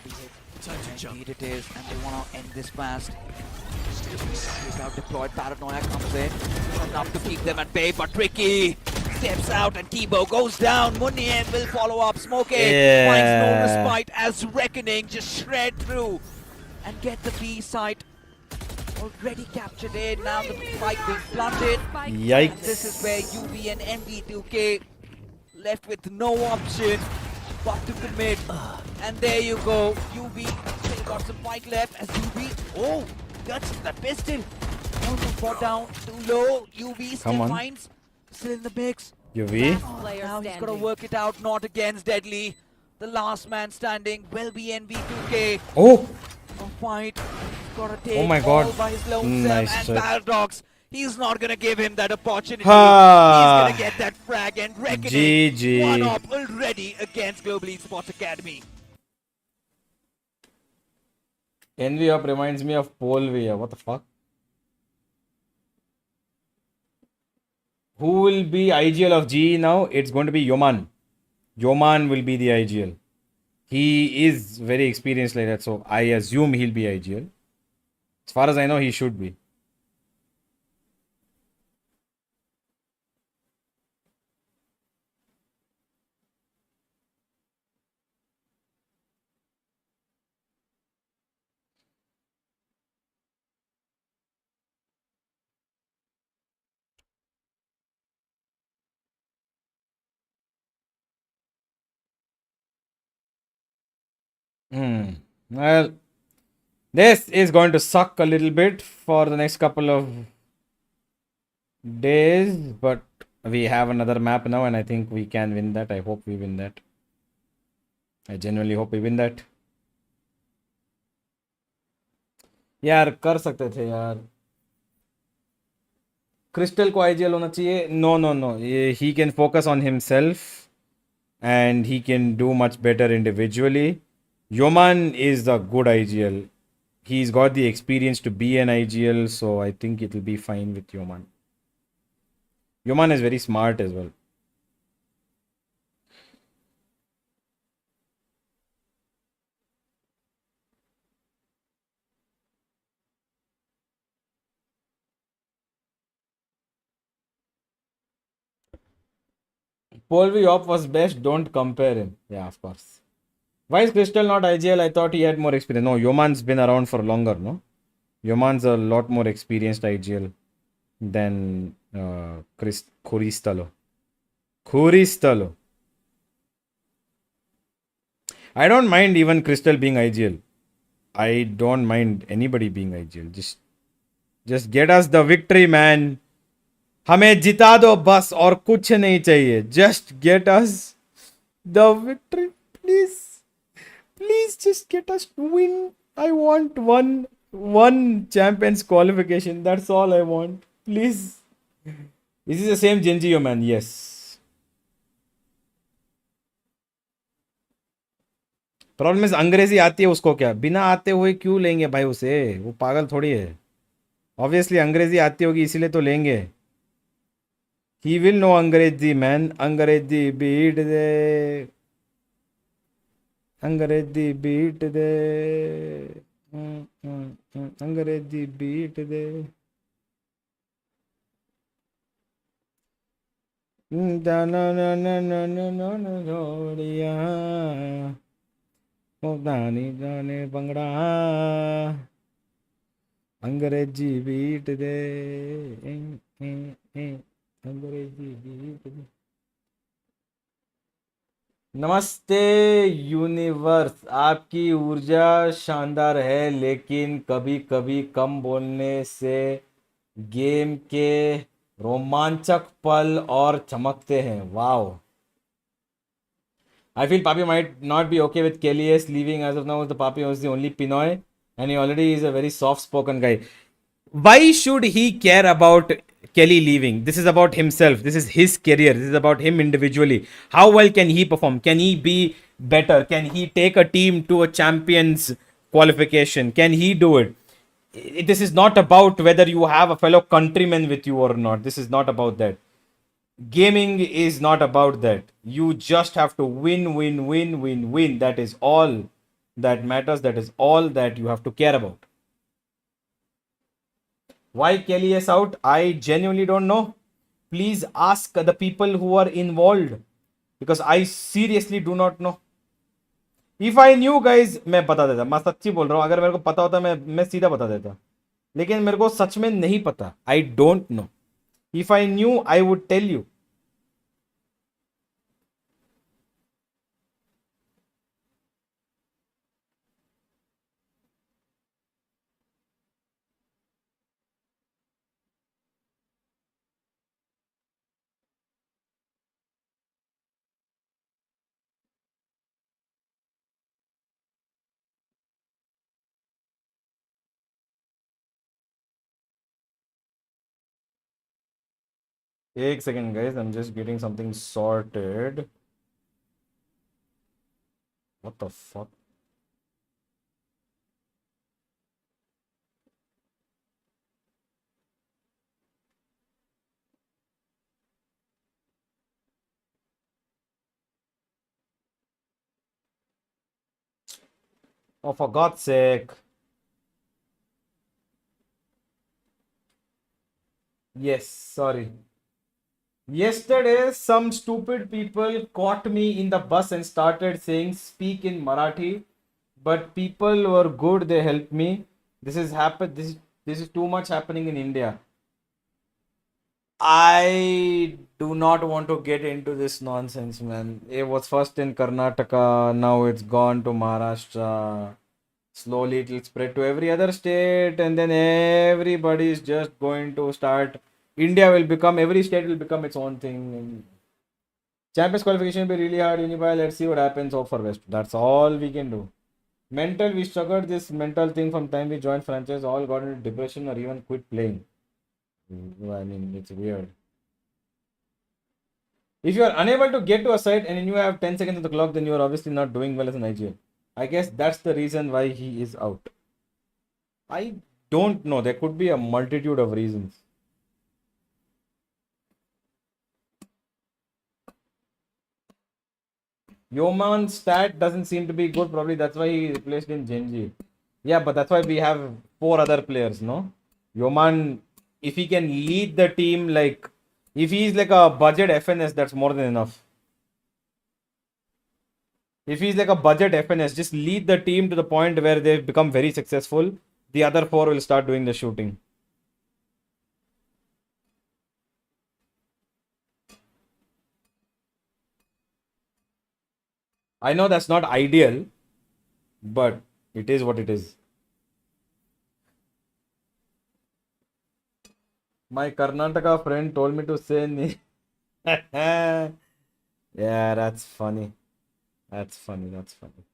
Speaker 6: Indeed it is, and they want to end this fast. Out deployed, Paranoia comes in. Enough to keep them at bay, but Tricky steps out and Kibo goes down. Munier will follow up. Smokey finds no respite as Reckoning just shred through and get the B site already captured in. Now the spike being planted.
Speaker 1: Yikes.
Speaker 6: And this is where UV and MV2K left with no option but to commit. And there you go. UV still got some fight left as UV. Oh, that's that pistol. Almost brought down too low. UV still
Speaker 1: Come on.
Speaker 6: finds. Still in the mix.
Speaker 1: UV.
Speaker 4: Player
Speaker 6: Now he's got to
Speaker 4: standing.
Speaker 6: work it out. Not against Deadly. The last man standing will be NV2K.
Speaker 1: Oh,
Speaker 6: A fight. He's got to take
Speaker 1: Oh my
Speaker 6: all
Speaker 1: God.
Speaker 6: by his lonesome.
Speaker 1: Nice
Speaker 6: And
Speaker 1: shot.
Speaker 6: Paradox. He's not going to give him that opportunity.
Speaker 1: Ha.
Speaker 6: He's going to get that frag and Reckoning.
Speaker 1: GG.
Speaker 6: One up already against Global Esports Academy.
Speaker 1: Envy up reminds me of Polvia. What the fuck? Who will be IGL of GE now? It's going to be Yoman. Yoman will be the IGL. He is very experienced like that, so I assume he'll be IGL. As far as I know, he should be. Well, this is going to suck a little bit for the next couple of days, but we have another map now, and I think we can win that. I hope we win that. I genuinely hope we win that. यार कर सकते थे यार. Crystal को IGL होना चाहिए. No. He can focus on himself and he can do much better individually. Yoman is the good IGL. He's got the experience to be an IGL, so I think it will be fine with Yoman. Yoman is very smart as well. Polvi Op was best, don't compare him. Yeah, of course. Why is Crystal not IGL? I thought he had more experience. No, Yoman's been around for longer, no? Yoman's a lot more experienced IGL than Kuristalo. I don't mind even Crystal being IGL. I don't mind anybody being IGL. Just get us the victory, man. हमें जिता दो बस और कुछ नहीं चाहिए. Just get us the victory, please. Please just get us to win. I want one champions qualification. That's all I want. Please. This is the same Genji, man. Yes. Problem is अंग्रेजी आती है उसको क्या? बिना आते हुए क्यों लेंगे भाई उसे? वो पागल थोड़ी है. ऑब्वियसली अंग्रेजी आती होगी इसीलिए तो लेंगे. ही विल नो अंग्रेजी मैन. अंग्रेजी बीट दे. अंग्रेजी बीट दे. अंग्रेजी बीट दे. जाने बंगड़ा अंग्रेजी बीट दे. अंग्रेजी बीट दे. नमस्ते यूनिवर्स. आपकी ऊर्जा शानदार है, लेकिन कभी कभी कम बोलने से गेम के रोमांचक पल और चमकते हैं. Wow. I feel Papi might not be okay with Kelly's leaving as of now. The Papi was the only Pinoy, and he already is a very soft-spoken guy. Why should he care about Kelly leaving? This is about himself. This is his career. This is about him individually. How well can he perform? Can he be better? Can he take a team to a champions qualification? Can he do it? This is not about whether you have a fellow countryman with you or not. This is not about that. Gaming is not about that. You just have to win. That is all that matters. That is all that you have to care about. Why Kelly is out? I genuinely don't know. Please ask the people who are involved, because I seriously do not know. If I knew, guys, मैं बता देता. मैं सच्ची बोल रहा हूँ. अगर मेरे को पता होता मैं सीधा बता देता. लेकिन मेरे को सच में नहीं पता. I don't know. If I knew, I would tell you. Take a second, guys. I'm just getting something sorted. What the fuck? Oh, for God's sake. Yes, sorry. Yesterday, some stupid people caught me in the bus and started saying speak in Marathi, but people were good. They helped me. This is too much happening in India. I do not want to get into this nonsense, man. It was first in Karnataka, now it's gone to Maharashtra. Slowly it will spread to every other state, and then everybody is just going to start. India will become, every state will become its own thing. Champions qualification will be really hard, Uniball. Let's see what happens. Hope for West. That's all we can do. Mental, we struggled this mental thing from time we joined franchise, all got into depression or even quit playing. I mean, it's weird. If you are unable to get to a site and you have 10 seconds on the clock, then you are obviously not doing well as an IGL. I guess that's the reason why he is out. I don't know. There could be a multitude of reasons. Yoman's stat doesn't seem to be good. Probably that's why he replaced in Genji. Yeah, but that's why we have 4 other players, no? Yoman, if he can lead the team, like, if he's like a budget FNS, that's more than enough. If he's like a budget FNS, just lead the team to the point where they've become very successful. The other 4 will start doing the shooting. I know that's not ideal, but it is what it is. My Karnataka friend told me to say yeah, that's funny. That's funny. That's funny.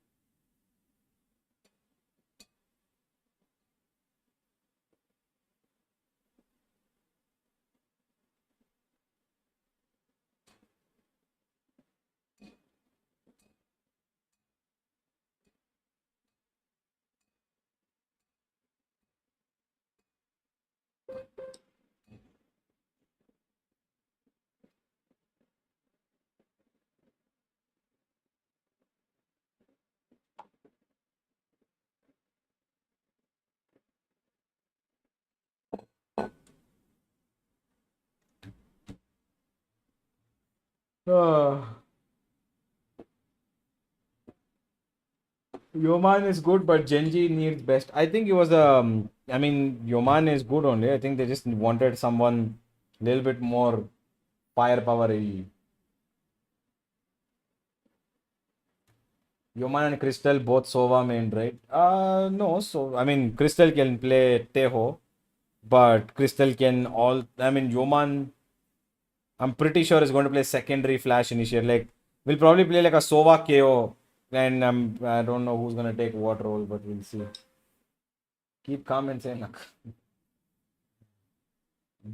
Speaker 1: Yoman is good, but Genji needs best. I think it was I mean, Yoman is good only. I think they just wanted someone a little bit more firepower. Yoman and Crystal both Sova main, right? No. So I mean, Crystal can play Teho, but Crystal can all. I mean, Yoman, I'm pretty sure is going to play secondary flash initiator. Like, we'll probably play like a Sova KO, and I don't know who's gonna take what role, but we'll see. Keep calm and say nak.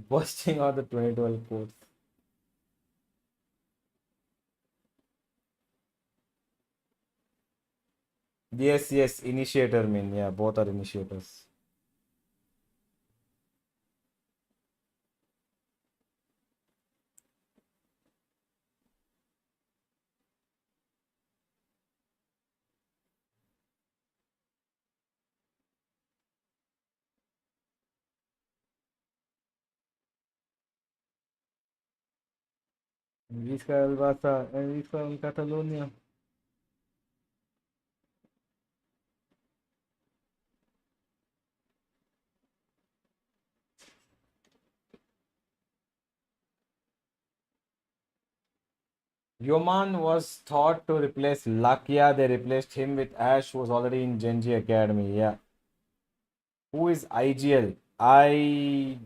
Speaker 1: Busting out the 2012 quotes. Yes, initiator mean, yeah, both are initiators. Visca el Barça and Visca en Catalonia. Yoman was thought to replace Lakia. They replaced him with Ash, who was already in Genji Academy. Yeah. Who is IGL? I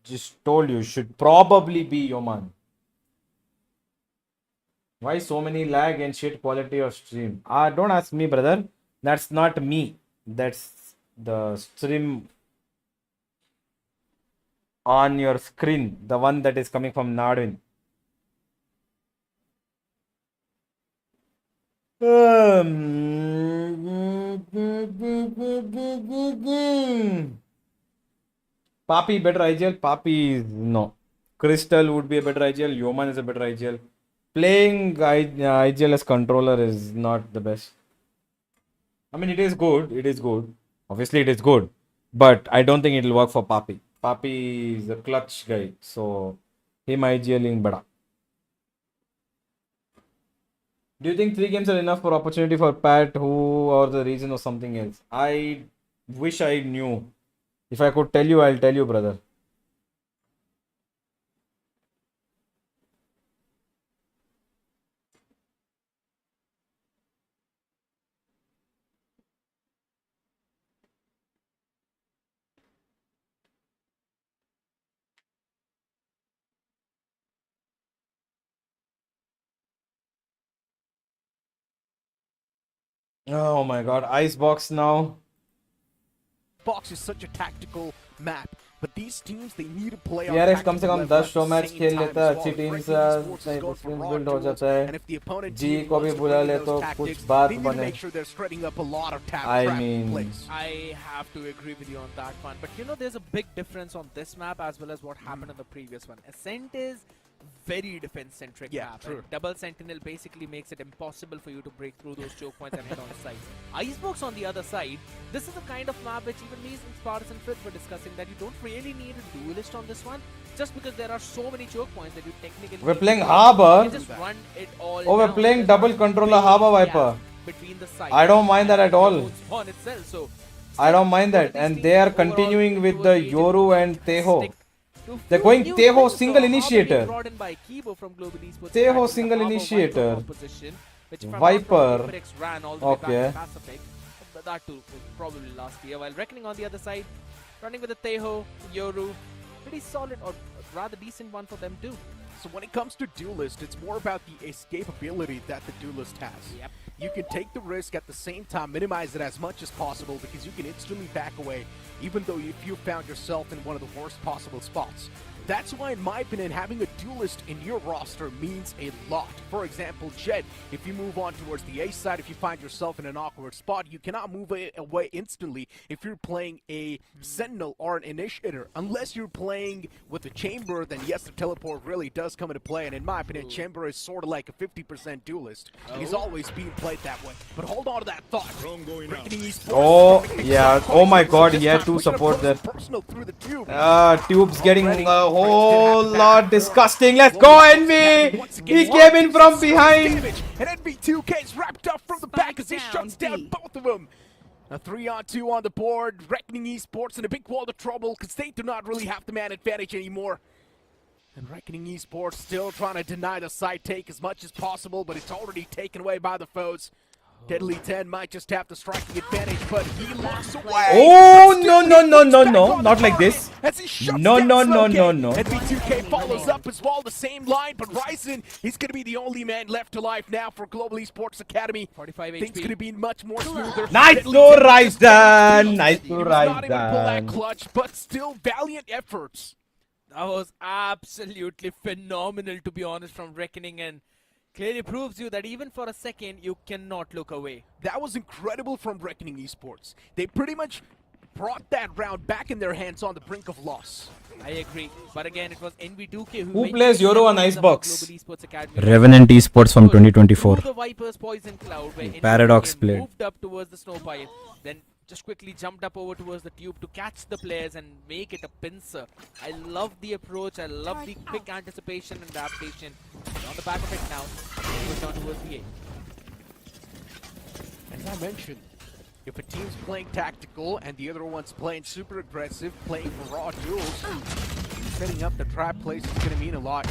Speaker 1: just told you, should probably be Yoman. Why so many lag and shit quality of stream? Don't ask me, brother. That's not me. That's the stream on your screen. The one that is coming from Nardwin. Papi better IGL. Papi is no. Crystal would be a better IGL. Yoman is a better IGL. Playing IGL as controller is not the best. I mean, it is good. It is good. Obviously, it is good. But I don't think it will work for Papi. Papi is a clutch guy. So, him IGLing bada. Do you think 3 games are enough for opportunity for Pat, who, or the reason or something else? I wish I knew. If I could tell you, I'll tell you, brother. Oh my god, Icebox now.
Speaker 2: Box is such a tactical map, but these teams they need to play on
Speaker 1: PRX कम से
Speaker 2: tactical
Speaker 1: come
Speaker 2: level
Speaker 1: 10
Speaker 2: at
Speaker 1: show
Speaker 2: the
Speaker 1: match
Speaker 2: same
Speaker 1: खेल
Speaker 2: time
Speaker 1: लेता है
Speaker 2: as
Speaker 1: अच्छी
Speaker 2: well.
Speaker 1: Team
Speaker 2: Reckoning
Speaker 1: से
Speaker 2: Esports is going for
Speaker 1: difference
Speaker 2: raw
Speaker 1: build हो
Speaker 2: duels,
Speaker 1: जाता है
Speaker 2: and if the opponent
Speaker 1: ji
Speaker 2: team
Speaker 1: को भी
Speaker 2: wants to
Speaker 1: बुला
Speaker 2: bring in
Speaker 1: ले
Speaker 2: those
Speaker 1: तो
Speaker 2: tactics,
Speaker 1: कुछ बात
Speaker 2: they need to
Speaker 1: बने
Speaker 2: make sure they're shredding up a lot of
Speaker 1: I
Speaker 2: trap
Speaker 1: mean-
Speaker 2: plays.
Speaker 3: I have to agree with you on that one. But you know, there's a big difference on this map as well as what happened on the previous one. Ascent is very defense-centric
Speaker 2: Yeah,
Speaker 3: map.
Speaker 2: true.
Speaker 3: And Double Sentinel basically makes it impossible for you to break through those choke points and hit on sides. Icebox on the other side, this is the kind of map which even me and Spartan and Fritz were discussing that you don't really need a duelist on this one, just because there are so many choke points that you technically
Speaker 1: We're
Speaker 3: need
Speaker 1: playing
Speaker 3: to
Speaker 1: Harbor.
Speaker 3: you just run it all
Speaker 1: Oh, we're
Speaker 3: down.
Speaker 1: playing
Speaker 3: There's
Speaker 1: double
Speaker 3: not a
Speaker 1: controller
Speaker 3: big
Speaker 1: Harbor
Speaker 3: gap
Speaker 1: Viper.
Speaker 3: between the sides
Speaker 1: I don't mind that
Speaker 3: and
Speaker 1: at
Speaker 3: your
Speaker 1: all.
Speaker 3: own spawn itself, so
Speaker 1: I don't mind that.
Speaker 3: both of these
Speaker 1: And they are
Speaker 3: teams overall
Speaker 1: continuing with
Speaker 3: towards
Speaker 1: the
Speaker 3: the
Speaker 1: Yoru
Speaker 3: agent
Speaker 1: and Teho.
Speaker 3: stick to
Speaker 1: They're
Speaker 3: few
Speaker 1: going
Speaker 3: new
Speaker 1: Teho
Speaker 3: things.
Speaker 1: single
Speaker 3: Harbour being
Speaker 1: initiator.
Speaker 3: brought in by Kibo from Global Esports
Speaker 1: Teho
Speaker 3: Academy, the
Speaker 1: single
Speaker 3: Harbour
Speaker 1: initiator.
Speaker 3: Viper composition, which if I'm not
Speaker 1: Viper.
Speaker 3: wrong, Apex ran all the way
Speaker 1: Okay.
Speaker 3: back to Pacific. But that too was probably last year. While Reckoning on the other side, running with the Teho, Yoru, pretty solid or rather decent one for them too.
Speaker 2: So when it comes to duelist, it's more about the escapability that the duelist has.
Speaker 3: Yep.
Speaker 2: You can take the risk at the same time, minimize it as much as possible because you can instantly back away, even though if you found yourself in one of the worst possible spots. That's why, in my opinion, having a duelist in your roster means a lot. For example, Jed, if you move on towards the A side, if you find yourself in an awkward spot, you cannot move away instantly if you're playing a Sentinel or an Initiator. Unless you're playing with a Chamber, then yes, the teleport really does come into play. And in my opinion, Chamber is sort of like a 50% duelist. He's always being played that way. But hold on to that thought. Reckoning Esports
Speaker 1: Oh,
Speaker 2: coming
Speaker 1: yeah.
Speaker 2: exactly
Speaker 1: Oh my
Speaker 2: close.
Speaker 1: god,
Speaker 2: This
Speaker 1: yeah,
Speaker 2: time,
Speaker 1: two
Speaker 2: we're gonna
Speaker 1: support
Speaker 2: put
Speaker 1: there.
Speaker 2: some personal through the tube.
Speaker 1: Tube's getting
Speaker 2: Already.
Speaker 1: a whole lot disgusting. Let's go, Envy! He came in from behind.
Speaker 2: And NV2K is wrapped up from the back as he shuts down both of them. A 3-on-2 on the board. Reckoning Esports in a big wall of trouble because they do not really have the man advantage anymore. And Reckoning Esports still trying to deny the side take as much as possible, but it's already taken away by the foes. Deadly 10 might just have the striking advantage, but he looks away.
Speaker 1: Oh, no, no, no, no, no. Not like this.
Speaker 2: As he shuts
Speaker 1: No,
Speaker 2: down
Speaker 1: no, no,
Speaker 2: Slowcake.
Speaker 1: no, no.
Speaker 2: NV2K follows up as well, the same line, but Ryzen, he's going to be the only man left alive now for Global Esports Academy.
Speaker 3: 45
Speaker 2: Things
Speaker 3: HP.
Speaker 2: going to be much more smoother.
Speaker 1: Nice
Speaker 2: Deadly
Speaker 1: to
Speaker 2: 10 just
Speaker 1: Ryzen.
Speaker 2: getting
Speaker 1: Nice
Speaker 2: beat.
Speaker 1: to
Speaker 2: He was not able to pull that
Speaker 1: Ryzen.
Speaker 2: clutch, but still valiant efforts.
Speaker 3: That was absolutely phenomenal, to be honest, from Reckoning, and clearly proves you that even for a second, you cannot look away.
Speaker 2: That was incredible from Reckoning Esports. They pretty much brought that round back in their hands on the brink of loss.
Speaker 3: I agree. But again, it was NV2K
Speaker 1: Who
Speaker 3: made
Speaker 1: plays
Speaker 3: the
Speaker 1: Euro on
Speaker 3: members of
Speaker 1: Icebox?
Speaker 3: Global Esports Academy
Speaker 13: Revenant Esports from
Speaker 3: through
Speaker 13: 2024.
Speaker 3: the Vipers Poison Cloud, where
Speaker 13: Paradox
Speaker 3: NV2K
Speaker 13: played.
Speaker 3: moved up towards the snow pipe, then just quickly jumped up over towards the tube to catch the players and make it a pincer. I love the approach. I love the quick anticipation and adaptation. On the back of it now, it goes down towards the A.
Speaker 2: As I mentioned, if a team's playing tactical and the other one's playing super aggressive, playing for raw duels, setting up the trap place is going to mean a lot.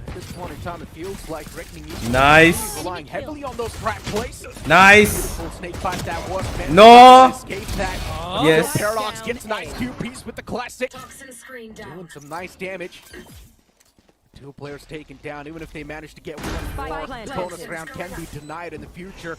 Speaker 2: At this point in time, it feels like Reckoning Esports
Speaker 1: Nice.
Speaker 2: is relying heavily on those trap places.
Speaker 1: Nice.
Speaker 2: Beautiful snake bite that was. Man,
Speaker 1: No.
Speaker 2: escape that.
Speaker 1: Yes.
Speaker 2: Paradox gets a nice 2-piece with the classic. Doing some nice damage. Two players taken down, even if they manage to get one more, the bonus round can be denied in the future.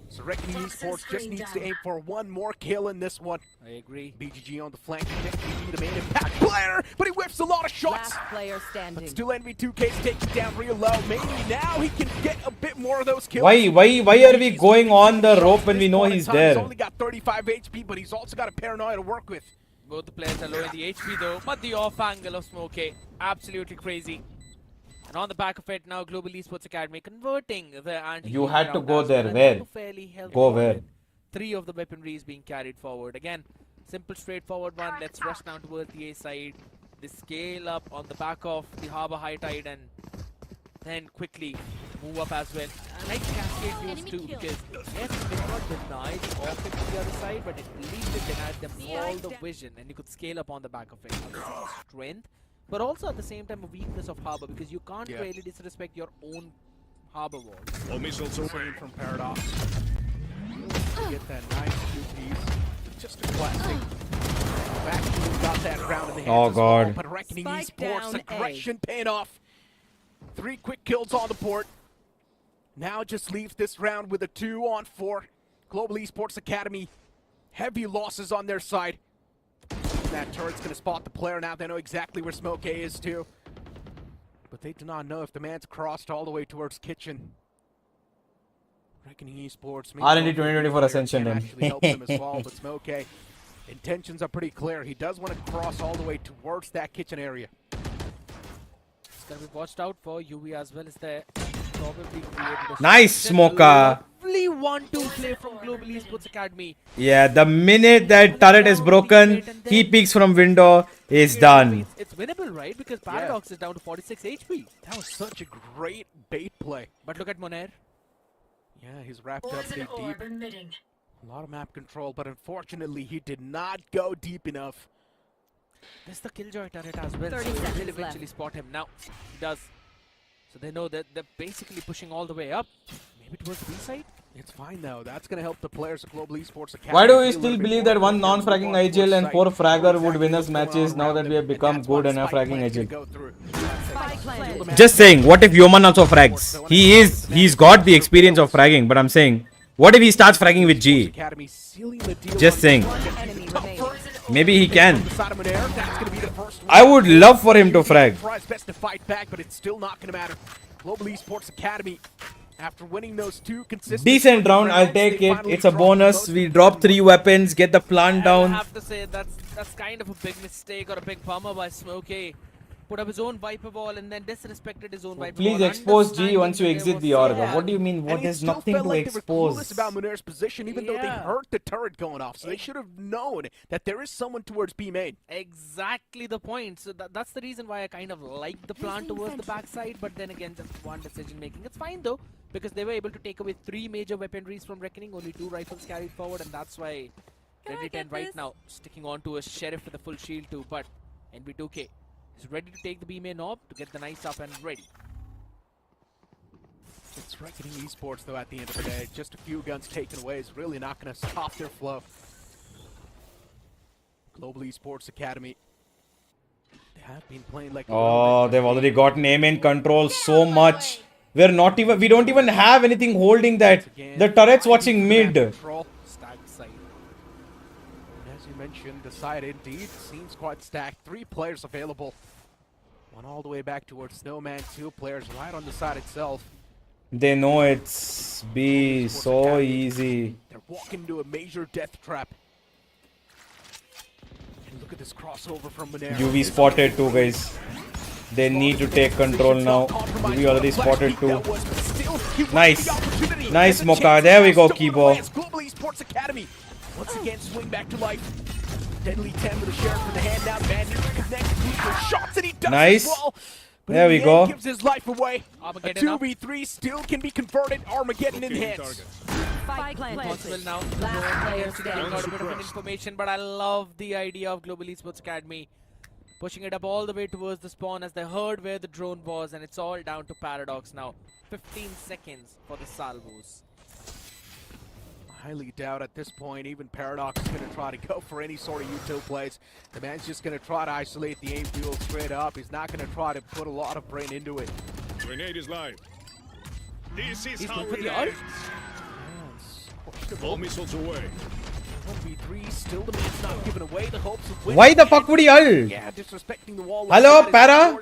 Speaker 2: So Reckoning Esports just needs to aim for one more kill in this one.
Speaker 3: I agree.
Speaker 2: BGG on the flank, BGG the main impact player, but he whiffs a lot of shots.
Speaker 4: Player standing.
Speaker 2: But still NV2K's taking down real low. Maybe now he can get a bit more of those kills.
Speaker 1: Why are we going on the rope when we know he's
Speaker 2: He's
Speaker 1: there?
Speaker 2: only got 35 HP, but he's also got a paranoia to work with.
Speaker 3: Both the players are low in the HP though, but the off angle of Smokey, absolutely crazy. And on the back of it now, Global Esports Academy converting the anti.
Speaker 1: You had to
Speaker 3: round
Speaker 1: go
Speaker 3: as
Speaker 1: there.
Speaker 3: well, and
Speaker 1: Where?
Speaker 3: to fairly healthy
Speaker 1: Go
Speaker 3: one
Speaker 1: where?
Speaker 3: with 3 of the weaponry is being carried forward. Again, simple, straightforward one. Let's rush down towards the A side. They scale up on the back of the Harbor High Tide and then quickly move up as well. I like Cascade use too because yes, it did not deny the off it to the other side, but at least it denied them all the vision and you could scale up on the back of it. Now, this is a strength, but also at the same time a weakness of Harbor because you can't really disrespect your own Harbor wall.
Speaker 5: All missiles open.
Speaker 2: From Paradox. Get that nice 2-piece. Just a classic. Vacuum got that round in the hands
Speaker 1: Oh,
Speaker 2: as well,
Speaker 1: God.
Speaker 2: but Reckoning
Speaker 4: Spike
Speaker 2: Esports
Speaker 4: down A.
Speaker 2: aggression paying off. 3 quick kills on the board. Now just leaves this round with a 2-on-4. Global Esports Academy, heavy losses on their side. That turret's going to spot the player now. They know exactly where Smoke A is too. But they do not know if the man's crossed all the way towards Kitchen. Reckoning Esports.
Speaker 1: R&D 2024 Ascension then.
Speaker 2: Actually help them as well, but Smoke A, intentions are pretty clear. He does want to cross all the way towards that Kitchen area.
Speaker 3: It's gonna be watched out for. UV as well as there. Probably created a
Speaker 1: Nice, Smoker.
Speaker 3: lovely 1-2 play from Global Esports Academy.
Speaker 1: Yeah, the minute that turret is broken, he peeks from window, is done.
Speaker 3: It's winnable, right? Because Paradox is down to 46 HP.
Speaker 2: That was such a great bait play.
Speaker 3: But look at Moner.
Speaker 2: Yeah, he's wrapped up pretty deep. A lot of map control, but unfortunately he did not go deep enough.
Speaker 3: There's the Killjoy turret as well.
Speaker 4: 30
Speaker 3: So they will
Speaker 4: seconds
Speaker 3: eventually
Speaker 4: left.
Speaker 3: spot him. Now, he does. So they know that they're basically pushing all the way up. Maybe towards B side?
Speaker 2: It's fine though. That's going to help the players of Global Esports Academy.
Speaker 1: Why do we
Speaker 2: feel a
Speaker 1: still
Speaker 2: little bit
Speaker 1: believe
Speaker 2: more
Speaker 1: that one
Speaker 2: confident
Speaker 1: non-fragging
Speaker 2: going
Speaker 1: IGL and
Speaker 2: towards
Speaker 1: 4
Speaker 2: site.
Speaker 1: fragger would win us
Speaker 2: Exactly what's
Speaker 1: matches
Speaker 2: going
Speaker 1: now
Speaker 2: on
Speaker 1: that we have
Speaker 2: around
Speaker 1: become
Speaker 2: them, and
Speaker 1: good
Speaker 2: that's
Speaker 1: enough
Speaker 2: what
Speaker 1: fragging
Speaker 2: Spike
Speaker 1: IGL?
Speaker 2: plans to go through.
Speaker 4: Spike planted.
Speaker 1: Just saying, what if Yoman also frags? He's got the experience of fragging, but I'm saying, what if he starts fragging with G?
Speaker 2: Academy sealing the deal
Speaker 1: Just
Speaker 2: on
Speaker 1: saying.
Speaker 4: Enemy remaining.
Speaker 1: Maybe he can.
Speaker 2: the side of Moner. That's going to be the first
Speaker 1: I
Speaker 2: one.
Speaker 1: would love for him to frag.
Speaker 2: Tries best to fight back, but it's still not going to matter. Global Esports Academy, after winning those 2 consistent
Speaker 1: Decent round, I'll take
Speaker 2: they
Speaker 1: it.
Speaker 2: finally
Speaker 1: It's a
Speaker 2: dropped
Speaker 1: bonus.
Speaker 2: those
Speaker 1: We drop 3 weapons, get the plant
Speaker 3: I
Speaker 1: down.
Speaker 3: have to say that's kind of a big mistake or a big bummer by Smokey. Put up his own Viper Ball and then disrespected his own Viper Ball.
Speaker 1: Please expose G
Speaker 3: understanding
Speaker 1: once you
Speaker 3: that there
Speaker 1: exit
Speaker 3: was
Speaker 1: the
Speaker 3: some-
Speaker 1: orga. What do you mean?
Speaker 2: And
Speaker 1: What
Speaker 2: it
Speaker 1: is
Speaker 2: still
Speaker 1: nothing
Speaker 2: felt
Speaker 1: to
Speaker 2: like they were clueless
Speaker 1: expose?
Speaker 2: about Moner's position, even though they
Speaker 3: Yeah.
Speaker 2: heard the turret going off. So they should have known that there is someone towards B main.
Speaker 3: Exactly the point. So that's the reason why I kind of like the plan towards the backside. But then again, just one decision making. It's fine though, because they were able to take away 3 major weaponries from Reckoning. Only 2 rifles carried forward, and that's why Ready 10 right now sticking on to a Sheriff with a full shield too. But NB2K is ready to take the B main orb to get the nice up and ready.
Speaker 2: It's Reckoning Esports, though, at the end of the day. Just a few guns taken away is really not going to stop their flow. Global Esports Academy. They have been playing like...
Speaker 1: Oh, they've already gotten aim in control so much. We don't even have anything holding that. The turret's watching mid.
Speaker 2: Control. Stacked side. And as you mentioned, the side indeed seems quite stacked. 3 players available. One all the way back towards Snowman. 2 players right on the side itself.
Speaker 1: They know it's B so easy.
Speaker 2: They're walking into a major death trap. And look at this crossover from Moner.
Speaker 1: UV spotted 2 guys. They need to take control now. UV already spotted 2. Nice. Nice Mocha. There we go, Kibo.
Speaker 2: Global Esports Academy. Once again, swing back to life. Deadly 10 with a Sheriff in the hand now. Man needs to connect. With shots, and he does
Speaker 1: Nice.
Speaker 2: as well. But
Speaker 1: There
Speaker 2: in
Speaker 1: we
Speaker 2: the
Speaker 1: go.
Speaker 2: end, gives his life away. A
Speaker 3: Armageddon up.
Speaker 2: 2v3 still can be converted. Armageddon in hands.
Speaker 4: Spike planted.
Speaker 3: Possible now.
Speaker 4: Last player
Speaker 3: Players to getting
Speaker 4: standing.
Speaker 3: out a bit of information, but I love the idea of Global Esports Academy pushing it up all the way towards the spawn as they heard where the drone was, and it's all down to Paradox now. 15 seconds for the salvos.
Speaker 2: Highly doubt at this point even Paradox is going to try to go for any sort of util plays. The man's just going to try to isolate the aim duel straight up. He's not going to try to put a lot of brain into it.
Speaker 5: Grenade is live. This is
Speaker 3: He's
Speaker 5: how
Speaker 3: going for
Speaker 5: it
Speaker 3: the ult.
Speaker 5: ends. All missiles away.
Speaker 2: 1v3, still the man's not giving away the hopes of winning.
Speaker 1: Why the fuck would he ult?
Speaker 2: Yeah, disrespecting the wall.
Speaker 1: Hello, Para?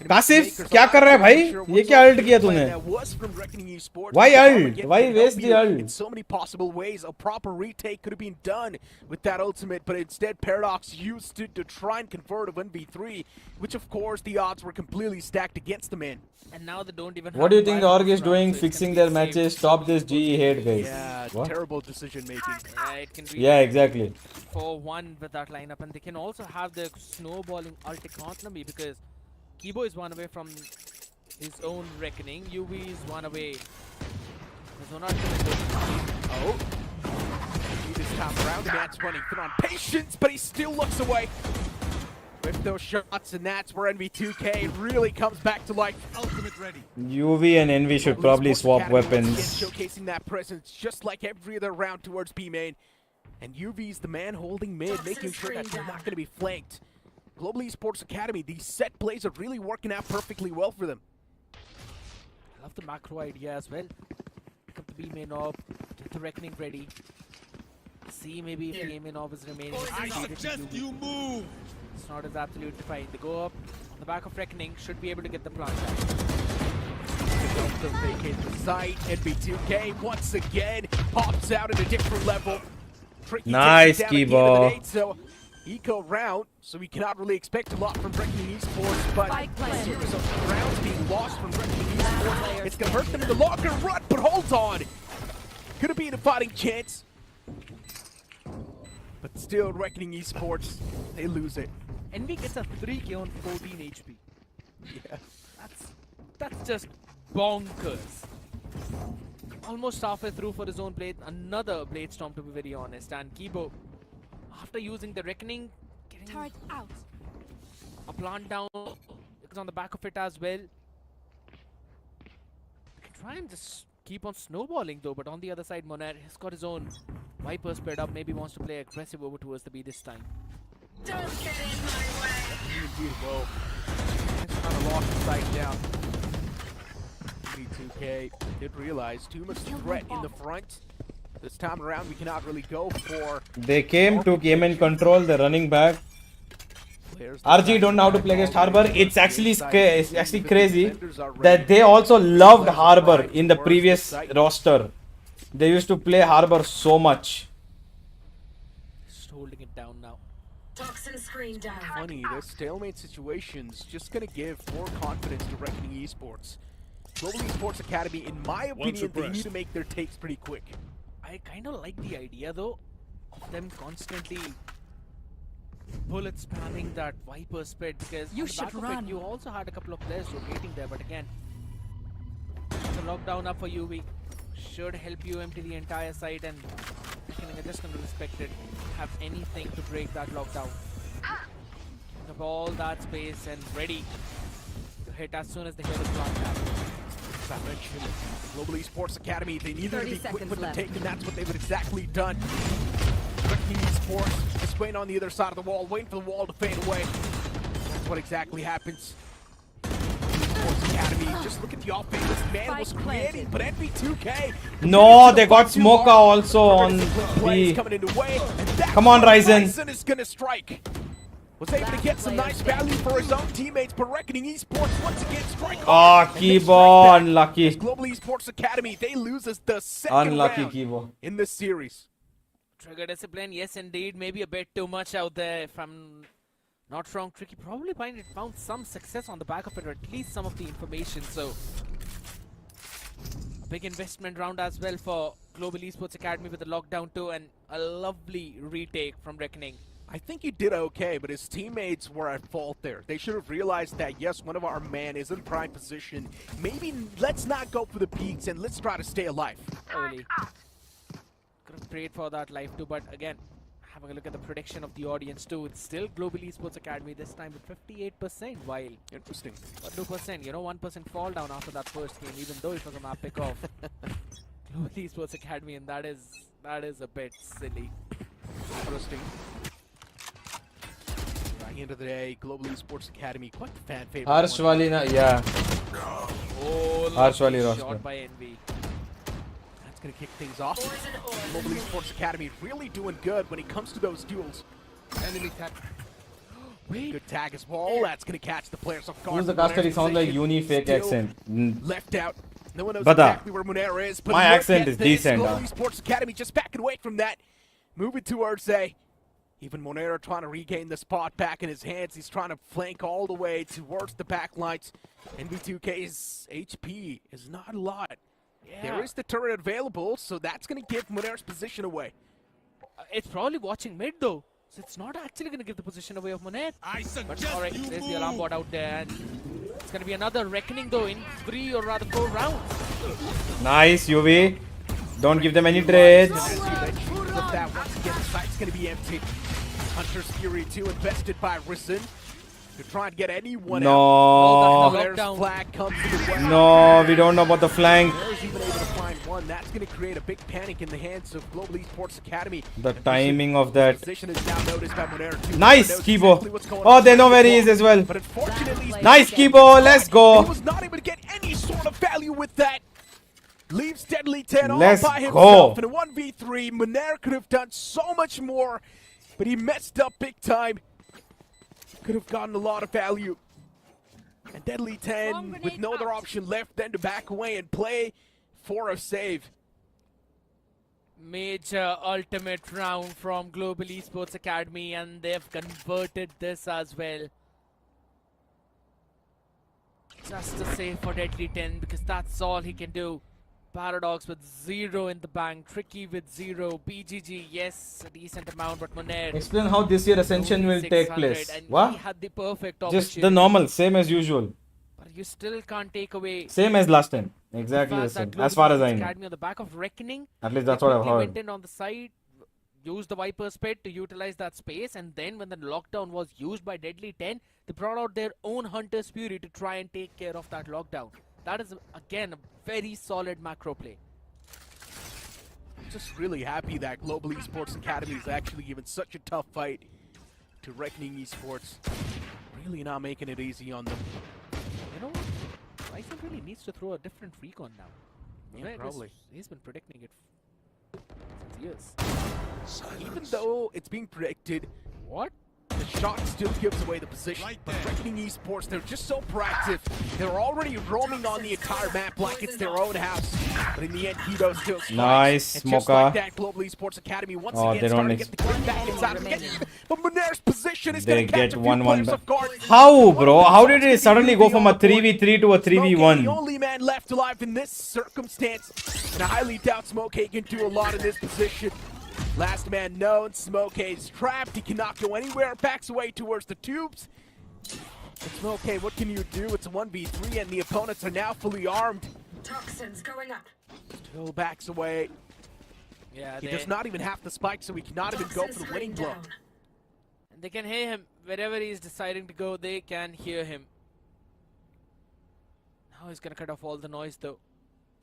Speaker 1: Passive? क्या कर रहा है भाई? ये क्या ult किया तूने? Why ult? Why waste the ult?
Speaker 2: In so many possible ways, a proper retake could have been done with that ultimate, but instead Paradox used it to try and convert a 1v3, which of course the odds were completely stacked against the man.
Speaker 3: And now they don't even
Speaker 1: What do you
Speaker 3: have
Speaker 1: think the
Speaker 3: Viper
Speaker 1: org is
Speaker 3: front,
Speaker 1: doing?
Speaker 3: so it's
Speaker 1: Fixing
Speaker 3: gonna
Speaker 1: their
Speaker 3: be safe.
Speaker 1: matches. Stop this GE hate, guys.
Speaker 2: Yeah,
Speaker 1: What?
Speaker 2: terrible decision making.
Speaker 3: Yeah, it can be
Speaker 1: Yeah, exactly.
Speaker 3: 4-1 with that lineup, and they can also have the snowballing ult economy because Kibo is 1 away from his own reckoning. UV is 1 away. There's no
Speaker 2: Oh. This time around, the man's running thin on patience, but he still looks away with those shots, and that's where NV2K really comes back to life. Ultimate ready.
Speaker 1: UV and Envy should probably swap weapons.
Speaker 2: Showcasing that presence just like every other round towards B main. And UV's the man holding mid, making sure that they're not going to be flanked. Global Esports Academy, these set plays are really working out perfectly well for them.
Speaker 3: I love the macro idea as well. Pick up the B main orb, get the Reckoning ready. See maybe if the A main orb is remaining.
Speaker 5: I suggest you move.
Speaker 3: It's not as absolutely fine. They go up on the back of Reckoning, should be able to get the plant out.
Speaker 2: To vacate the site. NB2K once again pops out at a different level. Tricky
Speaker 1: Nice,
Speaker 2: takes it down
Speaker 1: Kibo.
Speaker 2: at the end of the day, so eco round, so we cannot really expect a lot from Reckoning Esports, but a series of rounds being lost from Reckoning Esports, it's gonna hurt them in the longer run, but hold on! Could have been a fighting chance. But still, Reckoning Esports, they lose it.
Speaker 3: NB gets a 3k on 14 HP.
Speaker 2: Yeah.
Speaker 3: That's just bonkers. Almost halfway through for his own blade, another blade storm to be very honest, and Kibo, after using the Reckoning, getting
Speaker 13: turret out.
Speaker 3: A plant down, it's on the back of it as well. Try and just keep on snowballing though, but on the other side, Moner has got his own Viper spread up, maybe wants to play aggressive over towards the B this time.
Speaker 13: Don't get in my way.
Speaker 2: Whoa. It's kind of lost the sight down. V2K did realize too much threat in the front. This time around, we cannot really go for.
Speaker 1: They came to game and control. They're running back. RGE don't know how to play against Harbor. It's actually crazy that they also loved Harbor in the previous roster. They used to play Harbor so much.
Speaker 3: Just holding it down now.
Speaker 13: Toxin screen down.
Speaker 2: Funny, this stalemate situation's just gonna give more confidence to Reckoning Esports. Global Esports Academy, in my opinion, they need to make their takes pretty quick.
Speaker 3: I kind of like the idea though of them constantly bullet spamming that Viper spread, because
Speaker 13: You
Speaker 3: on the
Speaker 13: should
Speaker 3: back of
Speaker 13: run.
Speaker 3: it, you also had a couple of players rotating there, but again, the lockdown up for UV should help you empty the entire site, and Reckoning are just going to respect it, have anything to break that lockdown. Have all that space and ready to hit as soon as they hear the plant happen.
Speaker 2: As I mentioned, Global Esports Academy, they needed to
Speaker 13: 30
Speaker 2: be quick
Speaker 13: seconds
Speaker 2: with the
Speaker 13: left.
Speaker 2: take, and that's what they've exactly done. Reckoning Esports just waiting on the other side of the wall, waiting for the wall to fade away. That's what exactly happens. Esports Academy, just look at the offense this man was creating, but NB2K.
Speaker 1: No, they got Smoka also on
Speaker 2: Plays
Speaker 1: the.
Speaker 2: coming into way, and that's
Speaker 1: Come on,
Speaker 2: where
Speaker 1: Ryzen.
Speaker 2: Ryzen is gonna strike. Was able to get some nice value for his own teammates, but Reckoning Esports once again strike hard.
Speaker 1: Oh,
Speaker 2: And they
Speaker 1: Kibo,
Speaker 2: strike back.
Speaker 1: unlucky.
Speaker 2: As Global Esports Academy, they lose us the second
Speaker 1: Unlucky,
Speaker 2: round
Speaker 1: Kibo.
Speaker 2: in this series.
Speaker 3: Trigger discipline, yes indeed, maybe a bit too much out there if I'm not wrong. Tricky probably found some success on the back of it, or at least some of the information, so a big investment round as well for Global Esports Academy with the lockdown too, and a lovely retake from Reckoning.
Speaker 2: I think he did okay, but his teammates were at fault there. They should have realized that, yes, one of our men is in prime position. Maybe let's not go for the peaks and let's try to stay alive.
Speaker 3: Early. Could have prayed for that life too, but again, having a look at the prediction of the audience too, it's still Global Esports Academy this time with 58%, while
Speaker 2: Interesting.
Speaker 3: 2%, 1% fall down after that first game, even though it was a map pick off. Global Esports Academy, and that is a bit silly.
Speaker 2: Interesting. At the end of the day, Global Esports Academy, quite the fan favorite.
Speaker 1: Harsh
Speaker 2: one.
Speaker 1: Walina, yeah.
Speaker 3: Oh,
Speaker 1: Harsh
Speaker 3: lovely
Speaker 1: Wali roster.
Speaker 3: shot by Envy.
Speaker 2: That's going to kick things off. Global Esports Academy really doing good when it comes to those duels.
Speaker 3: Enemy tag. Wait.
Speaker 2: Good tag as well. That's going to catch the players off guard.
Speaker 1: Who's the caster? He sounds like
Speaker 2: Position
Speaker 1: uni fake
Speaker 2: still
Speaker 1: accent.
Speaker 2: Left out. No one knows
Speaker 1: But,
Speaker 2: exactly where Monera is. But
Speaker 1: my
Speaker 2: look
Speaker 1: accent
Speaker 2: at
Speaker 1: is
Speaker 2: this.
Speaker 1: decent,
Speaker 2: Global
Speaker 1: huh?
Speaker 2: Esports Academy just backing away from that. Moving towards A. Even Monera trying to regain the spot back in his hands. He's trying to flank all the way towards the back lines. NB2K's HP is not a lot.
Speaker 3: Yeah.
Speaker 2: There is the turret available, so that's going to give Monera's position away.
Speaker 3: It's probably watching mid though, so it's not actually going to give the position away of Monet. But alright, there's the alarm bot out there, and it's going to be another Reckoning though in 3 or rather 4 rounds.
Speaker 1: Nice, UV. Don't give them any trades.
Speaker 2: With that, once again, the site's going to be empty. Hunter's Fury 2 invested by Risen. To try and get anyone
Speaker 1: No.
Speaker 2: out. There's flag comes to the west.
Speaker 1: No, we don't know about the flank.
Speaker 2: There's even able to find one. That's going to create a big panic in the hands of Global Esports Academy.
Speaker 1: The timing of that.
Speaker 2: Position is now noticed by Monera too.
Speaker 1: Nice,
Speaker 2: Knows
Speaker 1: Kibo.
Speaker 2: exactly what's going
Speaker 1: Oh,
Speaker 2: on.
Speaker 1: they know where he is as well.
Speaker 2: But unfortunately,
Speaker 1: Nice, Kibo. Let's
Speaker 2: he
Speaker 1: go.
Speaker 2: was not able to get any sort of value with that. Leaves Deadly 10 all
Speaker 1: Let's
Speaker 2: by
Speaker 1: go.
Speaker 2: himself in a 1v3. Monair could have done so much more, but he messed up big time. Could have gotten a lot of value. And Deadly 10 with no other option left than to back away and play for a save.
Speaker 3: Major ultimate round from Global Esports Academy, and they've converted this as well. Just a save for Deadly 10 because that's all he can do. Paradox with 0 in the bank, Tricky with 0, BGG, yes, a decent amount, but Monair.
Speaker 1: Explain how this year Ascension will take
Speaker 3: 600,
Speaker 1: place.
Speaker 3: and
Speaker 1: What?
Speaker 3: he had the perfect opportunity.
Speaker 1: Just the normal, same as usual.
Speaker 3: But you still can't take away
Speaker 1: Same as last time. Exactly the
Speaker 3: fact that
Speaker 1: same.
Speaker 3: Global
Speaker 1: As far as I
Speaker 3: Esports
Speaker 1: know.
Speaker 3: Academy on the back of Reckoning.
Speaker 1: At least
Speaker 3: They
Speaker 1: that's what I've
Speaker 3: quickly
Speaker 1: heard.
Speaker 3: went in on the side, used the Viper's Pit to utilize that space, and then when the lockdown was used by Deadly 10, they brought out their own Hunter's Fury to try and take care of that lockdown. That is, again, a very solid macro play.
Speaker 2: Just really happy that Global Esports Academy is actually giving such a tough fight to Reckoning Esports. Really not making it easy on them.
Speaker 3: You know what? Bison really needs to throw a different recon now.
Speaker 2: Yeah,
Speaker 3: Right,
Speaker 2: probably.
Speaker 3: He's been predicting it since years.
Speaker 2: Even though it's being predicted,
Speaker 3: What?
Speaker 2: the shot still gives away the position. But Reckoning Esports, they're just so proactive. They're already roaming on the entire map like it's their own house. But in the end, Hito still strikes.
Speaker 1: Nice,
Speaker 2: And just
Speaker 1: Mocha.
Speaker 2: like that, Global Esports Academy once
Speaker 1: Oh,
Speaker 2: again
Speaker 1: they don't
Speaker 2: starting to get the quick back inside of it. But Monair's position is
Speaker 1: They
Speaker 2: going to catch
Speaker 1: get
Speaker 2: a few
Speaker 1: 1-1
Speaker 2: players
Speaker 1: back.
Speaker 2: off guard.
Speaker 1: How, bro? How did it suddenly go from a 3v3 to a
Speaker 2: Smokey, the
Speaker 1: 3v1?
Speaker 2: only man left alive in this circumstance. And I highly doubt Smokey can do a lot in this position. Last man known, Smokey's trapped. He cannot go anywhere. Backs away towards the tubes. But Smokey, what can you do? It's a 1v3 and the opponents are now fully armed.
Speaker 13: Toxins going up.
Speaker 2: Still backs away.
Speaker 3: Yeah,
Speaker 2: He does not even have the spike, so he cannot even go for the winning blow.
Speaker 3: And they can hear him. Wherever he's deciding to go, they can hear him. Now he's going to cut off all the noise, though.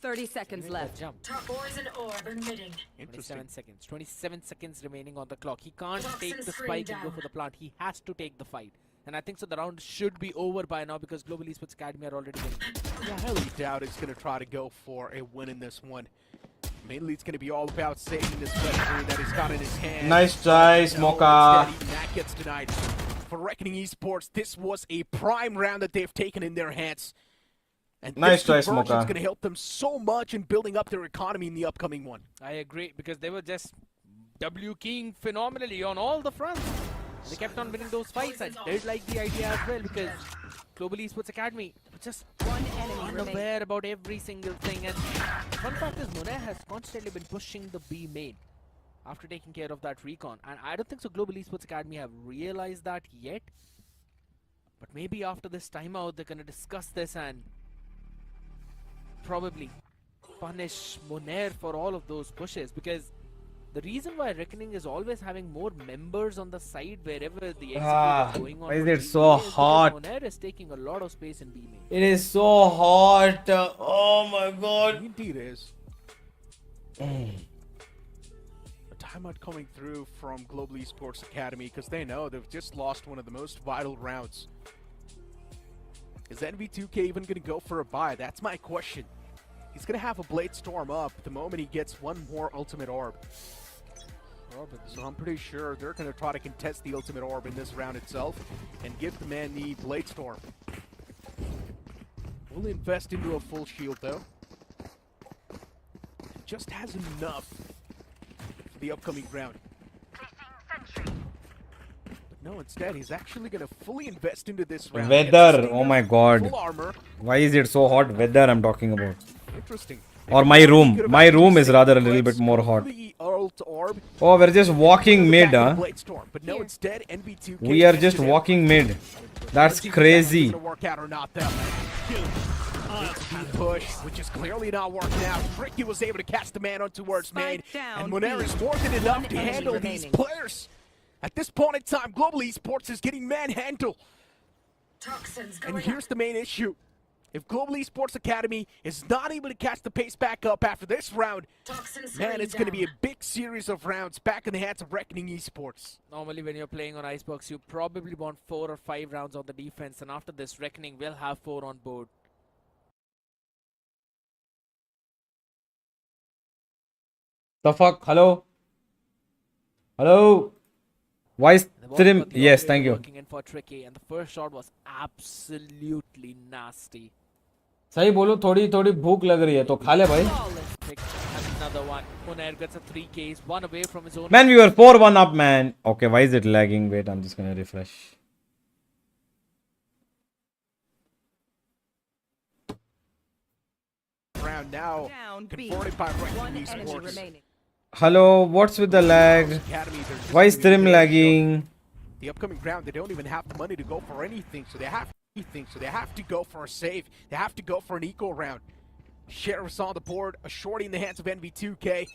Speaker 4: 30 seconds
Speaker 3: Make that
Speaker 4: left.
Speaker 3: Jump.
Speaker 13: Top poison orb emitting.
Speaker 3: 27 seconds. 27 seconds remaining on the clock. He can't
Speaker 13: Toxin
Speaker 3: take the
Speaker 13: screen
Speaker 3: spike and go
Speaker 13: down.
Speaker 3: for the plant. He has to take the fight. And I think so the round should be over by now because Global Esports Academy are already winning.
Speaker 2: Yeah, I highly doubt he's going to try to go for a win in this one. Mainly it's going to be all about saving this weaponry that he's got in his hand.
Speaker 1: Nice try, Smoka.
Speaker 2: Instead, even that gets denied. For Reckoning Esports, this was a prime round that they've taken in their hands. And
Speaker 1: Nice try,
Speaker 2: this conversion's
Speaker 1: Smoka.
Speaker 2: going to help them so much in building up their economy in the upcoming one.
Speaker 3: I agree because they were just W-keying phenomenally on all the fronts. They kept on winning those fights. I did like the idea as well because Global Esports Academy was just unaware about every single thing. And fun fact is Monair has constantly been pushing the B main after taking care of that recon. And I don't think so Global Esports Academy have realized that yet. But maybe after this timeout, they're going to discuss this and probably punish Monair for all of those pushes because the reason why Reckoning is always having more members on the side wherever the execute is going on.
Speaker 1: Why is
Speaker 3: for
Speaker 1: it
Speaker 3: GEA
Speaker 1: so
Speaker 3: because
Speaker 1: hot?
Speaker 3: Monair is taking a lot of space in B main.
Speaker 1: It is so hot. Oh my god.
Speaker 2: Indeed is. A timeout coming through from Global Esports Academy because they know they've just lost one of the most vital rounds. Is NV2K even going to go for a buy? That's my question. He's going to have a Blade Storm up the moment he gets one more Ultimate Orb. So I'm pretty sure they're going to try to contest the Ultimate Orb in this round itself and give the man the Blade Storm. We'll invest into a full shield though. Just has enough for the upcoming round. But no, instead, he's actually going to fully invest into this round.
Speaker 1: Weather. Oh my god.
Speaker 2: Full armor.
Speaker 1: Why is it so hot? Weather I'm talking about.
Speaker 2: Interesting.
Speaker 1: Or my room. My room is rather a little bit more hot.
Speaker 2: The ult orb.
Speaker 1: Oh, we're just walking mid, huh?
Speaker 2: Blade Storm, but no, instead, NV2K
Speaker 1: We are just walking mid. That's crazy.
Speaker 2: Gonna work out or not though. Push, which is clearly not working out. Tricky was able to catch the man on towards main, and Monair is more than enough to handle these players. At this point in time, Global Esports is getting manhandled.
Speaker 13: Toxins
Speaker 2: And
Speaker 13: going
Speaker 2: here's the main issue. If Global Esports Academy is not able to catch the pace back up after this round, man, it's going to be a big series of rounds back in the hands of Reckoning Esports.
Speaker 3: Normally when you're playing on Icebox, you probably want 4 or 5 rounds on the defense, and after this, Reckoning will have 4 on board.
Speaker 1: The fuck? Hello? Hello? Why is Trim? Yes, thank you.
Speaker 3: Working in for Tricky, and the first shot was absolutely nasty.
Speaker 1: सही बोलो थोड़ी थोड़ी भूख लग रही है तो खा ले भाई.
Speaker 3: Pick another one. Munair gets a 3K. He's one away from his own.
Speaker 1: Man, we were 4-1 up, man. Okay, why is it lagging? Wait, I'm just gonna refresh.
Speaker 2: Round now. Converted by Reckoning Esports.
Speaker 1: Hello, what's with the lag? Why is Trim lagging?
Speaker 2: The upcoming round, they don't even have the money to go for anything, so they have to go for a save. They have to go for an eco round. Sheriff's on the board, a shorty in the hands of NV2K.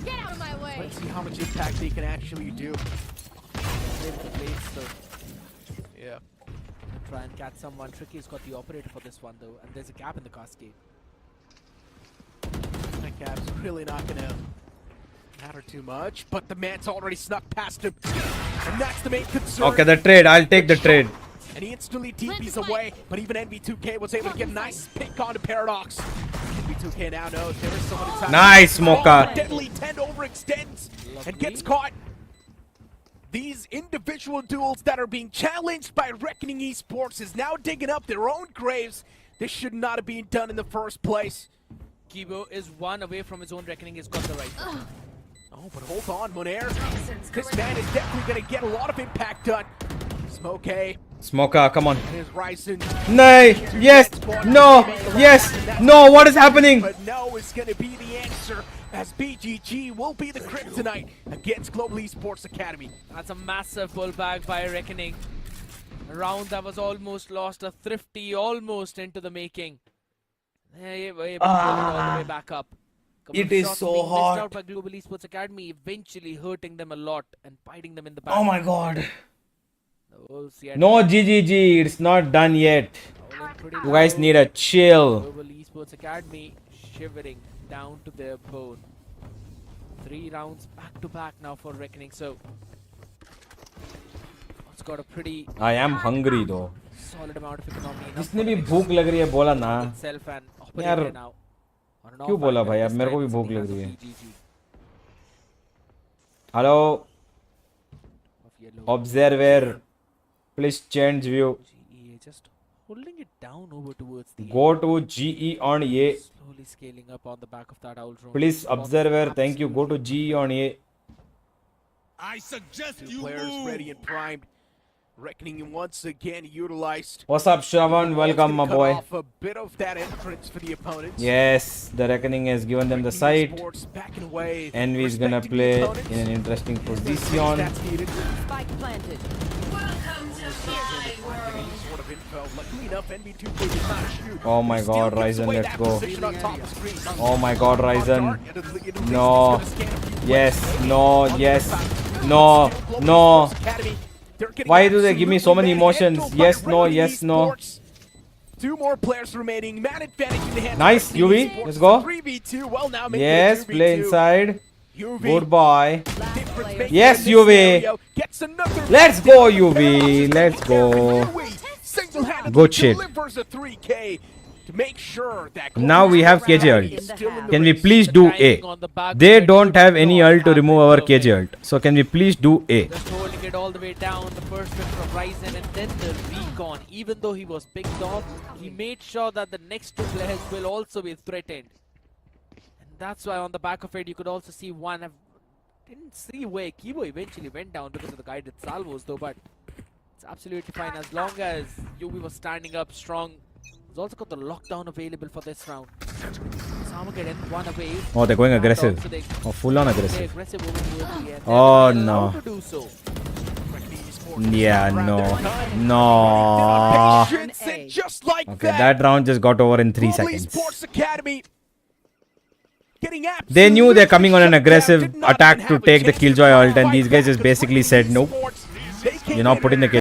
Speaker 13: Get out of my way!
Speaker 2: Let's see how much impact they can actually do. Yeah.
Speaker 3: Try and catch someone. Tricky's got the operator for this one though, and there's a gap in the cascade.
Speaker 2: That gap's really not gonna matter too much, but the man's already snuck past him. And that's the main concern.
Speaker 1: Okay, the trade. I'll take the trade.
Speaker 2: And he instantly TP's away, but even NV2K was able to get a nice pick onto Paradox. NV2K now knows there is someone inside.
Speaker 1: Nice, Mocha.
Speaker 2: Deadly 10 overextends and gets caught. These individual duels that are being challenged by Reckoning Esports is now digging up their own graves. This should not have been done in the first place.
Speaker 3: Kibo is one away from his own Reckoning. He's got the right.
Speaker 2: Oh, but hold on, Munair. This man is definitely going to get a lot of impact done. Smoke.
Speaker 1: Smoker, come on.
Speaker 2: Here's Ryzen.
Speaker 1: Nay, yes, no, yes, no, what is happening?
Speaker 2: But no is going to be the answer, as BGG will be the kryptonite against Global Esports Academy.
Speaker 3: That's a massive pullback by Reckoning. A round that was almost lost, a thrifty almost into the making. They were able to pull it all the way back up.
Speaker 1: It is so
Speaker 3: being
Speaker 1: hot.
Speaker 3: missed out by Global Esports Academy, eventually hurting them a lot and biting them in the back.
Speaker 1: Oh my god.
Speaker 3: No,
Speaker 1: GGG, it's not done yet. You guys need a chill.
Speaker 3: Global Esports Academy shivering down to their bone. 3 rounds back to back now for Reckoning, so it's got a pretty
Speaker 1: I am hungry though.
Speaker 3: solid amount of economy.
Speaker 1: जिसने भी भूख लग रही है बोला ना.
Speaker 3: Itself and
Speaker 1: यार
Speaker 3: operator now.
Speaker 1: क्यों बोला भाई? अब मेरे को भी भूख लग रही है. Hello. Observer. Please change view.
Speaker 3: GEA just holding it down over towards the
Speaker 1: Go to GE on A.
Speaker 3: slowly scaling up on the back of that owl drone.
Speaker 1: Please observer. Thank you. Go to GE on A.
Speaker 5: I suggest
Speaker 2: Two
Speaker 5: you
Speaker 2: players
Speaker 5: move.
Speaker 2: ready and primed. Reckoning once again utilized.
Speaker 1: What's up, Shravan? Welcome, my
Speaker 2: Cut
Speaker 1: boy.
Speaker 2: off a bit of that entrance for the opponents.
Speaker 1: Yes, the Reckoning has given them the
Speaker 2: Reckoning
Speaker 1: site.
Speaker 2: Esports backing away.
Speaker 1: Envy is gonna
Speaker 2: Respecting
Speaker 1: play
Speaker 2: the opponents.
Speaker 1: in an interesting
Speaker 2: There's the
Speaker 1: position.
Speaker 2: stats needed.
Speaker 4: Spike planted.
Speaker 13: Welcome to my world.
Speaker 2: Any sort of info. Luckily enough, NB2 did not shoot.
Speaker 1: Oh my
Speaker 2: Still
Speaker 1: god,
Speaker 2: gives
Speaker 1: Ryzen,
Speaker 2: away
Speaker 1: let's
Speaker 2: that
Speaker 1: go.
Speaker 2: position on top of the screen.
Speaker 1: Oh my god, Ryzen.
Speaker 2: Ryzen.
Speaker 1: No. Yes, no, yes, no, no. Why do they give me so many emotions? Yes, no, yes, no.
Speaker 2: 2 more players remaining. Man advantage in the hands
Speaker 1: Nice,
Speaker 2: of
Speaker 1: UV.
Speaker 2: Esports.
Speaker 1: Let's go.
Speaker 2: 3v2. Well, now make
Speaker 1: Yes,
Speaker 2: it a 2v2.
Speaker 1: play inside.
Speaker 2: UV.
Speaker 1: Goodbye.
Speaker 2: Difference maker
Speaker 1: Yes,
Speaker 2: in this
Speaker 1: UV.
Speaker 2: scenario. Gets another
Speaker 1: Let's go, UV. Let's go.
Speaker 2: Single-handedly
Speaker 1: Good shit.
Speaker 2: delivers a 3K to make sure that
Speaker 1: Now we have KJ ult.
Speaker 2: still in the
Speaker 1: Can we
Speaker 2: race.
Speaker 1: please do A? They don't have any ult to remove our KJ ult. So can we please do A?
Speaker 3: Just holding it all the way down. The first hit from Ryzen and then the recon. Even though he was picked off, he made sure that the next 2 players will also be threatened. And that's why on the back of it, you could also see one. Didn't see where Kibo eventually went down because of the guided salvos though, but it's absolutely fine as long as UV was standing up strong. He's also got the lockdown available for this round. Samuket ends one away.
Speaker 1: Oh, they're going
Speaker 3: And
Speaker 1: aggressive.
Speaker 3: also they
Speaker 1: Oh, full on
Speaker 3: play
Speaker 1: aggressive.
Speaker 3: aggressive over towards the end.
Speaker 1: Oh,
Speaker 3: They're
Speaker 1: no.
Speaker 3: allowed to do so.
Speaker 1: Yeah, no. No.
Speaker 2: Patience, and just like
Speaker 1: Okay, that round just got over in 3
Speaker 2: Global
Speaker 1: seconds.
Speaker 2: Esports Academy getting
Speaker 1: They knew they're coming on an
Speaker 2: absolutely
Speaker 1: aggressive
Speaker 2: shut down, did not
Speaker 1: attack
Speaker 2: even
Speaker 1: to
Speaker 2: have a
Speaker 1: take the
Speaker 2: chance to
Speaker 1: Killjoy ult, and
Speaker 2: fight
Speaker 1: these guys
Speaker 2: back
Speaker 1: just basically
Speaker 2: because
Speaker 1: said no.
Speaker 2: Esports, they came
Speaker 1: You're not
Speaker 2: in
Speaker 1: putting the